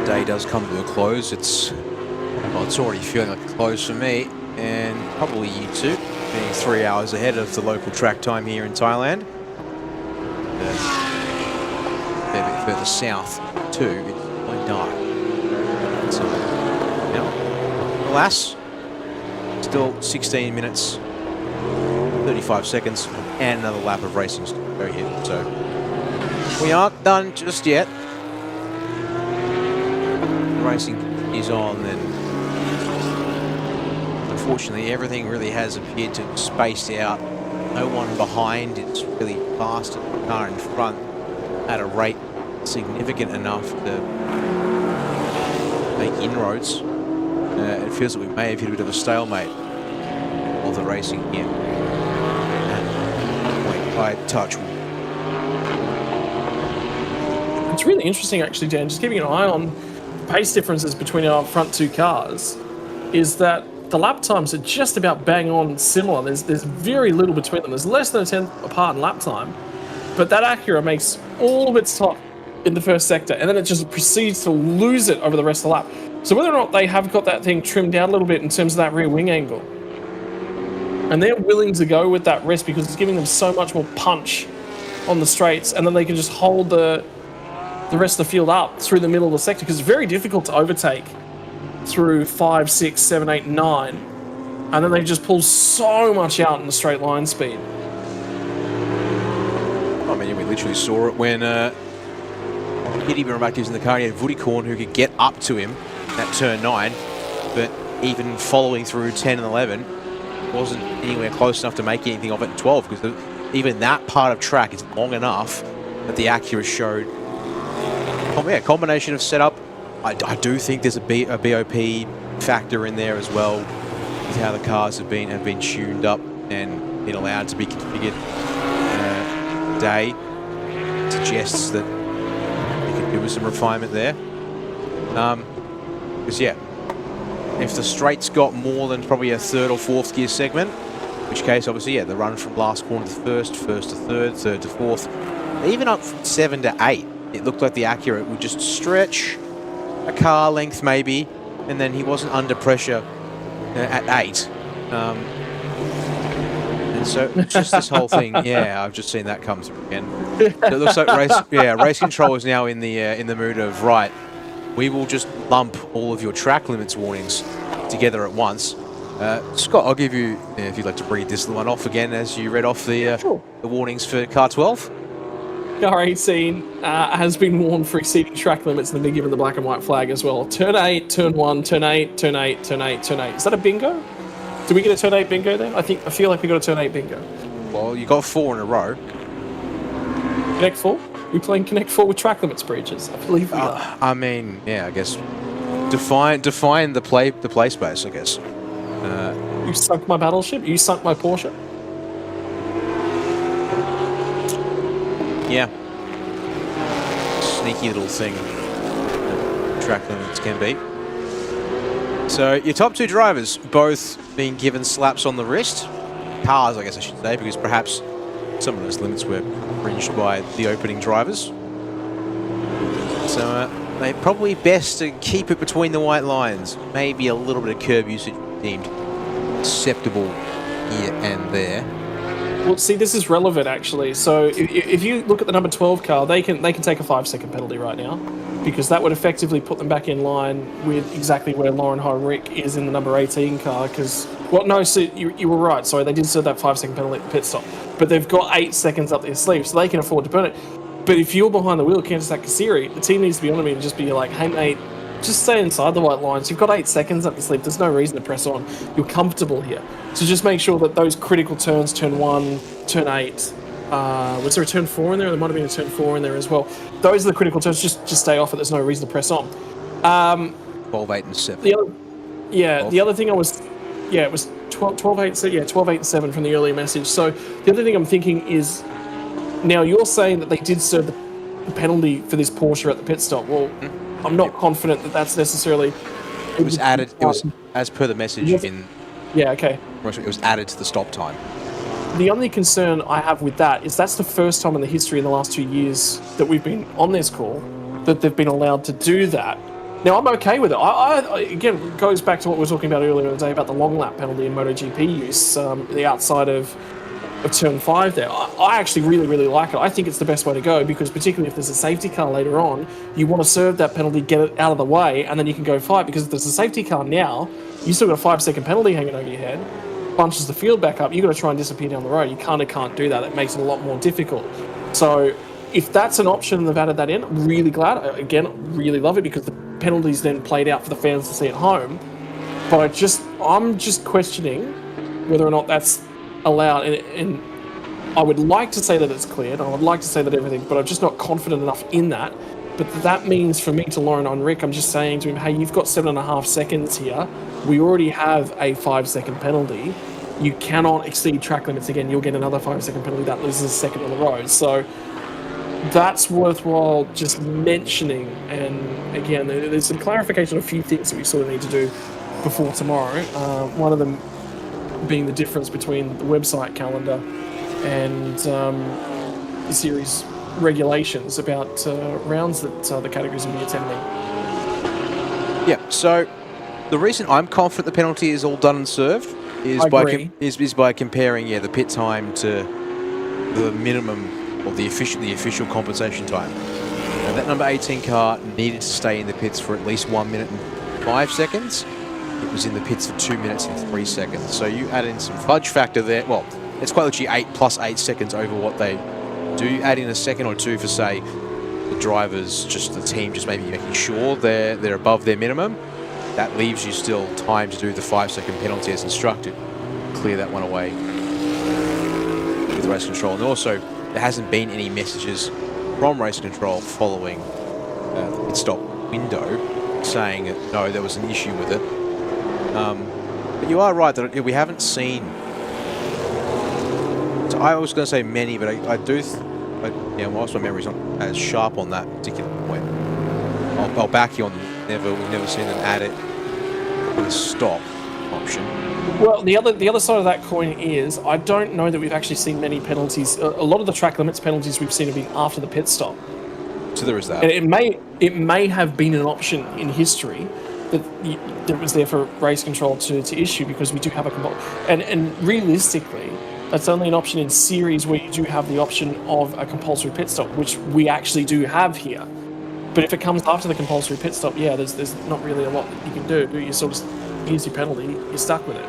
Day does come to a close. It's already feeling like a close for me, and probably you too, being 3 hours ahead of the local track time here in Thailand. A bit further south too, it's quite dark. So, alas, still 16 minutes, 35 seconds, and another lap of racing to go here. So we aren't done just yet. Racing is on, and unfortunately everything really has appeared to have spaced out. No one behind, it's really fast, and the car in front at a rate significant enough to make inroads. It feels like we may have hit a bit of a stalemate of the racing here. And I touch. It's really interesting actually, Dan, just keeping an eye on pace differences between our front two cars, is that the lap times are just about bang on similar. There's very little between them. There's less than a tenth apart in lap time, but that Acura makes all of its top in the first sector, and then it just proceeds to lose it over the rest of the lap. So whether or not they have got that thing trimmed down a little bit in terms of that rear wing angle, and they're willing to go with that risk because it's giving them so much more punch on the straights, and then they can just hold the rest of the field up through the middle of the sector, because it's very difficult to overtake through 5, 6, 7, 8, 9, and then they just pull so much out in the straight line speed. I mean, we literally saw it when Kitty Baramak was in the car. He had Vudikorn who could get up to him at turn 9, but even following through 10 and 11 wasn't anywhere close enough to make anything of it in 12, because even that part of track is long enough that the Acura showed a combination of setup. I do think there's a BOP factor in there as well, with how the cars have been tuned up and been allowed to be configured. Day suggests that you can do with some refinement there. Because yeah, if the straight's got more than probably a third or fourth gear segment, in which case obviously yeah, the run from last corner to first, first to third, third to fourth, even up from 7 to 8. It looked like the Acura would just stretch a car length maybe, and then he wasn't under pressure at 8. And so just this whole thing, yeah, I've just seen that come through again. So it looks like race control is now in the mood of, right, we will just lump all of your track limits warnings together at once. Scott, I'll give you, if you'd like to read this one off again as you read off the warnings for car 12. Car 18 has been warned for exceeding track limits and then been given the black and white flag as well. Turn 8, turn 1, turn 8, turn 8, turn 8, turn 8. Is that a bingo? Did we get a turn 8 bingo there? I feel like we got a turn 8 bingo. Well, you got 4 in a row. Connect 4? We playing Connect 4 with track limits breaches? I believe we are. I mean, yeah, I guess define the play space, I guess. You sunk my battleship? You sunk my Porsche? Yeah. Sneaky little thing track limits can be. So your top two drivers both being given slaps on the wrist. Cars, I guess I should say, because perhaps some of those limits were infringed by the opening drivers. So they're probably best to keep it between the white lines. Maybe a little bit of curb usage deemed acceptable here and there. Well, see, this is relevant actually. So if you look at the number 12 car, they can take a 5-second penalty right now, because that would effectively put them back in line with exactly where Lauren Heinrich is in the number 18 car. Because so you were right. Sorry, they did serve that 5-second penalty at the pit stop, but they've got 8 seconds up their sleeve, so they can afford to burn it. But if you're behind the wheel, Kansas Kasiri, the team needs to be on me and just be like, hey mate, just stay inside the white lines. You've got 8 seconds up your sleeve. There's no reason to press on. You're comfortable here. So just make sure that those critical turns, turn 1, turn 8, was there a turn 4 in there? There might have been a turn 4 in there as well. Those are the critical turns. Just stay off it. There's no reason to press on. 12, 8, and 7. The other thing it was 12, 8, 12, 8, and 7 from the earlier message. So the other thing I'm thinking is, now you're saying that they did serve the penalty for this Porsche at the pit stop. Well, I'm not confident that that's necessarily... It was added, it was, as per the message in... Yeah, okay. It was added to the stop time. The only concern I have with that is that's the first time in the history in the last 2 years that we've been on this call that they've been allowed to do that. Now, I'm okay with it. I again, it goes back to what we were talking about earlier today about the long lap penalty in MotoGP use, the outside of turn 5 there. I actually really like it. I think it's the best way to go, because particularly if there's a safety car later on, you want to serve that penalty, get it out of the way, and then you can go fight, because if there's a safety car now, you still got a 5-second penalty hanging over your head, bunches the field back up, you got to try and disappear down the road. You kind of can't do that. It makes it a lot more difficult. So if that's an option and they've added that in, I'm really glad. Again, really love it, because the penalty's then played out for the fans to see at home. But I'm just questioning whether or not that's allowed, and I would like to say that it's cleared, I would like to say that everything, but I'm just not confident enough in that. But that means for me, to Lauren Heinrich, I'm just saying to him, hey, you've got 7.5 seconds here. We already have a 5-second penalty. You cannot exceed track limits again. You'll get another 5-second penalty. That loses a second on the road. So that's worthwhile just mentioning. And again, there's some clarification on a few things that we sort of need to do before tomorrow. One of them being the difference between the website calendar and the series regulations about rounds that the categories will be attending. Yeah, so the reason I'm confident the penalty is all done and served is by comparing the pit time to the minimum of the official compensation time. Now, that number 18 car needed to stay in the pits for at least 1 minute and 5 seconds. It was in the pits for 2 minutes and 3 seconds. So you add in some fudge factor there. Well, it's quite literally 8 plus 8 seconds over what they do. Add in a second or two for, say, the drivers, the team just maybe making sure they're above their minimum. That leaves you still time to do the 5-second penalty as instructed. Clear that one away with race control. And also, there hasn't been any messages from race control following the pit stop window saying that no, there was an issue with it. But you are right that we haven't seen. So I was going to say many, but I do. Whilst my memory's not as sharp on that particular point, I'll back you on. We've never seen them add it with a stop option. Well, the other side of that coin is I don't know that we've actually seen many penalties. A lot of the track limits penalties we've seen have been after the pit stop. So there is that. And it may have been an option in history that was there for race control to issue, because we do have and realistically, that's only an option in series where you do have the option of a compulsory pit stop, which we actually do have here. But if it comes after the compulsory pit stop, there's not really a lot that you can do. You sort of use your penalty, you're stuck with it.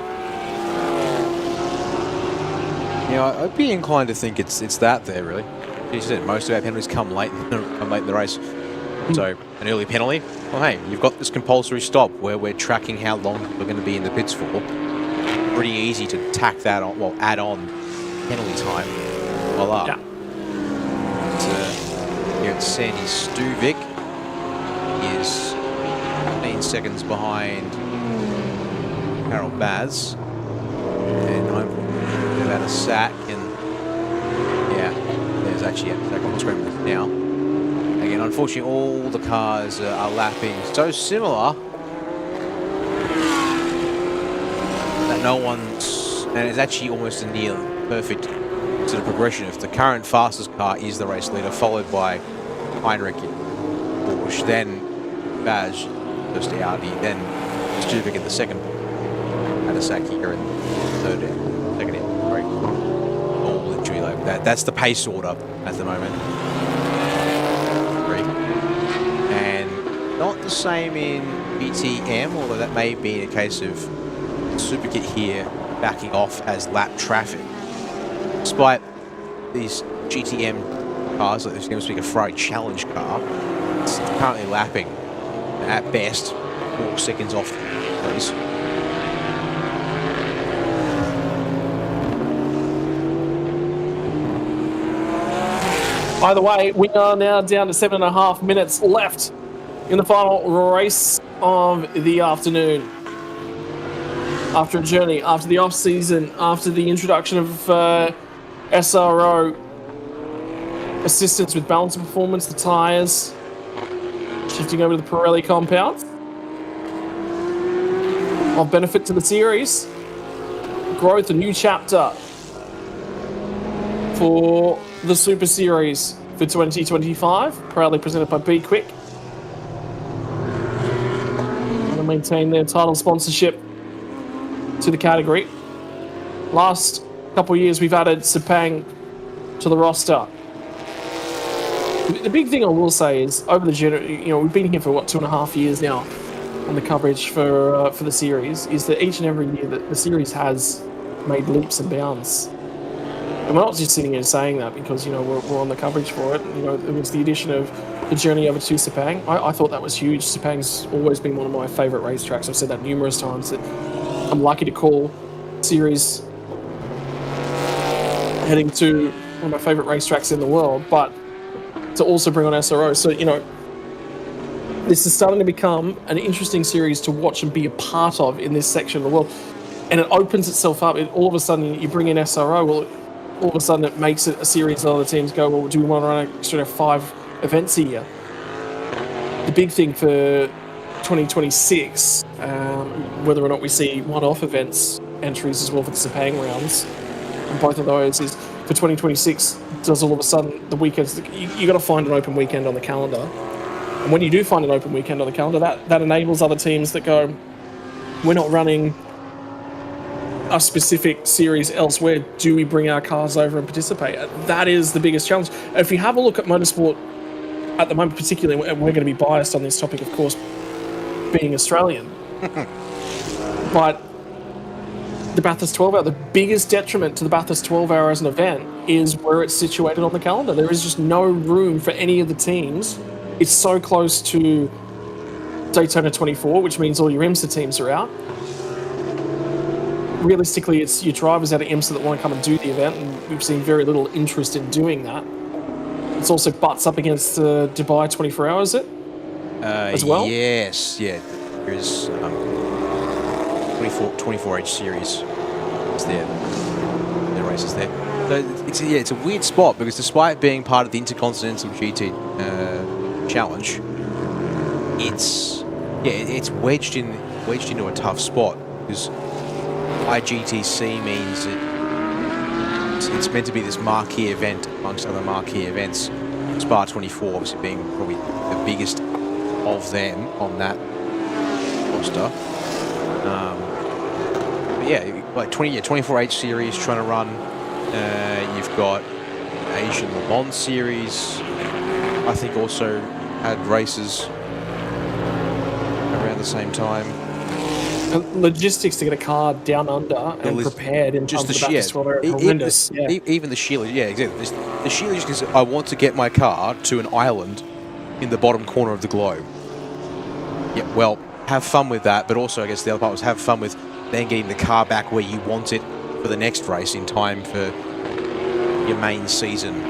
Yeah, I'd be inclined to think it's that there, really. You said most of our penalties come late in the race. So an early penalty, well, hey, you've got this compulsory stop where we're tracking how long we're going to be in the pits for. Pretty easy to tack that on, add on penalty time. Voila. Yeah. Here it's Sandy Stuvik. He is 15 seconds behind Carol Baz. And I'm about a sack, and there's actually a sack on the screen now. Again, unfortunately, all the cars are lapping so similar that no one's, and it's actually almost a near perfect sort of progression. If the current fastest car is the race leader, followed by Heinrich in Porsche, then Baj, first Audi, then Stuvik in the second. a sack here and third down, second down. Sorry. All literally like that. That's the pace order at the moment. And not the same in GTM, although that may be a case of Superkit here backing off as lap traffic. Despite these GTM cars, like this Game Ferrari Challenge car, it's currently lapping at best 4 seconds off the pace. Either way, we are now down to 7.5 minutes left in the final race of the afternoon. After a journey, after the off-season, after the introduction of SRO assistance with balance and performance, the tyres, shifting over to the Pirelli compound. Of benefit to the series, growth, a new chapter for the Super Series for 2025, proudly presented by B-Quik. Going to maintain their title sponsorship to the category. Last couple of years, we've added Sepang to the roster. The big thing I will say is, over the we've been here for 2.5 years now on the coverage for the series. Is that each and every year that the series has made leaps and bounds. And we're not just sitting here saying that because we're on the coverage for it. It was the addition of the journey over to Sepang. I thought that was huge. Sepang's always been one of my favourite racetracks. I've said that numerous times. That I'm lucky to call series heading to one of my favourite racetracks in the world, but to also bring on SRO. So, this is starting to become an interesting series to watch and be a part of in this section of the world. And it opens itself up. All of a sudden, you bring in SRO, well, all of a sudden it makes it a series that other teams go, well, do we want to run an extra 5 events a year? The big thing for 2026, whether or not we see one-off events entries as well for the Sepang rounds, and both of those is for 2026, does all of a sudden the weekends, you got to find an open weekend on the calendar. And when you do find an open weekend on the calendar, that enables other teams that go, we're not running a specific series elsewhere, do we bring our cars over and participate? That is the biggest challenge. If you have a look at motorsport at the moment, particularly, and we're going to be biased on this topic, of course, being Australian, but the Bathurst 12 hour, the biggest detriment to the Bathurst 12 hour as an event is where it's situated on the calendar. There is just no room for any of the teams. It's so close to Daytona 24, which means all your IMSA teams are out. Realistically, it's your drivers out of IMSA that want to come and do the event, and we've seen very little interest in doing that. It's also butts up against Dubai 24 hours, as well? Yes, yeah. There is 24H series. It's there. The races there. So it's a weird spot because despite being part of the Intercontinental GT Challenge, it's wedged into a tough spot because IGTC means that it's meant to be this marquee event amongst other marquee events. Spa 24 obviously being probably the biggest of them on that roster. But yeah, like 24H series trying to run. You've got Asian Le Mans series. I think also had races around the same time. Logistics to get a car down under and prepared in just the Bathurst 12 are horrendous. Even the Sheila, exactly. The Sheila just because I want to get my car to an island in the bottom corner of the globe. Yeah, well, have fun with that, but also I guess the other part was have fun with then getting the car back where you want it for the next race in time for your main season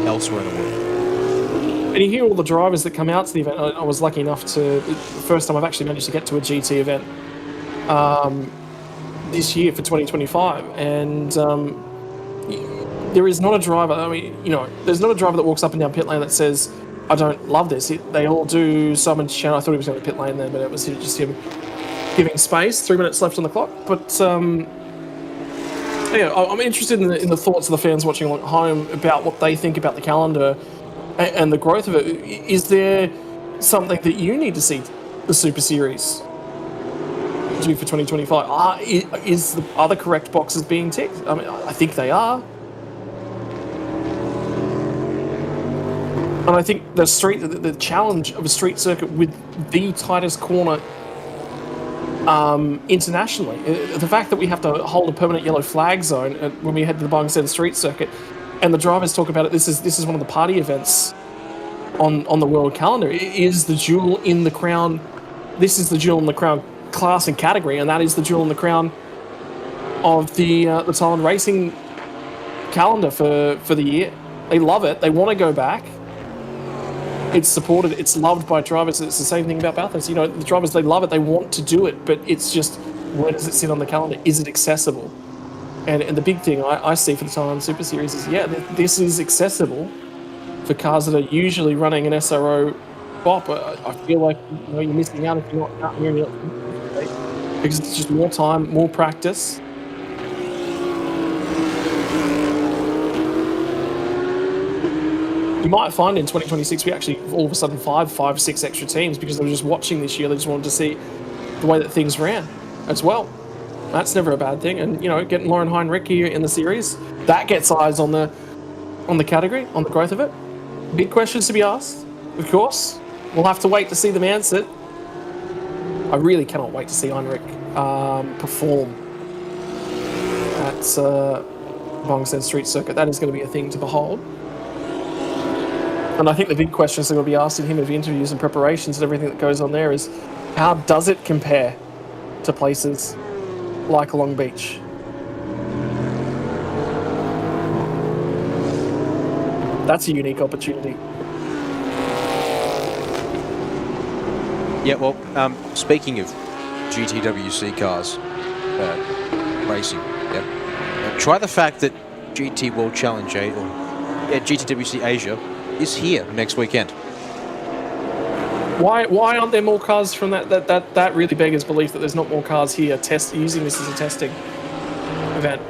elsewhere in the world. And you hear all the drivers that come out to the event. I was lucky enough to, the first time I've actually managed to get to a GT event this year for 2025. And there is not a driver, there's not a driver that walks up and down pit lane that says, I don't love this. They all do. Simon Chan, I thought he was going to pit lane there, but it was just him giving space. 3 minutes left on the clock. But I'm interested in the thoughts of the fans watching at home about what they think about the calendar and the growth of it. Is there something that you need to see the Super Series due for 2025. Are the correct boxes being ticked? I mean, I think they are. And I think the challenge of a street circuit with the tightest corner internationally, the fact that we have to hold a permanent yellow flag zone when we head to the Bungsen street circuit, and the drivers talk about it. This is one of the party events on the world calendar. It is the jewel in the crown. This is the jewel in the crown class and category, and that is the jewel in the crown of the Thailand racing calendar for the year. They love it. They want to go back. It's supported. It's loved by drivers. It's the same thing about Bathurst. You know, the drivers, they love it. They want to do it, but it's just, where does it sit on the calendar? Is it accessible? And the big thing I see for the Thailand Super Series is, yeah, this is accessible for cars that are usually running an SRO BOP. I feel like, you know, you're missing out if you're not out here in the, because it's just more time, more practice. You might find in 2026 we actually all of a sudden 5 or 6 extra teams because they were just watching this year. They just wanted to see the way that things ran as well. That's never a bad thing. And, you know, getting Lauren Heinrich here in the series, that gets eyes on the category, on the growth of it. Big questions to be asked, of course. We'll have to wait to see them answered. I really cannot wait to see Heinrich perform at Bongsen Street Circuit. That is going to be a thing to behold. And I think the big questions that are going to be asked in him of interviews and preparations and everything that goes on there is, how does it compare to places like Long Beach? That's a unique opportunity. Yeah, well, speaking of GTWC cars racing, try the fact that GT World Challenge 8 or GTWC Asia is here next weekend. Why aren't there more cars from that really beggars belief that there's not more cars here using this as a testing event?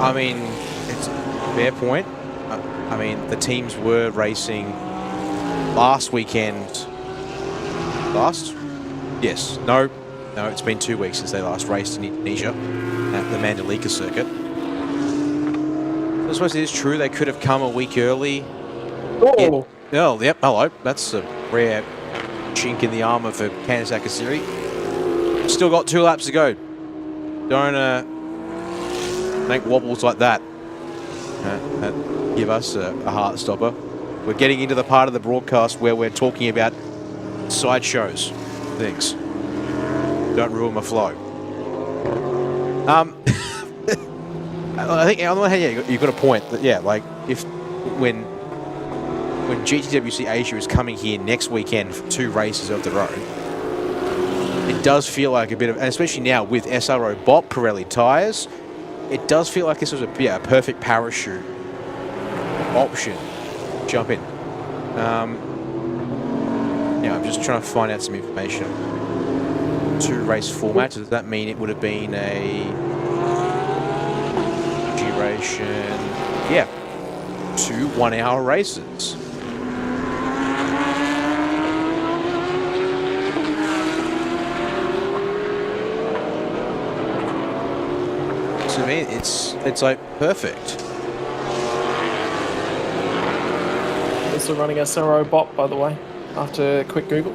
I mean, it's a fair point. I mean, the teams were racing last weekend. Yes. No, it's been 2 weeks since they last raced in Indonesia at the Mandalika circuit. I suppose it is true they could have come a week early. Oh, yep, hello. That's a rare chink in the armour for Candice Akasiri. Still got 2 laps to go. Don't make wobbles like that. Give us a heart stopper. We're getting into the part of the broadcast where we're talking about sideshows, things. Don't ruin my flow. I think on the one hand, yeah, you've got a point. That, yeah, like when GTWC Asia is coming here next weekend for 2 races of their own, it does feel like a bit of, and especially now with SRO BOP Pirelli tyres, it does feel like this was a perfect parachute option. Jump in. Now I'm just trying to find out some information. 2 race format. Does that mean it would have been a duration? Yeah, 2 1-hour races. To me, it's like perfect. Also running SRO BOP, by the way, after a quick Google.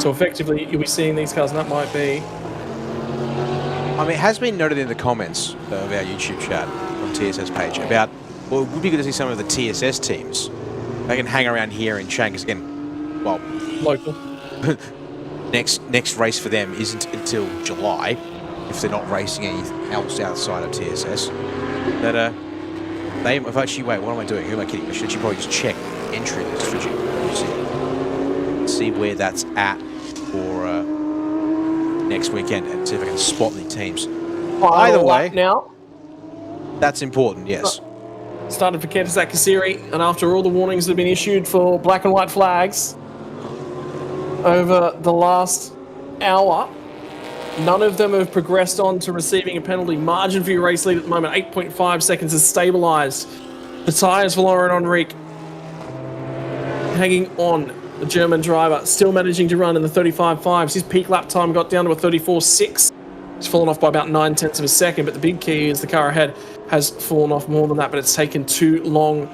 So effectively, you'll be seeing these cars, and that might be... I mean, it has been noted in the comments of our YouTube chat on TSS page about, well, it would be good to see some of the TSS teams. They can hang around here in Chiang, because again, well... Local. next race for them isn't until July, if they're not racing anything else outside of TSS. That, they have actually, wait, what am I doing? Who am I kidding? I should actually probably just check entry list for GTC. See where that's at for next weekend and see if I can spot the teams. Either way, now that's important, yes. Started for Candice Akasiri, and after all the warnings that have been issued for black and white flags over the last hour, none of them have progressed on to receiving a penalty. Margin for your race lead at the moment, 8.5 seconds is stabilised. The tyres for Lauren Henrique hanging on. the German driver, still managing to run in the 35.5s. His peak lap time got down to a 34.6. It's fallen off by about 9/10 of a second, but the big key is the car ahead has fallen off more than that, but it's taken too long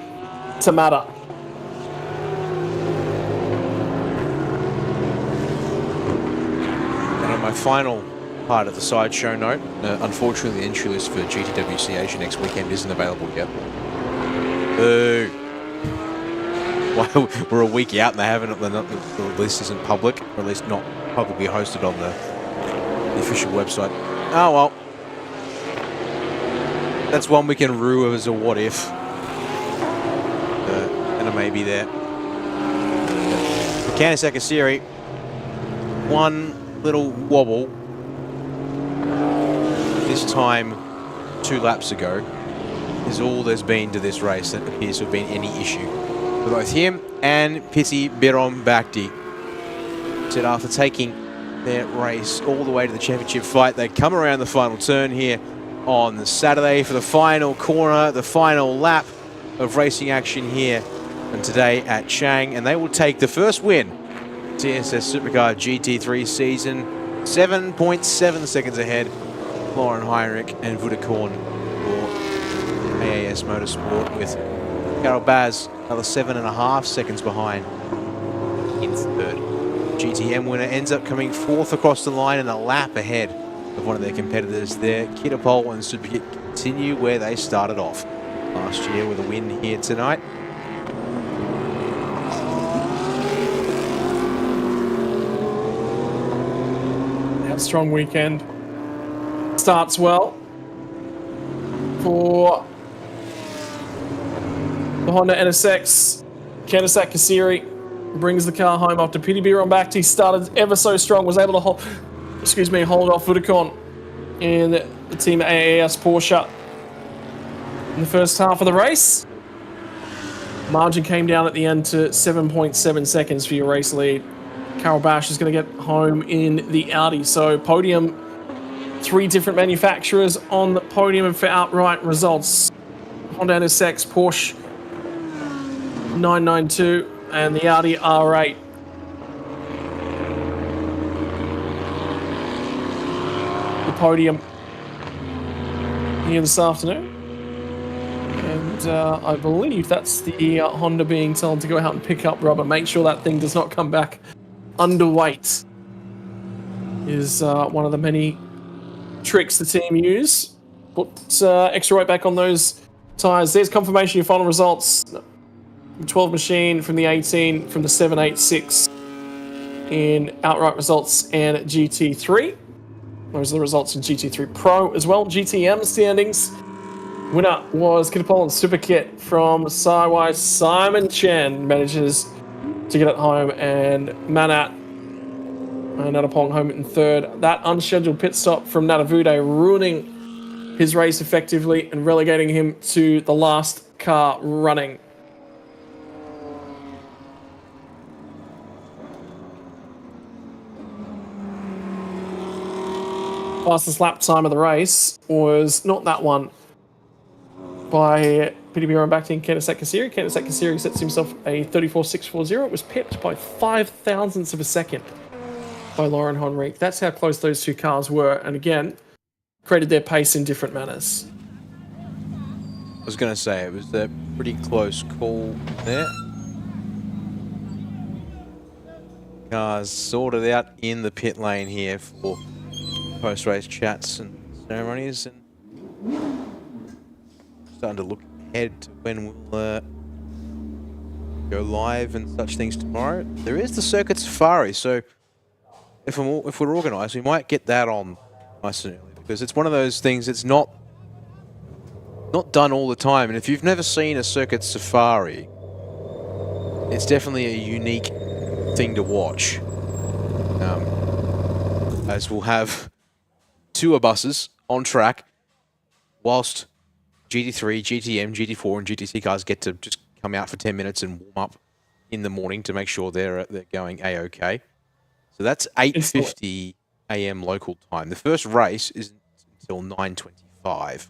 to matter. And on my final part of the sideshow note, unfortunately the entry list for GTWC Asia next weekend isn't available yet. Boo. Well, we're a week out and they haven't, the list isn't public, or at least not publicly hosted on the official website. Oh well. That's one we can rue as a what if. And a maybe there. Kanisaka Kasiri, one little wobble. This time, 2 laps ago, is all there's been to this race that appears to have been any issue for both him and Piti Bhirombhakdi. Said after taking their race all the way to the championship fight, they'd come around the final turn here on the Saturday for the final corner, the final lap of racing action here and today at Chang, and they will take the first win. TSS Supercar GT3 season, 7.7 seconds ahead. Lauren Heinrich and Vudakorn for AAS Motorsport, with Carol Baz another 7.5 seconds behind in third. GTM winner ends up coming 4th across the line and a lap ahead of one of their competitors there. Kitapol and Superkit continue where they started off last year with a win here tonight. Strong weekend. Starts well for the Honda NSX. Kanisaka Kasiri brings the car home after Piti Bhirombhakdi started ever so strong, was able to hold off Vudakorn in the Team AAS Porsche in the first half of the race. Margin came down at the end to 7.7 seconds for your race lead. Carol Bash is going to get home in the Audi. So Podium, 3 different manufacturers on the podium, and for outright results, Honda NSX, Porsche 992 and the Audi R8. The podium here this afternoon. And I believe that's the Honda being told to go out and pick up rubber. Make sure that thing does not come back underweight. Is one of the many tricks the team use. Put extra weight back on those tyres. There's confirmation of your final results. 12 machine from the 18, from the 786 in outright results and GT3. Those are the results in GT3 Pro as well. GTM standings. Winner was Kitapol and Superkit from Saiwai. Simon Chen manages to get it home, and Manat and Natapong home in third. That unscheduled pit stop from Natavude ruining his race effectively and relegating him to the last car running. Fastest lap time of the race was not that one by Piti Bhirombhakdi and Kanisaka Kasiri. Kanisaka Kasiri sets himself a 34.640. It was pipped by 5 thousandths of a second by Lauren Heinrich. That's how close those 2 cars were, and again, created their pace in different manners. I was going to say, it was a pretty close call there. Cars sorted out in the pit lane here for post-race chats and ceremonies, and starting to look ahead to when we'll go live and such things tomorrow. There is the Circuit Safari, so if we're organised, we might get that on nice and early, because it's one of those things that's not done all the time. And if you've never seen a Circuit Safari, it's definitely a unique thing to watch. As we'll have 2 buses on track, whilst GT3, GTM, GT4 and GTC cars get to just come out for 10 minutes and warm up in the morning to make sure they're going A-OK. So that's 8:50 a.m. local time. The first race isn't until 9:25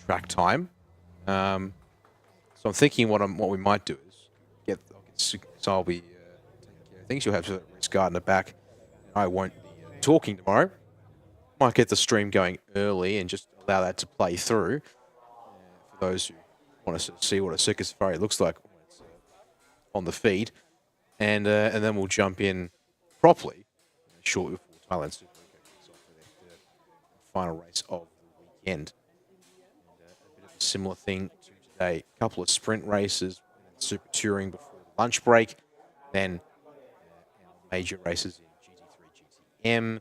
track time. So I'm thinking what we might do is so I'll be things. You'll have to risk guard in the back. I won't be talking tomorrow. Might get the stream going early and just allow that to play through. For those who want to see what a circus safari looks like when it's on the feed. And then we'll jump in properly shortly before Thailand Super kicks off for their third final race of the weekend. And a bit of a similar thing to today. A couple of sprint races, Super Touring before the lunch break, then major races in GT3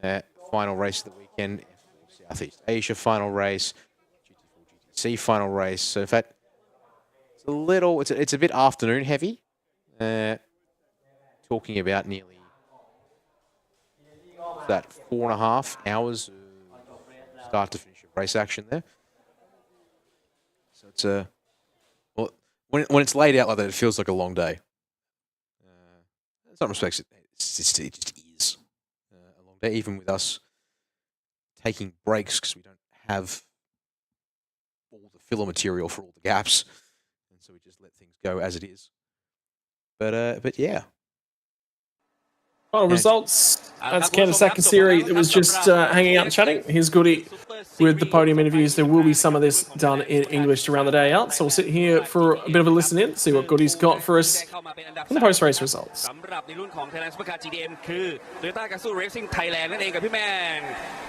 GTM, final race of the weekend, F4 Southeast Asia final race, GT4 GTC final race. So in fact, it's a bit afternoon heavy. Talking about nearly that 4.5 hours start to finish of race action there. So it's well, when it's laid out like that, it feels like a long day. In some respects, it just is a long day, even with us taking breaks because we don't have all the filler material for all the gaps, and so we just let things go as it is. But yeah. Final results. That's Canada Second Series. It was just hanging out and chatting. Here's Goody with the podium interviews. There will be some of this done in English to round the day out. So we'll sit here for a bit of a listen in, see what Goody's got for us in the post-race results. สำหรับในรุ่นของ Thailand Supercar GTM คือ Toyota Gazoo Racing Thailand นั่นเองกับพี่แมน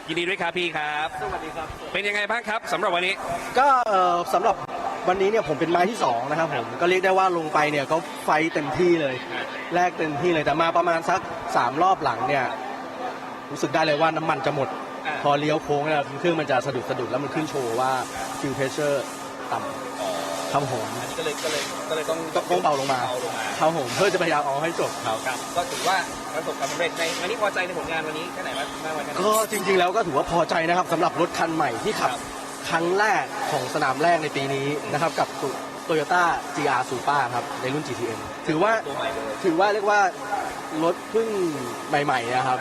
ยินดีด้วยครับพี่ครับสวัสดีครับเป็นยังไงบ้างครับสำหรับวันนี้ก็สำหรับวันนี้เนี่ยผมเป็นไม้ที่2นะครับผมก็เรียกได้ว่าลงไปเนี่ยเขาไฟเต็มที่เลยแลกเต็มที่เลยแต่มาประมาณสัก3รอบหลังเนี่ยรู้สึกได้เลยว่าน้ำมันจะหมดพอเลี้ยวโค้งเนี่ยเครื่องมันจะสะดุดแล้วมันขึ้นโชว์ว่า fuel pressure ต่ำครับผมก็เลยต้องเบาลงมาครับผมเพื่อจะพยายามเอาให้จบครับก็ถือว่าประสบความสำเร็จในวันนี้พอใจในผลงานวันนี้แค่ไหนมากวันนี้ก็จริงๆแล้วก็ถือว่าพอใจนะครับสำหรับรถคันใหม่ที่ขับครั้งแรกของสนามแรกในปีนี้นะครับกับ Toyota GR Supra ครับในรุ่น GTM ถือว่าเรียกว่ารถเพิ่งใหม่ๆนะครับ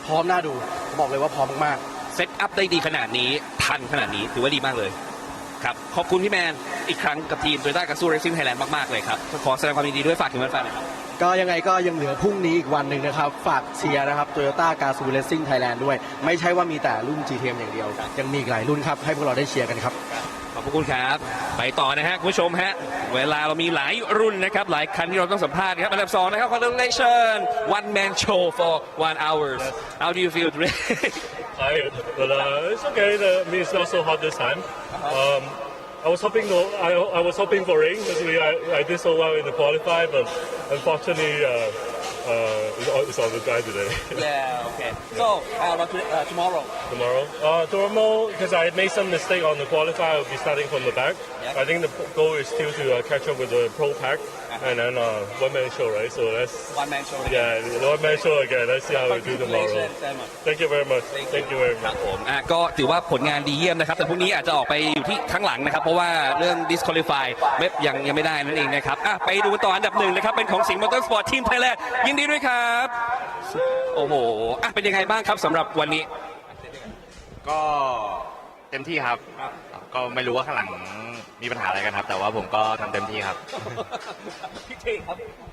พร้อมน่าดูบอกเลยว่าพร้อมมากๆเซตอัพได้ดีขนาดนี้ทันขนาดนี้ถือว่าดีมากเลยครับขอบคุณพี่แมนอีกครั้งกับทีม Toyota Gazoo Racing Thailand มากๆเลยครับขอแสดงความยินดีด้วยฝากถึงแฟนๆนะครับก็ยังไงก็ยังเหลือพรุ่งนี้อีกวันหนึ่งนะครับฝากเชียร์นะครับ Toyota Gazoo Racing Thailand ด้วยไม่ใช่ว่ามีแต่รุ่น GTM อย่างเดียวยังมีอีกหลายรุ่นครับให้พวกเราได้เชียร์กันครับขอบคุณครับไปต่อนะฮะคุณผู้ชมฮะเวลาเรามีหลายรุ่นนะครับหลายคันที่เราต้องสัมภาษณ์ครับอันดับ2นะครับ Congratulations one man show for 1 hour how do you feel today Tired but it's okay it's not so hot this time I was hoping for rain because I did so well in the qualify but unfortunately it's on the dry today. Yeah, okay. So, tomorrow? Tomorrow, because I made some mistake on the qualify, I'll be starting from the back. Yeah. I think the goal is still to catch up with the pro pack and then one-man show, right? So that's... One-man show again. Yeah, one-man show again. Let's see how we do tomorrow. Thank you very much. Thank you very much. ครับผมก็ถือว่าผลงานดีเยี่ยมนะครับแต่พรุ่งนี้อาจจะออกไปอยู่ที่ข้างหลังนะครับเพราะว่าเรื่อง disqualify ยังไม่ได้นั่นเองนะครับไปดูต่ออันดับ1นะครับเป็นของสิงห์มอเตอร์สปอร์ตทีมไทยแลนด์ยินดีด้วยครับโอ้โหเป็นยังไงบ้างครับสำหรับวันนี้ก็เต็มที่ครับก็ไม่รู้ว่าข้างหลังมีปัญหาอะไรกันครับแต่ว่าผมก็ทำเต็มที่ครับ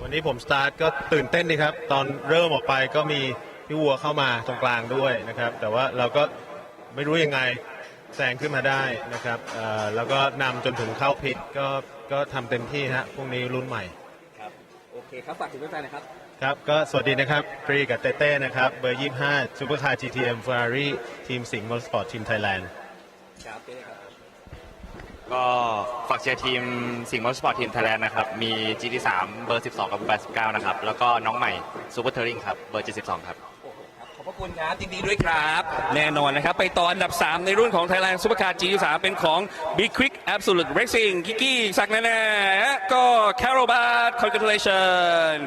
วันนี้ผมสตาร์ทก็ตื่นเต้นดีครับตอนเริ่มออกไปก็มีพี่วัวเข้ามาตรงกลางด้วยนะครับแต่ว่าเราก็ไม่รู้ยังไงแซงขึ้นมาได้นะครับแล้วก็นำจนถึงเข้าพิทก็ทำเต็มที่ฮะพรุ่งนี้รุ่นใหม่ครับโอเคครับฝากถึงแฟนๆนะครับครับก็สวัสดีนะครับฟรีกับเต้ๆนะครับเบอร์25 Supercar GTM Ferrari ทีมสิงห์มอเตอร์สปอร์ตทีมไทยแลนด์ครับเต้ครับก็ฝากเชียร์ทีมสิงห์มอเตอร์สปอร์ตทีมไทยแลนด์นะครับมี GT3 เบอร์12กับเบอร์89นะครับแล้วก็น้องใหม่ Super Touring ครับเบอร์72ครับขอบพระคุณครับยินดีด้วยครับแน่นอนนะครับไปต่ออันดับ3ในรุ่นของ Thailand Supercar GT3 เป็นของ B-Quik Absolute Racing กิกกี้สักแน่ๆก็ Carol Bad Congratulations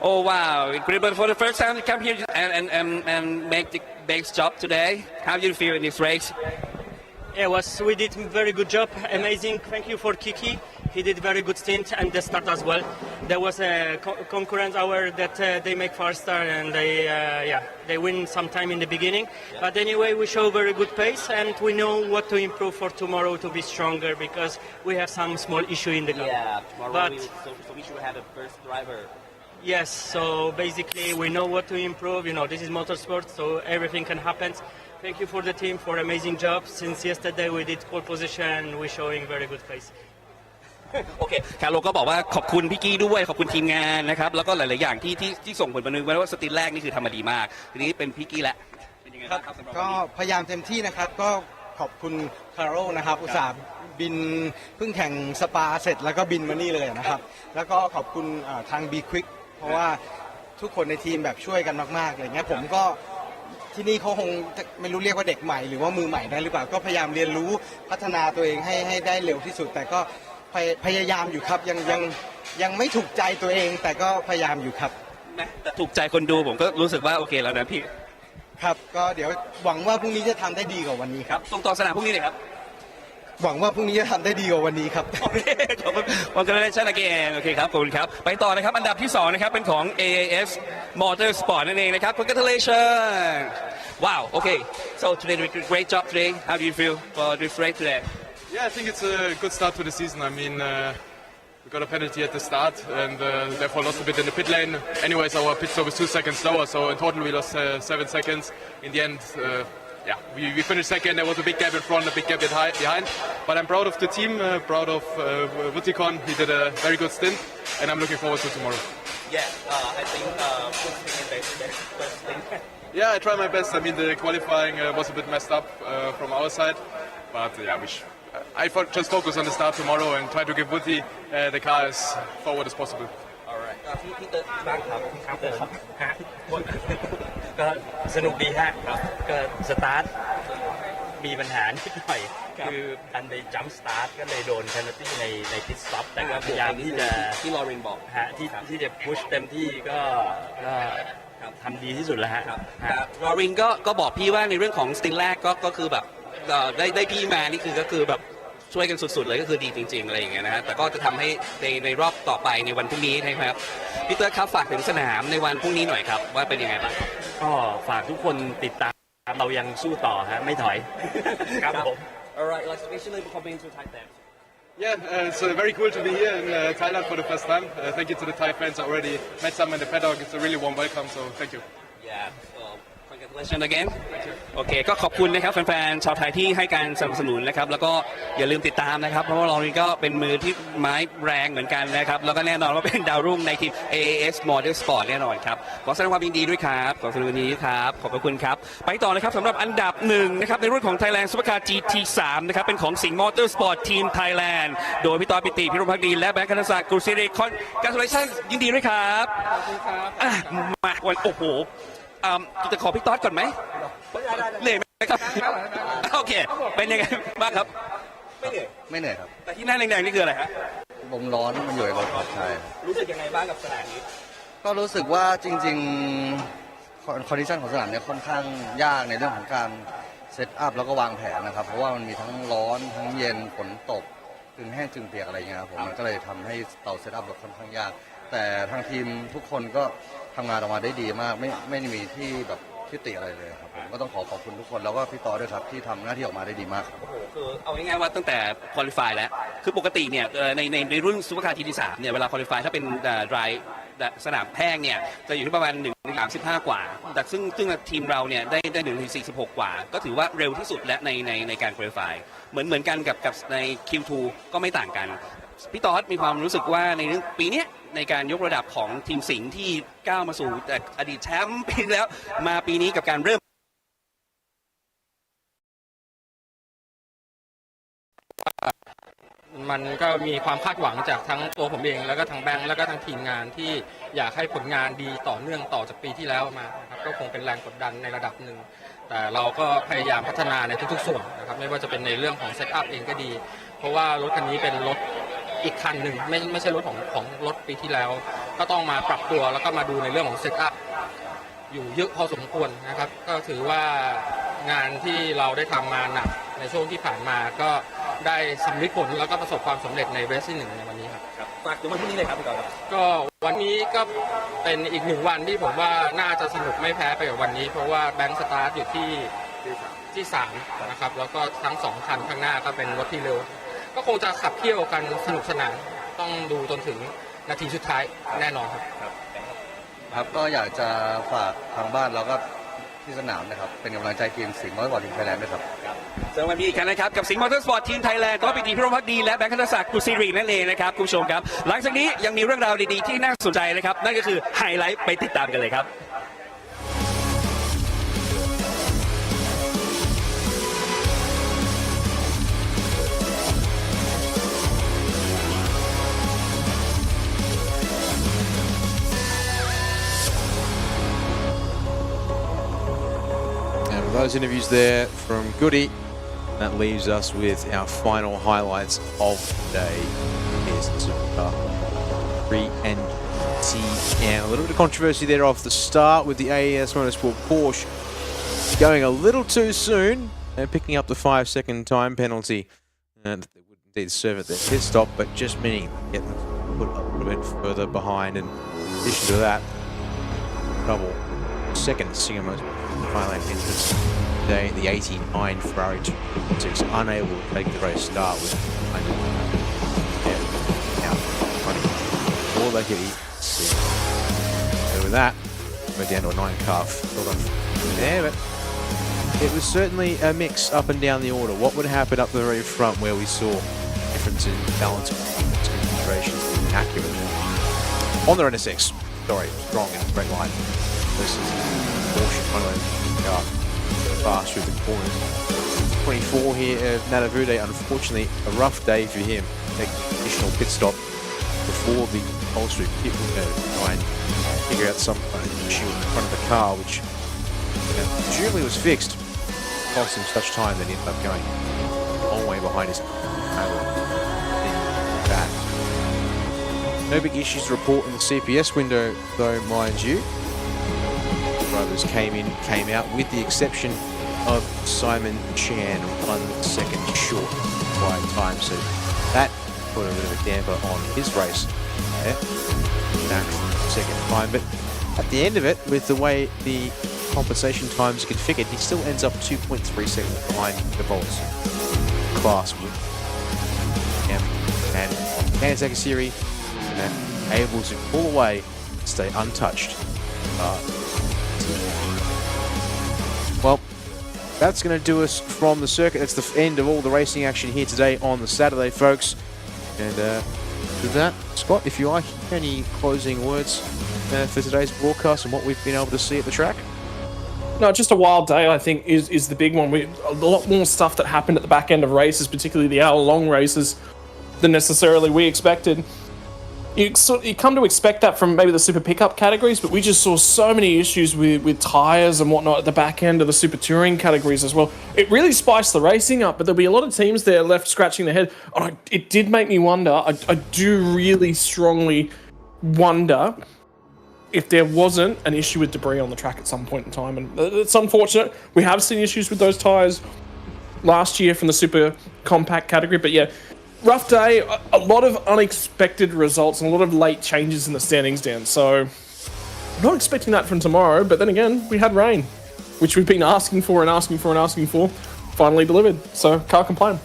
Oh wow incredible for the first time to come here and make the best job today How do you feel in this race Yeah, we did very good job. Amazing. Thank you for Kiki. He did very good stint and the start as well. There was a concurrence hour that they make faster and they win some time in the beginning. Yeah. But anyway, we show very good pace and we know what to improve for tomorrow to be stronger because we have some small issue in the car. Yeah, tomorrow so we should have a first driver. Yes, so basically we know what to improve. You know, this is motorsport, so everything can happen. Thank you for the team for amazing job. Since yesterday we did pole position, we're showing very good pace. โอเคคาร์โลก็บอกว่าขอบคุณพี่กี้ด้วยขอบคุณทีมงานนะครับแล้วก็หลายๆอย่างที่ส่งผลมานึกไว้ว่าสติลแรกนี่คือทำมาดีมากทีนี้เป็นพี่กี้แล้วเป็นยังไงครับสำหรับวัน ก็ นี้ พยายามเต็มที่นะครับก็ขอบคุณคาร์โรนะครับอุตส่าห์บินเพิ่งแข่งสปาเสร็จแล้วก็บินมานี่เลยนะครับแล้วก็ขอบคุณทาง B-Quik เพราะว่าทุกคนในทีมแบบช่วยกันมากๆอะไรเงี้ยผมก็ที่นี่เขาคงไม่รู้เรียกว่าเด็กใหม่หรือว่ามือใหม่ได้หรือเปล่าก็พยายามเรียนรู้พัฒนาตัวเองให้ได้เร็วที่สุดแต่ก็พยายามอยู่ครับยังไม่ถูกใจตัวเองแต่ก็พยายามอยู่ครับแต่ถูกใจคนดูผมก็รู้สึกว่าโอเคแล้วนะพี่ครับก็เดี๋ยวหวังว่าพรุ่งนี้จะทำได้ดีกว่าวันนี้ครับส่งต่อสนามพรุ่งนี้เลยครับหวังว่าพรุ่งนี้จะทำได้ดีกว่าวันนี้ครับโอเคขอบคุณcongratulations again โอเคครับขอบคุณครับไปต่อนะครับอันดับที่2นะครับเป็นของ AAS Motorsport นั่นเองนะครับ congratulations wow okay so today you did a great job today how do you feel for this race today Yeah, I think it's a good start to the season. I mean, we got a penalty at the start and therefore lost a bit in the pit lane. Anyways, our pit stop was 2 seconds slower, so in total we lost 7 seconds. In the end, yeah, we finished second. There was a big gap in front, a big gap behind. But I'm proud of the team, proud of Wutikon. He did a very good stint, and I'm looking forward to tomorrow. Yeah, I think first thing. Yeah, I tried my best. I mean, the qualifying was a bit messed up from our side, but yeah, I just focus on the start tomorrow and try to give Wuti the car as forward as possible. Alright. พี่เติร์ดบ้างครับก็สนุกดีฮะก็สตาร์ทมีปัญหานิดหน่อยคือทันไปจัมป์สตาร์ทก็เลยโดนเพนัลตี้ในพิทสต็อปแต่ก็พยายามที่ลอรินบอกฮะที่จะพุชเต็มที่ก็ทำดีที่สุดแล้วฮะลอรินก็บอกพี่ว่าในเรื่องของสติลแรกก็คือแบบได้พี่มานี่คือก็คือแบบช่วยกันสุดๆเลยก็คือดีจริงๆอะไรอย่างเงี้ยนะฮะแต่ก็จะทำให้ในรอบต่อไปในวันพรุ่งนี้นะครับพี่เตอร์ครับฝากถึงสนามในวันพรุ่งนี้หน่อยครับว่าเป็นยังไงบ้างก็ฝากทุกคนติดตามเรายังสู้ต่อฮะไม่ถอยครับผม Alright, let's officially come into Thailand. Yeah, it's very cool to be here in Thailand for the first time. Thank you to the Thai fans. I already met some in the paddock. It's a really warm welcome, so thank you. Yeah. Congratulations again โอเคก็ขอบคุณนะครับแฟนๆชาวไทยที่ให้การสนับสนุนนะครับแล้วก็อย่าลืมติดตามนะครับเพราะว่าเรานี่ก็เป็นมือที่ไม้แรงเหมือนกันนะครับแล้วก็แน่นอนว่าเป็นดาวรุ่งในทีม AAS Motorsport แน่นอนครับขอแสดงความยินดีด้วยครับขอแสดงความยินดีครับขอบคุณครับไปต่อนะครับสำหรับอันดับ1นะครับในรุ่นของ Thailand Supercar GT3 นะครับเป็นของสิงห์ Motorsport Team Thailand โดยพี่ต้อยปิติพิรมภักดีและแบงค์คณศักดิ์กรุศิริคอนCongratulations ยินดีด้วยครับมาวันโอ้โหจะขอพี่ต๊อดก่อนไหมเหนื่อยไหมครับโอเคเป็นยังไงบ้างครับไม่เหนื่อยครับแต่ที่หน้าแดงๆนี่คืออะไรฮะลมร้อนมันอยู่ในรถครับใช่รู้สึกยังไงบ้างกับสนามนี้ก็รู้สึกว่าจริงๆคอนดิชันของสนามเนี่ยค่อนข้างยากในเรื่องของการเซตอัพแล้วก็วางแผนนะครับเพราะว่ามันมีทั้งร้อนทั้งเย็นฝนตกกึ่งแห้งกึ่งเปียกอะไรเงี้ยครับผมมันก็เลยทำให้เราเซตอัพรถค่อนข้างยากแต่ทางทีมทุกคนก็ทำงานออกมาได้ดีมากไม่มีที่แบบที่ติอะไรเลยครับผมก็ต้องขอบคุณทุกคนแล้วก็พี่ต่อด้วยครับที่ทำหน้าที่ออกมาได้ดีมากครับคือเอาง่ายๆว่าตั้งแต่ควอลิฟายแล้วคือปกติเนี่ยในรุ่นซูเปอร์คาร์ GT3 เนี่ยเวลาควอลิฟายถ้าเป็นรายสนามแห้งเนี่ยจะอยู่ที่ประมาณ1:35 กว่าแต่ซึ่งทีมเราเนี่ยได้1:46 กว่าก็ถือว่าเร็วที่สุดและในการควอลิฟายเหมือนกันกับใน Q2 ก็ไม่ต่างกันพี่ต๊อดมีความรู้สึกว่าในเรื่องปีนี้ในการยกระดับของทีมสิงห์ที่ก้าวมาสู่แต่อดีตแชมป์ปีแล้วมาปีนี้กับการเริ่มมันก็มีความคาดหวังจากทั้งตัวผมเองแล้วก็ทั้งแบงค์แล้วก็ทั้งทีมงานที่อยากให้ผลงานดีต่อเนื่องต่อจากปีที่แล้วมานะครับก็คงเป็นแรงกดดันในระดับหนึ่งแต่เราก็พยายามพัฒนาในทุกๆส่วนนะครับไม่ว่าจะเป็นในเรื่องของเซตอัพเองก็ดีเพราะว่ารถคันนี้เป็นรถอีกคันหนึ่งไม่ใช่รถของรถปีที่แล้วก็ต้องมาปรับตัวแล้วก็มาดูในเรื่องของเซตอัพอยู่เยอะพอสมควรนะครับก็ถือว่างานที่เราได้ทำมาหนักในช่วงที่ผ่านมาก็ได้สำลิดผลแล้วก็ประสบความสำเร็จในเรสที่1ในวันนี้ครับฝากถึงวันพรุ่งนี้เลยครับพี่กอล์ฟก็วันนี้ก็เป็นอีก1วันที่ผมว่าน่าจะสนุกไม่แพ้ไปกับวันนี้เพราะว่าแบงค์สตาร์ทอยู่ที่3นะครับแล้วก็ทั้ง2คันข้างหน้าก็เป็นรถที่เร็วก็คงจะขับเคี่ยวกันสนุกสนานต้องดูจนถึงนาทีสุดท้ายแน่นอนครับ ครับก็อยากจะฝากทางบ้านแล้วก็ที่สนามนะครับเป็นกำลังใจทีมสิงห์มอเตอร์สปอร์ตทีมไทยแลนด์ด้วยครับสวัสดีอีกครั้งนะครับกับสิงห์มอเตอร์สปอร์ตทีมไทยแลนด์ก็เป็นทีมพิรมพักดีและแบงค์ธนศักดิ์กุศิรินั่นเองนะครับคุณผู้ชมครับหลังจากนี้ยังมีเรื่องราวดีๆที่น่าสนใจนะครับนั่นก็คือไฮไลท์ไปติดตามกันเลยครับ And with those interviews there from Goody, that leaves us with our final highlights of the day. Here's the Supercar 3 and GTM. A little bit of controversy there off the start with the AES Motorsport Porsche going a little too soon and picking up the 5-second time penalty. And they would indeed serve at their pit stop, but just meaning get them put a little bit further behind. And in addition to that, double second single most Thailand entrance today, the 89 Ferrari 256, unable to take the race start with out running all the heavy. So with that, we're down to a 9-car field on there, but it was certainly a mix up and down the order. What would happen up the very front where we saw difference in balance configurations being accurate on the NSX, sorry, strong in a straight line versus Porsche car fast through the corners. 24 here of Nadavude, unfortunately a rough day for him. Take an additional pit stop before the upholstery pit window to try and figure out some kind of issue in front of the car, which presumably was fixed. Cost him such time that he ended up going a long way behind his table. No big issues to report in the CPS window though, mind you. Drivers came in, came out, with the exception of Simon Chan, 1 second short by time, so that put a bit of a damper on his race. Back second time, but at the end of it, with the way the compensation times are configured, he still ends up 2.3 seconds behind the Bolts class with and Kansaki Series able to pull away, stay untouched. Well, that's going to do us from the circuit. That's the end of all the racing action here today on the Saturday, folks. And with that, Scott, if you like, any closing words for today's broadcast and what we've been able to see at the track? No, just a wild day, I think, is the big one. A lot more stuff that happened at the back end of races, particularly the hour-long races, than necessarily we expected. You come to expect that from maybe the super pickup categories, but we just saw so many issues with tyres and whatnot at the back end of the super touring categories as well. It really spiced the racing up, but there'll be a lot of teams there left scratching their head. And it did make me wonder, I do really strongly wonder if there wasn't an issue with debris on the track at some point in time. And it's unfortunate. We have seen issues with those tyres last year from the super compact category, but yeah, rough day, a lot of unexpected results and a lot of late changes in the standings down. So I'm not expecting that from tomorrow, but then again, we had rain, which we've been asking for and asking for and asking for, finally delivered. So can't complain.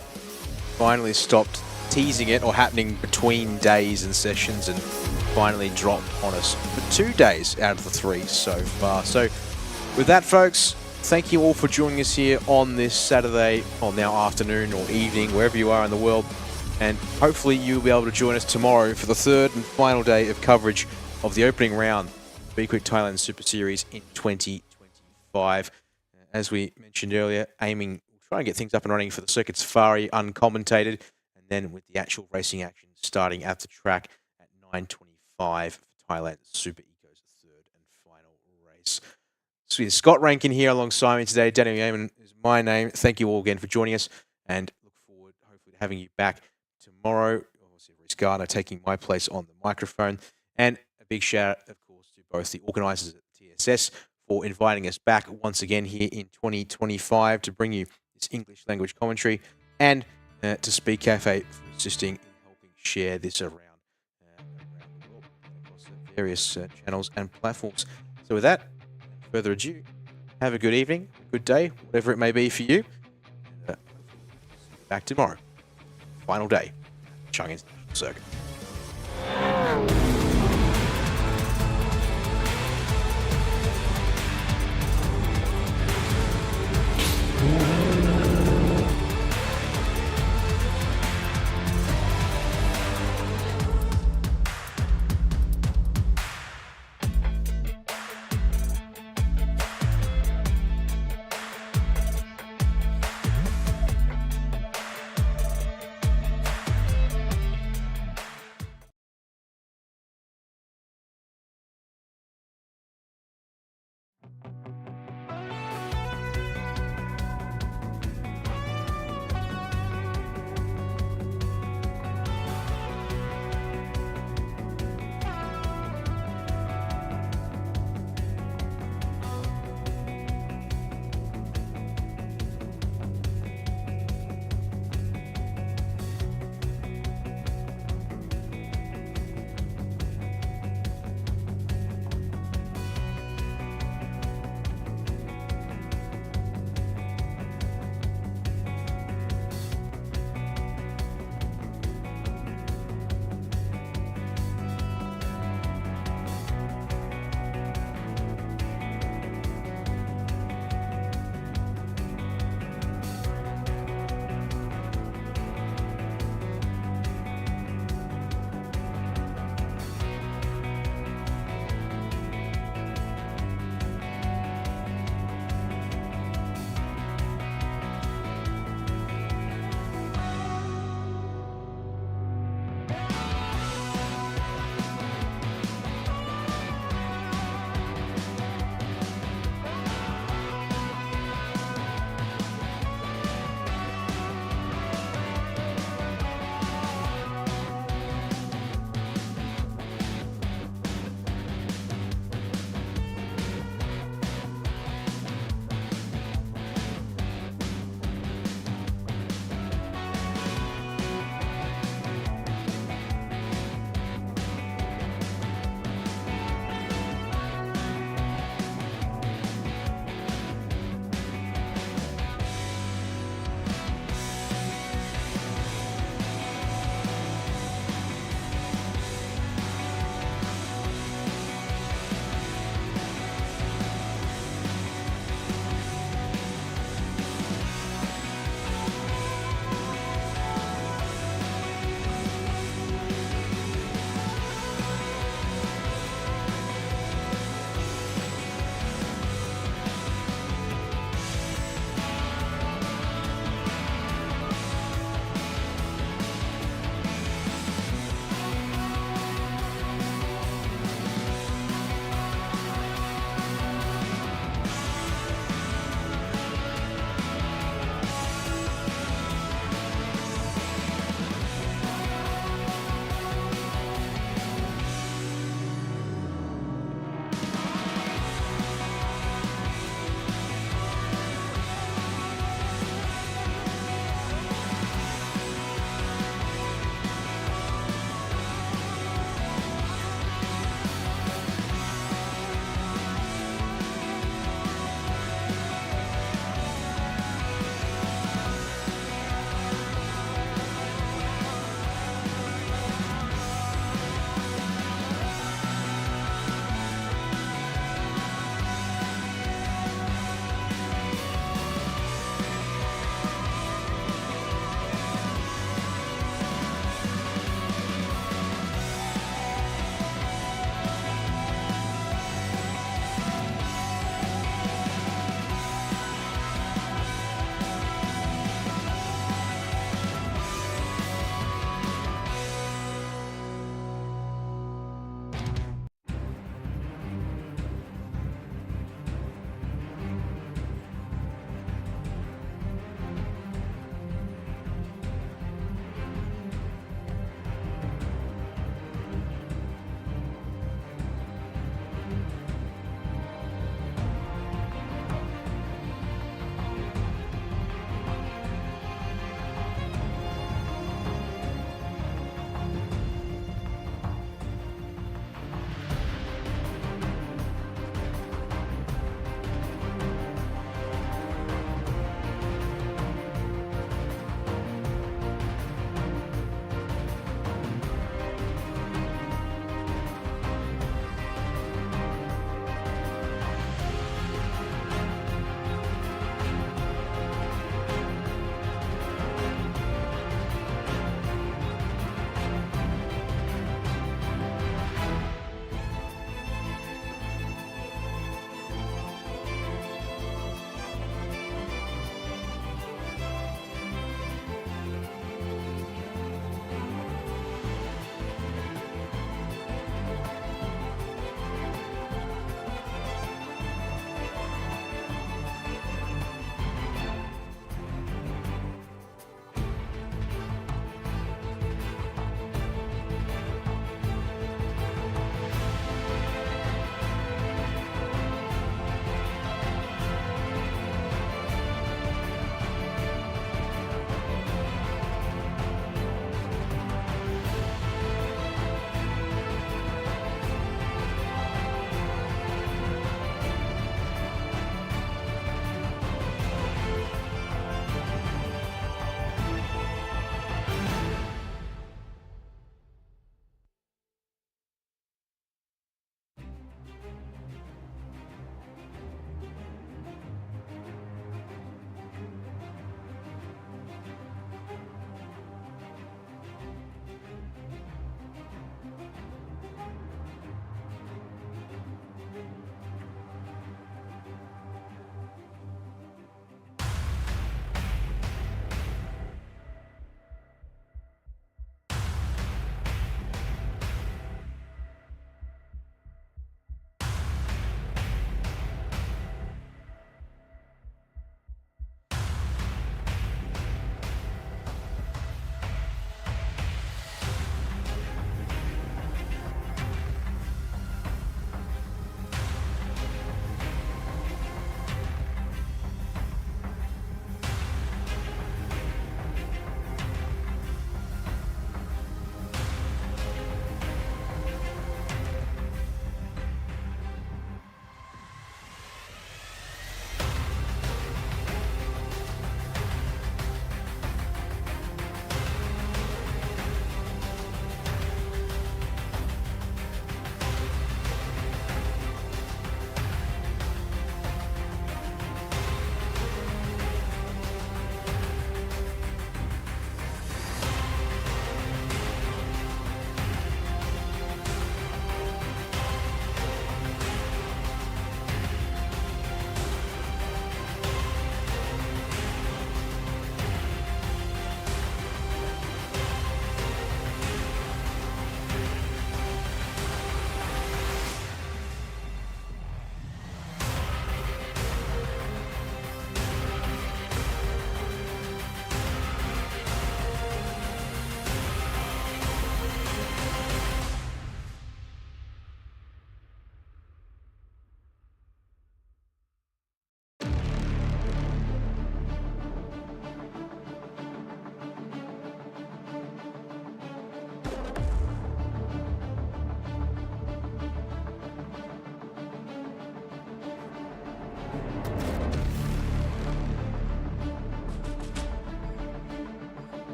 Finally stopped teasing it or happening between days and sessions and finally dropped on us for 2 days out of the 3 so far. So with that, folks, thank you all for joining us here on this Saturday, or now afternoon or evening, wherever you are in the world. And hopefully you'll be able to join us tomorrow for the 3rd and final day of coverage of the opening round of B-Quik Thailand Super Series in 2025. As we mentioned earlier, aiming, trying to get things up and running for the Circuit Safari uncommentated, and then with the actual racing action starting at the track at 9:25 for Thailand Super Eco's 3rd and final race. So Scott Rankin here alongside me today. Daniel Yeaman is my name. Thank you all again for joining us, and look forward hopefully to having you back tomorrow. Obviously, Reece Gardner taking my place on the microphone. And a big shout out, of course, to both the organisers at TSS for inviting us back once again here in 2025 to bring you this English language commentary, and to Speed Cafe for assisting in helping share this around the world across various channels and platforms. So with that, without further ado, have a good evening, a good day, whatever it may be for you. And, back tomorrow. Final day, Chang International Circuit.